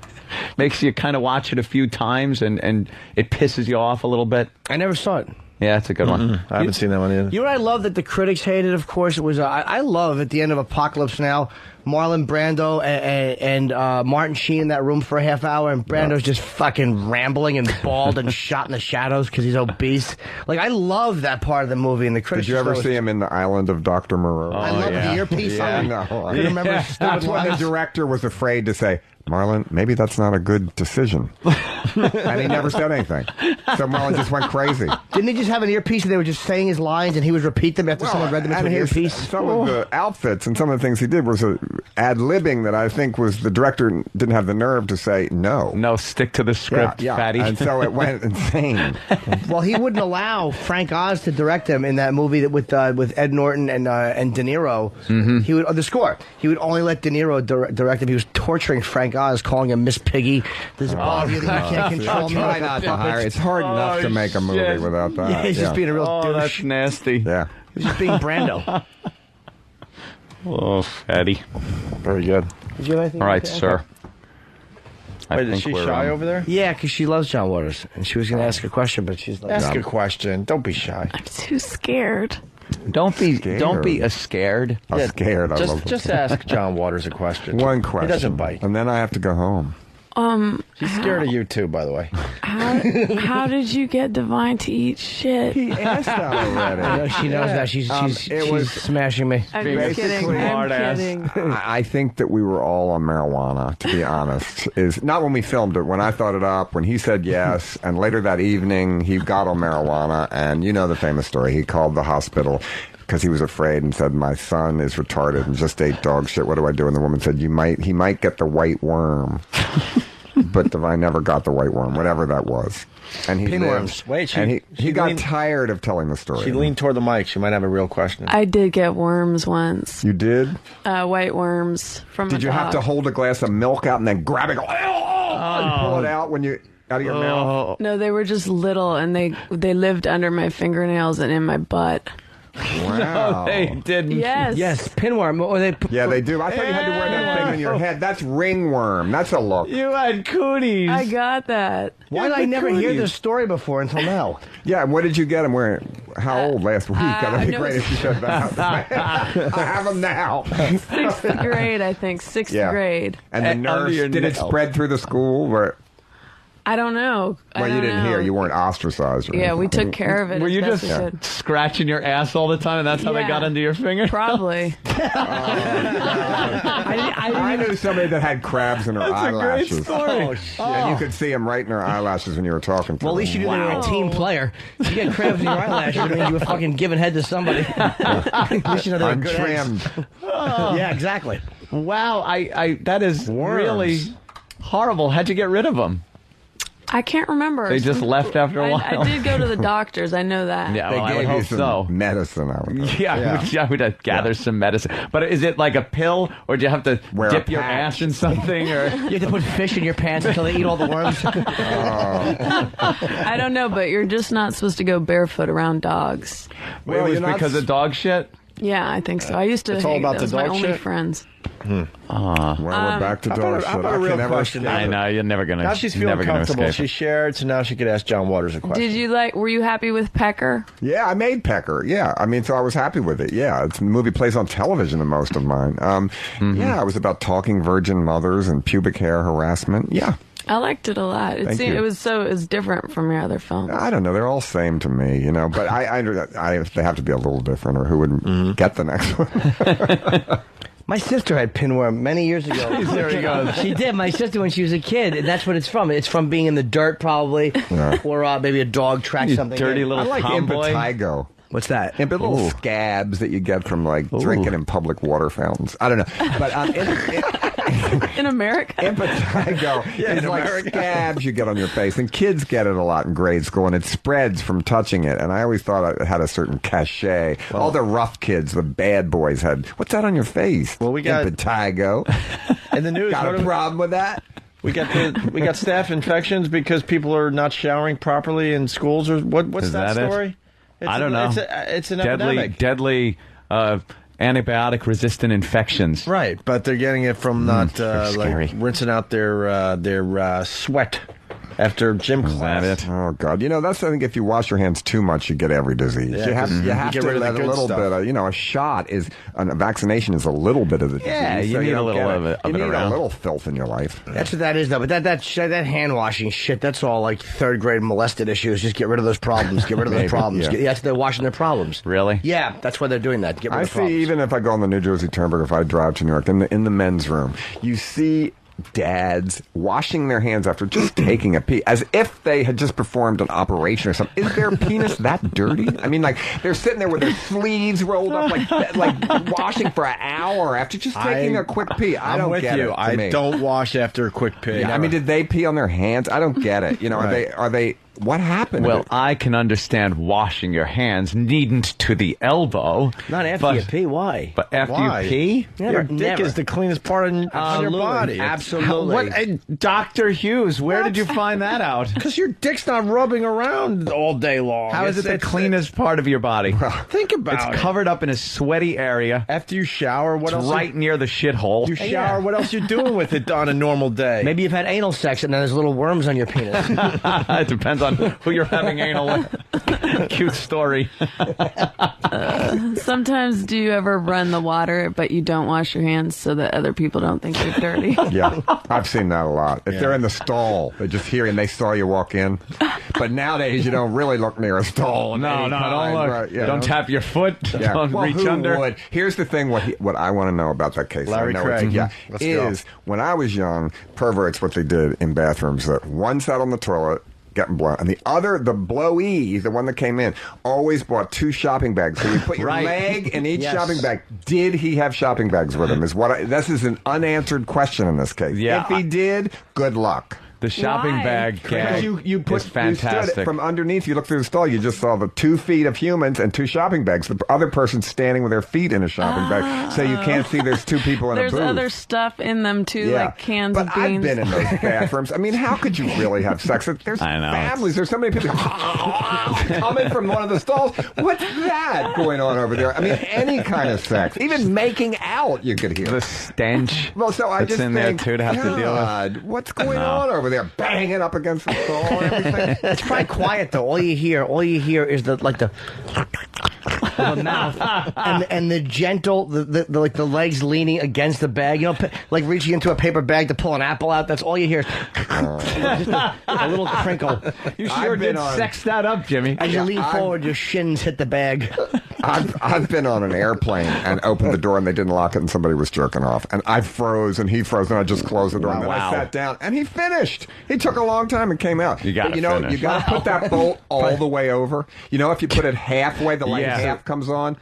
Makes you kind of watch it a few times and it pisses you off a little bit.
I never saw it.
Yeah, it's a good one.
I haven't seen that one either.
You know what I love that the critics hated, of course? It was I love at the end of Apocalypse Now, Marlon Brando and Martin Sheen in that room for a half hour, and Brando's just fucking rambling and bald and shot in the shadows because he's obese. Like, I love that part of the movie, and the critics.
Did you ever see him in The Island of Dr. Moreau?
I love the earpiece.
Yeah.
I know. I can remember his stupid
That's when the
lines.
director was afraid to say, Marlon, maybe that's not a good decision. And he never said anything. So Marlon just went crazy.
Didn't he just have an earpiece and they were just saying his lines and he would repeat them after someone read them into an earpiece?
Some of the outfits and some of the things he did was ad-libbing that I think was the director didn't have the nerve to say no.
No, stick to the script, fatty.
And so it went insane.
Well, he wouldn't allow Frank Oz to direct him in that movie that with Ed Norton and De Niro.
Mm-hmm.
He would the score. He would only let De Niro direct him. He was torturing Frank Oz, calling him Miss Piggy. This ball you can't control me.
Try not to hire. It's hard enough to make a movie without that.
Yeah, he's just being a real douche.
That's nasty.
Yeah.
He was just being Brando.
Oh, fatty.
Very good.
Did you have anything?
All right, sir.
Wait, is she shy over there?
Yeah, because she loves John Waters, and she was going to ask a question, but she's like,
Ask a question. Don't be shy.
I'm too scared.
Don't be scared.
I'm scared.
Just ask John Waters a question.
One question.
He doesn't bite.
And then I have to go home.
She's scared of you too, by the way.
How did you get Divine to eat shit?
He asked that already.
I know she knows that. She's smashing me.
I'm kidding. I'm kidding.
I think that we were all on marijuana, to be honest. Is not when we filmed it, when I thought it up, when he said yes, and later that evening he got on marijuana, and you know the famous story. He called the hospital because he was afraid and said, "My son is retarded and just ate dog shit. What do I do?" And the woman said, he might get the white worm. But Divine never got the white worm, whatever that was. And he
Pinworms. Wait,
he got tired of telling the story.
She leaned toward the mic. She might have a real question.
I did get worms once.
You did?
White worms from
Did
a
you
dog.
have to hold a glass of milk out and then grab it, and pull it out when you out of your mouth?
No, they were just little, and they lived under my fingernails and in my butt.
Wow.
No, they didn't.
Yes.
Pinworm. Or they
Yeah, they do. I thought you had to wear that thing on your head. That's ringworm. That's a look.
You had cooties.
I got that.
Why did I never hear this story before until now?
Yeah, what did you get him wearing? How old last week? That'd be great if you showed that. I have them now.
6th grade, I think. 6th grade.
And the nurse, did it spread through the school? Or?
I don't know.
Well, you didn't hear. You weren't ostracized. Or
yeah, we took care of it.
Were you
as
just
best we could.
scratching your ass all the time, and that's how they got under your finger?
Probably.
I knew somebody that had crabs in her eyelashes.
That's a great story.
Oh, shit. And you could see them right in her eyelashes when you were talking to
Well, at least you knew they were a team player. You get crabs in your eyelashes, I mean, you were fucking giving head to somebody. At least you know they were good eggs. Yeah, exactly.
Wow, I that is really horrible. How'd you get rid of them?
I can't remember.
They just left after a while.
I did go to the doctors. I know that.
Yeah,
They
well, I would
gave
hope
you some
so.
medicine. I would think.
I would gather some medicine. But is it like a pill, or do you have to dip your ass in something? Or
you have to put fish in your pants until they eat all the worms.
I don't know, but you're just not supposed to go barefoot around dogs.
Well, it was because of dog shit?
Yeah, I think so. I used to
It's all
hang
about
that
the
was my
dog
only
shit?
friends.
Well, we're back to dog shit.
a real question?
I know, you're never going to
Now she's feeling comfortable. She shared, so now she could ask John Waters a question.
Did you were you happy with Pecker?
Yeah, I made Pecker. Yeah, I mean, so I was happy with it. Yeah, the movie plays on television than most of mine. Yeah, it was about talking virgin mothers and pubic hair harassment. Yeah.
I liked it a lot. It was different from your other films.
I don't know. They're all same to me, you know. But I they have to be a little different, or who would get the next one?
My sister had pinworm many years ago.
There he goes.
She did. My sister when she was a kid, and that's what it's from. It's from being in the dirt, probably, or maybe a dog tracked something.
Dirty little
I like
tomboy.
impetigo.
What's that?
Little scabs that you get from drinking in public water fountains. I don't know, but
in America,
impetigo is like scabs you get on your face, and kids get it a lot in grade school, and it spreads from touching it. And I always thought it had a certain cachet. All the rough kids, the bad boys, had what's that on your face?
Well, we got
impetigo.
In the news.
Got a problem with that?
We got staph infections because people are not showering properly in schools, or what's
Is
that
that it?
story?
I don't know.
It's an epidemic.
Deadly antibiotic-resistant infections.
Right, but they're getting it from not rinsing out their sweat after gym class.
Oh God! You know that's I think if you wash your hands too much, you get every disease.
Yeah,
you have
get
to
rid of
let
the
a
good
little
stuff.
bit. A shot is a vaccination is a little bit of the disease.
Yeah, you
so
need a
don't
little
get
of it
You need
around.
a little filth in your life.
That's what that is, though. But that hand washing shit, that's all like third grade molested issues. Just get rid of those problems. Get rid of those problems.
Yeah.
That's they're washing their problems.
Really?
Yeah, that's why they're doing that. Get rid
I
of the
see.
problems.
Even if I go on the New Jersey Turnpike, if I drive to New York, in the men's room, you see dads washing their hands after just taking a pee, as if they had just performed an operation or something. Is their penis that dirty? I mean, they're sitting there with their sleeves rolled up, like washing for an hour after just taking a quick pee. I don't get it.
I don't wash after a quick pee.
Yeah, I mean, did they pee on their hands? I don't get it. You know,
Right.
are they what happened?
Well, I can understand washing your hands, needn't to the elbow.
Not after you pee. Why?
But after
Why?
you pee?
Your dick is the cleanest part on your body.
Absolutely.
Dr. Hughes, where did you find that out?
Because your dick's not rubbing around all day long.
How is it the cleanest part of your body?
Think about it.
It's covered up in a sweaty area.
After you shower, what else?
Right near the shithole.
You shower, what else you doing with it on a normal day?
Maybe you've had anal sex and then there's little worms on your penis.
It depends on who you're having anal with. Cute story.
Sometimes do you ever run the water, but you don't wash your hands so that other people don't think you're dirty?
Yeah, I've seen that a lot. If they're in the stall, they just hear you and they saw you walk in. But nowadays, you don't really look near a stall.
No, don't look.
Right,
don't tap your foot.
Yeah.
Don't
Well,
reach
who
under.
would? Here's the thing, what I want to know about that case.
Larry
I know
Craig.
it's- is when I was young, perverts, what they did in bathrooms, that one sat on the toilet, getting blown. And the other, the blowee, the one that came in, always bought 2 shopping bags. So you put your leg in each shopping bag. Did he have shopping bags with him? This is an unanswered question in this case.
Yeah.
If he did, good luck.
The shopping bag gag is fantastic.
You stood from underneath, you look through the stall, you just saw the 2 feet of humans and 2 shopping bags. The other person's standing with their feet in a shopping bag, so you can't see there's 2 people in a booth.
There's other stuff in them, too, like cans of beans.
I've been in those bathrooms. I mean, how could you really have sex? There's families. There's so many people coming from one of the stalls. What's that going on over there? I mean, any kind of sex. Even making out, you could hear.
The stench
Well, so I
that's
just
in
think,
there, too, to have to deal with.
What's going on over there? Banging up against the stall and everything.
It's probably quiet though. All you hear is the mouth and the gentle, the like the legs leaning against the bag. You know, like reaching into a paper bag to pull an apple out. That's all you hear. Just a little crinkle.
You sure did sex that up, Jimmy.
As you lean forward, your shins hit the bag.
I've been on an airplane and opened the door and they didn't lock it and somebody was jerking off and I froze and he froze and I just closed the door and then I sat down and he finished. He took a long time and came out.
You got to
You got to put that bolt all the way over. You know, if you put it halfway, the light half comes on.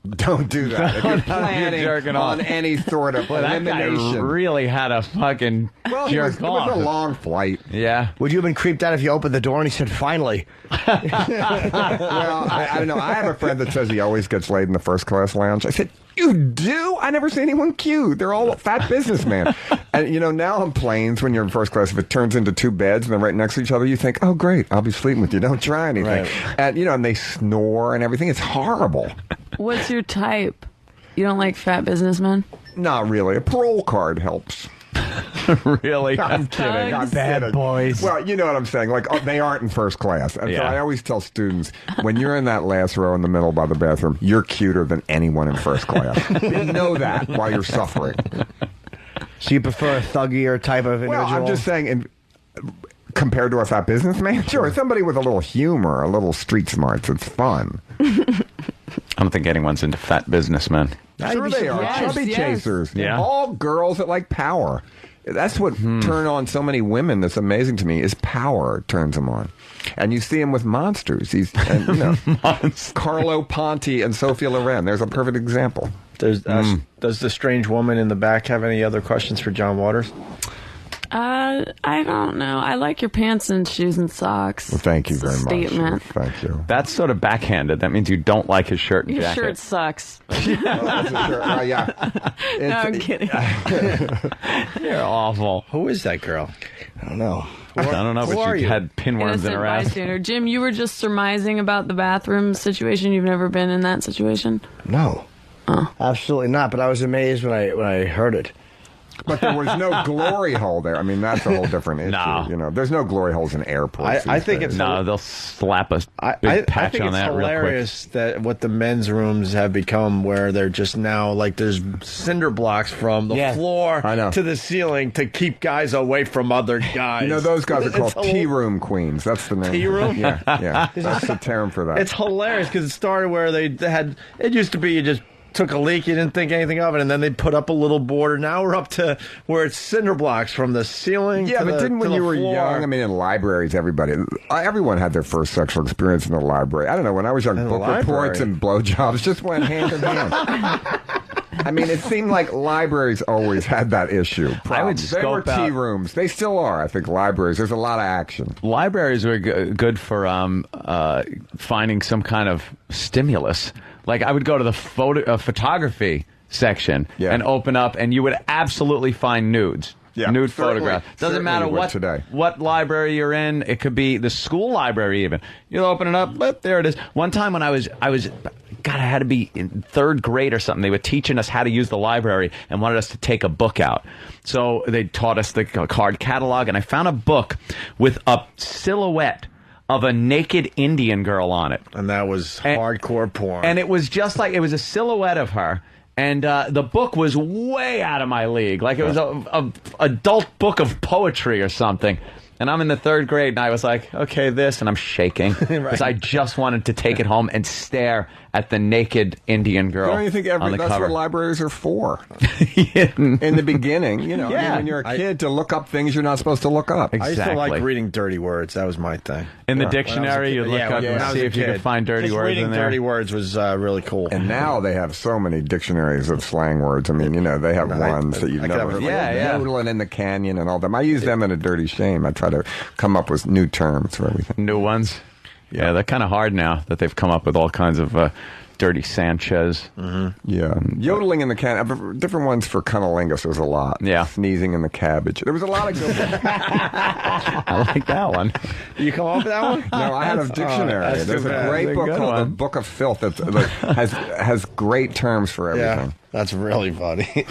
Don't do that. If you're planning on any sort of elimination.
That guy really had a fucking jerk off.
It was a long flight.
Yeah.
Would you have been creeped out if you opened the door and he said, "Finally"?
Well, I don't know. I have a friend that says he always gets laid in the first class lounge. I said, "You do? I never see anyone cute. They're all fat businessmen." And, you know, now on planes, when you're in first class, if it turns into 2 beds and they're right next to each other, you think, "Oh, great, I'll be sleeping with you. Don't try anything." Right. And, you know, and they snore and everything. It's horrible.
What's your type? You don't like fat businessmen?
Not really. A parole card helps.
Really?
I'm kidding. I'm
bad boys.
Well, you know what I'm saying. Like, they aren't in first class. And so I always tell students, when you're in that last row in the middle by the bathroom, you're cuter than anyone in first class. Know that while you're suffering.
So you prefer a thuggier type of individual?
Well, I'm just saying, compared to a fat businessman, sure, somebody with a little humor, a little street smarts, it's fun.
I don't think anyone's into fat businessmen.
Sure they are. Chubby chasers.
Yeah.
All girls that like power. That's what turn on so many women. That's amazing to me is power turns them on. And you see him with monsters. Carlo Ponti and Sophia Loren. There's a perfect example.
Does the strange woman in the back have any other questions for John Waters?
I don't know. I like your pants and shoes and socks.
Well, thank you very much.
Statement.
Thank you.
That's sort of backhanded. That means you don't like his shirt and
Your
jacket.
shirt sucks.
Yeah.
No, I'm kidding.
You're awful.
Who is that girl?
I don't know.
I don't know, but you had pinworms in her ass.
Bystander. Jim, you were just surmising about the bathroom situation. You've never been in that situation?
No. Absolutely not. But I was amazed when I heard it.
But there was no glory hole there. I mean, that's a whole different issue.
No.
You know, there's no glory holes in airports.
I think it's
they'll slap a big patch on that real quick.
I think it's hilarious that what the men's rooms have become, where they're just now like there's cinder blocks from the floor to the ceiling to keep guys away from other guys.
You know, those guys are called tea room queens. That's the name.
Tea room?
Yeah. That's the term for that.
It's hilarious because it started where they had. It used to be you just took a leak, you didn't think anything of it, and then they put up a little border. Now we're up to where it's cinder blocks from the ceiling.
Yeah, but didn't when you were young? I mean, in libraries, everyone had their first sexual experience in the library. I don't know. When I was young, book reports and blowjobs just went hand in hand. I mean, it seemed like libraries always had that issue.
I would
They were
scope out-
tea rooms. They still are, I think, libraries. There's a lot of action.
Libraries were good for finding some kind of stimulus. Like I would go to the photography section and open up, and you would absolutely find nudes.
Yeah,
nude
certainly.
photographs. Doesn't
Certainly
matter
you would
what
today.
what library you're in. It could be the school library even. You open it up, but there it is. One time when I was God, I had to be in third grade or something. They were teaching us how to use the library and wanted us to take a book out. So they taught us the card catalog, and I found a book with a silhouette of a naked Indian girl on it.
And that was hardcore porn.
And it was just like, it was a silhouette of her. And the book was way out of my league. Like it was a adult book of poetry or something. And I'm in the third grade, and I was like, okay, this, and I'm shaking. Because I just wanted to take it home and stare at the naked Indian girl.
Don't you think
on the
that's
cover.
what libraries are for? In the beginning, I mean, when you're a kid, to look up things you're not supposed to look up.
I used to like reading dirty words. That was my thing.
In the dictionary, you'd look up and see if you could find dirty
Just
words
reading
in there.
dirty words was really cool.
And now they have so many dictionaries of slang words. I mean, they have ones that you've never heard. Yodeling in the canyon and all them. I use them in a dirty shame. I try to come up with new terms for everything.
New ones? Yeah, they're kind of hard now that they've come up with all kinds of dirty Sanchez.
Yeah. Yodeling in the can. Different ones for cunnilingus. There's a lot.
Yeah.
Sneezing in the cabbage. There was a lot of good ones.
I like that one.
You come up with that one?
No, I had a dictionary. There's a great book called The Book of Filth that has great terms for everything.
Yeah, that's really funny.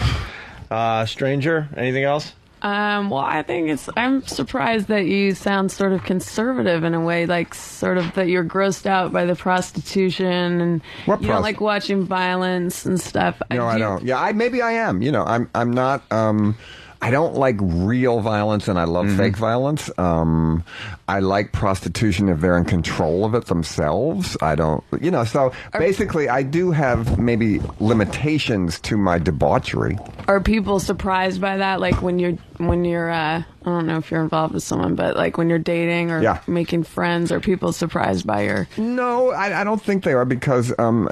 Stranger, anything else?
Well, I think I'm surprised that you sound sort of conservative in a way, like sort of that you're grossed out by the prostitution and you don't like watching violence and stuff.
No, I don't. Yeah, maybe I am. I'm not. I don't like real violence, and I love fake violence. I like prostitution if they're in control of it themselves. I don't, so basically I do have maybe limitations to my debauchery.
Are people surprised by that? Like when you're I don't know if you're involved with someone, but like when you're dating or making friends, are people surprised by your...
No, I don't think they are because, I'm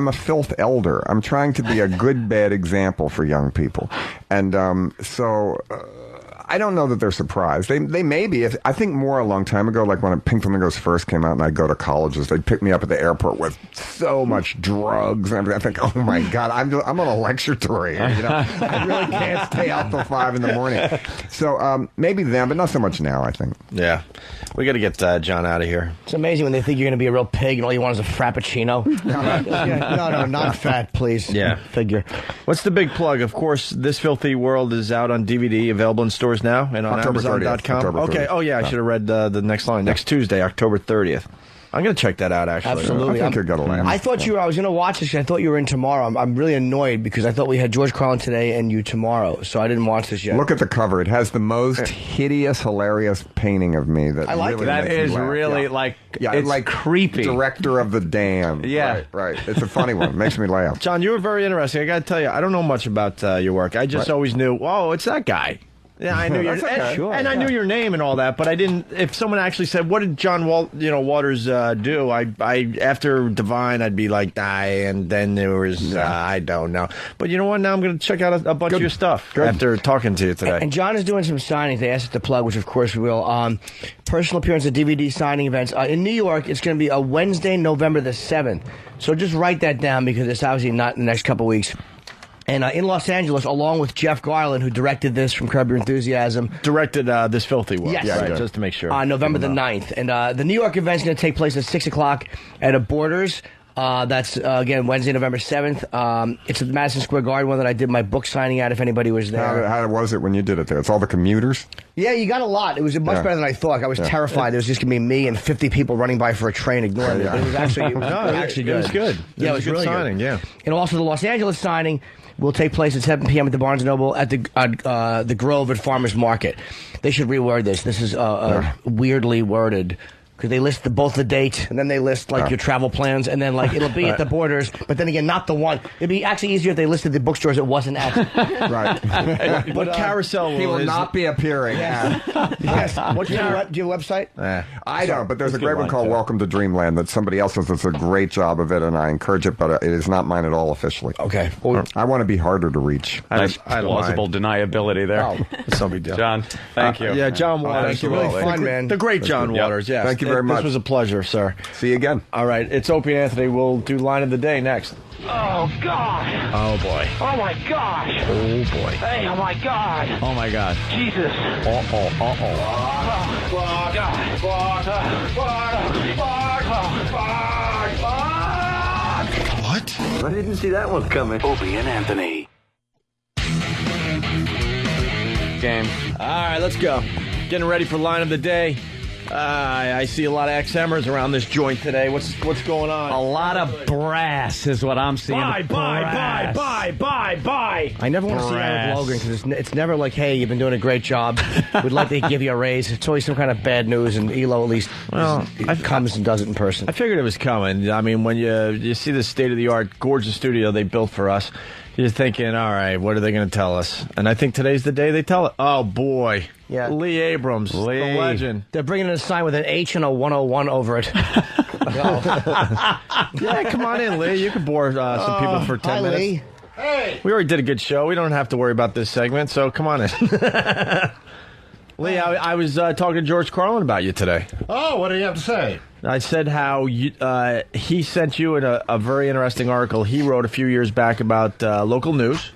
a filth elder. I'm trying to be a good, bad example for young people. And I don't know that they're surprised. They may be. I think more a long time ago, like when Pink Flamingos first came out and I'd go to colleges, they'd pick me up at the airport with so much drugs and everything. I think, oh my God, I'm on a lecture tour here. I really can't stay out till 5 in the morning. So maybe them, but not so much now, I think.
Yeah. We got to get John out of here.
It's amazing when they think you're going to be a real pig and all you want is a frappuccino. No, not fat, please.
Yeah.
Figure.
What's the big plug? Of course, This Filthy World is out on DVD, available in stores now and on
October
Amazon.com.
30th.
Okay. Oh, yeah, I should have read the next line. Next Tuesday, October 30th. I'm going to check that out, actually.
Absolutely.
I think you're going to laugh.
I thought I was going to watch this. I thought you were in tomorrow. I'm really annoyed because I thought we had George Carlin today and you tomorrow, so I didn't watch this yet.
Look at the cover. It has the most hideous, hilarious painting of me. That
I like
really
it.
That
makes me
is
laugh.
really it's
like
creepy.
Director of the Dam.
Yeah.
Right. It's a funny one. It makes me laugh.
John, you were very interesting. I got to tell you, I don't know much about your work. I just always knew, it's that guy. Yeah, I knew your and I knew your name and all that, but I didn't. If someone actually said, "What did John Waters do?" I after Divine, I'd be like, and then there was I don't know. But you know what? Now I'm going to check out a bunch of your stuff after talking to you today.
And John is doing some signings. They asked us to plug, which of course we will. Personal appearance at DVD signing events in New York. It's going to be a Wednesday, November the 7th. So just write that down because it's obviously not in the next couple of weeks. And in Los Angeles, along with Jeff Garland, who directed this from Curb Your Enthusiasm.
Directed This Filthy World.
Yes.
Right, just to make sure.
On November the 9th. And the New York event's going to take place at 6 o'clock at a Borders. That's, again, Wednesday, November 7th. It's at the Madison Square Garden, one that I did my book signing at if anybody was there.
How was it when you did it there? It's all the commuters?
Yeah, you got a lot. It was much better than I thought. I was terrified. There was just going to be me and 50 people running by for a train ignoring me. But it was actually, actually good.
It was good.
Yeah, it was
good
really
signing,
good.
yeah.
And also the Los Angeles signing will take place at 7 p.m. at the Barnes & Noble at the Grove at Farmers Market. They should reword this. This is weirdly worded Because they list both the date, and then they list like your travel plans, and then like it'll be at the Borders, but then again, not the one. It'd be actually easier if they listed the bookstores it wasn't at.
Right.
But Carousel
he will not be appearing.
Yes. What's do you have a website?
I don't, but there's a great one called Welcome to Dreamland that somebody else does a great job of it, and I encourage it, but it is not mine at all officially.
Okay.
I want to be harder to reach.
Nice plausible deniability there.
Oh, it's no big deal.
John, thank you.
Yeah, John Waters.
Thank you. Really fun, man.
The great John Waters, yes.
Thank you very much.
This was a pleasure, sir.
See you again.
All right, it's Opie and Anthony. We'll do Line of the Day next.
Oh, God.
Oh, boy.
Oh, my gosh.
Oh, boy.
Hey, oh, my God.
Oh, my God.
Jesus.
What?
I didn't see that one coming.
Opie and Anthony.
Game.
All right, let's go. Getting ready for Line of the Day. I see a lot of XMers around this joint today. What's going on?
A lot of brass is what I'm seeing.
Bye.
I never want to see Eric Logan because it's never like, hey, you've been doing a great job. We'd like to give you a raise. It's always some kind of bad news, and Elo at least comes and does it in person.
I figured it was coming. I mean, when you see the state-of-the-art, gorgeous studio they built for us, you're thinking, all right, what are they going to tell us? And I think today's the day they tell it. Oh, boy.
Yeah.
Lee Abrams, the legend.
They're bringing in a sign with an H and a 101 over it.
Yeah, come on in, Lee. You can bore some people for 10 minutes.
Lee.
Hey!
We already did a good show. We don't have to worry about this segment, so come on in. Lee, I was talking to George Carlin about you today.
Oh, what do you have to say?
I said how he sent you a very interesting article he wrote a few years back about local news.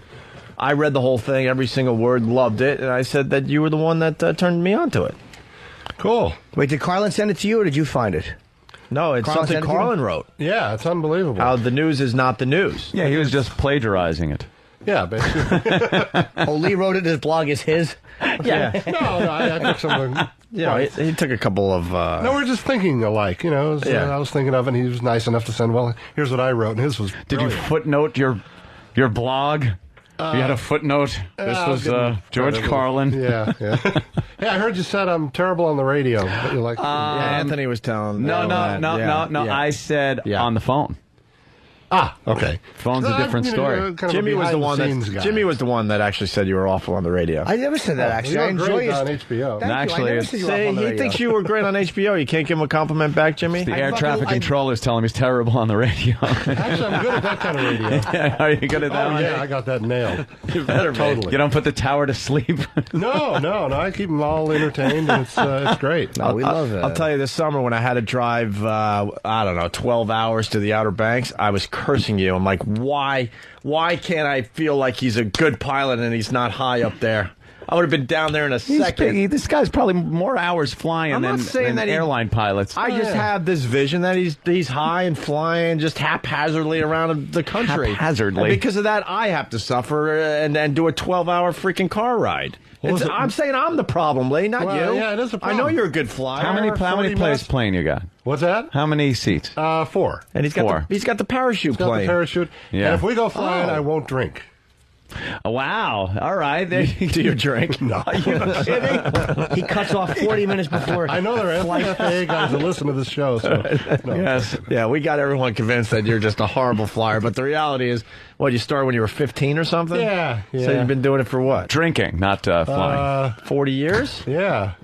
I read the whole thing, every single word, loved it, and I said that you were the one that turned me on to it.
Cool.
Wait, did Carlin send it to you, or did you find it?
No, it's something Carlin wrote.
Yeah, it's unbelievable.
How the news is not the news.
Yeah, he was just plagiarizing it.
Yeah, basically.
Lee wrote it, his blog is his?
Yeah.
No, I took something.
Yeah, he took a couple of...
No, we're just thinking alike, you know. I was thinking of it, and he was nice enough to send, well, here's what I wrote, and his was
Did you footnote your blog? You had a footnote. This was George Carlin.
Yeah. Hey, I heard you said I'm terrible on the radio. But you're like,
yeah, Anthony was telling.
No. I said on the phone.
Ah, okay.
Phone's a different story.
Jimmy was the one that actually said you were awful on the radio.
I never said that, actually. I enjoy
it on HBO.
He thinks you were great on HBO. You can't give him a compliment back, Jimmy?
The air traffic controller's telling him he's terrible on the radio.
Actually, I'm good at that kind of radio.
Yeah, are you good at that one?
Yeah, I got that nailed.
You better be.
Totally.
You don't put the tower to sleep?
No. I keep them all entertained, and it's great.
We love it.
I'll tell you, this summer when I had to drive, 12 hours to the Outer Banks, I was cursing you. I'm like, why can't I feel like he's a good pilot and he's not high up there? I would have been down there in a second.
This guy's probably more hours flying than airline pilots.
I just have this vision that he's high and flying just haphazardly around the country.
Haphazardly.
And because of that, I have to suffer and do a 12-hour freaking car ride. I'm saying I'm the problem, Lee, not you.
Yeah, it is a problem.
I know you're a good flyer.
How many planes plane you got?
What's that?
How many seats?
4.
And he's got the parachute plane.
Got the parachute.
Yeah.
And if we go flying, I won't drink.
Wow. All right.
Do you drink?
No.
Are you kidding?
He cuts off 40 minutes before.
I know there are FAA guys that listen to this show. So, no.
Yes. Yeah, we got everyone convinced that you're just a horrible flyer. But the reality is, you started when you were 15 or something?
Yeah.
So you've been doing it for what?
Drinking, not flying.
40 years?
Yeah.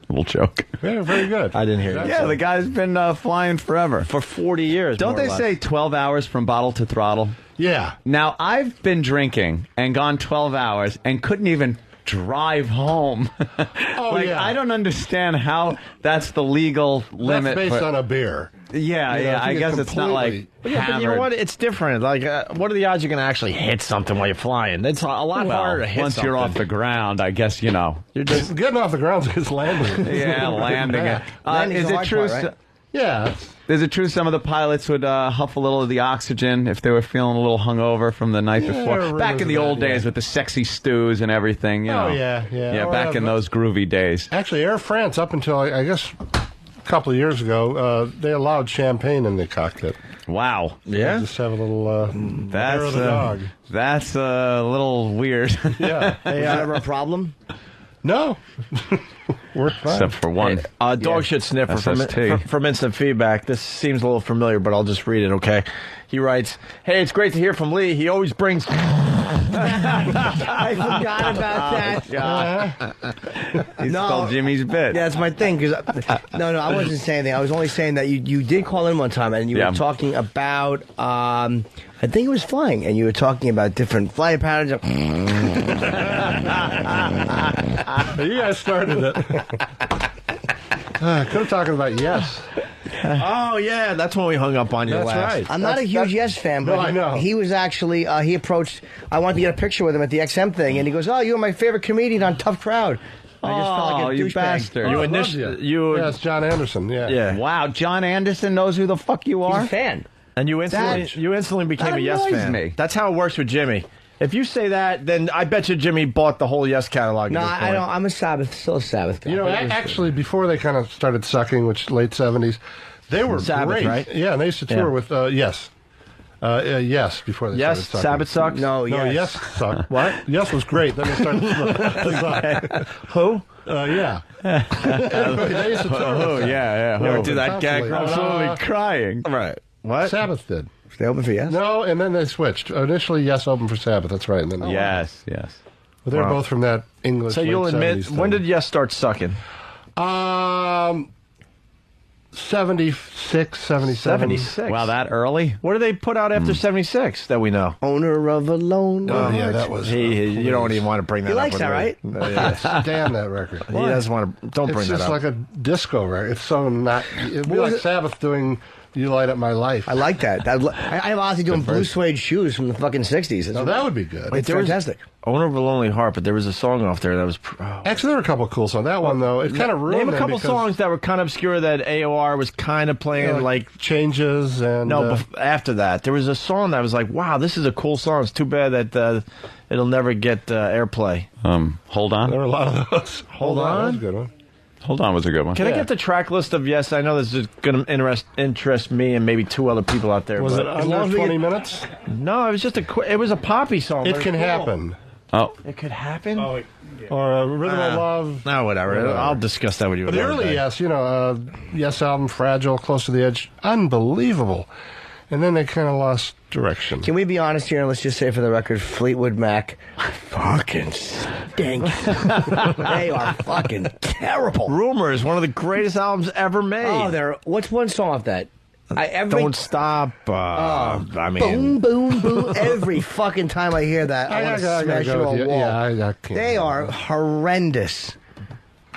Little joke.
Yeah, very good.
I didn't hear you.
Yeah, the guy's been flying forever.
For 40 years.
Don't they say 12 hours from bottle to throttle?
Yeah.
Now, I've been drinking and gone 12 hours and couldn't even drive home. I don't understand how that's the legal limit.
That's based on a beer.
Yeah, I guess it's not like
but you know what? It's different. Like, what are the odds you're going to actually hit something while you're flying? It's a lot harder to hit
once
something.
You're off the ground, I guess, you're
just getting off the ground is landing.
Yeah, landing it. Is it true?
Part, right? Yeah.
Is it true some of the pilots would huff a little of the oxygen if they were feeling a little hungover from the night before? Back in the old days with the sexy stews and everything, you know.
Yeah,
back in those groovy days.
Actually, Air France, up until, I guess, a couple of years ago, they allowed champagne in the cockpit.
Wow.
Yeah? Just have a little hair of the dog.
That's a little weird.
Yeah. Was that ever a problem?
No. Worked fine.
Except for one.
Dog shit sniffer from Instant Feedback. This seems a little familiar, but I'll just read it, okay? He writes, hey, it's great to hear from Lee. He always brings...
I forgot about that.
God. He stole Jimmy's bit.
Yeah, that's my thing. Cause no, I wasn't saying anything. I was only saying that you did call in one time, and you were talking about, I think it was flying, and you were talking about different flight patterns.
You guys started it. Could have talking about Yes.
Oh, yeah, that's when we hung up on you last.
That's right.
I'm not a huge Yes fan, but
I know.
he was actually, he approached, I wanted to get a picture with him at the XM thing, and he goes, oh, you were my favorite comedian on Tough Crowd. I just felt like a
you
douchebag.
bastard.
Yeah, it's John Anderson, yeah.
Wow, John Anderson knows who the fuck you are?
He's a fan.
And you instantly became a Yes fan.
Me.
That's how it works with Jimmy. If you say that, then I bet you Jimmy bought the whole Yes catalog.
No, I don't. I'm still a Sabbath guy.
You know, actually, before they kind of started sucking, which late 70s, they were
Sabbath,
great.
right?
Yeah, and they used to tour with Yes. Yes, before they started sucking.
Sabbath sucked?
No,
Yes sucked. What? Yes was great. Then they started to suck.
Who?
Yeah. They used to tour with
yeah.
You ever do that gag?
I'm slowly crying.
Right. What?
Sabbath did.
They open for Yes?
No, and then they switched. Initially, Yes opened for Sabbath. That's right. And then
Yes.
But they're both from that English.
So you'll
late
admit,
70s
when
thing.
did Yes start sucking?
76, 77.
76.
Wow, that early?
What did they put out after 76 that we know?
Owner of a lone.
Oh, yeah, that was.
You don't even want to bring that
He
up.
likes that, right?
Damn that record.
He doesn't want to. Don't bring that up.
It's just like a disco record. It's so not. It'd be like Sabbath doing You Light Up My Life.
I like that. I'm honestly doing blue suede shoes from the fucking 60s.
No, that would be good.
It's fantastic.
Owner of a Lonely Heart, but there was a song off there that was...
Actually, there were a couple of cool songs. That one, though, it kind of ruined
Name a couple
because,
songs that were kind of obscure that AOR was kind of playing, like
Changes and...
No, after that. There was a song that was like, wow, this is a cool song. It's too bad that it'll never get airplay.
Hold On?
There were a lot of those.
Hold On?
That was a good one.
Hold On was a good one.
Can I get the track list of Yes? I know this is going to interest me and maybe two other people out there.
Was it under 20 minutes?
No, it was just it was a poppy song.
It Can Happen.
Oh.
It could happen?
Or Rhythm of Love.
No, whatever. I'll discuss that with you.
But the early Yes, Yes album, Fragile, Close to the Edge, unbelievable. And then they kind of lost direction.
Can we be honest here and let's just say for the record, Fleetwood Mac fucking stink. They are fucking terrible.
Rumor is one of the greatest albums ever made.
Oh, what's one song off that?
Don't Stop. I mean...
Boom, boom, boom. Every fucking time I hear that, I want to smash you a wall.
Yeah, I can't.
They are horrendous.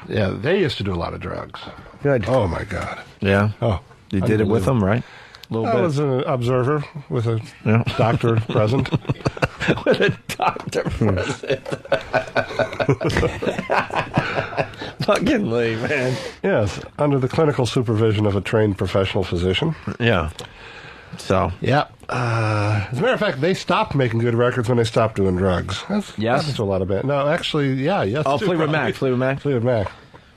Yeah, they used to do a lot of drugs.
Good.
Oh, my God.
Yeah?
Oh.
You did it with them, right?
I was an observer with a doctor present.
With a doctor present. Fucking Lee, man.
Yes, under the clinical supervision of a trained professional physician.
Yeah. So.
Yeah. As a matter of fact, they stopped making good records when they stopped doing drugs. That's happens to a lot of bands. No, actually, Yes.
Oh, Fleetwood Mac.
Fleetwood Mac.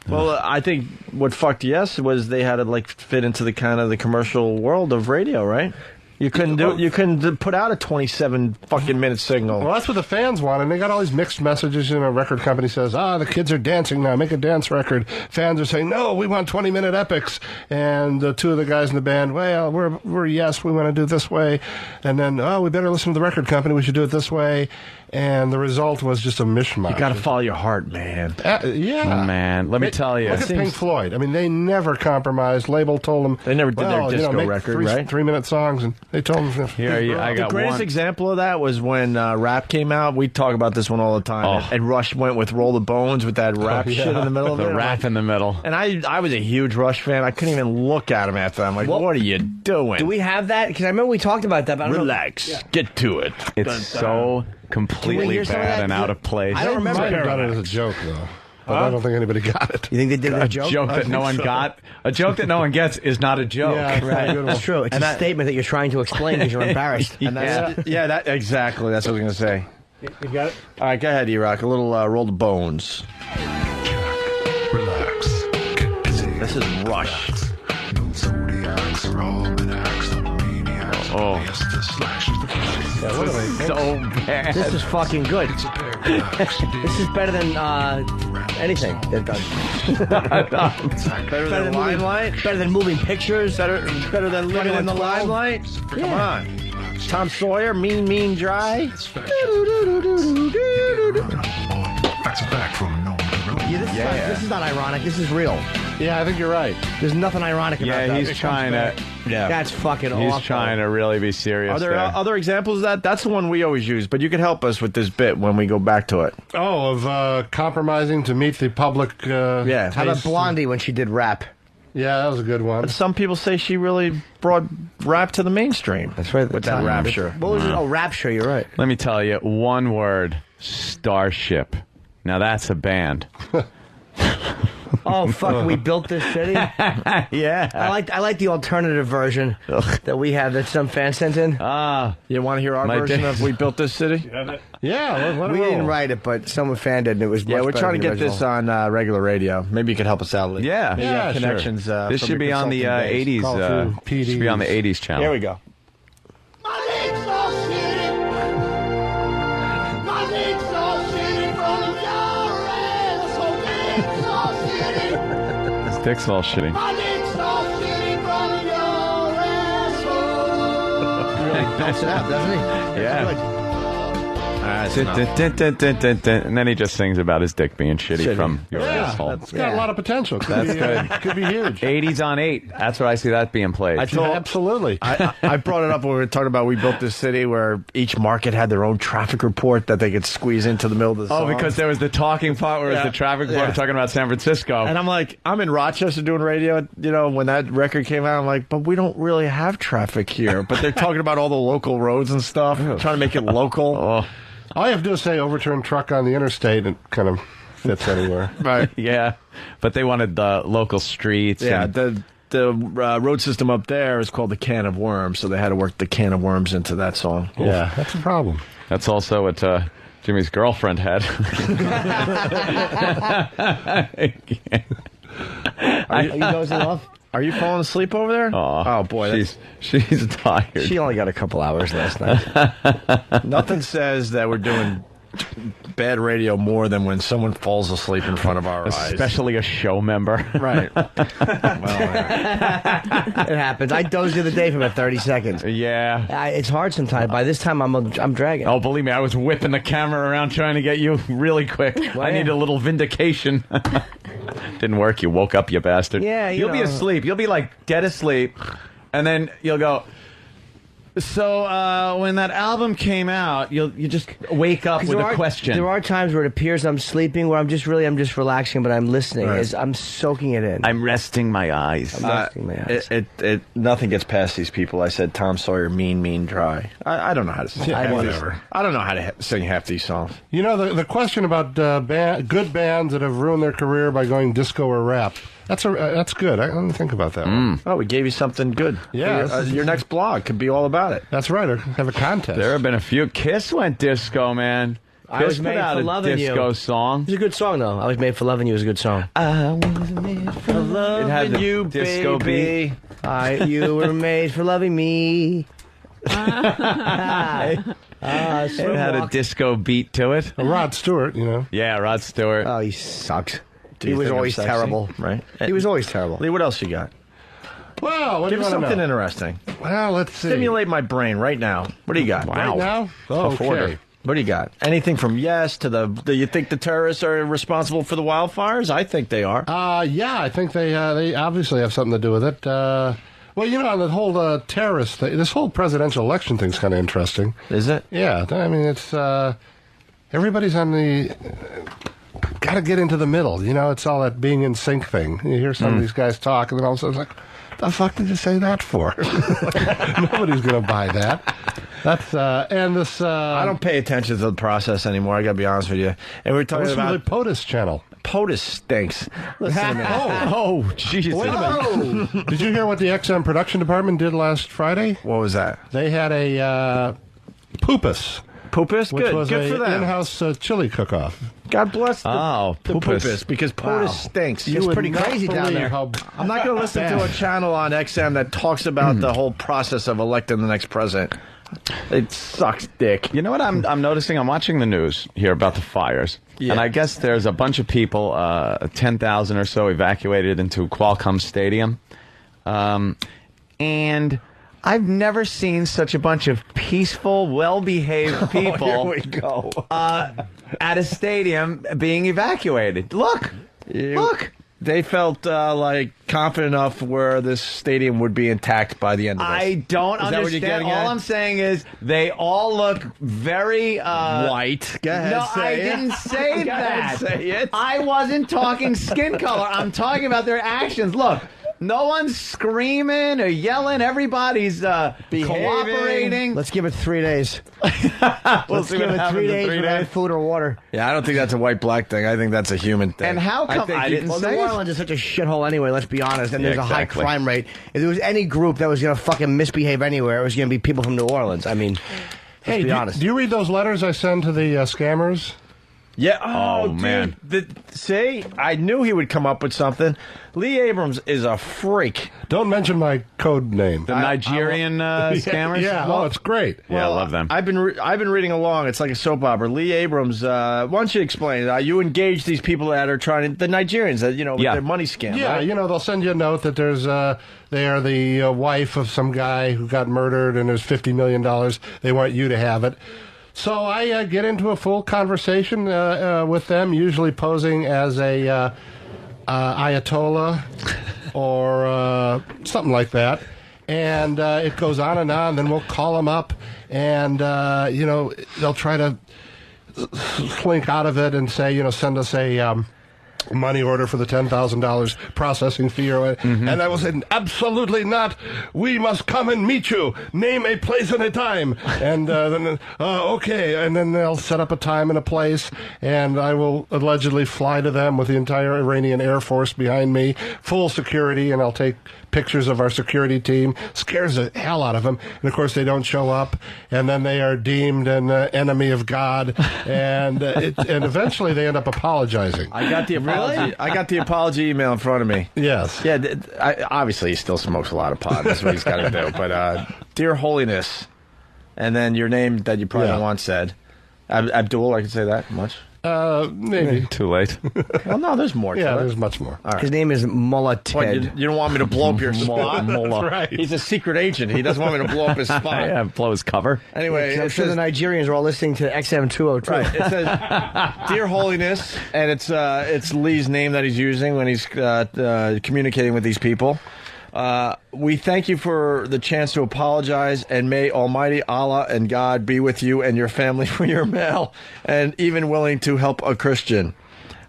Well, I think what fucked Yes was they had to like fit into the kind of the commercial world of radio, right? You couldn't put out a 27 fucking minute signal.
Well, that's what the fans want, and they got all these mixed messages. A record company says, the kids are dancing now, make a dance record. Fans are saying, no, we want 20-minute epics. And two of the guys in the band, well, we're Yes, we want to do it this way. And then, we better listen to the record company, we should do it this way. And the result was just a mishmash.
You got to follow your heart, man.
Yeah.
Man, let me tell you.
Look at Pink Floyd. I mean, they never compromised. Label told them.
They never did their disco
make
record, right?
3-minute songs, and they told them.
The greatest example of that was when Rap came out. We talk about this one all the time. And Rush went with Roll the Bones with that rap shit in the middle of it.
The rap in the middle.
And I was a huge Rush fan. I couldn't even look at him after that. I'm like, what are you doing?
Do we have that? Because I remember we talked about that. But
Relax. Get to it.
It's so completely bad and out of place.
I don't remember.
Might have done it as a joke, though. But I don't think anybody got it.
You think they did a
joke?
joke
that no one got? A joke that no one gets is not a joke.
Yeah,
right. It's true. It's a statement that you're trying to explain because you're embarrassed.
And that's, exactly. That's what I was going to say.
You got it?
All right, go ahead, E-Rock. A little Roll the Bones.
Relax. Get busy.
This is Rush.
No zodiacs or almanacs, no maniacs.
Oh.
Yeah, what are they?
So bad.
This is fucking good. This is better than anything they've done.
Better than Limelight?
Better than moving pictures.
Better than Living in the Limelight? Come on. Tom Sawyer, Mean, Dry.
That's a fact from Norman Durrell.
This is not ironic. This is real.
Yeah, I think you're right.
There's nothing ironic about that.
Yeah, he's trying to.
Yeah.
That's fucking awful.
He's trying to really be serious.
Are there other examples of that? That's the one we always use, but you can help us with this bit when we go back to it.
Oh, of compromising to meet the public.
Yeah.
How about Blondie when she did rap?
Yeah, that was a good one.
But some people say she really brought rap to the mainstream.
That's right.
With that Rapture.
What was it? Oh, Rapture, you're right.
Let me tell you, one word: Starship. Now that's a band.
Oh fuck! We built this city.
Yeah,
I like the alternative version that we have that some fan sent in.
You want to hear our version of "We Built This City"?
Yeah,
we didn't write it, but some fan did, and it was.
Yeah, we're trying to get this on regular radio. Maybe you could help us out. Lee.
Yeah,
connections.
Sure. This should be on the 80s. Should be on the 80s channel.
Here we go.
Dick's all shitty.
Really belts it out, doesn't he?
Yeah. And then he just sings about his dick being shitty from your asshole.
It's got a lot of potential.
That's good.
Could be huge.
80s on 8. That's where I see that being played.
Absolutely.
I brought it up when we were talking about We Built This City, where each market had their own traffic report that they could squeeze into the middle of the song.
Oh, because there was the talking part where it was the traffic report talking about San Francisco.
And I'm like, I'm in Rochester doing radio, when that record came out, I'm like, but we don't really have traffic here. But they're talking about all the local roads and stuff, trying to make it local.
All you have to do is say overturned truck on the interstate, and it kind of fits anywhere.
Right.
Yeah. But they wanted the local streets.
Yeah,
and
the road system up there is called the Can of Worms, so they had to work the Can of Worms into that song.
Yeah, that's a problem.
That's also what Jimmy's girlfriend had.
Are you dozing off?
Are you falling asleep over there?
Oh
boy,
she's tired.
She only got a couple hours last night.
Nothing says that we're doing bad radio more than when someone falls asleep in front of our eyes.
Especially a show member.
Right.
It happens. I dozed the other day for about 30 seconds.
Yeah.
It's hard sometimes. By this time, I'm dragging.
Oh, believe me, I was whipping the camera around trying to get you really quick. I need a little vindication. Didn't work. You woke up, you bastard.
Yeah,
You'll be asleep. You'll be like dead asleep. And then you'll go... So when that album came out, you just wake up with a question.
There are times where it appears I'm sleeping, where I'm just relaxing, but I'm listening.
Right.
I'm soaking it in.
I'm resting my eyes.
Nothing gets past these people. I said Tom Sawyer, mean, dry. I don't know how to sing. I don't know how to sing half these songs.
You know, the question about good bands that have ruined their career by going disco or rap. That's good. I didn't think about that one.
Oh, we gave you something good.
Yeah.
Your next blog could be all about it.
That's right. Or have a contest.
There have been a few. Kiss went disco, man.
I was made for loving you.
Disco song.
It's a good song, though. I was made for loving you is a good song.
I was made for loving
it had the
you,
disco
baby.
beat.
You were made for loving me.
It had a disco beat to it.
Rod Stewart,
Yeah, Rod Stewart.
Oh, he sucks.
Do
He
you
was
think I'm
always
sexy?
terrible.
Right?
He was always terrible.
Lee, what else you got?
Well, what do
Give
you
us
want to
something
know?
interesting.
Well, let's see.
Stimulate my brain right now. What do you got?
Right now? Oh, okay.
What do you got? Anything from yes to do you think the terrorists are responsible for the wildfires? I think they are.
Yeah, I think they obviously have something to do with it. Well, on the whole terrorist thing, this whole presidential election thing's kind of interesting.
Is it?
Yeah, I mean, it's everybody's on the... got to get into the middle. It's all that being in sync thing. You hear some of these guys talk, and then all of a sudden it's like, the fuck did you say that for? Nobody's going to buy that. That's and this.
I don't pay attention to the process anymore. I got to be honest with you. And we're talking about
the POTUS channel.
POTUS stinks. Listen to me.
Oh, Jesus!
Wait a minute. Did you hear what the XM production department did last Friday?
What was that?
They had a poopus.
Poopus?
Which
Good.
was
Good for
an
them.
in-house chili cook-off.
God bless the
Poopus.
Poopus, because POTUS stinks.
You
It's
would
pretty
not
crazy down
believe
there.
how
I'm not going to listen to a channel on XM that talks about the whole process of electing the next president. It sucks dick.
You know what I'm noticing? I'm watching the news here about the fires.
Yeah.
And I guess there's a bunch of people, 10,000 or so, evacuated into Qualcomm Stadium. And I've never seen such a bunch of peaceful, well-behaved people
Here we go.
at a stadium being evacuated. Look! Look!
They felt like confident enough where this stadium would be intact by the end of this.
I don't
Is that what you're
understand.
getting
All
at?
I'm saying is they all look very
white. Go ahead,
No,
say
I
it.
didn't say
Go ahead,
that.
say it.
I wasn't talking skin color. I'm talking about their actions. Look, no one's screaming or yelling. Everybody's cooperating.
Let's give it 3 days.
We'll
Let's
see
give
what
it
happens
3
in
days
3
without
days.
food or water.
Yeah, I don't think that's a white-black thing. I think that's a human thing.
And how come
think
I
you-
didn't
Well,
say
New
it?
Orleans is such a shithole anyway, let's be honest, and
Yeah,
there's a high
exactly.
crime rate. If there was any group that was going to fucking misbehave anywhere, it was going to be people from New Orleans. I mean, let's be honest.
Do you read those letters I send to the scammers?
Yeah.
Oh,
dude.
man.
See, I knew he would come up with something. Lee Abrams is a freak.
Don't mention my code name.
The Nigerian scammers?
Yeah, oh, it's great.
Yeah, I love them.
I've been reading along. It's like a soap opera. Lee Abrams. Why don't you explain? You engage these people that are trying to, the Nigerians, that with their money scam.
Yeah,
right?
they'll send you a note that there's they are the wife of some guy who got murdered, and there's $50 million. They want you to have it. So I get into a full conversation with them, usually posing as a Ayatollah or something like that. And it goes on and on. Then we'll call them up, and they'll try to slink out of it and say, send us a money order for the $10,000 processing fee, and I will say, absolutely not. We must come and meet you. Name a place and a time. And then, okay. And then they'll set up a time and a place, and I will allegedly fly to them with the entire Iranian Air Force behind me, full security, and I'll take pictures of our security team. Scares the hell out of them. And of course, they don't show up, and then they are deemed an enemy of God, and eventually they end up apologizing.
I got the apology. I got the apology email in front of me.
Yes.
Yeah. Obviously, he still smokes a lot of pot. That's what he's got to do. But dear holiness, and then your name that you probably don't want said. Abdul, I can say that much.
Maybe.
Too late.
Well, no, there's more.
Yeah,
to it.
there's much more.
All right.
His name is Mullah Ted.
What, you don't want me to blow up your spot?
That's right.
He's a secret agent. He doesn't want me to blow up his spot.
Yeah, blow his cover.
Anyway,
I'm
it
sure
says,
the Nigerians are all listening to XM202.
right, it says, Dear Holiness, and it's Lee's name that he's using when he's communicating with these people. We thank you for the chance to apologize, and may Almighty Allah and God be with you and your family for your mail, and even willing to help a Christian.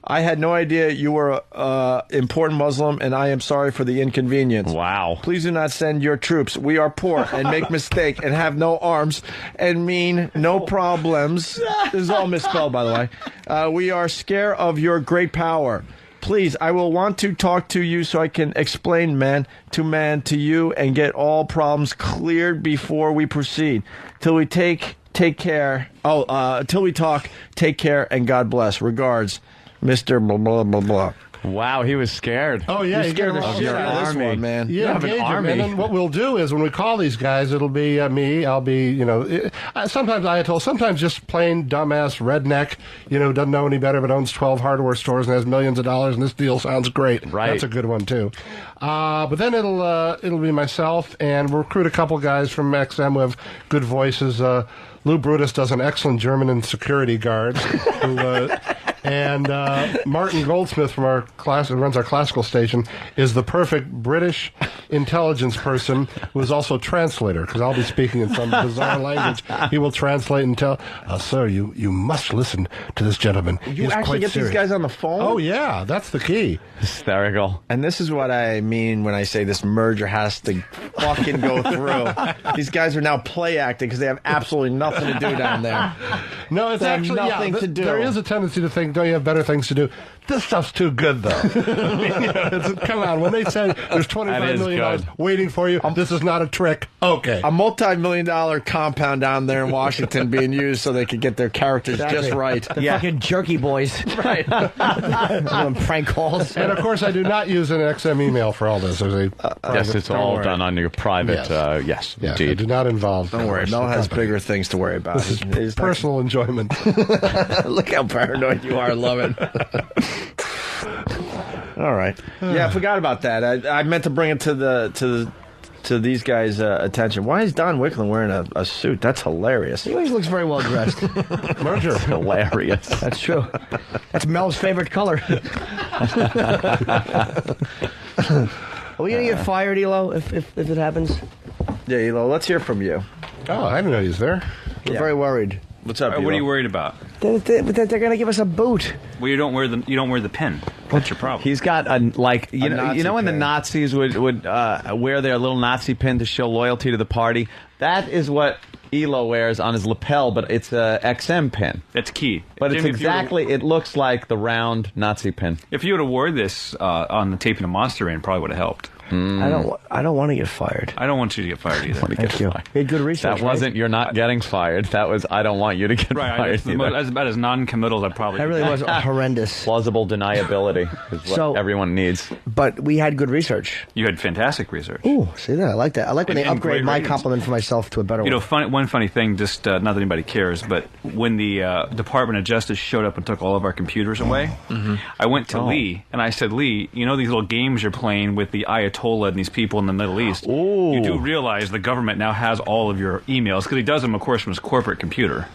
I had no idea you were an important Muslim, and I am sorry for the inconvenience.
Wow.
Please do not send your troops. We are poor and make mistake and have no arms and mean no problems. This is all misspelled, by the way. We are scared of your great power. Please, I will want to talk to you so I can explain man to you and get all problems cleared before we proceed. Till we take care. Till we talk, take care, and God bless. Regards, Mr. Blah, blah, blah, blah.
Wow, he was scared.
Oh, yeah.
You're scared
of
your army, man.
Yeah,
have an
engage 'em.
army.
And then what we'll do is when we call these guys, it'll be me. I'll be, sometimes Ayatollah, sometimes just plain dumbass redneck, doesn't know any better but owns 12 hardware stores and has millions of dollars, and this deal sounds great.
Right.
That's a good one, too. But then it'll be myself, and we'll recruit a couple guys from XM who have good voices. Lou Brutus does an excellent German and security guard. And Martin Goldsmith from our class, who runs our classical station, is the perfect British intelligence person who is also translator, because I'll be speaking in some bizarre language. He will translate and tell, sir, you must listen to this gentleman.
You actually get these guys on the phone?
Oh, yeah, that's the key.
Hysterical.
And this is what I mean when I say this merger has to fucking go through. These guys are now play acting because they have absolutely nothing to do down there.
No, it's
That have
actually
nothing to do.
There is a tendency to think, don't you have better things to do? This stuff's too good, though. Come on, when they say there's $25 million waiting for you, this is not a trick. Okay.
A multi-million-dollar compound down there in Washington being used so they could get their characters just right.
The fucking jerky boys.
Right.
Doing prank calls.
And of course, I do not use an XM email for all this. There's a
yes, it's all done on your private. Yes,
I
indeed.
do not involve.
Don't worry, Mel has bigger things to worry about.
This is personal enjoyment.
Look how paranoid you are. I love it. All right. Yeah, I forgot about that. I meant to bring it to these guys' attention. Why is Don Wicklund wearing a suit? That's hilarious.
He always looks very well dressed.
Merger.
Hilarious.
That's true. That's Mel's favorite color. Are we gonna get fired, Elo, if it happens?
Yeah, Elo. Let's hear from you.
Oh, I didn't know he was there.
We're very worried.
What's up?
What are you worried about?
They're going to give us a boot.
Well, you don't wear the pin. What's your problem?
He's got a you know when the Nazis would wear their little Nazi pin to show loyalty to the party. That is what Elo wears on his lapel, but it's a XM pin.
That's key.
But
Jimmy,
it looks like the round Nazi pin.
If you would have wore this on the Taping a Monster in, probably would have helped.
I don't want to get fired.
I don't want you to get fired either.
Thank you. You had good research.
That wasn't you're not getting fired. That was I don't want you to get fired.
That's about as non-committal as I probably.
That really was horrendous.
Plausible deniability is what everyone needs.
But we had good research.
You had fantastic research.
Ooh, see that? I like that. I like when they upgrade my compliment for myself to a better one.
You know, one funny thing, just not that anybody cares, but when the Department of Justice showed up and took all of our computers away, I went to Lee and I said, Lee, you know these little games you're playing with the Ayatollah and these people in the Middle East?
Ooh.
You do realize the government now has all of your emails because he does them, of course, from his corporate computer.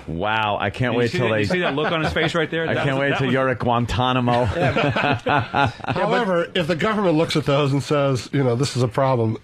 Wow, I can't wait till
You see that look on his face right there?
I can't wait till you're at Guantanamo.
However, if the government looks at those and says, this is a problem,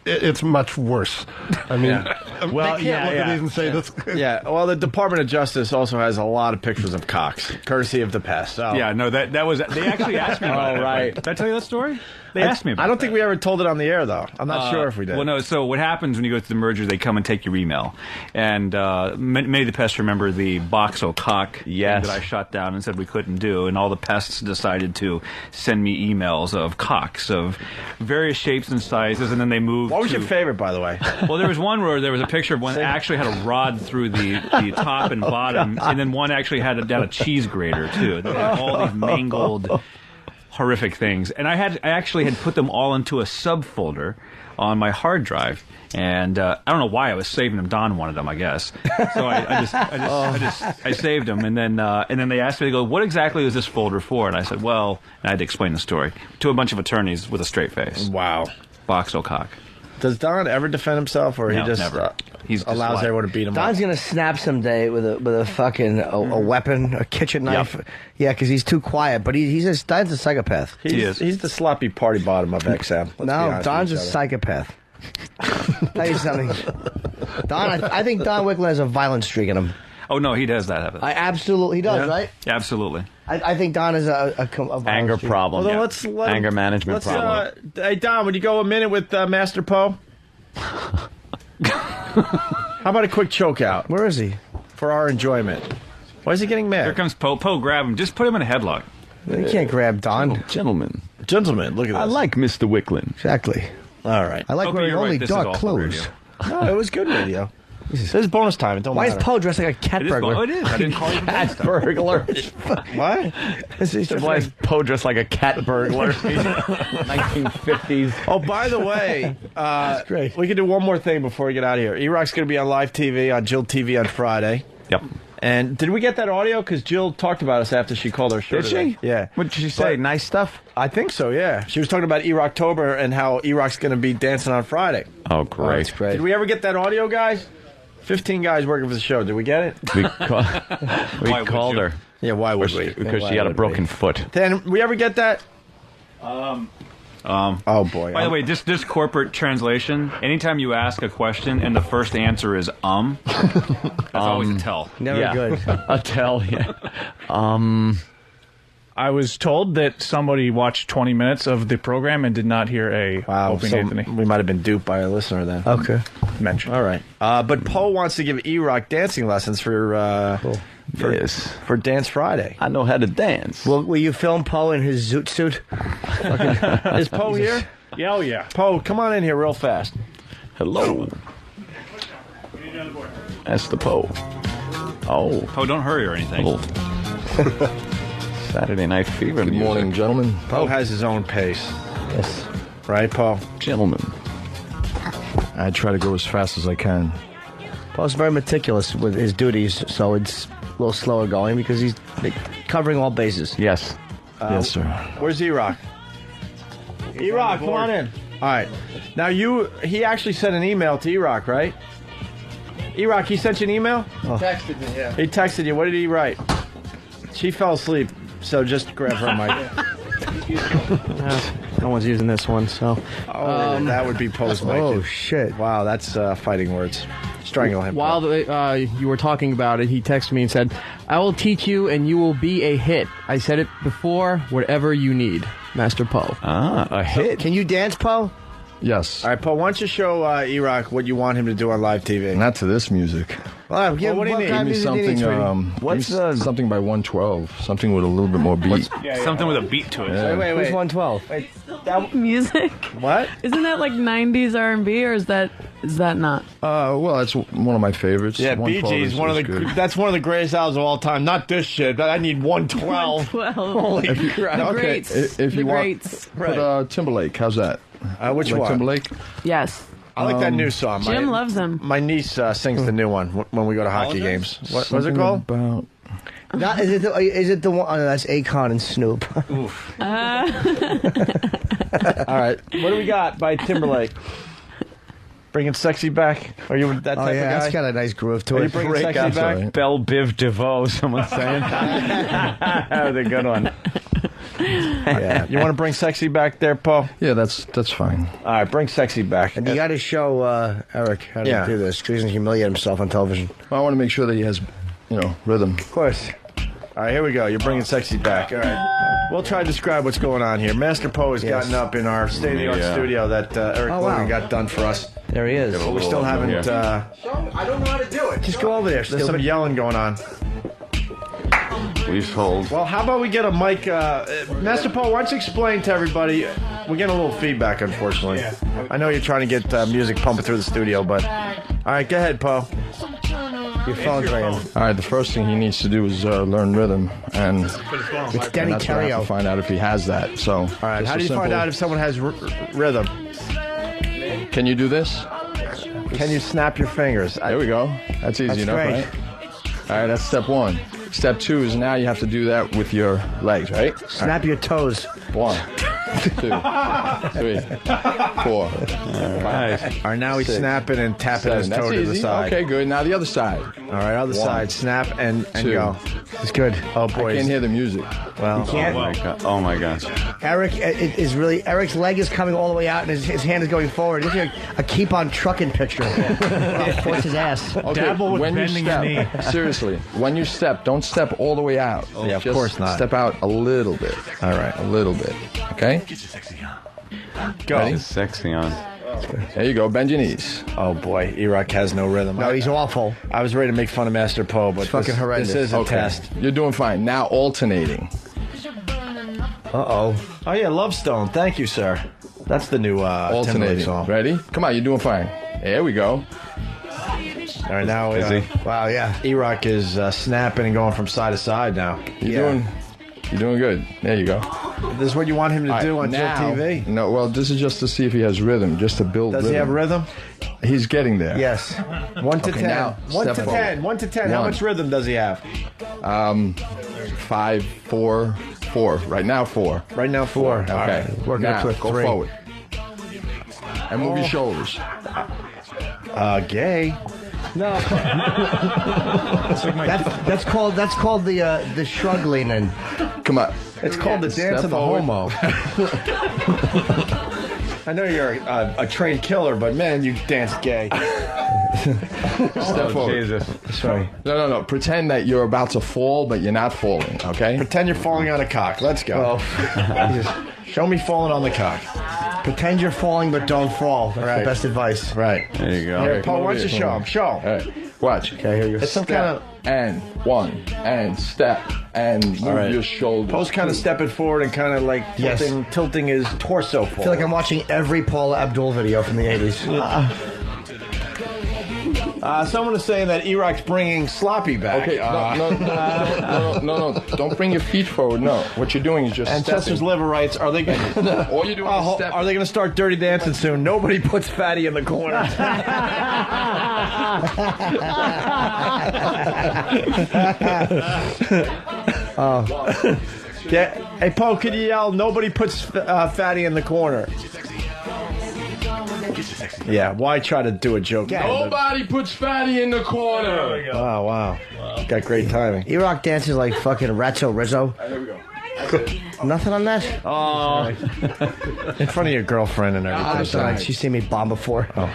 it's much worse. I mean,
well,
they can't look at these and say this.
Yeah, well, the Department of Justice also has a lot of pictures of cocks, courtesy of the past. So.
Yeah, no, that was. They actually asked me about it.
Right.
Did I tell you that story? They asked me about it.
I don't think we ever told it on the air, though. I'm not sure if we did.
Well, no, so what happens when you go to the merger, they come and take your email. And many of the pests remember the Boxo cock that I shot down and said we couldn't do. And all the pests decided to send me emails of cocks of various shapes and sizes. And then they moved.
What was your favorite, by the way?
Well, there was one where there was a picture of one that actually had a rod through the top and bottom. And then one actually had down a cheese grater, too. They had all these mangled, horrific things. And I actually had put them all into a subfolder on my hard drive. And I don't know why I was saving them. Don wanted them, I guess. So I saved them, and then they asked me, they go, "What exactly is this folder for?" And I said, "Well," and I had to explain the story to a bunch of attorneys with a straight face.
Wow,
Boxo cock.
Does Don ever defend himself, or
no,
he just
never? He
allows everyone to beat him
Don's
up?
gonna snap someday with a fucking a weapon, a kitchen knife. Yep. Yeah, because he's too quiet. But Don's a psychopath.
He's the sloppy party bottom of XM.
No, Don's a psychopath. Tell you something, Don. I think Don Wicklund has a violent streak in him.
Oh no, he does that.
He does, right?
Yeah, absolutely.
I think Don is a
anger
streak.
problem.
Well, let's
anger management problem.
Hey Don, would you go a minute with Master Poe? How about a quick choke out?
Where is he?
For our enjoyment. Why is he getting mad?
Here comes Poe. Poe, grab him. Just put him in a headlock.
You can't grab Don.
Gentlemen,
look at this.
I like Mr. Wicklund.
Exactly.
All right.
I like wearing only dark clothes.
No, it was good radio. This is bonus time. It don't
Why
matter.
is Poe dressed like a cat burglar?
Oh, it is. I didn't call you
cat burglar.
What?
Why is Poe dressed like a cat burglar? 1950s.
Oh, by the way,
that's great.
We can do one more thing before we get out of here. E-Rock's going to be on live TV on Jill TV on Friday.
Yep.
And did we get that audio? Because Jill talked about us after she called our show.
Did
today.
she?
Yeah.
What did she say? Nice stuff?
I think so, yeah. She was talking about E-Rocktober and how E-Rock's going to be dancing on Friday.
Oh, great.
That's great.
Did we ever get that audio, guys? 15 guys working for the show. Did we get it?
We called her.
Yeah, why would we?
Because she had a broken foot.
Then we ever get that?
Oh
boy.
By the way, this corporate translation, anytime you ask a question and the first answer is that's always a tell.
Never good.
A tell, yeah.
I was told that somebody watched 20 minutes of the program and did not hear a Opie and Anthony.
We might have been duped by a listener then.
Okay.
Mention.
All right. But Poe wants to give E-Rock dancing lessons for Dance Friday.
I know how to dance.
Will you film Poe in his zoot suit?
Is Poe here?
Yeah, oh yeah.
Poe, come on in here real fast.
Hello. That's the Poe. Oh.
Poe, don't hurry or anything.
Saturday Night Fever.
Good morning, gentlemen.
Poe has his own pace.
Yes.
Right, Poe?
Gentlemen.
I try to go as fast as I can.
Poe's very meticulous with his duties, so it's a little slower going because he's covering all bases.
Yes.
Yes, sir.
Where's E-Rock? E-Rock, come on in. All right. Now, he actually sent an email to E-Rock, right? E-Rock, he sent you an email?
Oh. Texted me, yeah.
He texted you. What did he write? She fell asleep, so just grab her mic.
No one's using this one, so.
That would be Poe's mic.
Oh, shit.
Wow, that's fighting words. Strangle him.
While you were talking about it, he texted me and said, I will teach you and you will be a hit. I said it before, whatever you need. Master Poe.
Ah, a hit.
Can you dance, Poe?
Yes.
All right, Poe, why don't you show E-Rock what you want him to do on live TV?
Not to this music.
What do you need?
Give me something, something by 112. Something with a little bit more beat.
Something with a beat to it.
Yeah.
Wait. Who's 112?
That music?
What?
Isn't that like 90s R&B, or is that not?
Well, that's one of my favorites.
Yeah, Bee Gees, that's one of the greatest albums of all time. Not this shit. I need 112.
112.
Holy crap.
The
Okay,
greats.
if you
The
want,
greats.
put Timberlake. How's that?
Which
like
one?
Timberlake?
Yes.
I like that new song.
Jim loves them.
My niece sings the new one when we go to hockey games. What's it called?
About...
Is it the one? Oh, no, that's Akon and Snoop.
Oof. All right. What do we got by Timberlake? Bringing Sexy Back? Are you that type of guy?
That's got a nice groove to
Are
it.
you bringing Sexy back?
Right.
Belle Biv DeVoe, someone's saying.
That was a good one. Yeah. You want to bring Sexy back there, Poe?
Yeah, that's fine.
All right, bring Sexy back.
And you got to show Eric how to do this, because he doesn't humiliate himself on television.
Well, I want to make sure that he has, rhythm.
Of course.
All right, here we go. You're bringing Sexy back. All right. We'll try to describe what's going on here. Master Poe has gotten up in our state-of-the-art studio that Eric Logan got done for us.
There he is.
But we still haven't...
I don't know how to do it. Just go over there.
There's some yelling going on.
Please hold.
Well, how about we get a mic? Master Poe, why don't you explain to everybody? We're getting a little feedback, unfortunately. I know you're trying to get music pumping through the studio, but... All right, go ahead, Poe.
Your phone's ringing.
All right, the first thing he needs to do is learn rhythm, and
it's Denny
that's where I have to find out if he has that. So, all
right, how do you find out if someone has rhythm?
Can you do this?
Can you snap your fingers?
There we go. That's easy enough,
great.
right? All right, that's step one. Step two is now you have to do that with your legs, right?
Snap your toes.
1, 2, 3, 4, 5.
All right, now he's snapping and tapping his toe to the side.
Okay, good. Now the other side.
All right, other side. Snap and
2.
go.
It's good.
Oh, boy.
I can't hear the music.
Well,
you can't.
Oh my gosh.
Eric is really... Eric's leg is coming all the way out, and his hand is going forward. It's like a keep-on trucking picture. Force his ass.
Okay,
Dabble with
when you
bending your knee.
step, seriously, when you step, don't step all the way out.
Yeah, of
Just
course not.
Step out a little bit.
All right.
A little bit. Okay?
Get your sexy on.
Go.
Ready?
It's sexy on.
There you go. Bend your knees.
Oh, boy. E-Rock has no rhythm.
No, he's awful.
I was ready to make fun of Master Poe, but
fucking horrendous.
This is a test.
You're doing fine. Now alternating.
Uh-oh. Oh, yeah, Love Stone. Thank you, sir. That's the new Timberlake
Alternating.
song.
Ready? Come on, you're doing fine. There we go.
All right, now
Wow, yeah.
E-Rock is snapping and going from side to side now.
You're doing good. There you go.
This is what you want him to do on Jill
now,
TV?
No, well, this is just to see if he has rhythm, just to build
Does
rhythm.
he have rhythm?
He's getting there.
Yes. 1 to 10.
Now,
1 to
step
10.
forward.
1 to 10. How
1.
much rhythm does he have?
5, 4, 4. Right now, 4.
Right now, 4.
Okay.
All right.
Working
now,
up to a
go
3.
forward. And move your shoulders.
Gay.
No. that's called the shrug leaning.
Come on.
It's called the dance of the
forward.
homo. I know you're a trained killer, but man, you dance gay.
Step forward.
Jesus.
Sorry. No. Pretend that you're about to fall, but you're not falling, okay?
Pretend you're falling on a cock. Let's go. Show me falling on the cock.
Pretend you're falling, but don't fall. That's the best advice.
Right.
There you go.
Here, Paul, why don't you show him? Show him.
All right. Watch.
Okay, here you go.
It's some kind of...
And one, and step, and move your shoulders.
Poe's kind of stepping forward and kind of like tilting his torso forward.
I feel like I'm watching every Paula Abdul video from the 80s.
Someone is saying that E-Rock's bringing Sloppy back.
Okay, no. Don't bring your feet forward. No, what you're doing is just
and
stepping.
Chester's liver rights. Are they?
All you're doing is stepping.
Are they going to start Dirty Dancing soon? Nobody puts Fatty in the corner. Hey, Poe, can you yell? Nobody puts Fatty in the corner. Yeah, why try to do a joke?
Nobody puts Fatty in the corner.
Oh, wow. Got great timing.
E-Rock dances like fucking Ratso Rizzo.
There we go.
Nothing on that?
Oh. In front of your girlfriend and everything.
That's all right. She's seen me bomb before.
Oh.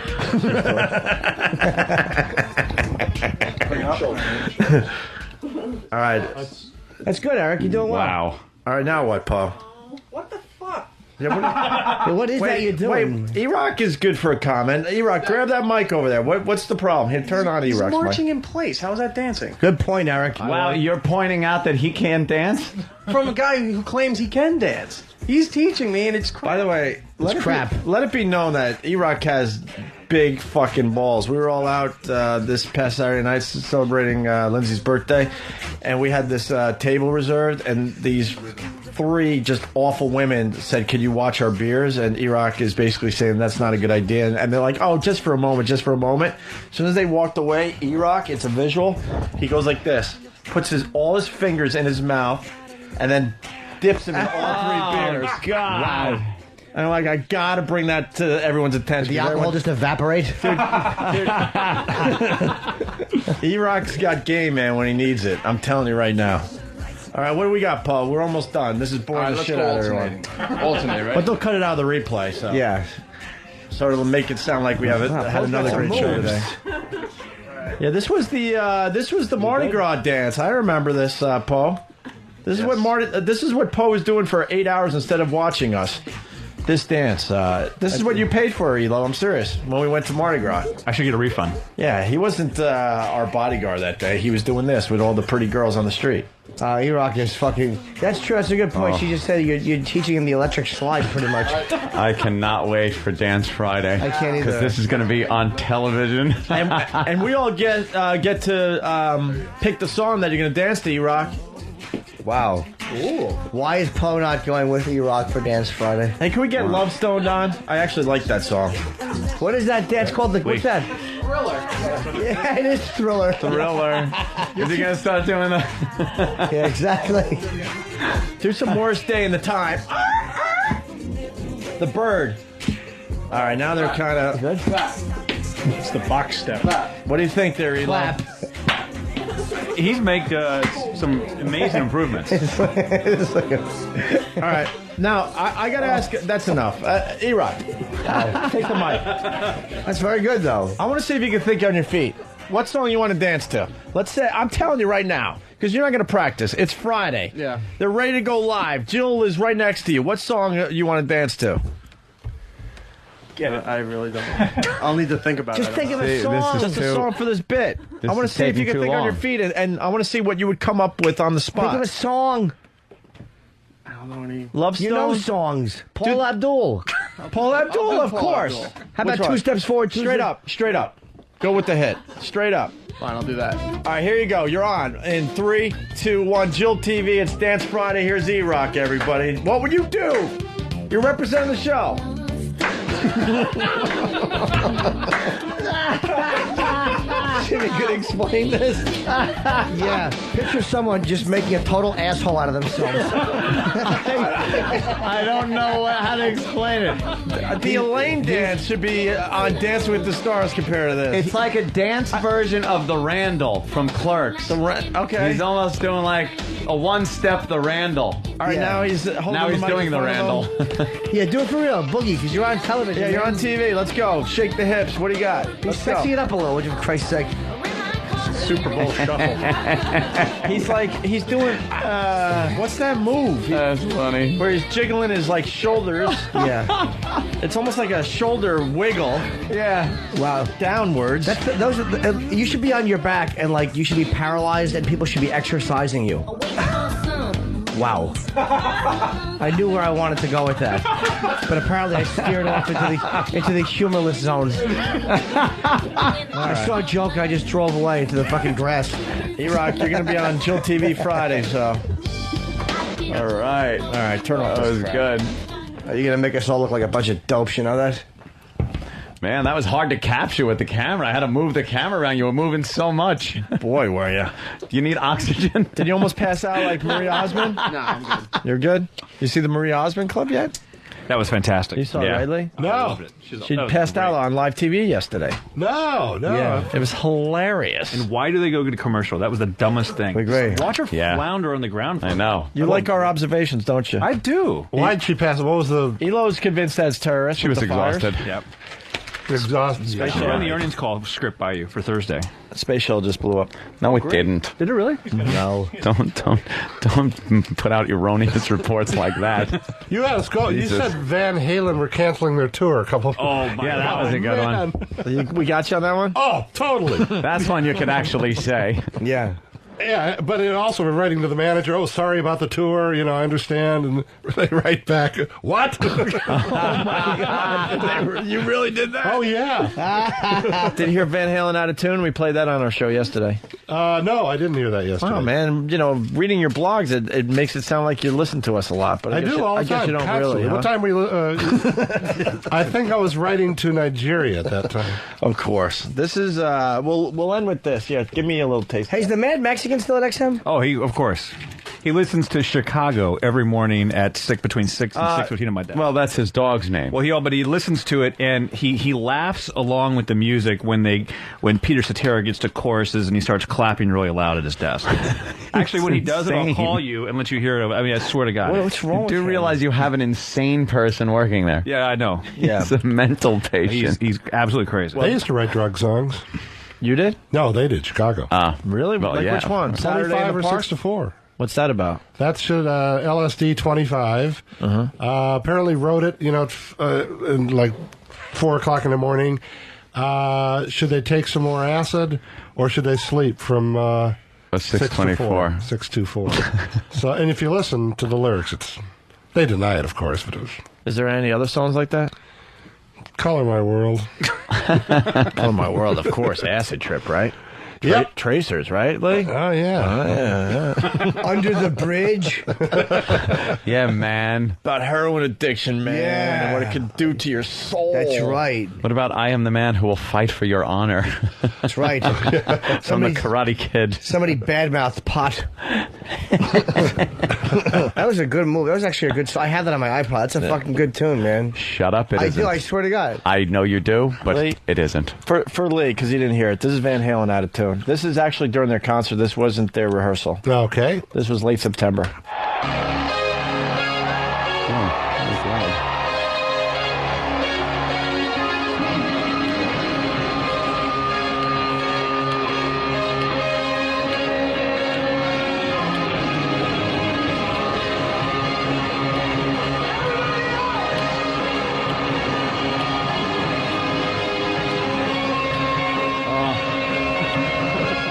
All right.
That's good, Eric. You're doing well.
Wow.
All right, now what, Paul?
What the fuck? What is that you're doing?
Wait, E-Rock is good for a comment. E-Rock, grab that mic over there. What's the problem? Here, turn on E-Rock's mic.
Marching in place. How is that dancing?
Good point, Eric.
Wow, you're pointing out that he can't dance?
From a guy who claims he can dance. He's teaching me, and it's crap.
By the way, let it be known that E-Rock has big fucking balls. We were all out this past Saturday night celebrating Lindsay's birthday, and we had this table reserved, and these 3 just awful women said, "Can you watch our beers?" And E-Rock is basically saying that's not a good idea, and they're like, "Oh, just for a moment, just for a moment." As soon as they walked away, E-Rock, it's a visual, he goes like this, puts all his fingers in his mouth, and then dips them in all 3 beers.
Oh, God.
Wow. And I'm like, I gotta bring that to everyone's attention.
Did the alcohol just evaporate?
E-Rock's got game, man, when he needs it. I'm telling you right now. All right, what do we got, Paul? We're almost done. This is boring the shit out of everyone.
Alternate, right?
But they'll cut it out of the replay, so.
Yeah.
So it'll make it sound like we had another great show today. Yeah, this was the Mardi Gras dance. I remember this, Poe. This is what Poe was doing for 8 hours instead of watching us. This dance. This is what you paid for, Elo. I'm serious. When we went to Mardi Gras.
I should get a refund.
Yeah, he wasn't our bodyguard that day. He was doing this with all the pretty girls on the street.
E-Rock is fucking... That's true. That's a good point. She just said you're teaching him the electric slide, pretty much.
I cannot wait for Dance Friday.
I can't either.
Because this is going to be on television.
and we all get to pick the song that you're going to dance to, E-Rock.
Wow. Ooh. Why is Poe not going with E-Rock for Dance Friday?
Hey, can we get Love Stoned on? I actually like that song.
What is that dance called? What's that?
Thriller.
Yeah, it is Thriller.
Thriller. Is he going to start doing that?
Yeah, exactly.
Do some Morris Day in the time. The bird. All right, now they're kind of...
Good.
It's the box step.
What do you think there, Elo?
Clap.
He's made some amazing improvements.
All right. Now, I got to ask, that's enough. E-Rock, take the mic.
That's very good, though.
I want to see if you can think on your feet. What song you want to dance to? Let's say, I'm telling you right now, because you're not going to practice. It's Friday.
Yeah.
They're ready to go live. Jill is right next to you. What song you want to dance to?
I really don't. I'll need to think about
Just
it.
think of a song.
Just a song for this bit. I want to see if you can think on your feet, and I want to see what you would come up with on the spot.
Think of a song.
I don't know any.
Love Stone?
You know songs. Paul Abdul.
Paul Abdul, of course.
How about 2 steps forward,
Straight up. Straight up. Go with the hit. Straight up.
Fine, I'll do that.
All right, here you go. You're on. In 3, 2, 1. Jill TV. It's Dance Friday. Here's E-Rock, everybody. What would you do? You're representing the show.
Jimmy could explain this. Yeah. Picture someone just making a total asshole out of themselves.
I don't know how to explain it.
The Elaine dance should be on Dancing with the Stars compared to this.
It's like a dance version of the Randall from Clerks.
Okay.
He's almost doing like
a one-step the Randall.
All right, now he's holding
Now he's
the
doing the
microphone
Randall.
Yeah, do it for real, Boogie, because you're on television.
Yeah, you're
man.
on TV. Let's go. Shake the hips. What do you got?
He's
Let's
sexy
go.
it up a little, would you, for Christ's sake?
Super Bowl shuffle. He's like, he's doing, what's that move?
That's funny.
Where he's jiggling his, like, shoulders.
Yeah.
It's almost like a shoulder wiggle.
Yeah. Wow.
Downwards.
Those are you should be on your back and, like, you should be paralyzed and people should be exercising you. Wow. I knew where I wanted to go with that. But apparently I steered off into the humorless zone. I saw a joke and I just drove away into the fucking grass.
E-Rock, you're going to be on Jill TV Friday, so.
All right.
All right, turn off
That
this
was
crap.
good.
Are you going to make us all look like a bunch of dopes, you know that?
Man, that was hard to capture with the camera. I had to move the camera around. You were moving so much.
Boy, were you.
Do you need oxygen?
Did you almost pass out like Marie Osmond?
No, I'm good.
You're good? You see the Marie Osmond clip yet?
That was fantastic.
You saw
Yeah.
it, right, Lee?
No.
She passed out on live TV yesterday.
No.
Yeah, it was hilarious.
And why do they go to commercial? That was the dumbest thing.
We agree.
Watch her flounder on the ground.
I know.
You like our observations, don't you?
I do.
Why'd she pass? What was the
Elo's convinced that's terrorists.
She was
with the fires.
exhausted.
Yep.
exhaust?
I should run the earnings call script by you for Thursday.
Space Shuttle just blew up.
No, it didn't.
Did it really?
No. Don't put out erroneous reports like that.
You had us go. You said Van Halen were canceling their tour a couple of
Oh, my
Yeah, that was a good
man.
one.
We got you on that one?
Oh, totally.
That's one you could actually say.
Yeah.
Yeah, but it also we're writing to the manager, oh, sorry about the tour, you know, I understand. And they write back, what?
Oh, my God. You really did that?
Oh, yeah.
Did you hear Van Halen Out of Tune? We played that on our show yesterday.
No, I didn't hear that yesterday.
Oh, man. You know, reading your blogs, it makes it sound like you listen to us a lot. But I
do all the
I guess
time.
you don't
Constantly.
really. Huh?
What time were you? I think I was writing to Nigeria at that time.
Of course. This is, we'll end with this. Yeah, give me a little taste.
Hey, is the Mad Mexican still at XM?
Oh, of course. He listens to Chicago every morning at between 6 and 6:15 on my dad.
Well, that's his dog's name.
Well, but he listens to it and he laughs along with the music when Peter Cetera gets to choruses and he starts clapping really loud at his desk. Actually, when he does it, I'll call you and let you hear it. I mean, I swear to God.
What's wrong
You
with
do
him?
realize you have an insane person working there.
Yeah, I know.
Yeah.
He's a mental patient.
He's absolutely crazy.
They used to write drug songs.
You did?
No, they did. Chicago.
Really?
Well,
like
yeah.
which one? Saturday in
25
the
or
Park?
6 to 4.
What's that about?
That's LSD 25. Apparently wrote it, in like 4 o'clock in the morning. Should they take some more acid or should they sleep from
6:24.
624. So, and if you listen to the lyrics, they deny it, of course, but it was
Is there any other songs like that?
Color My World.
Oh, my world, of course. Acid Trip, right?
Yep.
Tracers, right, Lee?
Oh, yeah.
Under the Bridge.
Yeah, man.
About heroin addiction, man, and what it can do to your soul.
That's right.
What about I Am the Man Who Will Fight for Your Honor?
That's right.
From the Karate Kid.
Somebody badmouthed pot. That was a good movie. That was actually a good song. I had that on my iPod. That's a fucking good tune, man.
Shut up, it
I
isn't.
do. I swear to God.
I know you do, but
Lee?
it isn't.
For Lee, because he didn't hear it, this is Van Halen Out of Tune. This is actually during their concert. This wasn't their rehearsal.
Okay.
This was late September.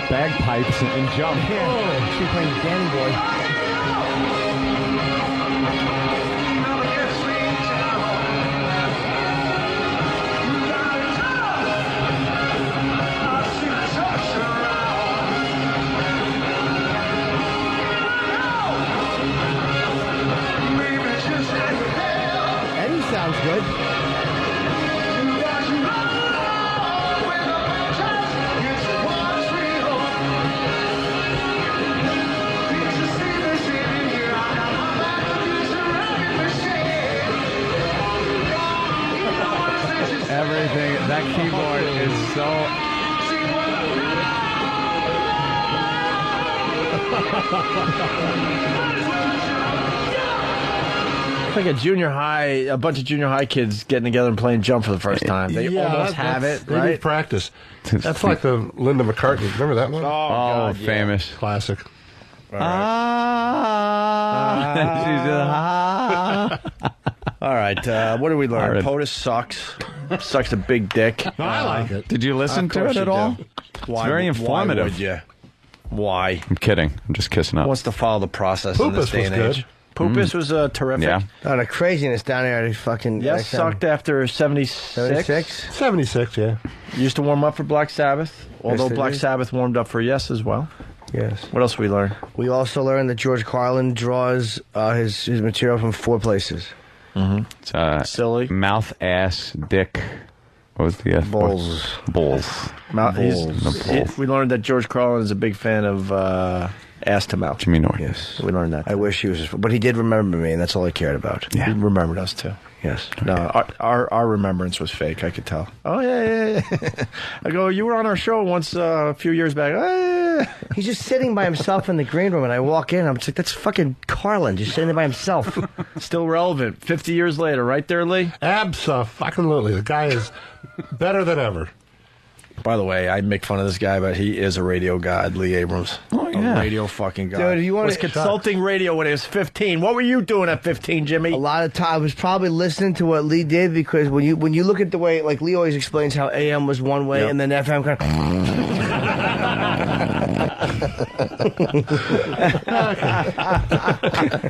Bagpipes and jump.
Yeah. She's playing Danny Boy. Eddie sounds good.
Everything. That keyboard is so.
Like a bunch of junior high kids getting together and playing Jump for the first time. They almost have it,
They
right?
need practice. That's like the Linda McCartney. Remember that one?
God, famous.
Classic.
All right, what did we learn? POTUS sucks. Sucks a big dick.
No, I like it.
Did you listen to it at all? It's very informative.
Why would you? Why?
I'm kidding. I'm just kissing up.
Wants to follow the process in this
Poopus
day
was
and
good.
age. Poopus was terrific.
Yeah.
Oh, the craziness down there. Fucking
Yes,
sucked after 76.
76, yeah.
Used to warm up for Black Sabbath, although
Yes, they
Black
did.
Sabbath warmed up for Yes as well.
Yes.
What else we learned?
We also learned that George Carlin draws his material from 4 places.
It's
Silly.
Mouth, ass, dick. What was the F?
Balls.
Balls.
We learned that George Carlin is a big fan of ass to mouth.
Jimmy Norton.
Yes, we learned that.
I wish he was, but he did remember me, and that's all I cared about.
He remembered us too.
Yes.
No, our remembrance was fake. I could tell. Oh yeah. I go. You were on our show once a few years back.
He's just sitting by himself in the green room, and I walk in. I'm just like, that's fucking Carlin, just sitting there by himself.
Still relevant. 50 years later, right there, Lee.
Abso-fucking-lutely. The guy is better than ever.
By the way, I make fun of this guy, but he is a radio god, Lee Abrams.
Oh, yeah.
A radio fucking god.
Dude, you want
was
to
consulting radio when he was 15. What were you doing at 15, Jimmy?
A lot of time I was probably listening to what Lee did, because when you look at the way, like Lee always explains how AM was one way and then FM kind
of.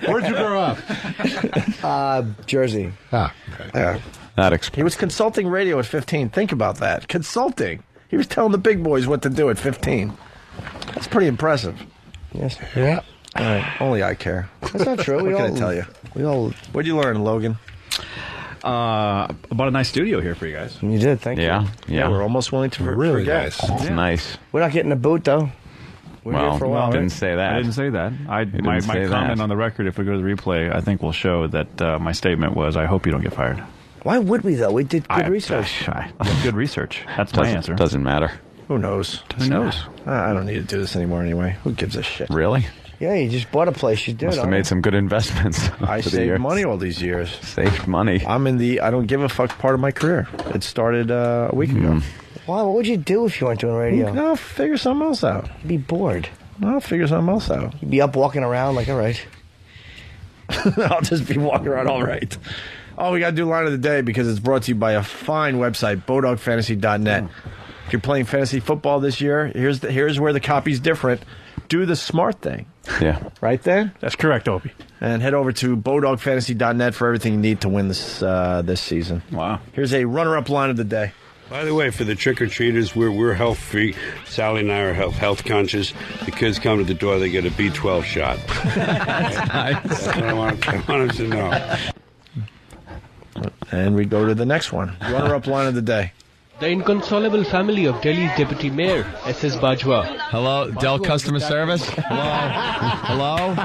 Where'd you grow up?
Jersey.
Ah, okay.
Yeah. He was consulting radio at 15. Think about that. Consulting. He was telling the big boys what to do at 15. That's pretty impressive.
Yes.
Yeah.
All right. Only I care.
That's not true.
What can I tell you? What'd you learn, Logan?
About a nice studio here for you guys.
You did, thank you.
Yeah.
We're almost willing to
Really
forget.
nice.
It's nice.
We're not getting a boot, though. We're
Well,
here for a while.
didn't say that.
I didn't say that. My
say
comment
that.
on the record, if we go to the replay, I think will show that my statement was, I hope you don't get fired.
Why would we, though? We did good research.
I did good research. That's my answer.
Doesn't matter.
Who knows?
Who knows?
I don't need to do this anymore anyway. Who gives a shit?
Really?
Yeah, you just bought a place. You did.
Must have made some good investments.
I
over the
saved
years.
money all these years.
Saved money.
I'm in the I don't give a fuck part of my career. It started a week ago.
Why? What would you do if you weren't doing radio?
No, figure something else out.
You'd be bored.
I'll figure something else out.
You'd be up walking around like, all right.
I'll just be walking around all right. Oh, we got to do line of the day because it's brought to you by a fine website, bodogfantasy.net. If you're playing fantasy football this year, here's where the copy's different. Do the smart thing.
Yeah.
Right there?
That's correct, Opie.
And head over to bodogfantasy.net for everything you need to win this season.
Wow.
Here's a runner-up line of the day.
By the way, for the trick-or-treaters, we're health-free. Sally and I are health conscious. The kids come to the door, they get a B12 shot. That's what I want them to know.
And we go to the next one. Runner-up line of the day.
The inconsolable family of Delhi's Deputy Mayor, S.S. Bajwa.
Hello, Dell Customer Service? Hello?
Oh,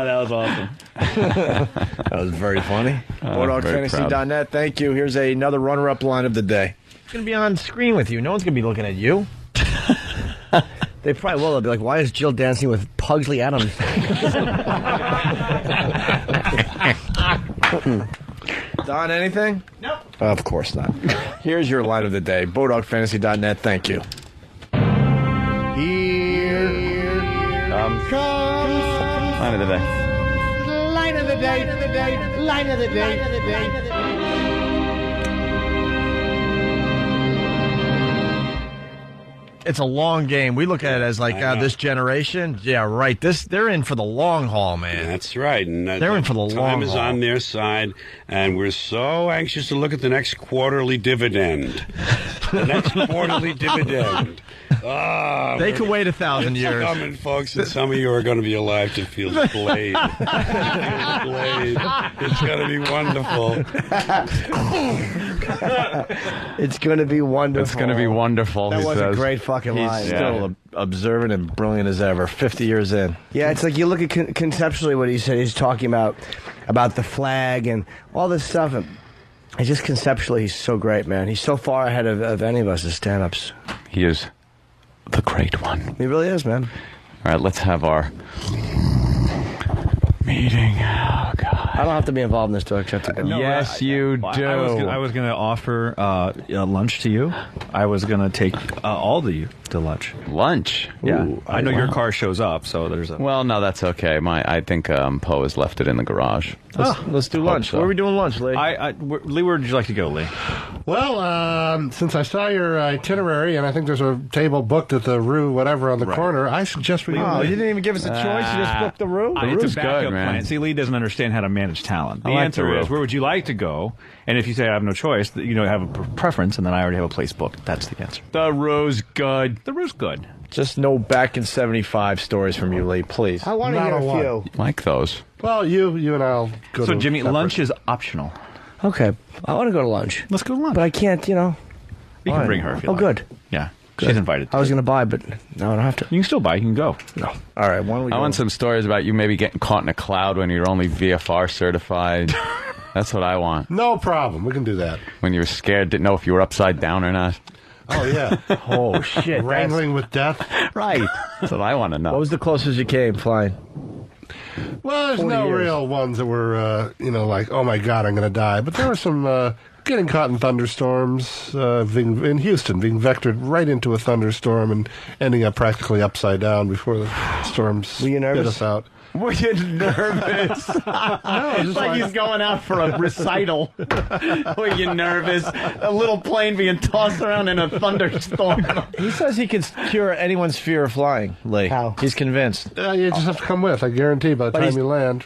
that was awesome.
That was very funny. BodogFantasy.net, thank you. Here's another runner-up line of the day. It's going to be on screen with you. No one's going to be looking at you.
They probably will. They'll be like, why is Jill dancing with Pugsley Adams?
Don, anything? Nope. Of course not. Here's your line of the day. BodogFantasy.net, thank you.
Here comes
Line of the day.
line of the day, line of the day.
It's a long game. We look at it as like this generation. Yeah, right. They're in for the long haul, man.
That's right. And
they're in for the long haul.
Time is on their side, and we're so anxious to look at the next quarterly dividened. The next quarterly dividend.
They could wait 1,000 years.
Coming, folks, and some of you are going to be alive to feel Blade. Blade. It's going to be wonderful.
It's going to be wonderful.
It's going to be wonderful.
That
he
was
says.
a great fucking line.
He's still observant and brilliant as ever, 50 years in.
Yeah, it's like you look at conceptually what he said. He's talking about the flag and all this stuff. And it's just conceptually, he's so great, man. He's so far ahead of any of us as stand-ups.
He is. the great one.
He really is, man.
All right, let's have our meeting. Oh, God.
I don't have to be involved in this, do I? Except to
Yes, you do.
I was going to offer lunch to you. I was going to take all of you to lunch.
Lunch?
Yeah.
Ooh,
I know your car shows up, so there's a...
Well, no, that's okay. I think Poe has left it in the garage.
Let's do lunch.
so.
Where are we doing lunch, Lee?
Lee, where would you like to go, Lee?
Well, since I saw your itinerary, and I think there's a table booked at the Rue whatever on the corner, I suggest we...
Oh, you didn't even give us a choice. You just booked the Rue?
It's a backup plan. See, Lee doesn't understand how to manage talent. The answer is, where would you like to go? And if you say I have no choice, have a preference, and then I already have a place booked. That's the answer.
The Rue's good.
The Rue's good.
Just no back in 75 stories from you, Lee, please.
I want to hear a few.
Like those.
Well, you and I'll go
So,
to
Jimmy,
separate.
lunch is optional.
Okay. I want to go to lunch.
Let's go to lunch.
But I can't,
You can bring her if you like.
good.
Yeah.
Good.
She's invited.
I was going to buy, but now I don't have to.
You can still buy. You can go.
No. All right, why don't we
I
go?
want some stories about you maybe getting caught in a cloud when you're only VFR certified. That's what I want.
No problem. We can do that.
When you were scared, didn't know if you were upside down or not.
Oh, yeah.
Oh, shit.
Wrangling with death.
Right. That's what I want to know.
What was the closest you came flying?
Well, there's
40
no
years.
real ones that were, like, oh, my God, I'm going to die. But there were some getting caught in thunderstorms in Houston, being vectored right into a thunderstorm and ending up practically upside down before the storms
Were you nervous?
spit us out.
Were you nervous?
No,
It's like he's going out for a recital. Were you nervous? A little plane being tossed around in a thunderstorm.
He says he can cure anyone's fear of flying, Lee. How? He's convinced.
You just have to come with, I guarantee, by the
But
time
he's-
you land.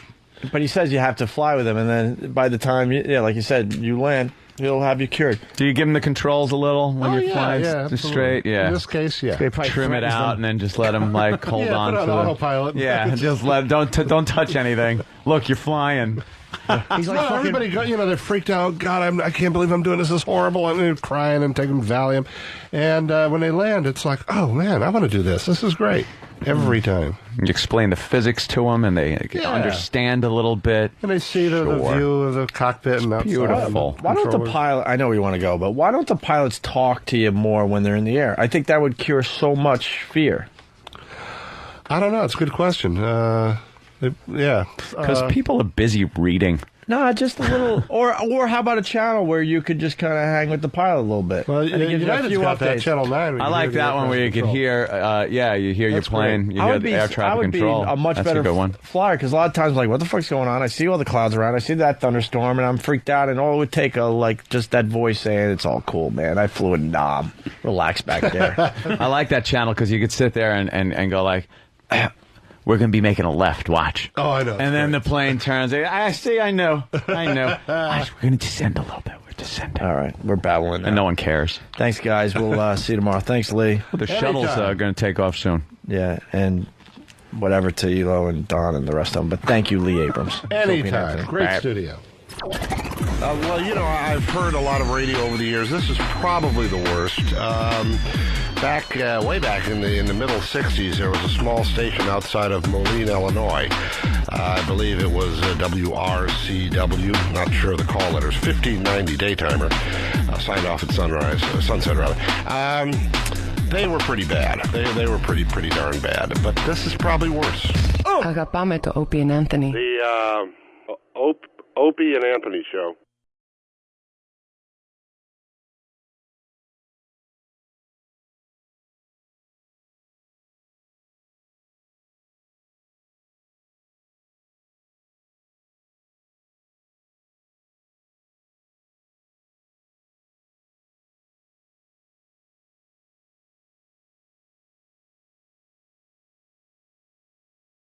But he says you have to fly with him, and then by the time, like you said, you land, he'll have you cured.
Do you give him the controls a little when you're
yeah,
flying
absolutely.
straight? Yeah.
In this case, yeah.
They probably
Trim it
threatens
out
them.
and then just let him hold
Yeah,
on
put it
to
on
it.
autopilot.
Yeah, just don't touch anything. Look, you're flying.
He's like,
No,
fucking-
everybody, they're freaked out. God, I can't believe I'm doing this. This is horrible. And they're crying and taking Valium. And when they land, it's like, oh, man, I want to do this. This is great. Every time.
You explain the physics to them, and they understand a little bit.
And they see the view of the cockpit and outside.
Beautiful.
Why don't the pilot? I know where you want to go, but why don't the pilots talk to you more when they're in the air? I think that would cure so much fear.
I don't know. It's a good question. Yeah.
Because people are busy reading.
No, just a little, or how about a channel where you could just kind of hang with the pilot a little bit?
Well,
And it gives you a
United's
few
got that
updates.
Channel 9.
I like that one where you can hear, you hear your
That's
plane,
great.
you
I
hear
would
the
be,
air
I
traffic
would
control.
be a much
That's
better
a good one.
flyer because a lot of times, like, what the fuck's going on? I see all the clouds around. I see that thunderstorm, and I'm freaked out. And all it would take just that voice saying, "It's all cool, man. I flew a knob. Relax back there."
I like that channel because you could sit there and go like, we're going to be making a left, watch.
Oh, I know.
And then the plane turns. I see, I know. Watch, we're going to descend a little bit. We're descending.
All right, we're babbling now.
And no one cares.
Thanks, guys. We'll see you tomorrow. Thanks, Lee.
Well, the shuttle's going to take off soon.
Yeah, and whatever to Elo and Don and the rest of them. But thank you, Lee Abrams.
Anytime. Great
Right.
studio.
Well, I've heard a lot of radio over the years. This is probably the worst. Way back in the middle 60s, there was a small station outside of Moline, Illinois. I believe it was WRCW, not sure of the call letters, 1590 daytimer, signed off at sunset rather. They were pretty bad. They were pretty darn bad. But this is probably worse.
Agapame to Opie and Anthony.
The Opie and Anthony show.